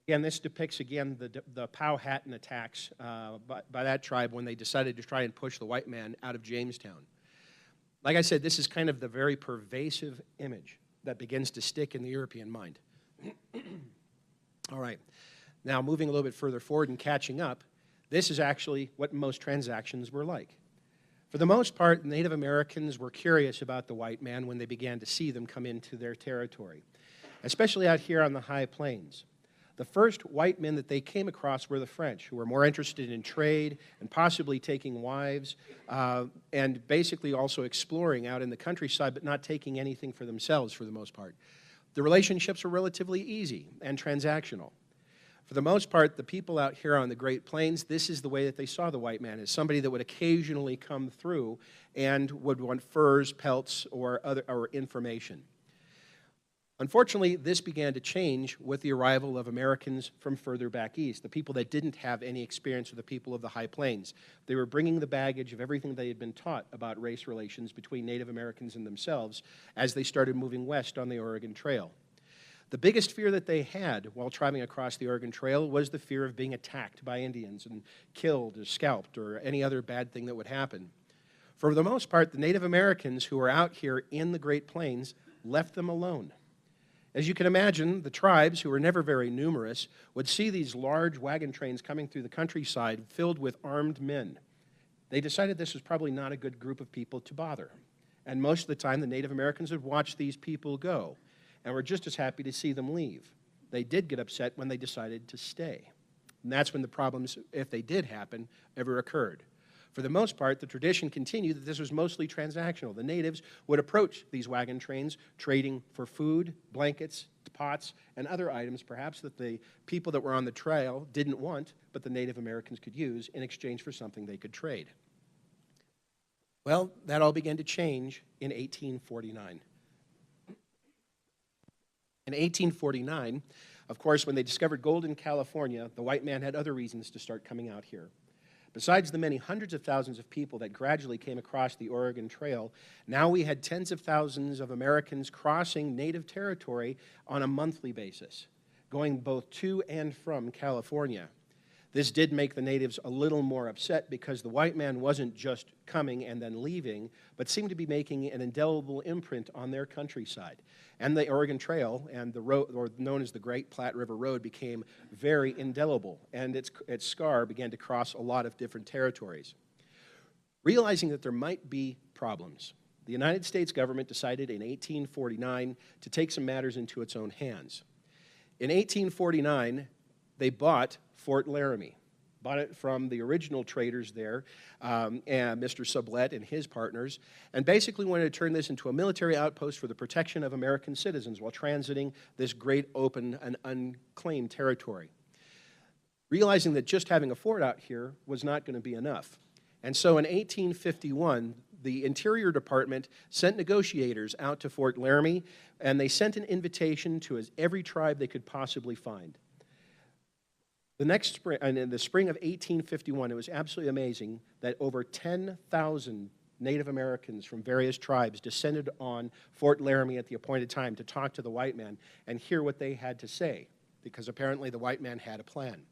[SPEAKER 6] Again, this depicts, again, the Powhatan attacks by that tribe when they decided to try and push the white man out of Jamestown. Like I said, this is kind of the very pervasive image that begins to stick in the European mind. All right. Now, moving a little bit further forward and catching up, this is actually what most transactions were like. For the most part, Native Americans were curious about the white man when they began to see them come into their territory, especially out here on the high plains. The first white men that they came across were the French, who were more interested in trade and possibly taking wives, and basically also exploring out in the countryside, but not taking anything for themselves for the most part. The relationships were relatively easy and transactional. For the most part, the people out here on the Great Plains, this is the way that they saw the white man, as somebody that would occasionally come through and would want furs, pelts, or information. Unfortunately, this began to change with the arrival of Americans from further back east, the people that didn't have any experience with the people of the High Plains. They were bringing the baggage of everything they had been taught about race relations between Native Americans and themselves as they started moving west on the Oregon Trail. The biggest fear that they had while traveling across the Oregon Trail was the fear of being attacked by Indians and killed or scalped or any other bad thing that would happen. For the most part, the Native Americans who were out here in the Great Plains left them alone. As you can imagine, the tribes, who were never very numerous, would see these large wagon trains coming through the countryside filled with armed men. They decided this was probably not a good group of people to bother. And most of the time, the Native Americans would watch these people go and were just as happy to see them leave. They did get upset when they decided to stay. And that's when the problems, if they did happen, ever occurred. For the most part, the tradition continued that this was mostly transactional. The natives would approach these wagon trains trading for food, blankets, pots, and other items perhaps that the people that were on the trail didn't want, but the Native Americans could use in exchange for something they could trade. Well, that all began to change in 1849. In 1849, of course, when they discovered gold in California, the white man had other reasons to start coming out here. Besides the many hundreds of thousands of people that gradually came across the Oregon Trail, now we had tens of thousands of Americans crossing native territory on a monthly basis, going both to and from California. This did make the natives a little more upset because the white man wasn't just coming and then leaving, but seemed to be making an indelible imprint on their countryside. And the Oregon Trail and the road, or known as the Great Platte River Road, became very indelible, and its scar began to cross a lot of different territories. Realizing that there might be problems, the United States government decided in 1849 to take some matters into its own hands. In 1849, they bought Fort Laramie, bought it from the original traders there, and Mr. Sublette and his partners, and basically wanted to turn this into a military outpost for the protection of American citizens while transiting this great open and unclaimed territory. Realizing that just having a fort out here was not going to be enough. And so in 1851, the Interior Department sent negotiators out to Fort Laramie, and they sent an invitation to every tribe they could possibly find. The next spring, and in the spring of 1851, it was absolutely amazing that over 10,000 Native Americans from various tribes descended on Fort Laramie at the appointed time to talk to the white man and hear what they had to say, because apparently the white man had a plan.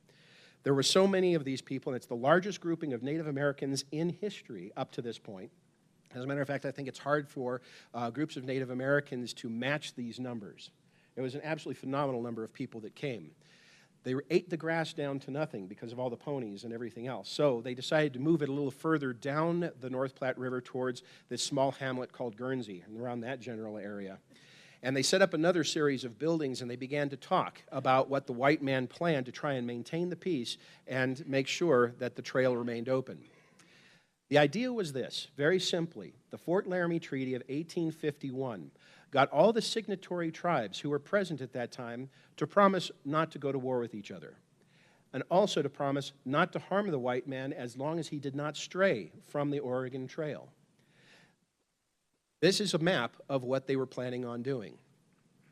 [SPEAKER 6] There were so many of these people, and it's the largest grouping of Native Americans in history up to this point. As a matter of fact, I think it's hard for groups of Native Americans to match these numbers. It was an absolutely phenomenal number of people that came. They ate the grass down to nothing because of all the ponies and everything else. So they decided to move it a little further down the North Platte River towards this small hamlet called Guernsey, and around that general area. And they set up another series of buildings, and they began to talk about what the white man planned to try and maintain the peace and make sure that the trail remained open. The idea was this, very simply: the Fort Laramie Treaty of 1851 got all the signatory tribes who were present at that time to promise not to go to war with each other, and also to promise not to harm the white man as long as he did not stray from the Oregon Trail. This is a map of what they were planning on doing.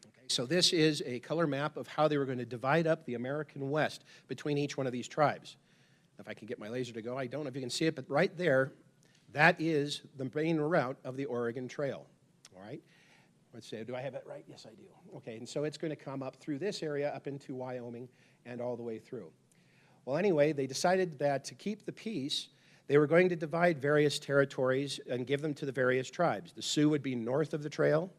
[SPEAKER 6] Okay, so this is a color map of how they were going to divide up the American West between each one of these tribes. If I can get my laser to go, I don't know if you can see it, but right there, that is the main route of the Oregon Trail. All right? Let's see, do I have it right? Yes, I do. Okay, and so it's going to come up through this area up into Wyoming and all the way through. Well, anyway, they decided that to keep the peace, they were going to divide various territories and give them to the various tribes. The Sioux would be north of the trail.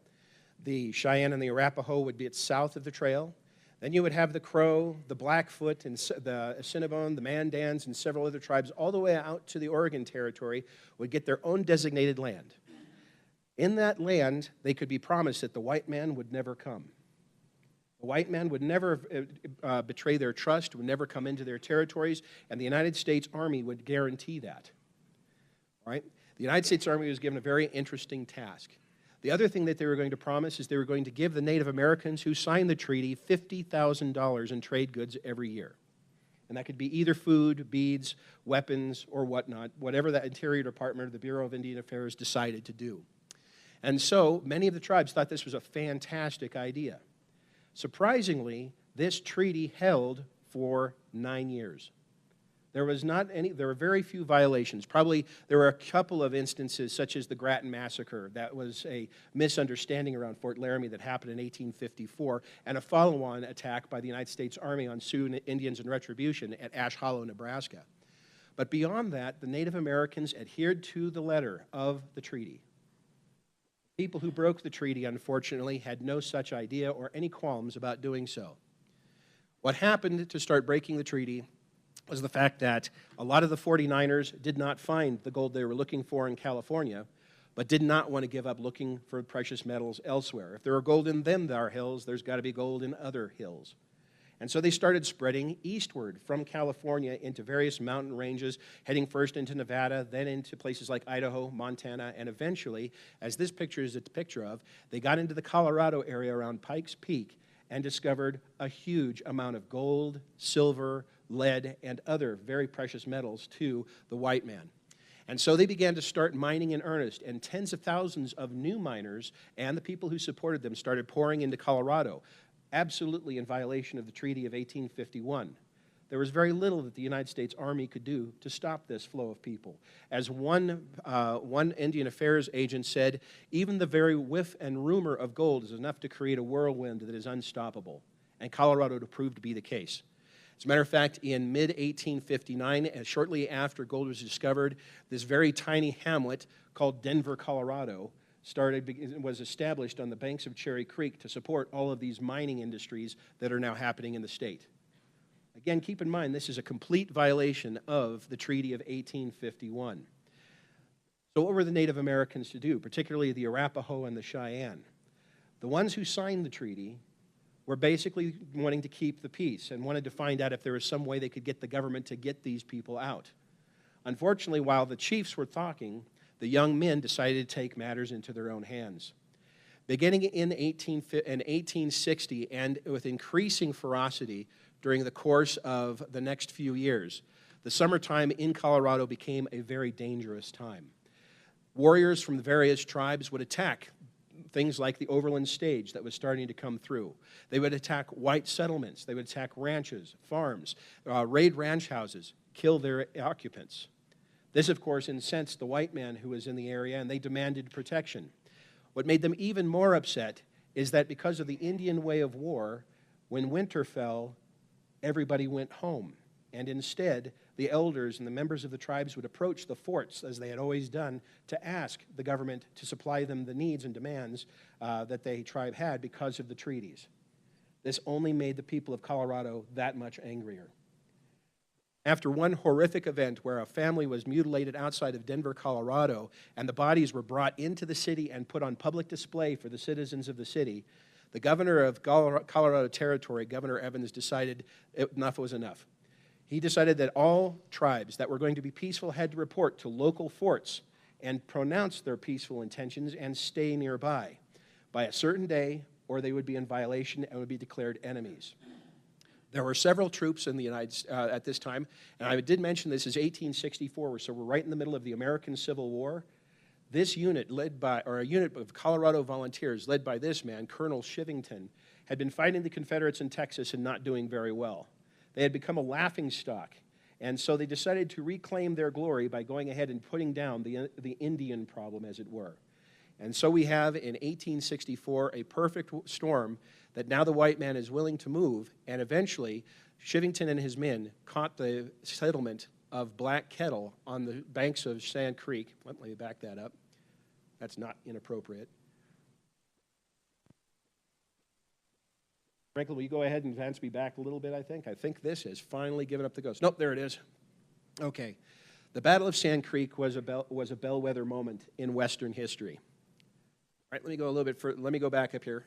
[SPEAKER 6] The Cheyenne and the Arapaho would be south of the trail. Then you would have the Crow, the Blackfoot, and the Assiniboine, the Mandans, and several other tribes all the way out to the Oregon Territory would get their own designated land. In that land, they could be promised that the white man would never come. The white man would never betray their trust, would never come into their territories, and the United States Army would guarantee that. All right? The United States Army was given a very interesting task. The other thing that they were going to promise is they were going to give the Native Americans who signed the treaty $50,000 in trade goods every year. And that could be either food, beads, weapons, or whatnot, whatever the Interior Department or the Bureau of Indian Affairs decided to do. And so many of the tribes thought this was a fantastic idea. Surprisingly, this treaty held for 9 years. There were very few violations. Probably there were a couple of instances, such as the Grattan Massacre. That was a misunderstanding around Fort Laramie that happened in 1854, and a follow-on attack by the United States Army on Sioux Indians in retribution at Ash Hollow, Nebraska. But beyond that, the Native Americans adhered to the letter of the treaty. People who broke the treaty, unfortunately, had no such idea or any qualms about doing so. What happened to start breaking the treaty was the fact that a lot of the 49ers did not find the gold they were looking for in California, but did not want to give up looking for precious metals elsewhere. If there were gold in them, there are hills, there's got to be gold in other hills. And so they started spreading eastward from California into various mountain ranges, heading first into Nevada, then into places like Idaho, Montana, and eventually, as this picture is a picture of, they got into the Colorado area around Pikes Peak and discovered a huge amount of gold, silver, lead, and other very precious metals to the white man. And so they began to start mining in earnest, and tens of thousands of new miners and the people who supported them started pouring into Colorado, absolutely in violation of the Treaty of 1851. There was very little that the United States Army could do to stop this flow of people. As one Indian Affairs agent said, even the very whiff and rumor of gold is enough to create a whirlwind that is unstoppable. And Colorado proved to be the case. As a matter of fact, in mid-1859, shortly after gold was discovered, this very tiny hamlet called Denver, Colorado, was established on the banks of Cherry Creek to support all of these mining industries that are now happening in the state. Again, keep in mind, this is a complete violation of the Treaty of 1851. So what were the Native Americans to do, particularly the Arapaho and the Cheyenne? The ones who signed the treaty were basically wanting to keep the peace and wanted to find out if there was some way they could get the government to get these people out. Unfortunately, while the chiefs were talking, the young men decided to take matters into their own hands. Beginning in 1860 and with increasing ferocity during the course of the next few years, the summertime in Colorado became a very dangerous time. Warriors from the various tribes would attack things like the overland stage that was starting to come through. They would attack white settlements. They would attack ranches, farms, raid ranch houses, kill their occupants. This, of course, incensed the white man who was in the area, and they demanded protection. What made them even more upset is that because of the Indian way of war, when winter fell, everybody went home. And instead, the elders and the members of the tribes would approach the forts, as they had always done, to ask the government to supply them the needs and demands that the tribe had because of the treaties. This only made the people of Colorado that much angrier. After one horrific event where a family was mutilated outside of Denver, Colorado, and the bodies were brought into the city and put on public display for the citizens of the city, the governor of Colorado Territory, Governor Evans, decided enough was enough. He decided that all tribes that were going to be peaceful had to report to local forts and pronounce their peaceful intentions and stay nearby by a certain day, or they would be in violation and would be declared enemies. There were several troops in the at this time, and I did mention this is 1864, so we're right in the middle of the American Civil War. This unit, a unit of Colorado volunteers led by this man, Colonel Shivington, had been fighting the Confederates in Texas and not doing very well. They had become a laughingstock, and so they decided to reclaim their glory by going ahead and putting down the Indian problem, as it were. And so we have, in 1864, a perfect storm that now the white man is willing to move, and eventually Shivington and his men caught the settlement of Black Kettle on the banks of Sand Creek. Let me back that up. That's not inappropriate. Franklin, will you go ahead and advance me back a little bit, I think? I think this has finally given up the ghost. Nope, there it is. Okay. The Battle of Sand Creek was a bellwether moment in Western history. All right, let me go a little bit further. Let me go back up here.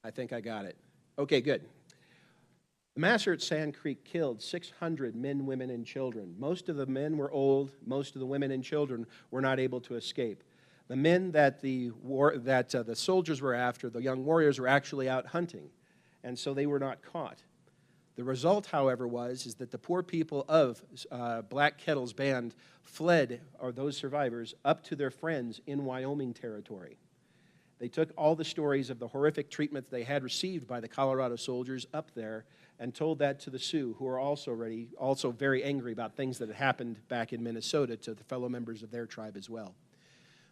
[SPEAKER 6] I think I got it. Okay, good. The massacre at Sand Creek killed 600 men, women, and children. Most of the men were old. Most of the women and children were not able to escape. The men that the soldiers were after, the young warriors, were actually out hunting, and so they were not caught. The result, however, is that the poor people of Black Kettle's band fled, or those survivors, up to their friends in Wyoming territory. They took all the stories of the horrific treatment they had received by the Colorado soldiers up there and told that to the Sioux, who are also very angry about things that had happened back in Minnesota to the fellow members of their tribe as well.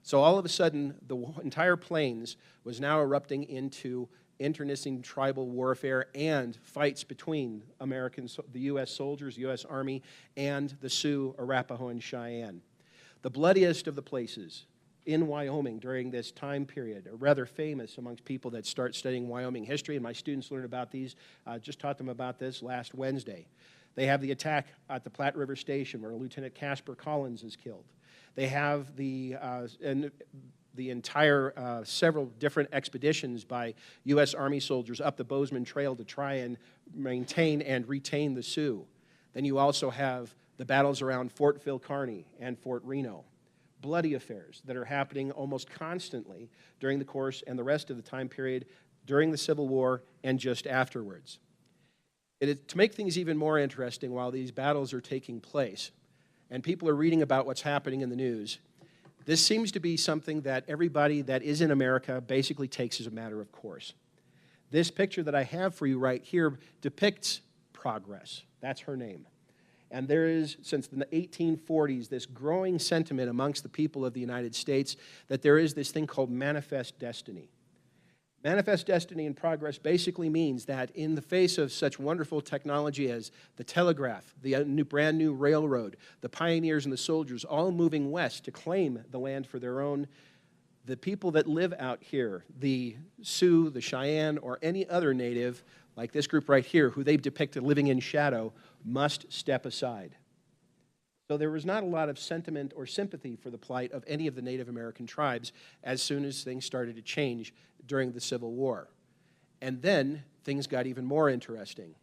[SPEAKER 6] So all of a sudden, the entire plains was now erupting into internecine tribal warfare and fights between the U.S. soldiers, U.S. Army, and the Sioux, Arapaho, and Cheyenne. The bloodiest of the places in Wyoming during this time period are rather famous amongst people that start studying Wyoming history, and my students learn about these. Just taught them about this last Wednesday. They have the attack at the Platte River Station where Lieutenant Casper Collins is killed. They have the entire several different expeditions by U.S. Army soldiers up the Bozeman Trail to try and maintain and retain the Sioux. Then you also have the battles around Fort Phil Kearny and Fort Reno. Bloody affairs that are happening almost constantly during the course and the rest of the time period during the Civil War and just afterwards. To make things even more interesting, while these battles are taking place and people are reading about what's happening in the news, this seems to be something that everybody that is in America basically takes as a matter of course. This picture that I have for you right here depicts Progress. That's her name. And there is, since the 1840s, this growing sentiment amongst the people of the United States that there is this thing called manifest destiny. Manifest destiny and progress basically means that in the face of such wonderful technology as the telegraph, the brand new railroad, the pioneers and the soldiers all moving west to claim the land for their own, the people that live out here, the Sioux, the Cheyenne, or any other native, like this group right here, who they've depicted living in shadow, must step aside. So there was not a lot of sentiment or sympathy for the plight of any of the Native American tribes as soon as things started to change during the Civil War. And then things got even more interesting.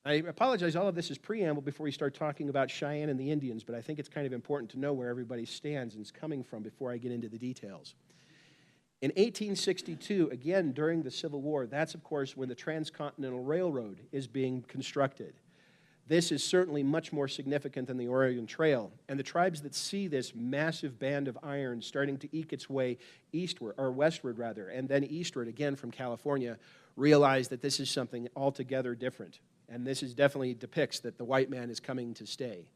[SPEAKER 6] I apologize, all of this is preamble before we start talking about Cheyenne and the Indians, but I think it's kind of important to know where everybody stands and is coming from before I get into the details. In 1862, again during the Civil War, that's of course when the Transcontinental Railroad is being constructed. This is certainly much more significant than the Oregon Trail, and the tribes that see this massive band of iron starting to eke its way eastward, or westward rather, and then eastward again from California, realize that this is something altogether different, and this is definitely depicts that the white man is coming to stay.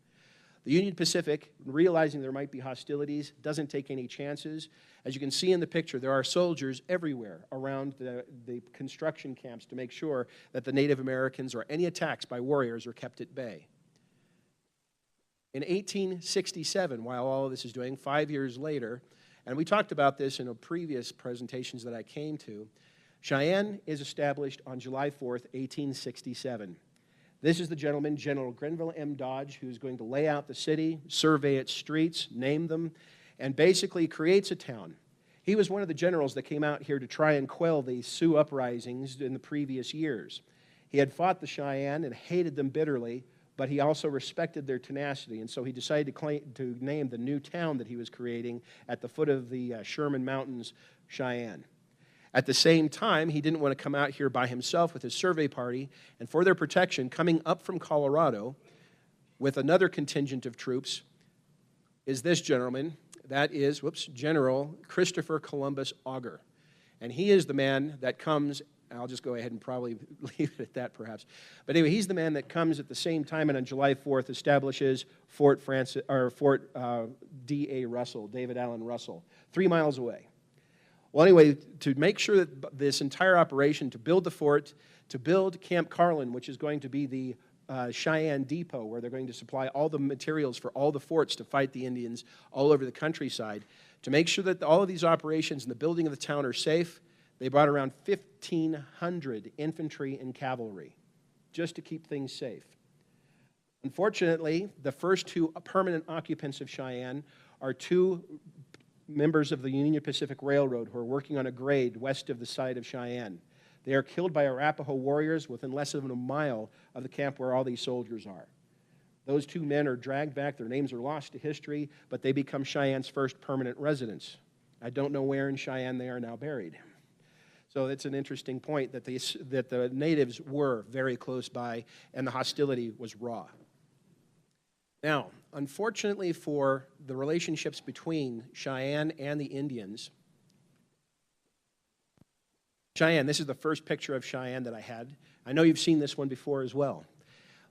[SPEAKER 6] The Union Pacific, realizing there might be hostilities, doesn't take any chances. As you can see in the picture, there are soldiers everywhere around the construction camps to make sure that the Native Americans or any attacks by warriors are kept at bay. In 1867, while all of this is doing, 5 years later, and we talked about this in previous presentations that I came to, Cheyenne is established on July 4th, 1867. This is the gentleman, General Grenville M. Dodge, who's going to lay out the city, survey its streets, name them, and basically creates a town. He was one of the generals that came out here to try and quell the Sioux uprisings in the previous years. He had fought the Cheyenne and hated them bitterly, but he also respected their tenacity, and so he decided to name the new town that he was creating at the foot of the Sherman Mountains, Cheyenne. At the same time, he didn't want to come out here by himself with his survey party, and for their protection, coming up from Colorado with another contingent of troops is this gentleman. That is, General Christopher Columbus Augur. And he is the man that comes, I'll just go ahead and probably leave it at that perhaps. But anyway, he's the man that comes at the same time and on July 4th establishes Fort D.A. Russell, David Allen Russell, 3 miles away. Well, anyway, to make sure that this entire operation, to build the fort, to build Camp Carlin, which is going to be the Cheyenne Depot, where they're going to supply all the materials for all the forts to fight the Indians all over the countryside, to make sure that all of these operations and the building of the town are safe, they brought around 1,500 infantry and cavalry just to keep things safe. Unfortunately, the first 2 permanent occupants of Cheyenne are 2 members of the Union Pacific Railroad who are working on a grade west of the site of Cheyenne. They are killed by Arapaho warriors within less than a mile of the camp where all these soldiers are. Those 2 men are dragged back. Their names are lost to history, but they become Cheyenne's first permanent residents. I don't know where in Cheyenne they are now buried. So it's an interesting point that the natives were very close by and the hostility was raw. Now, unfortunately for the relationships between Cheyenne and the Indians, Cheyenne, this is the first picture of Cheyenne that I had. I know you've seen this one before as well.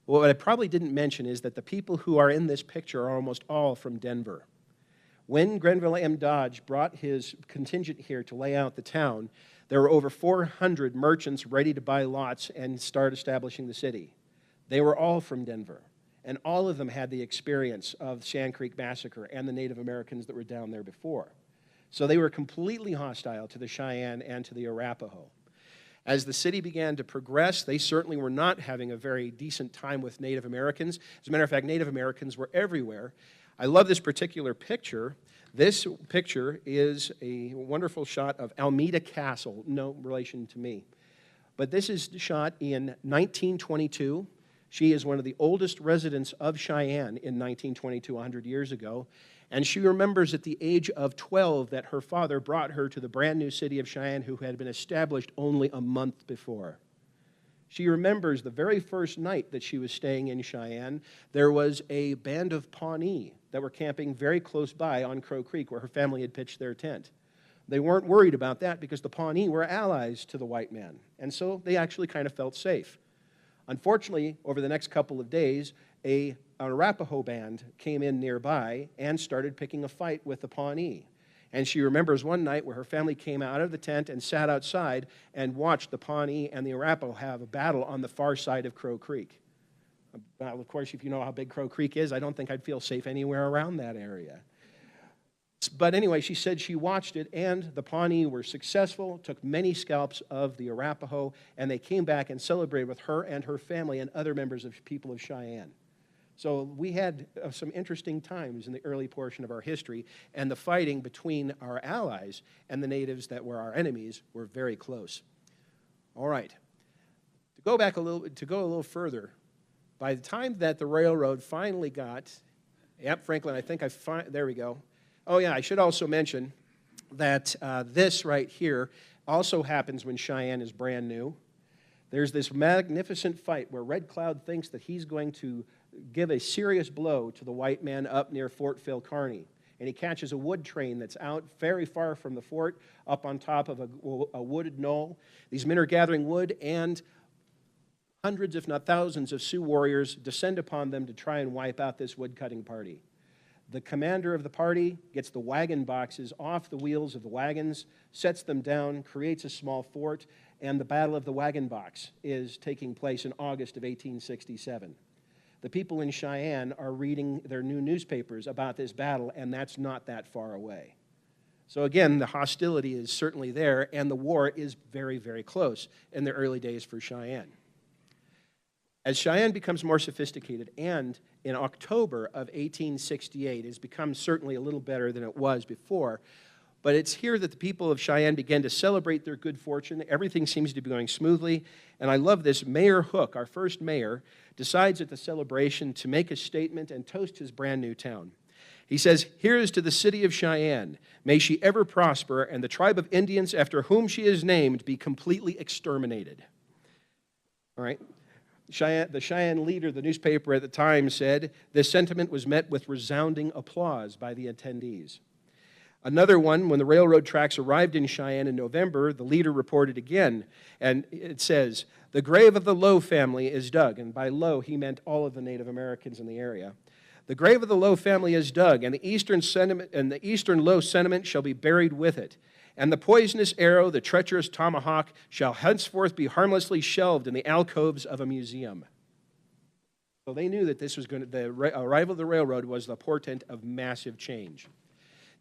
[SPEAKER 6] What I probably didn't mention is that the people who are in this picture are almost all from Denver. When Grenville M. Dodge brought his contingent here to lay out the town, there were over 400 merchants ready to buy lots and start establishing the city. They were all from Denver, and all of them had the experience of the Sand Creek Massacre and the Native Americans that were down there before. So they were completely hostile to the Cheyenne and to the Arapaho. As the city began to progress, they certainly were not having a very decent time with Native Americans. As a matter of fact, Native Americans were everywhere. I love this particular picture. This picture is a wonderful shot of Almeida Castle, no relation to me. But this is shot in 1922. She is one of the oldest residents of Cheyenne in 1922, 100 years ago. And she remembers at the age of 12 that her father brought her to the brand new city of Cheyenne, who had been established only a month before. She remembers the very first night that she was staying in Cheyenne, there was a band of Pawnee that were camping very close by on Crow Creek where her family had pitched their tent. They weren't worried about that because the Pawnee were allies to the white man, and so they actually kind of felt safe. Unfortunately, over the next couple of days, an Arapaho band came in nearby and started picking a fight with the Pawnee. And she remembers one night where her family came out of the tent and sat outside and watched the Pawnee and the Arapaho have a battle on the far side of Crow Creek. Well, of course, if you know how big Crow Creek is, I don't think I'd feel safe anywhere around that area. But anyway, she said she watched it, and the Pawnee were successful, took many scalps of the Arapaho, and they came back and celebrated with her and her family and other members of people of Cheyenne. So we had some interesting times in the early portion of our history, and the fighting between our allies and the natives that were our enemies were very close. All right. To go a little further, by the time that the railroad finally got, Franklin, I think there we go. Oh yeah, I should also mention that this right here also happens when Cheyenne is brand new. There's this magnificent fight where Red Cloud thinks that he's going to give a serious blow to the white man up near Fort Phil Kearny. And he catches a wood train that's out very far from the fort, up on top of a wooded knoll. These men are gathering wood, and hundreds, if not thousands, of Sioux warriors descend upon them to try and wipe out this wood-cutting party. The commander of the party gets the wagon boxes off the wheels of the wagons, sets them down, creates a small fort, and the Battle of the Wagon Box is taking place in August of 1867. The people in Cheyenne are reading their new newspapers about this battle, and that's not that far away. So again, the hostility is certainly there, and the war is very, very close in the early days for Cheyenne. As Cheyenne becomes more sophisticated, and in October of 1868, has become certainly a little better than it was before, but it's here that the people of Cheyenne began to celebrate their good fortune. Everything seems to be going smoothly, and I love this. Mayor Hook, our first mayor, decides at the celebration to make a statement and toast his brand new town. He says, "Here's to the city of Cheyenne. May she ever prosper, and the tribe of Indians after whom she is named be completely exterminated." All right. The Cheyenne Leader, the newspaper at the time, said this sentiment was met with resounding applause by the attendees. Another one, when the railroad tracks arrived in Cheyenne in November, the Leader reported again, and it says, "The grave of the Lowe family is dug," and by Lowe he meant all of the Native Americans in the area. "The grave of the Lowe family is dug, and the eastern Lowe sentiment shall be buried with it. And the poisonous arrow, the treacherous tomahawk, shall henceforth be harmlessly shelved in the alcoves of a museum." So they knew that this was the arrival of the railroad was the portent of massive change.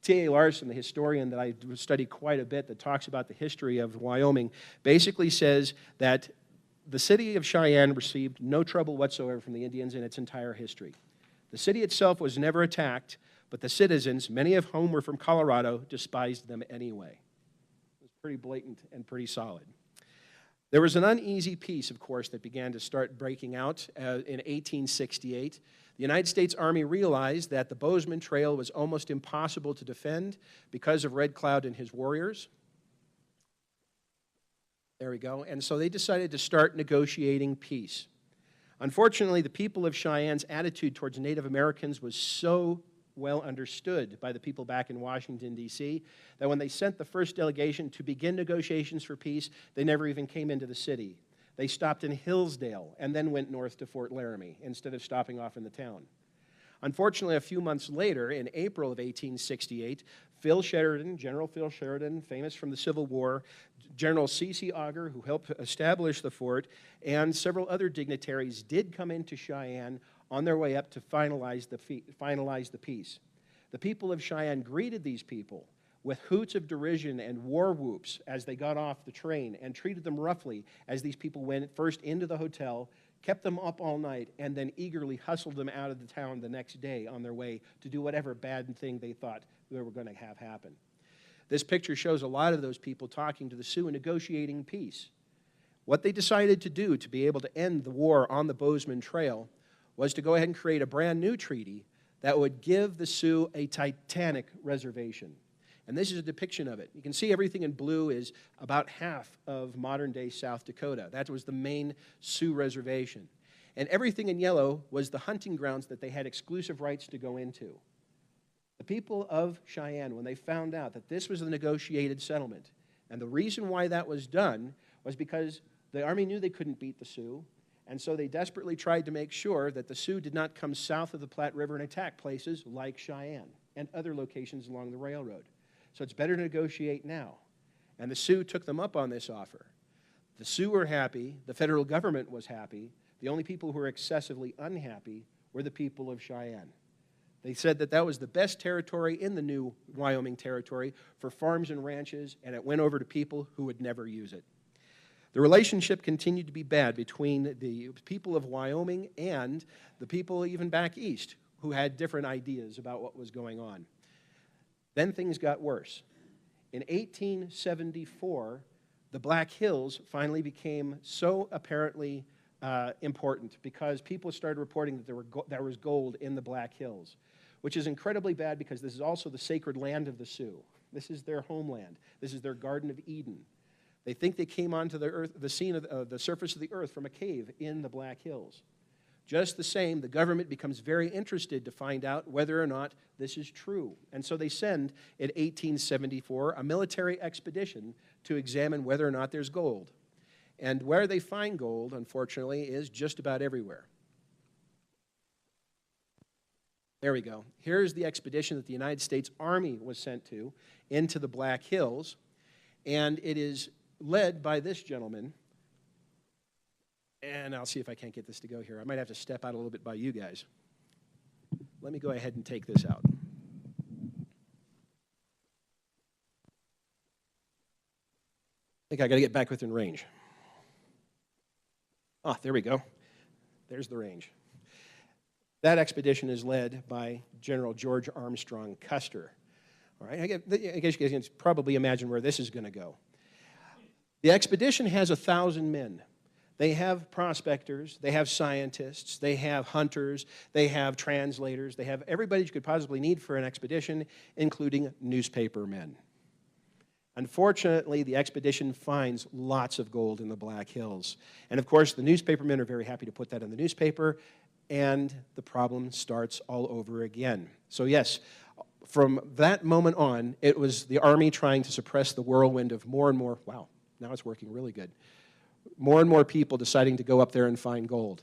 [SPEAKER 6] T.A. Larson, the historian that I study quite a bit that talks about the history of Wyoming, basically says that the city of Cheyenne received no trouble whatsoever from the Indians in its entire history. The city itself was never attacked, but the citizens, many of whom were from Colorado, despised them anyway. It was pretty blatant and pretty solid. There was an uneasy peace, of course, that began to start breaking out in 1868. The United States Army realized that the Bozeman Trail was almost impossible to defend because of Red Cloud and his warriors. There we go. And so they decided to start negotiating peace. Unfortunately, the people of Cheyenne's attitude towards Native Americans was so well understood by the people back in Washington, D.C., that when they sent the first delegation to begin negotiations for peace, they never even came into the city. They stopped in Hillsdale and then went north to Fort Laramie instead of stopping off in the town. Unfortunately, a few months later, in April of 1868, General Phil Sheridan, famous from the Civil War, General C.C. Augur, who helped establish the fort, and several other dignitaries did come into Cheyenne on their way up to finalize the peace. The people of Cheyenne greeted these people with hoots of derision and war whoops as they got off the train and treated them roughly as these people went first into the hotel, kept them up all night, and then eagerly hustled them out of the town the next day on their way to do whatever bad thing they thought they were going to have happen. This picture shows a lot of those people talking to the Sioux and negotiating peace. What they decided to do to be able to end the war on the Bozeman Trail was to go ahead and create a brand new treaty that would give the Sioux a titanic reservation. And this is a depiction of it. You can see everything in blue is about half of modern-day South Dakota. That was the main Sioux reservation. And everything in yellow was the hunting grounds that they had exclusive rights to go into. The people of Cheyenne, when they found out that this was a negotiated settlement, and the reason why that was done was because the Army knew they couldn't beat the Sioux, and so they desperately tried to make sure that the Sioux did not come south of the Platte River and attack places like Cheyenne and other locations along the railroad. So it's better to negotiate now. And the Sioux took them up on this offer. The Sioux were happy. The federal government was happy. The only people who were excessively unhappy were the people of Cheyenne. They said that that was the best territory in the new Wyoming territory for farms and ranches, and it went over to people who would never use it. The relationship continued to be bad between the people of Wyoming and the people even back east who had different ideas about what was going on. Then things got worse. In 1874, the Black Hills finally became so apparently important because people started reporting that there was gold in the Black Hills, which is incredibly bad because this is also the sacred land of the Sioux. This is their homeland. This is their Garden of Eden. They think they came onto the earth, the scene of the surface of the earth from a cave in the Black Hills. Just the same, the government becomes very interested to find out whether or not this is true. And so they send, in 1874, a military expedition to examine whether or not there's gold. And where they find gold, unfortunately, is just about everywhere. There we go. Here's the expedition that the United States Army was sent to into the Black Hills. And it is led by this gentleman. And I'll see if I can't get this to go here. I might have to step out a little bit by you guys. Let me go ahead and take this out. I think I got to get back within range. Ah, there we go. There's the range. That expedition is led by General George Armstrong Custer. All right, I guess you guys can probably imagine where this is going to go. The expedition has 1,000 men. They have prospectors, they have scientists, they have hunters, they have translators, they have everybody you could possibly need for an expedition, including newspaper men. Unfortunately, the expedition finds lots of gold in the Black Hills. And of course, the newspaper men are very happy to put that in the newspaper, and the problem starts all over again. So yes, from that moment on, it was the Army trying to suppress the whirlwind of more and more, wow, now it's working really good. More and more people deciding to go up there and find gold.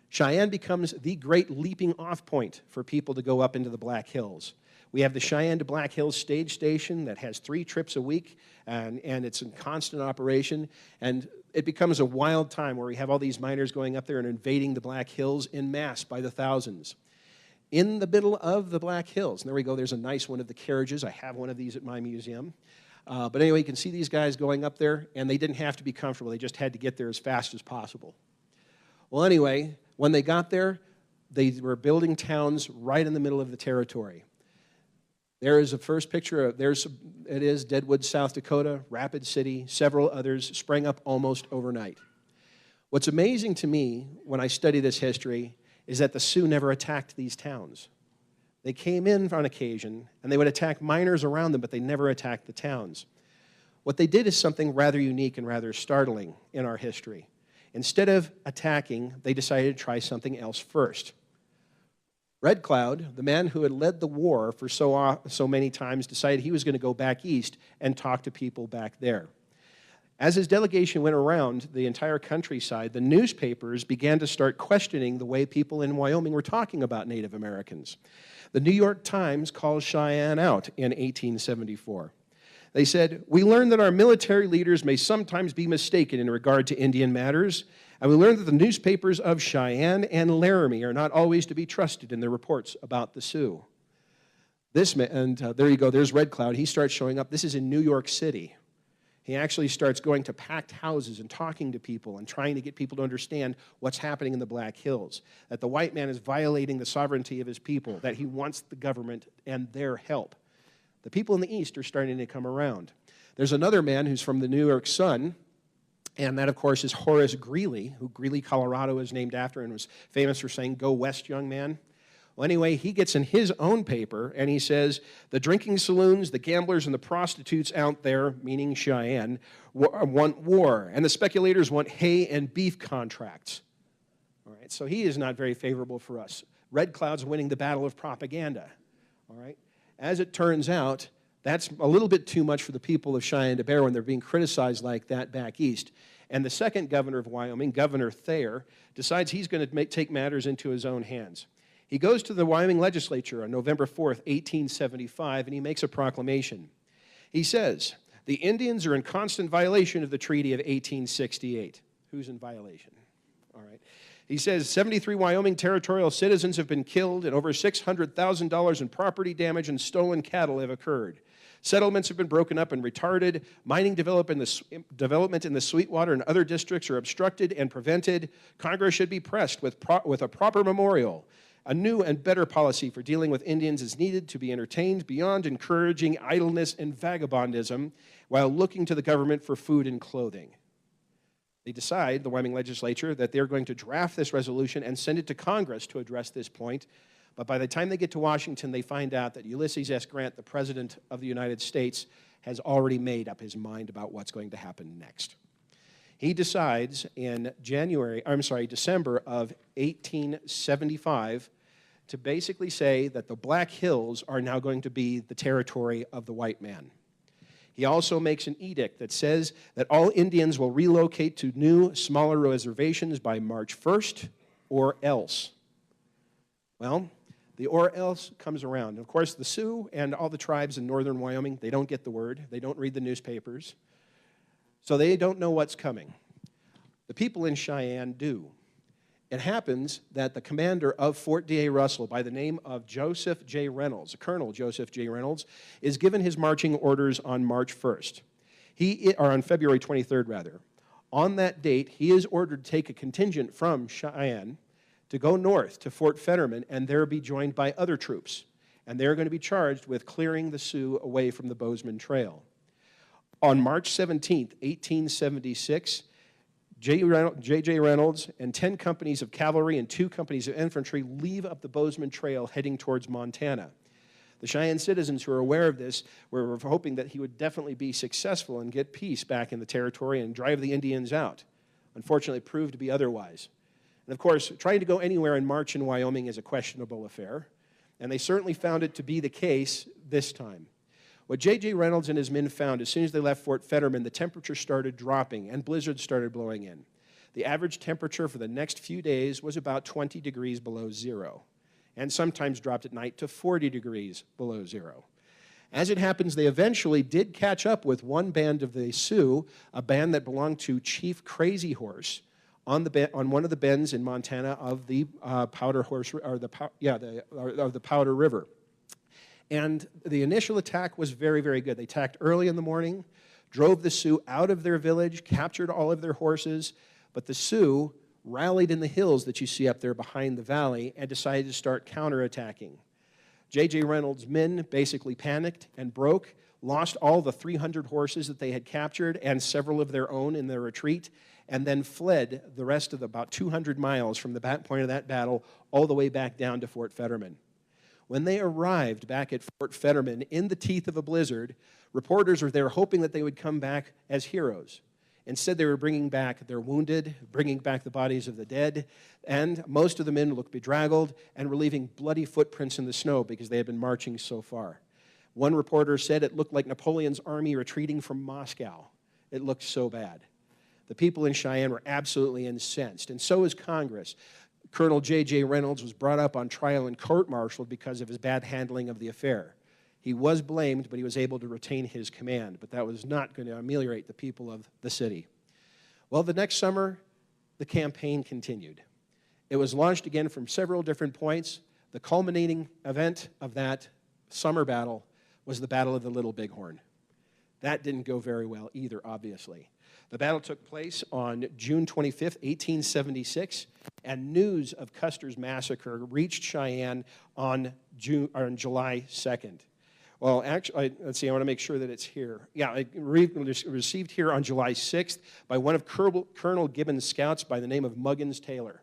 [SPEAKER 6] Cheyenne becomes the great leaping off point for people to go up into the Black Hills. We have the Cheyenne to Black Hills stage station that has 3 trips a week, and it's in constant operation. And it becomes a wild time where we have all these miners going up there and invading the Black Hills en masse by the thousands. In the middle of the Black Hills, and there we go, there's a nice one of the carriages. I have one of these at my museum. But anyway, you can see these guys going up there, and they didn't have to be comfortable. They just had to get there as fast as possible. Well, anyway, when they got there, they were building towns right in the middle of the territory. There is a first picture of, it is Deadwood, South Dakota, Rapid City, several others sprang up almost overnight. What's amazing to me when I study this history is that the Sioux never attacked these towns. They came in on occasion, and they would attack miners around them, but they never attacked the towns. What they did is something rather unique and rather startling in our history. Instead of attacking, they decided to try something else first. Red Cloud, the man who had led the war for so many times, decided he was going to go back east and talk to people back there. As his delegation went around the entire countryside, the newspapers began to start questioning the way people in Wyoming were talking about Native Americans. The New York Times called Cheyenne out in 1874. They said, "We learn that our military leaders may sometimes be mistaken in regard to Indian matters, and we learn that the newspapers of Cheyenne and Laramie are not always to be trusted in their reports about the Sioux." There you go, there's Red Cloud. He starts showing up. This is in New York City. He actually starts going to packed houses and talking to people and trying to get people to understand what's happening in the Black Hills, that the white man is violating the sovereignty of his people, that he wants the government and their help. The people in the East are starting to come around. There's another man who's from the New York Sun, and that, of course, is Horace Greeley, who Greeley, Colorado is named after and was famous for saying, "Go west, young man." Well, anyway, he gets in his own paper, and he says, "The drinking saloons, the gamblers, and the prostitutes out there," meaning Cheyenne, "want war, and the speculators want hay and beef contracts." All right, so he is not very favorable for us. Red Cloud's winning the battle of propaganda. All right, as it turns out, that's a little bit too much for the people of Cheyenne-Deber when they're being criticized like that back east. And the second governor of Wyoming, Governor Thayer, decides he's going to take matters into his own hands. He goes to the Wyoming legislature on November 4th, 1875, and he makes a proclamation. He says, "The Indians are in constant violation of the Treaty of 1868. Who's in violation? All right. He says, 73 Wyoming territorial citizens have been killed and over $600,000 in property damage and stolen cattle have occurred. Settlements have been broken up and retarded. Mining development in the Sweetwater and other districts are obstructed and prevented. Congress should be pressed with a proper memorial. A new and better policy for dealing with Indians is needed to be entertained beyond encouraging idleness and vagabondism while looking to the government for food and clothing." They decide, the Wyoming legislature, that they're going to draft this resolution and send it to Congress to address this point. But by the time they get to Washington, they find out that Ulysses S. Grant, the President of the United States, has already made up his mind about what's going to happen next. He decides in December of 1875 to basically say that the Black Hills are now going to be the territory of the white man. He also makes an edict that says that all Indians will relocate to new, smaller reservations by March 1st or else. Well, the or else comes around. Of course, the Sioux and all the tribes in northern Wyoming, they don't get the word. They don't read the newspapers. So they don't know what's coming. The people in Cheyenne do. It happens that the commander of Fort D.A. Russell, by the name of Joseph J. Reynolds, Colonel Joseph J. Reynolds, is given his marching orders on March 1st. Or on February 23rd, rather. On that date, he is ordered to take a contingent from Cheyenne to go north to Fort Fetterman and there be joined by other troops. And they're going to be charged with clearing the Sioux away from the Bozeman Trail. On March 17th, 1876, J.J. Reynolds and 10 companies of cavalry and 2 companies of infantry leave up the Bozeman Trail heading towards Montana. The Cheyenne citizens who are aware of this were hoping that he would definitely be successful and get peace back in the territory and drive the Indians out. Unfortunately, it proved to be otherwise. And of course, trying to go anywhere in March in Wyoming is a questionable affair, and they certainly found it to be the case this time. What J.J. Reynolds and his men found as soon as they left Fort Fetterman, the temperature started dropping and blizzards started blowing in. The average temperature for the next few days was about 20 degrees below zero, and sometimes dropped at night to 40 degrees below zero. As it happens, they eventually did catch up with one band of the Sioux, a band that belonged to Chief Crazy Horse, on one of the bends in Montana of the Powder River. And the initial attack was very, very good. They attacked early in the morning, drove the Sioux out of their village, captured all of their horses, but the Sioux rallied in the hills that you see up there behind the valley and decided to start counterattacking. J.J. Reynolds' men basically panicked and broke, lost all the 300 horses that they had captured and several of their own in their retreat, and then fled the rest of about 200 miles from the point of that battle all the way back down to Fort Fetterman. When they arrived back at Fort Fetterman in the teeth of a blizzard, reporters were there hoping that they would come back as heroes. Instead, they were bringing back their wounded, bringing back the bodies of the dead, and most of the men looked bedraggled and were leaving bloody footprints in the snow because they had been marching so far. One reporter said it looked like Napoleon's army retreating from Moscow. It looked so bad. The people in Cheyenne were absolutely incensed, and so was Congress. Colonel J.J. Reynolds was brought up on trial and court-martialed because of his bad handling of the affair. He was blamed, but he was able to retain his command, but that was not going to ameliorate the people of the city. Well, the next summer, the campaign continued. It was launched again from several different points. The culminating event of that summer battle was the Battle of the Little Bighorn. That didn't go very well either, obviously. The battle took place on June 25th, 1876, and news of Custer's massacre reached Cheyenne on July 2nd. Well, actually, let's see, I want to make sure that it's here. Yeah, it received here on July 6th by one of Colonel Gibbon's scouts by the name of Muggins Taylor.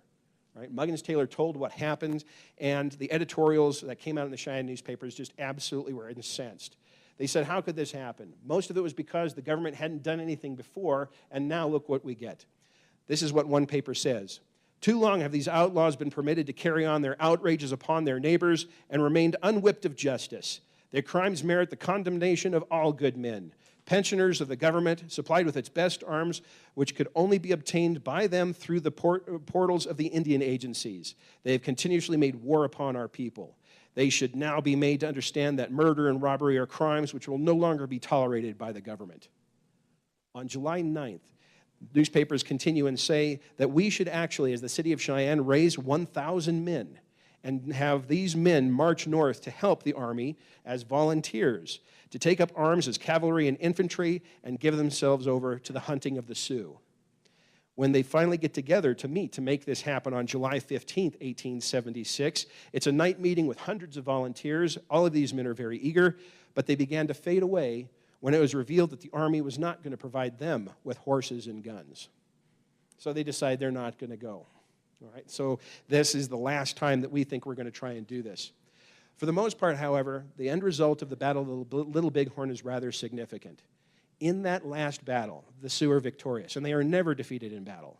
[SPEAKER 6] Right? Muggins Taylor told what happened, and the editorials that came out in the Cheyenne newspapers just absolutely were incensed. They said, how could this happen? Most of it was because the government hadn't done anything before, and now look what we get. This is what one paper says. Too long have these outlaws been permitted to carry on their outrages upon their neighbors and remained unwhipped of justice. Their crimes merit the condemnation of all good men. Pensioners of the government, supplied with its best arms, which could only be obtained by them through the portals of the Indian agencies. They have continuously made war upon our people. They should now be made to understand that murder and robbery are crimes which will no longer be tolerated by the government. On July 9th, newspapers continue and say that we should actually, as the city of Cheyenne, raise 1,000 men and have these men march north to help the Army as volunteers, to take up arms as cavalry and infantry and give themselves over to the hunting of the Sioux. When they finally get together to meet to make this happen on July 15th, 1876, it's a night meeting with hundreds of volunteers. All of these men are very eager, but they began to fade away when it was revealed that the Army was not going to provide them with horses and guns. So they decide they're not going to go. All right, so this is the last time that we think we're going to try and do this. For the most part, however, the end result of the Battle of the Little Bighorn is rather significant. In that last battle, the Sioux are victorious, and they are never defeated in battle,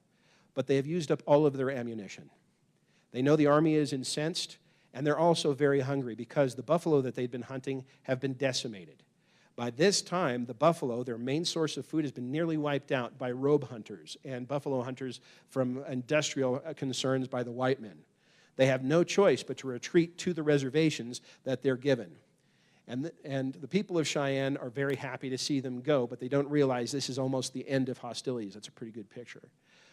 [SPEAKER 6] but they have used up all of their ammunition. They know the Army is incensed, and they're also very hungry because the buffalo that they've been hunting have been decimated. By this time, the buffalo, their main source of food, has been nearly wiped out by robe hunters and buffalo hunters from industrial concerns by the white men. They have no choice but to retreat to the reservations that they're given. And the people of Cheyenne are very happy to see them go, but they don't realize this is almost the end of hostilities. That's a pretty good picture.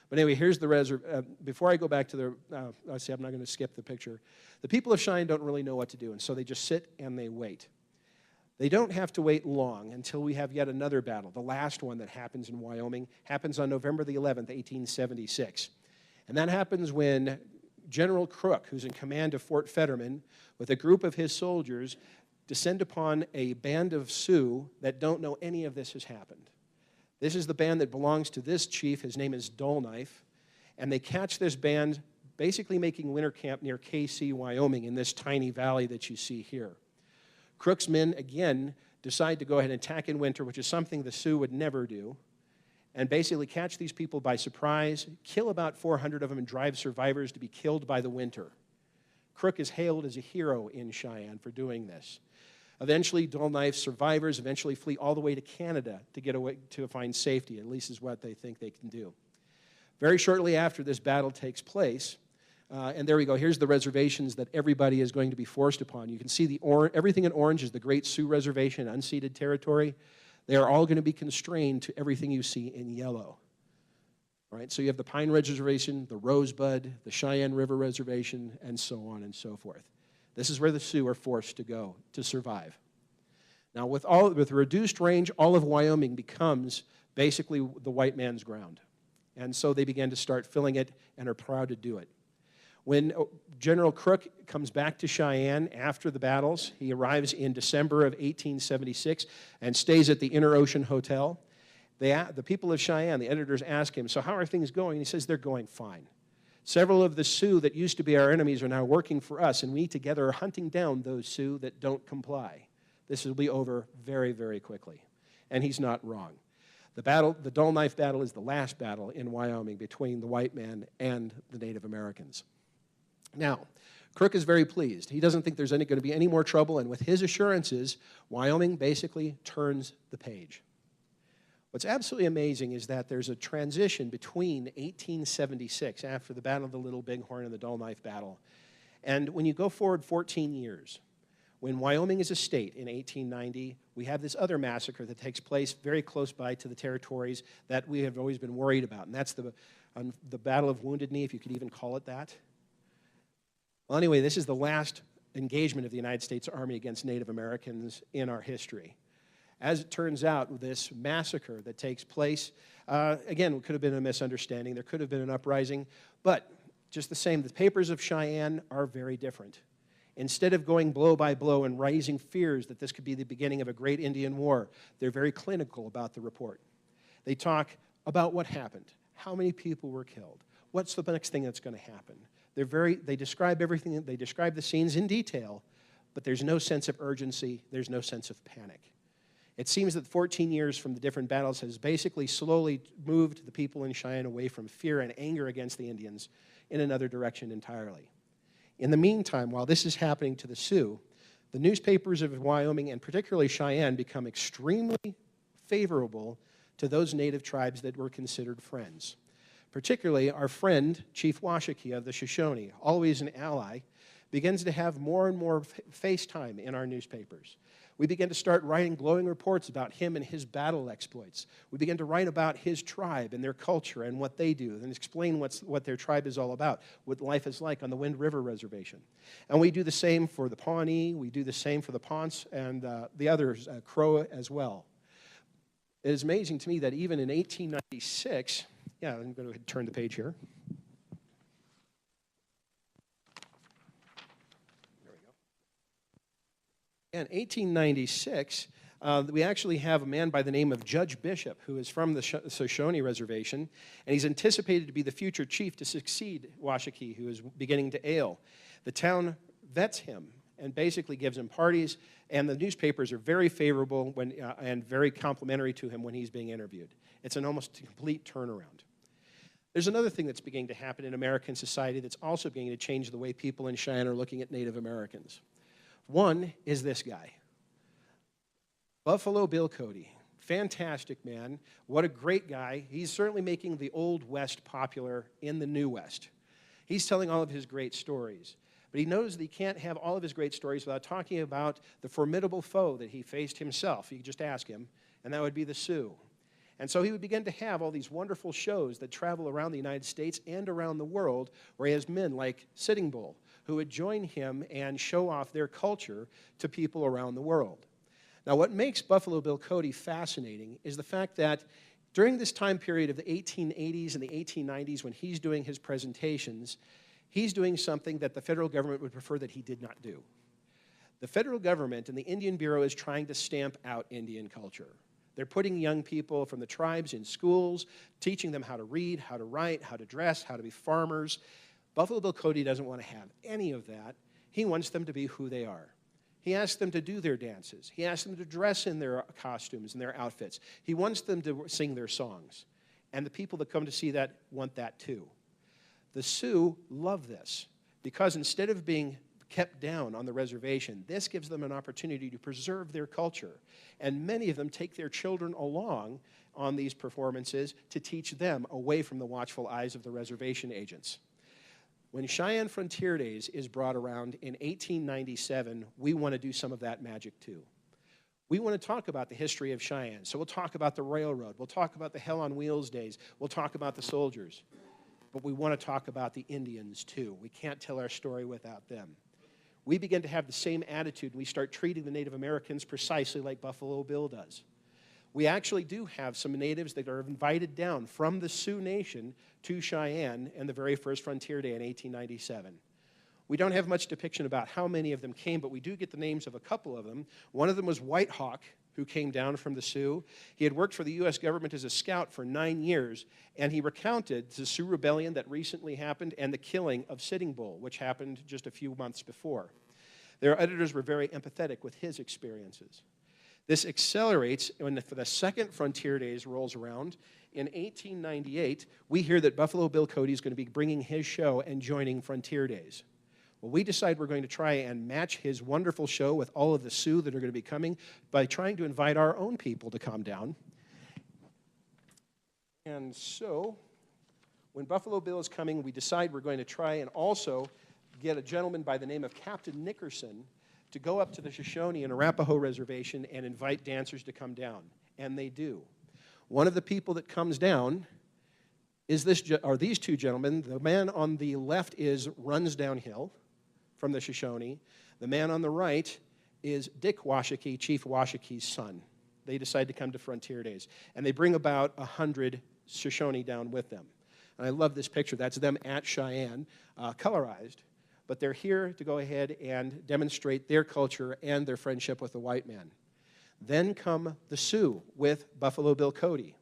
[SPEAKER 6] But anyway, here's the before I go back to the, I say I'm not going to skip the picture. The people of Cheyenne don't really know what to do, and so they just sit and they wait. They don't have to wait long until we have yet another battle. The last one that happens in Wyoming happens on November the 11th, 1876. And that happens when General Crook, who's in command of Fort Fetterman, with a group of his soldiers, descend upon a band of Sioux that don't know any of this has happened. This is the band that belongs to this chief. His name is Dull Knife. And they catch this band basically making winter camp near KC, Wyoming, in this tiny valley that you see here. Crook's men, again, decide to go ahead and attack in winter, which is something the Sioux would never do, and basically catch these people by surprise, kill about 400 of them, and drive survivors to be killed by the winter. Crook is hailed as a hero in Cheyenne for doing this. Eventually, Dull Knife's survivors eventually flee all the way to Canada to get away to find safety, at least is what they think they can do. Very shortly after this battle takes place, and there we go, here's the reservations that everybody is going to be forced upon. You can see everything in orange is the Great Sioux Reservation, unceded territory. They are all going to be constrained to everything you see in yellow. All right, so you have the Pine Ridge Reservation, the Rosebud, the Cheyenne River Reservation, and so on and so forth. This is where the Sioux are forced to go to survive. Now, with reduced range, all of Wyoming becomes basically the white man's ground. And so they began to start filling it and are proud to do it. When General Crook comes back to Cheyenne after the battles, he arrives in December of 1876 and stays at the Inner Ocean Hotel. The people of Cheyenne, the editors ask him, so how are things going? And he says, they're going fine. Several of the Sioux that used to be our enemies are now working for us, and we together are hunting down those Sioux that don't comply. This will be over very, very quickly. And he's not wrong. The Dull Knife Battle is the last battle in Wyoming between the white man and the Native Americans. Now, Crook is very pleased. He doesn't think there's going to be any more trouble, and with his assurances, Wyoming basically turns the page. What's absolutely amazing is that there's a transition between 1876, after the Battle of the Little Bighorn and the Dull Knife Battle, and when you go forward 14 years, when Wyoming is a state in 1890, we have this other massacre that takes place very close by to the territories that we have always been worried about, and that's the Battle of Wounded Knee, if you could even call it that. Well, anyway, this is the last engagement of the United States Army against Native Americans in our history. As it turns out, this massacre that takes place, again, it could have been a misunderstanding. There could have been an uprising. But just the same, the papers of Cheyenne are very different. Instead of going blow by blow and raising fears that this could be the beginning of a great Indian war, they're very clinical about the report. They talk about what happened, how many people were killed, what's the next thing that's going to happen. They describe everything, they describe the scenes in detail, but there's no sense of urgency, there's no sense of panic. It seems that 14 years from the different battles has basically slowly moved the people in Cheyenne away from fear and anger against the Indians in another direction entirely. In the meantime, while this is happening to the Sioux, the newspapers of Wyoming, and particularly Cheyenne, become extremely favorable to those native tribes that were considered friends. Particularly our friend, Chief Washakie of the Shoshone, always an ally, begins to have more and more face time in our newspapers. We begin to start writing glowing reports about him and his battle exploits. We begin to write about his tribe and their culture and what they do, and explain what their tribe is all about, what life is like on the Wind River Reservation. And we do the same for the Pawnee, we do the same for the Ponce, and the others, Crow as well. It is amazing to me that even in 1896, I'm going to go ahead and turn the page here. In 1896, we actually have a man by the name of Judge Bishop, who is from the Shoshone Reservation, and he's anticipated to be the future chief to succeed Washakie, who is beginning to ail. The town vets him and basically gives him parties, and the newspapers are very favorable and very complimentary to him when he's being interviewed. It's an almost complete turnaround. There's another thing that's beginning to happen in American society that's also beginning to change the way people in Cheyenne are looking at Native Americans. One is this guy, Buffalo Bill Cody. Fantastic man. What a great guy. He's certainly making the Old West popular in the New West. He's telling all of his great stories. But he knows that he can't have all of his great stories without talking about the formidable foe that he faced himself. You could just ask him, and that would be the Sioux. And so he would begin to have all these wonderful shows that travel around the United States and around the world, where he has men like Sitting Bull, who would join him and show off their culture to people around the world. Now, what makes Buffalo Bill Cody fascinating is the fact that during this time period of the 1880s and the 1890s, when he's doing his presentations, he's doing something that the federal government would prefer that he did not do. The federal government and the Indian Bureau is trying to stamp out Indian culture. They're putting young people from the tribes in schools, teaching them how to read, how to write, how to dress, how to be farmers. Buffalo Bill Cody doesn't want to have any of that. He wants them to be who they are. He asks them to do their dances. He asks them to dress in their costumes and their outfits. He wants them to sing their songs. And the people that come to see that want that too. The Sioux love this because instead of being kept down on the reservation, this gives them an opportunity to preserve their culture. And many of them take their children along on these performances to teach them away from the watchful eyes of the reservation agents. When Cheyenne Frontier Days is brought around in 1897, we want to do some of that magic too. We want to talk about the history of Cheyenne. So we'll talk about the railroad. We'll talk about the Hell on Wheels days. We'll talk about the soldiers. But we want to talk about the Indians too. We can't tell our story without them. We begin to have the same attitude. We start treating the Native Americans precisely like Buffalo Bill does. We actually do have some natives that are invited down from the Sioux Nation to Cheyenne in the very first Frontier Day in 1897. We don't have much depiction about how many of them came, but we do get the names of a couple of them. One of them was White Hawk, who came down from the Sioux. He had worked for the U.S. government as a scout for 9 years, and he recounted the Sioux Rebellion that recently happened and the killing of Sitting Bull, which happened just a few months before. Their editors were very empathetic with his experiences. This accelerates when the second Frontier Days rolls around. In 1898, we hear that Buffalo Bill Cody is going to be bringing his show and joining Frontier Days. Well, we decide we're going to try and match his wonderful show with all of the Sioux that are going to be coming by trying to invite our own people to come down. And so, when Buffalo Bill is coming, we decide we're going to try and also get a gentleman by the name of Captain Nickerson to go up to the Shoshone and Arapaho Reservation and invite dancers to come down. And they do. One of the people that comes down is these two gentlemen. The man on the left runs downhill from the Shoshone. The man on the right is Dick Washakie, Chief Washakie's son. They decide to come to Frontier Days. And they bring about 100 Shoshone down with them. And I love this picture. That's them at Cheyenne, colorized. But they're here to go ahead and demonstrate their culture and their friendship with the white man. Then come the Sioux with Buffalo Bill Cody.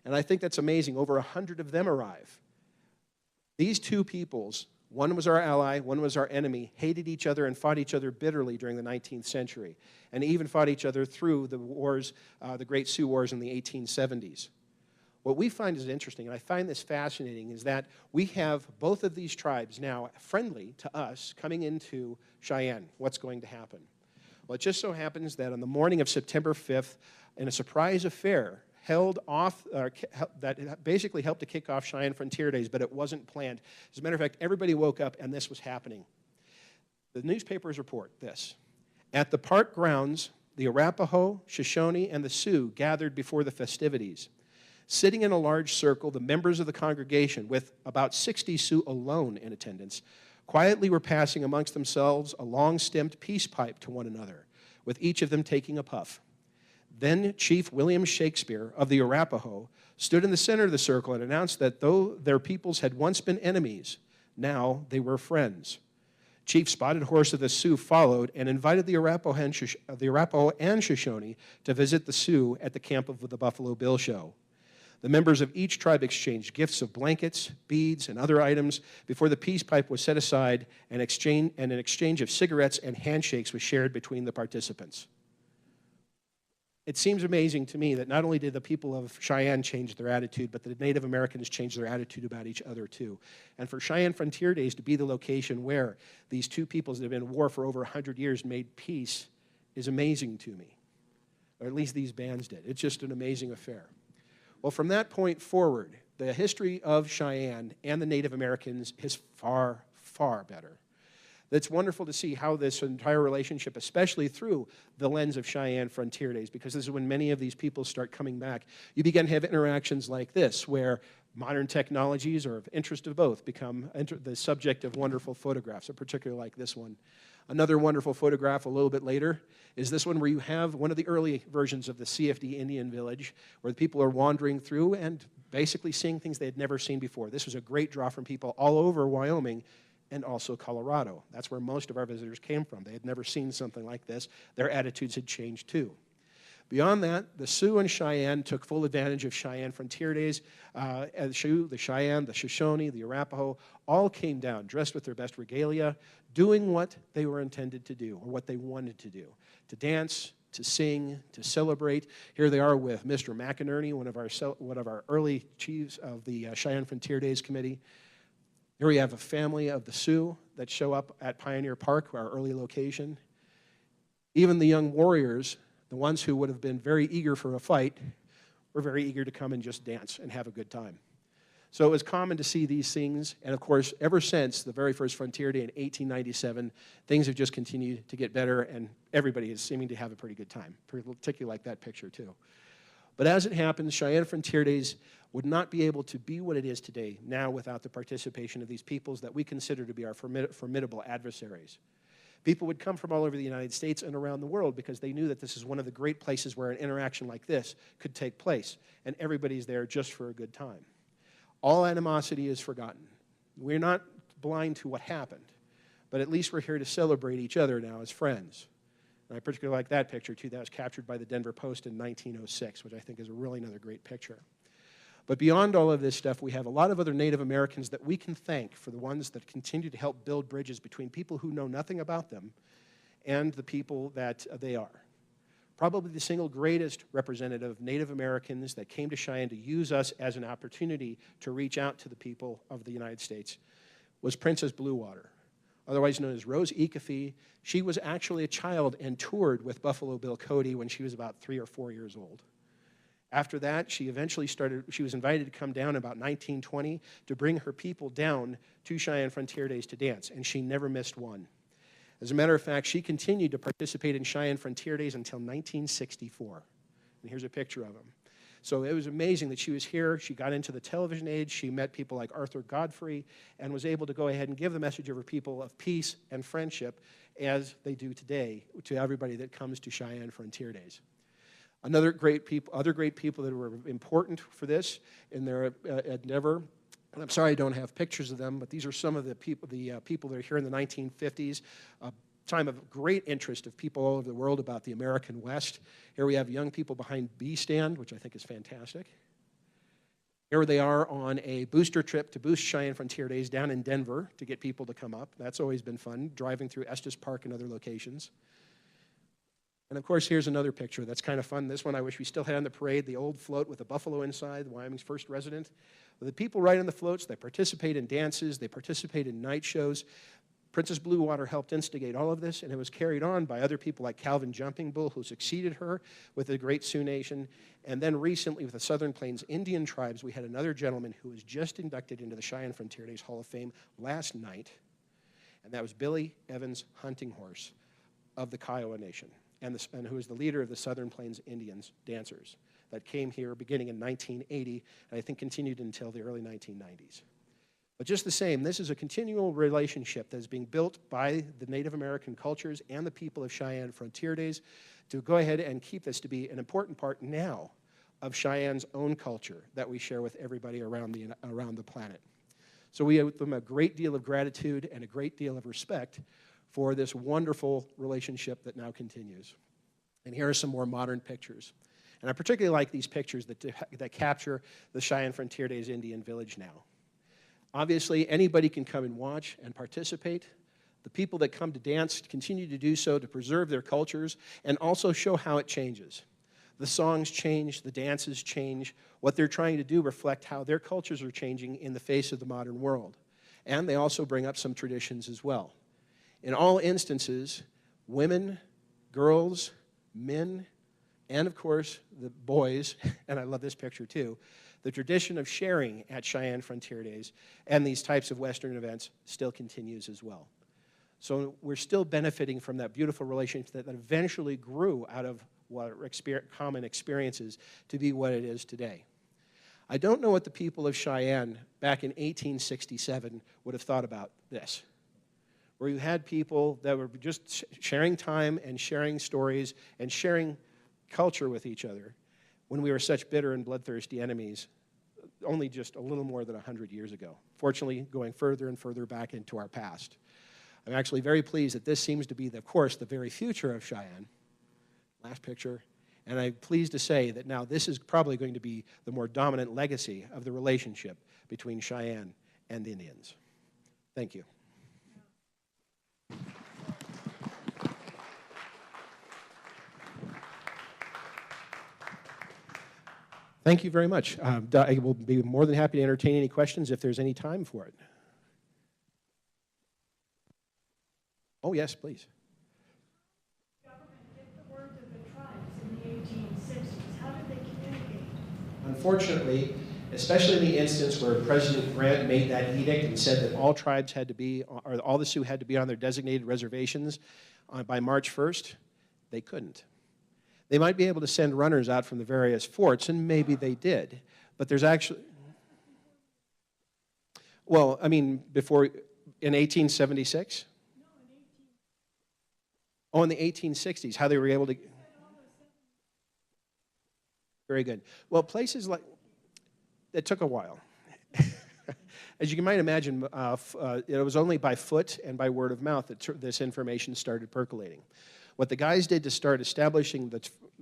[SPEAKER 6] And I think that's amazing. Over 100 of them arrive. These two peoples, one was our ally, one was our enemy, hated each other and fought each other bitterly during the 19th century, and even fought each other through the wars, the Great Sioux Wars in the 1870s. What we find is interesting, and I find this fascinating, is that we have both of these tribes now friendly to us coming into Cheyenne. What's going to happen? Well, it just so happens that on the morning of September 5th, in a surprise affair held off, that basically helped to kick off Cheyenne Frontier Days, but it wasn't planned. As a matter of fact, everybody woke up and this was happening. The newspapers report this. At the park grounds, the Arapaho, Shoshone, and the Sioux gathered before the festivities. Sitting in a large circle, the members of the congregation, with about 60 Sioux alone in attendance, quietly were passing amongst themselves a long-stemmed peace pipe to one another, with each of them taking a puff. Then Chief William Shakespeare of the Arapaho stood in the center of the circle and announced that though their peoples had once been enemies, now they were friends. Chief Spotted Horse of the Sioux followed and invited the Arapaho and Shoshone to visit the Sioux at the camp of the Buffalo Bill Show. The members of each tribe exchanged gifts of blankets, beads, and other items before the peace pipe was set aside and an exchange of cigarettes and handshakes was shared between the participants. It seems amazing to me that not only did the people of Cheyenne change their attitude, but the Native Americans changed their attitude about each other too. And for Cheyenne Frontier Days to be the location where these two peoples that have been at war for over 100 years made peace is amazing to me. Or at least these bands did. It's just an amazing affair. Well, from that point forward, the history of Cheyenne and the Native Americans is far, far better. It's wonderful to see how this entire relationship, especially through the lens of Cheyenne Frontier Days, because this is when many of these people start coming back. You begin to have interactions like this, where modern technologies or of interest of both become the subject of wonderful photographs, particularly like this one. Another wonderful photograph a little bit later is this one where you have one of the early versions of the CFD Indian village where the people are wandering through and basically seeing things they had never seen before. This was a great draw from people all over Wyoming and also Colorado. That's where most of our visitors came from. They had never seen something like this. Their attitudes had changed too. Beyond that, the Sioux and Cheyenne took full advantage of Cheyenne Frontier Days. The Sioux, the Cheyenne, the Shoshone, the Arapaho all came down dressed with their best regalia, doing what they were intended to do or what they wanted to do, to dance, to sing, to celebrate. Here they are with Mr. McInerney, one of our early chiefs of the Cheyenne Frontier Days Committee. Here we have a family of the Sioux that show up at Pioneer Park, our early location. Even the young warriors, the ones who would have been very eager for a fight, were very eager to come and just dance and have a good time. So it was common to see these things, and of course, ever since the very first Frontier Day in 1897, things have just continued to get better, and everybody is seeming to have a pretty good time, particularly like that picture too. But as it happens, Cheyenne Frontier Days would not be able to be what it is today now without the participation of these peoples that we consider to be our formidable adversaries. People would come from all over the United States and around the world because they knew that this is one of the great places where an interaction like this could take place, and everybody's there just for a good time. All animosity is forgotten. We're not blind to what happened, but at least we're here to celebrate each other now as friends. And I particularly like that picture, too. That was captured by the Denver Post in 1906, which I think is really another great picture. But beyond all of this stuff, we have a lot of other Native Americans that we can thank for the ones that continue to help build bridges between people who know nothing about them and the people that they are. Probably the single greatest representative of Native Americans that came to Cheyenne to use us as an opportunity to reach out to the people of the United States was Princess Bluewater, otherwise known as Rose Ekafe. She was actually a child and toured with Buffalo Bill Cody when she was about 3 or 4 years old. After that, she was invited to come down about 1920 to bring her people down to Cheyenne Frontier Days to dance, and she never missed one. As a matter of fact, she continued to participate in Cheyenne Frontier Days until 1964. And here's a picture of them. So it was amazing that she was here. She got into the television age. She met people like Arthur Godfrey and was able to go ahead and give the message of her people of peace and friendship as they do today to everybody that comes to Cheyenne Frontier Days. Other great people that were important for this in their endeavor, and I'm sorry I don't have pictures of them, but these are some of the people that are here in the 1950s, a time of great interest of people all over the world about the American West. Here we have young people behind B Stand, which I think is fantastic. Here they are on a booster trip to boost Cheyenne Frontier Days down in Denver to get people to come up. That's always been fun, driving through Estes Park and other locations. And of course, here's another picture that's kind of fun. This one I wish we still had on the parade, the old float with a buffalo inside, Wyoming's first resident. The people ride on the floats, they participate in dances, they participate in night shows. Princess Bluewater helped instigate all of this, and it was carried on by other people like Calvin Jumping Bull, who succeeded her with the Great Sioux Nation. And then recently with the Southern Plains Indian tribes, we had another gentleman who was just inducted into the Cheyenne Frontier Days Hall of Fame last night, and that was Billy Evans Hunting Horse of the Kiowa Nation, and who is the leader of the Southern Plains Indians dancers that came here beginning in 1980, and I think continued until the early 1990s. But just the same, this is a continual relationship that is being built by the Native American cultures and the people of Cheyenne Frontier Days to go ahead and keep this to be an important part now of Cheyenne's own culture that we share with everybody around the planet. So we owe them a great deal of gratitude and a great deal of respect for this wonderful relationship that now continues. And here are some more modern pictures. And I particularly like these pictures that capture the Cheyenne Frontier Days Indian Village now. Obviously, anybody can come and watch and participate. The people that come to dance continue to do so to preserve their cultures and also show how it changes. The songs change, the dances change. What they're trying to do reflect how their cultures are changing in the face of the modern world. And they also bring up some traditions as well. In all instances, women, girls, men, and of course the boys, and I love this picture too, the tradition of sharing at Cheyenne Frontier Days and these types of Western events still continues as well. So we're still benefiting from that beautiful relationship that eventually grew out of what are common experiences to be what it is today. I don't know what the people of Cheyenne back in 1867 would have thought about this, where you had people that were just sharing time and sharing stories and sharing culture with each other when we were such bitter and bloodthirsty enemies only just a little more than 100 years ago. Fortunately, going further and further back into our past. I'm actually very pleased that this seems to be, of course, the very future of Cheyenne. Last picture. And I'm pleased to say that now this is probably going to be the more dominant legacy of the relationship between Cheyenne and Indians. Thank you. Thank you very much. I will be more than happy to entertain any questions if there's any time for it. Oh, yes, please. Unfortunately, especially in the instance where President Grant made that edict and said that all tribes had to be, or all the Sioux had to be on their designated reservations by March 1st, they couldn't. They might be able to send runners out from the various forts, and maybe they did, but there's actually, well, I mean, before, in 1876? Oh, in the 1860s, how they were able to... Very good. Well, places like... It took a while. As you might imagine, it was only by foot and by word of mouth that this information started percolating. What the guys did to start establishing the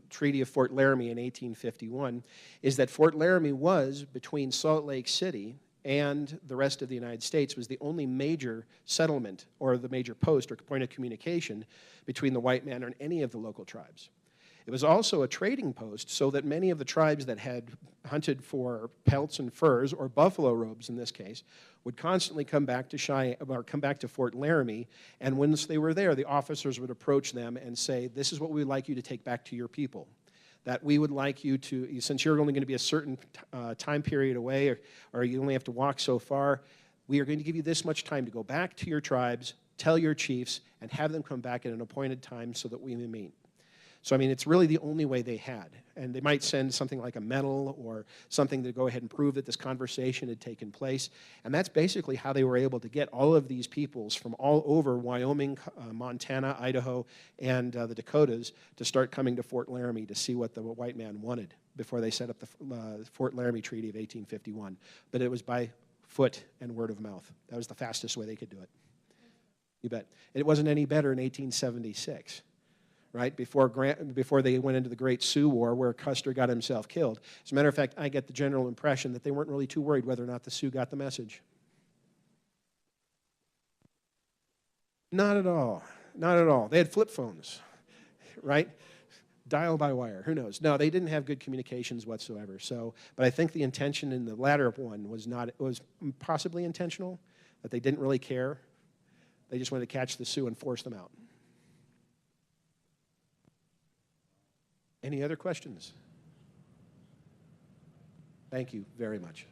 [SPEAKER 6] Treaty of Fort Laramie in 1851 is that Fort Laramie was, between Salt Lake City and the rest of the United States, was the only major settlement or the major post or point of communication between the white man and any of the local tribes. It was also a trading post so that many of the tribes that had hunted for pelts and furs, or buffalo robes in this case, would constantly come back to Fort Laramie, and once they were there, the officers would approach them and say, this is what we would like you to take back to your people. That we would like you to, since you're only going to be a certain time period away, or you only have to walk so far, we are going to give you this much time to go back to your tribes, tell your chiefs, and have them come back at an appointed time so that we may meet. So, I mean, it's really the only way they had. And they might send something like a medal or something to go ahead and prove that this conversation had taken place. And that's basically how they were able to get all of these peoples from all over Wyoming, Montana, Idaho, and the Dakotas to start coming to Fort Laramie to see what the white man wanted before they set up the Fort Laramie Treaty of 1851. But it was by foot and word of mouth. That was the fastest way they could do it. You bet. It wasn't any better in 1876. Right, before they went into the Great Sioux War, where Custer got himself killed. As a matter of fact, I get the general impression that they weren't really too worried whether or not the Sioux got the message. Not at all. Not at all. They had flip phones, right? Dial by wire. Who knows? No, they didn't have good communications whatsoever. So, but I think the intention in the latter one was not. It was possibly intentional, that they didn't really care. They just wanted to catch the Sioux and force them out. Any other questions? Thank you very much.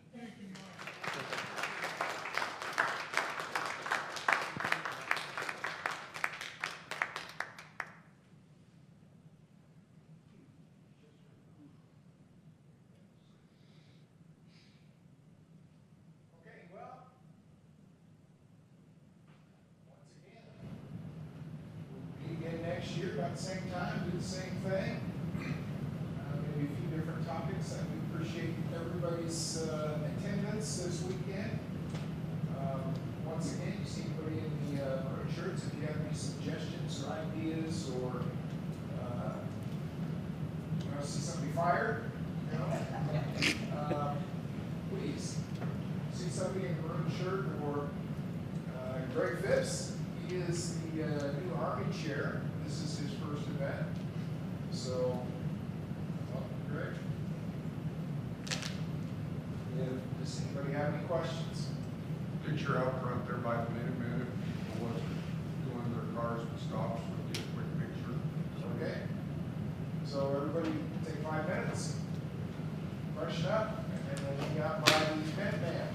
[SPEAKER 2] Again next year, about the same time, do the same thing. Maybe a few different topics. I do appreciate everybody's attendance this weekend. Once again, you see anybody in the maroon shirts, if you have any suggestions or ideas, or you want to see somebody fired, you know, please see somebody in a maroon shirt, or Greg Phipps. He is the new Army chair. This is his first event. So, welcome, Greg. Does anybody have any questions?
[SPEAKER 5] Picture out front there by the Minutemen, if the ones going in their cars and stops, we'll get a quick picture.
[SPEAKER 2] Okay. So everybody take 5 minutes, freshen up, and then you got by the event man.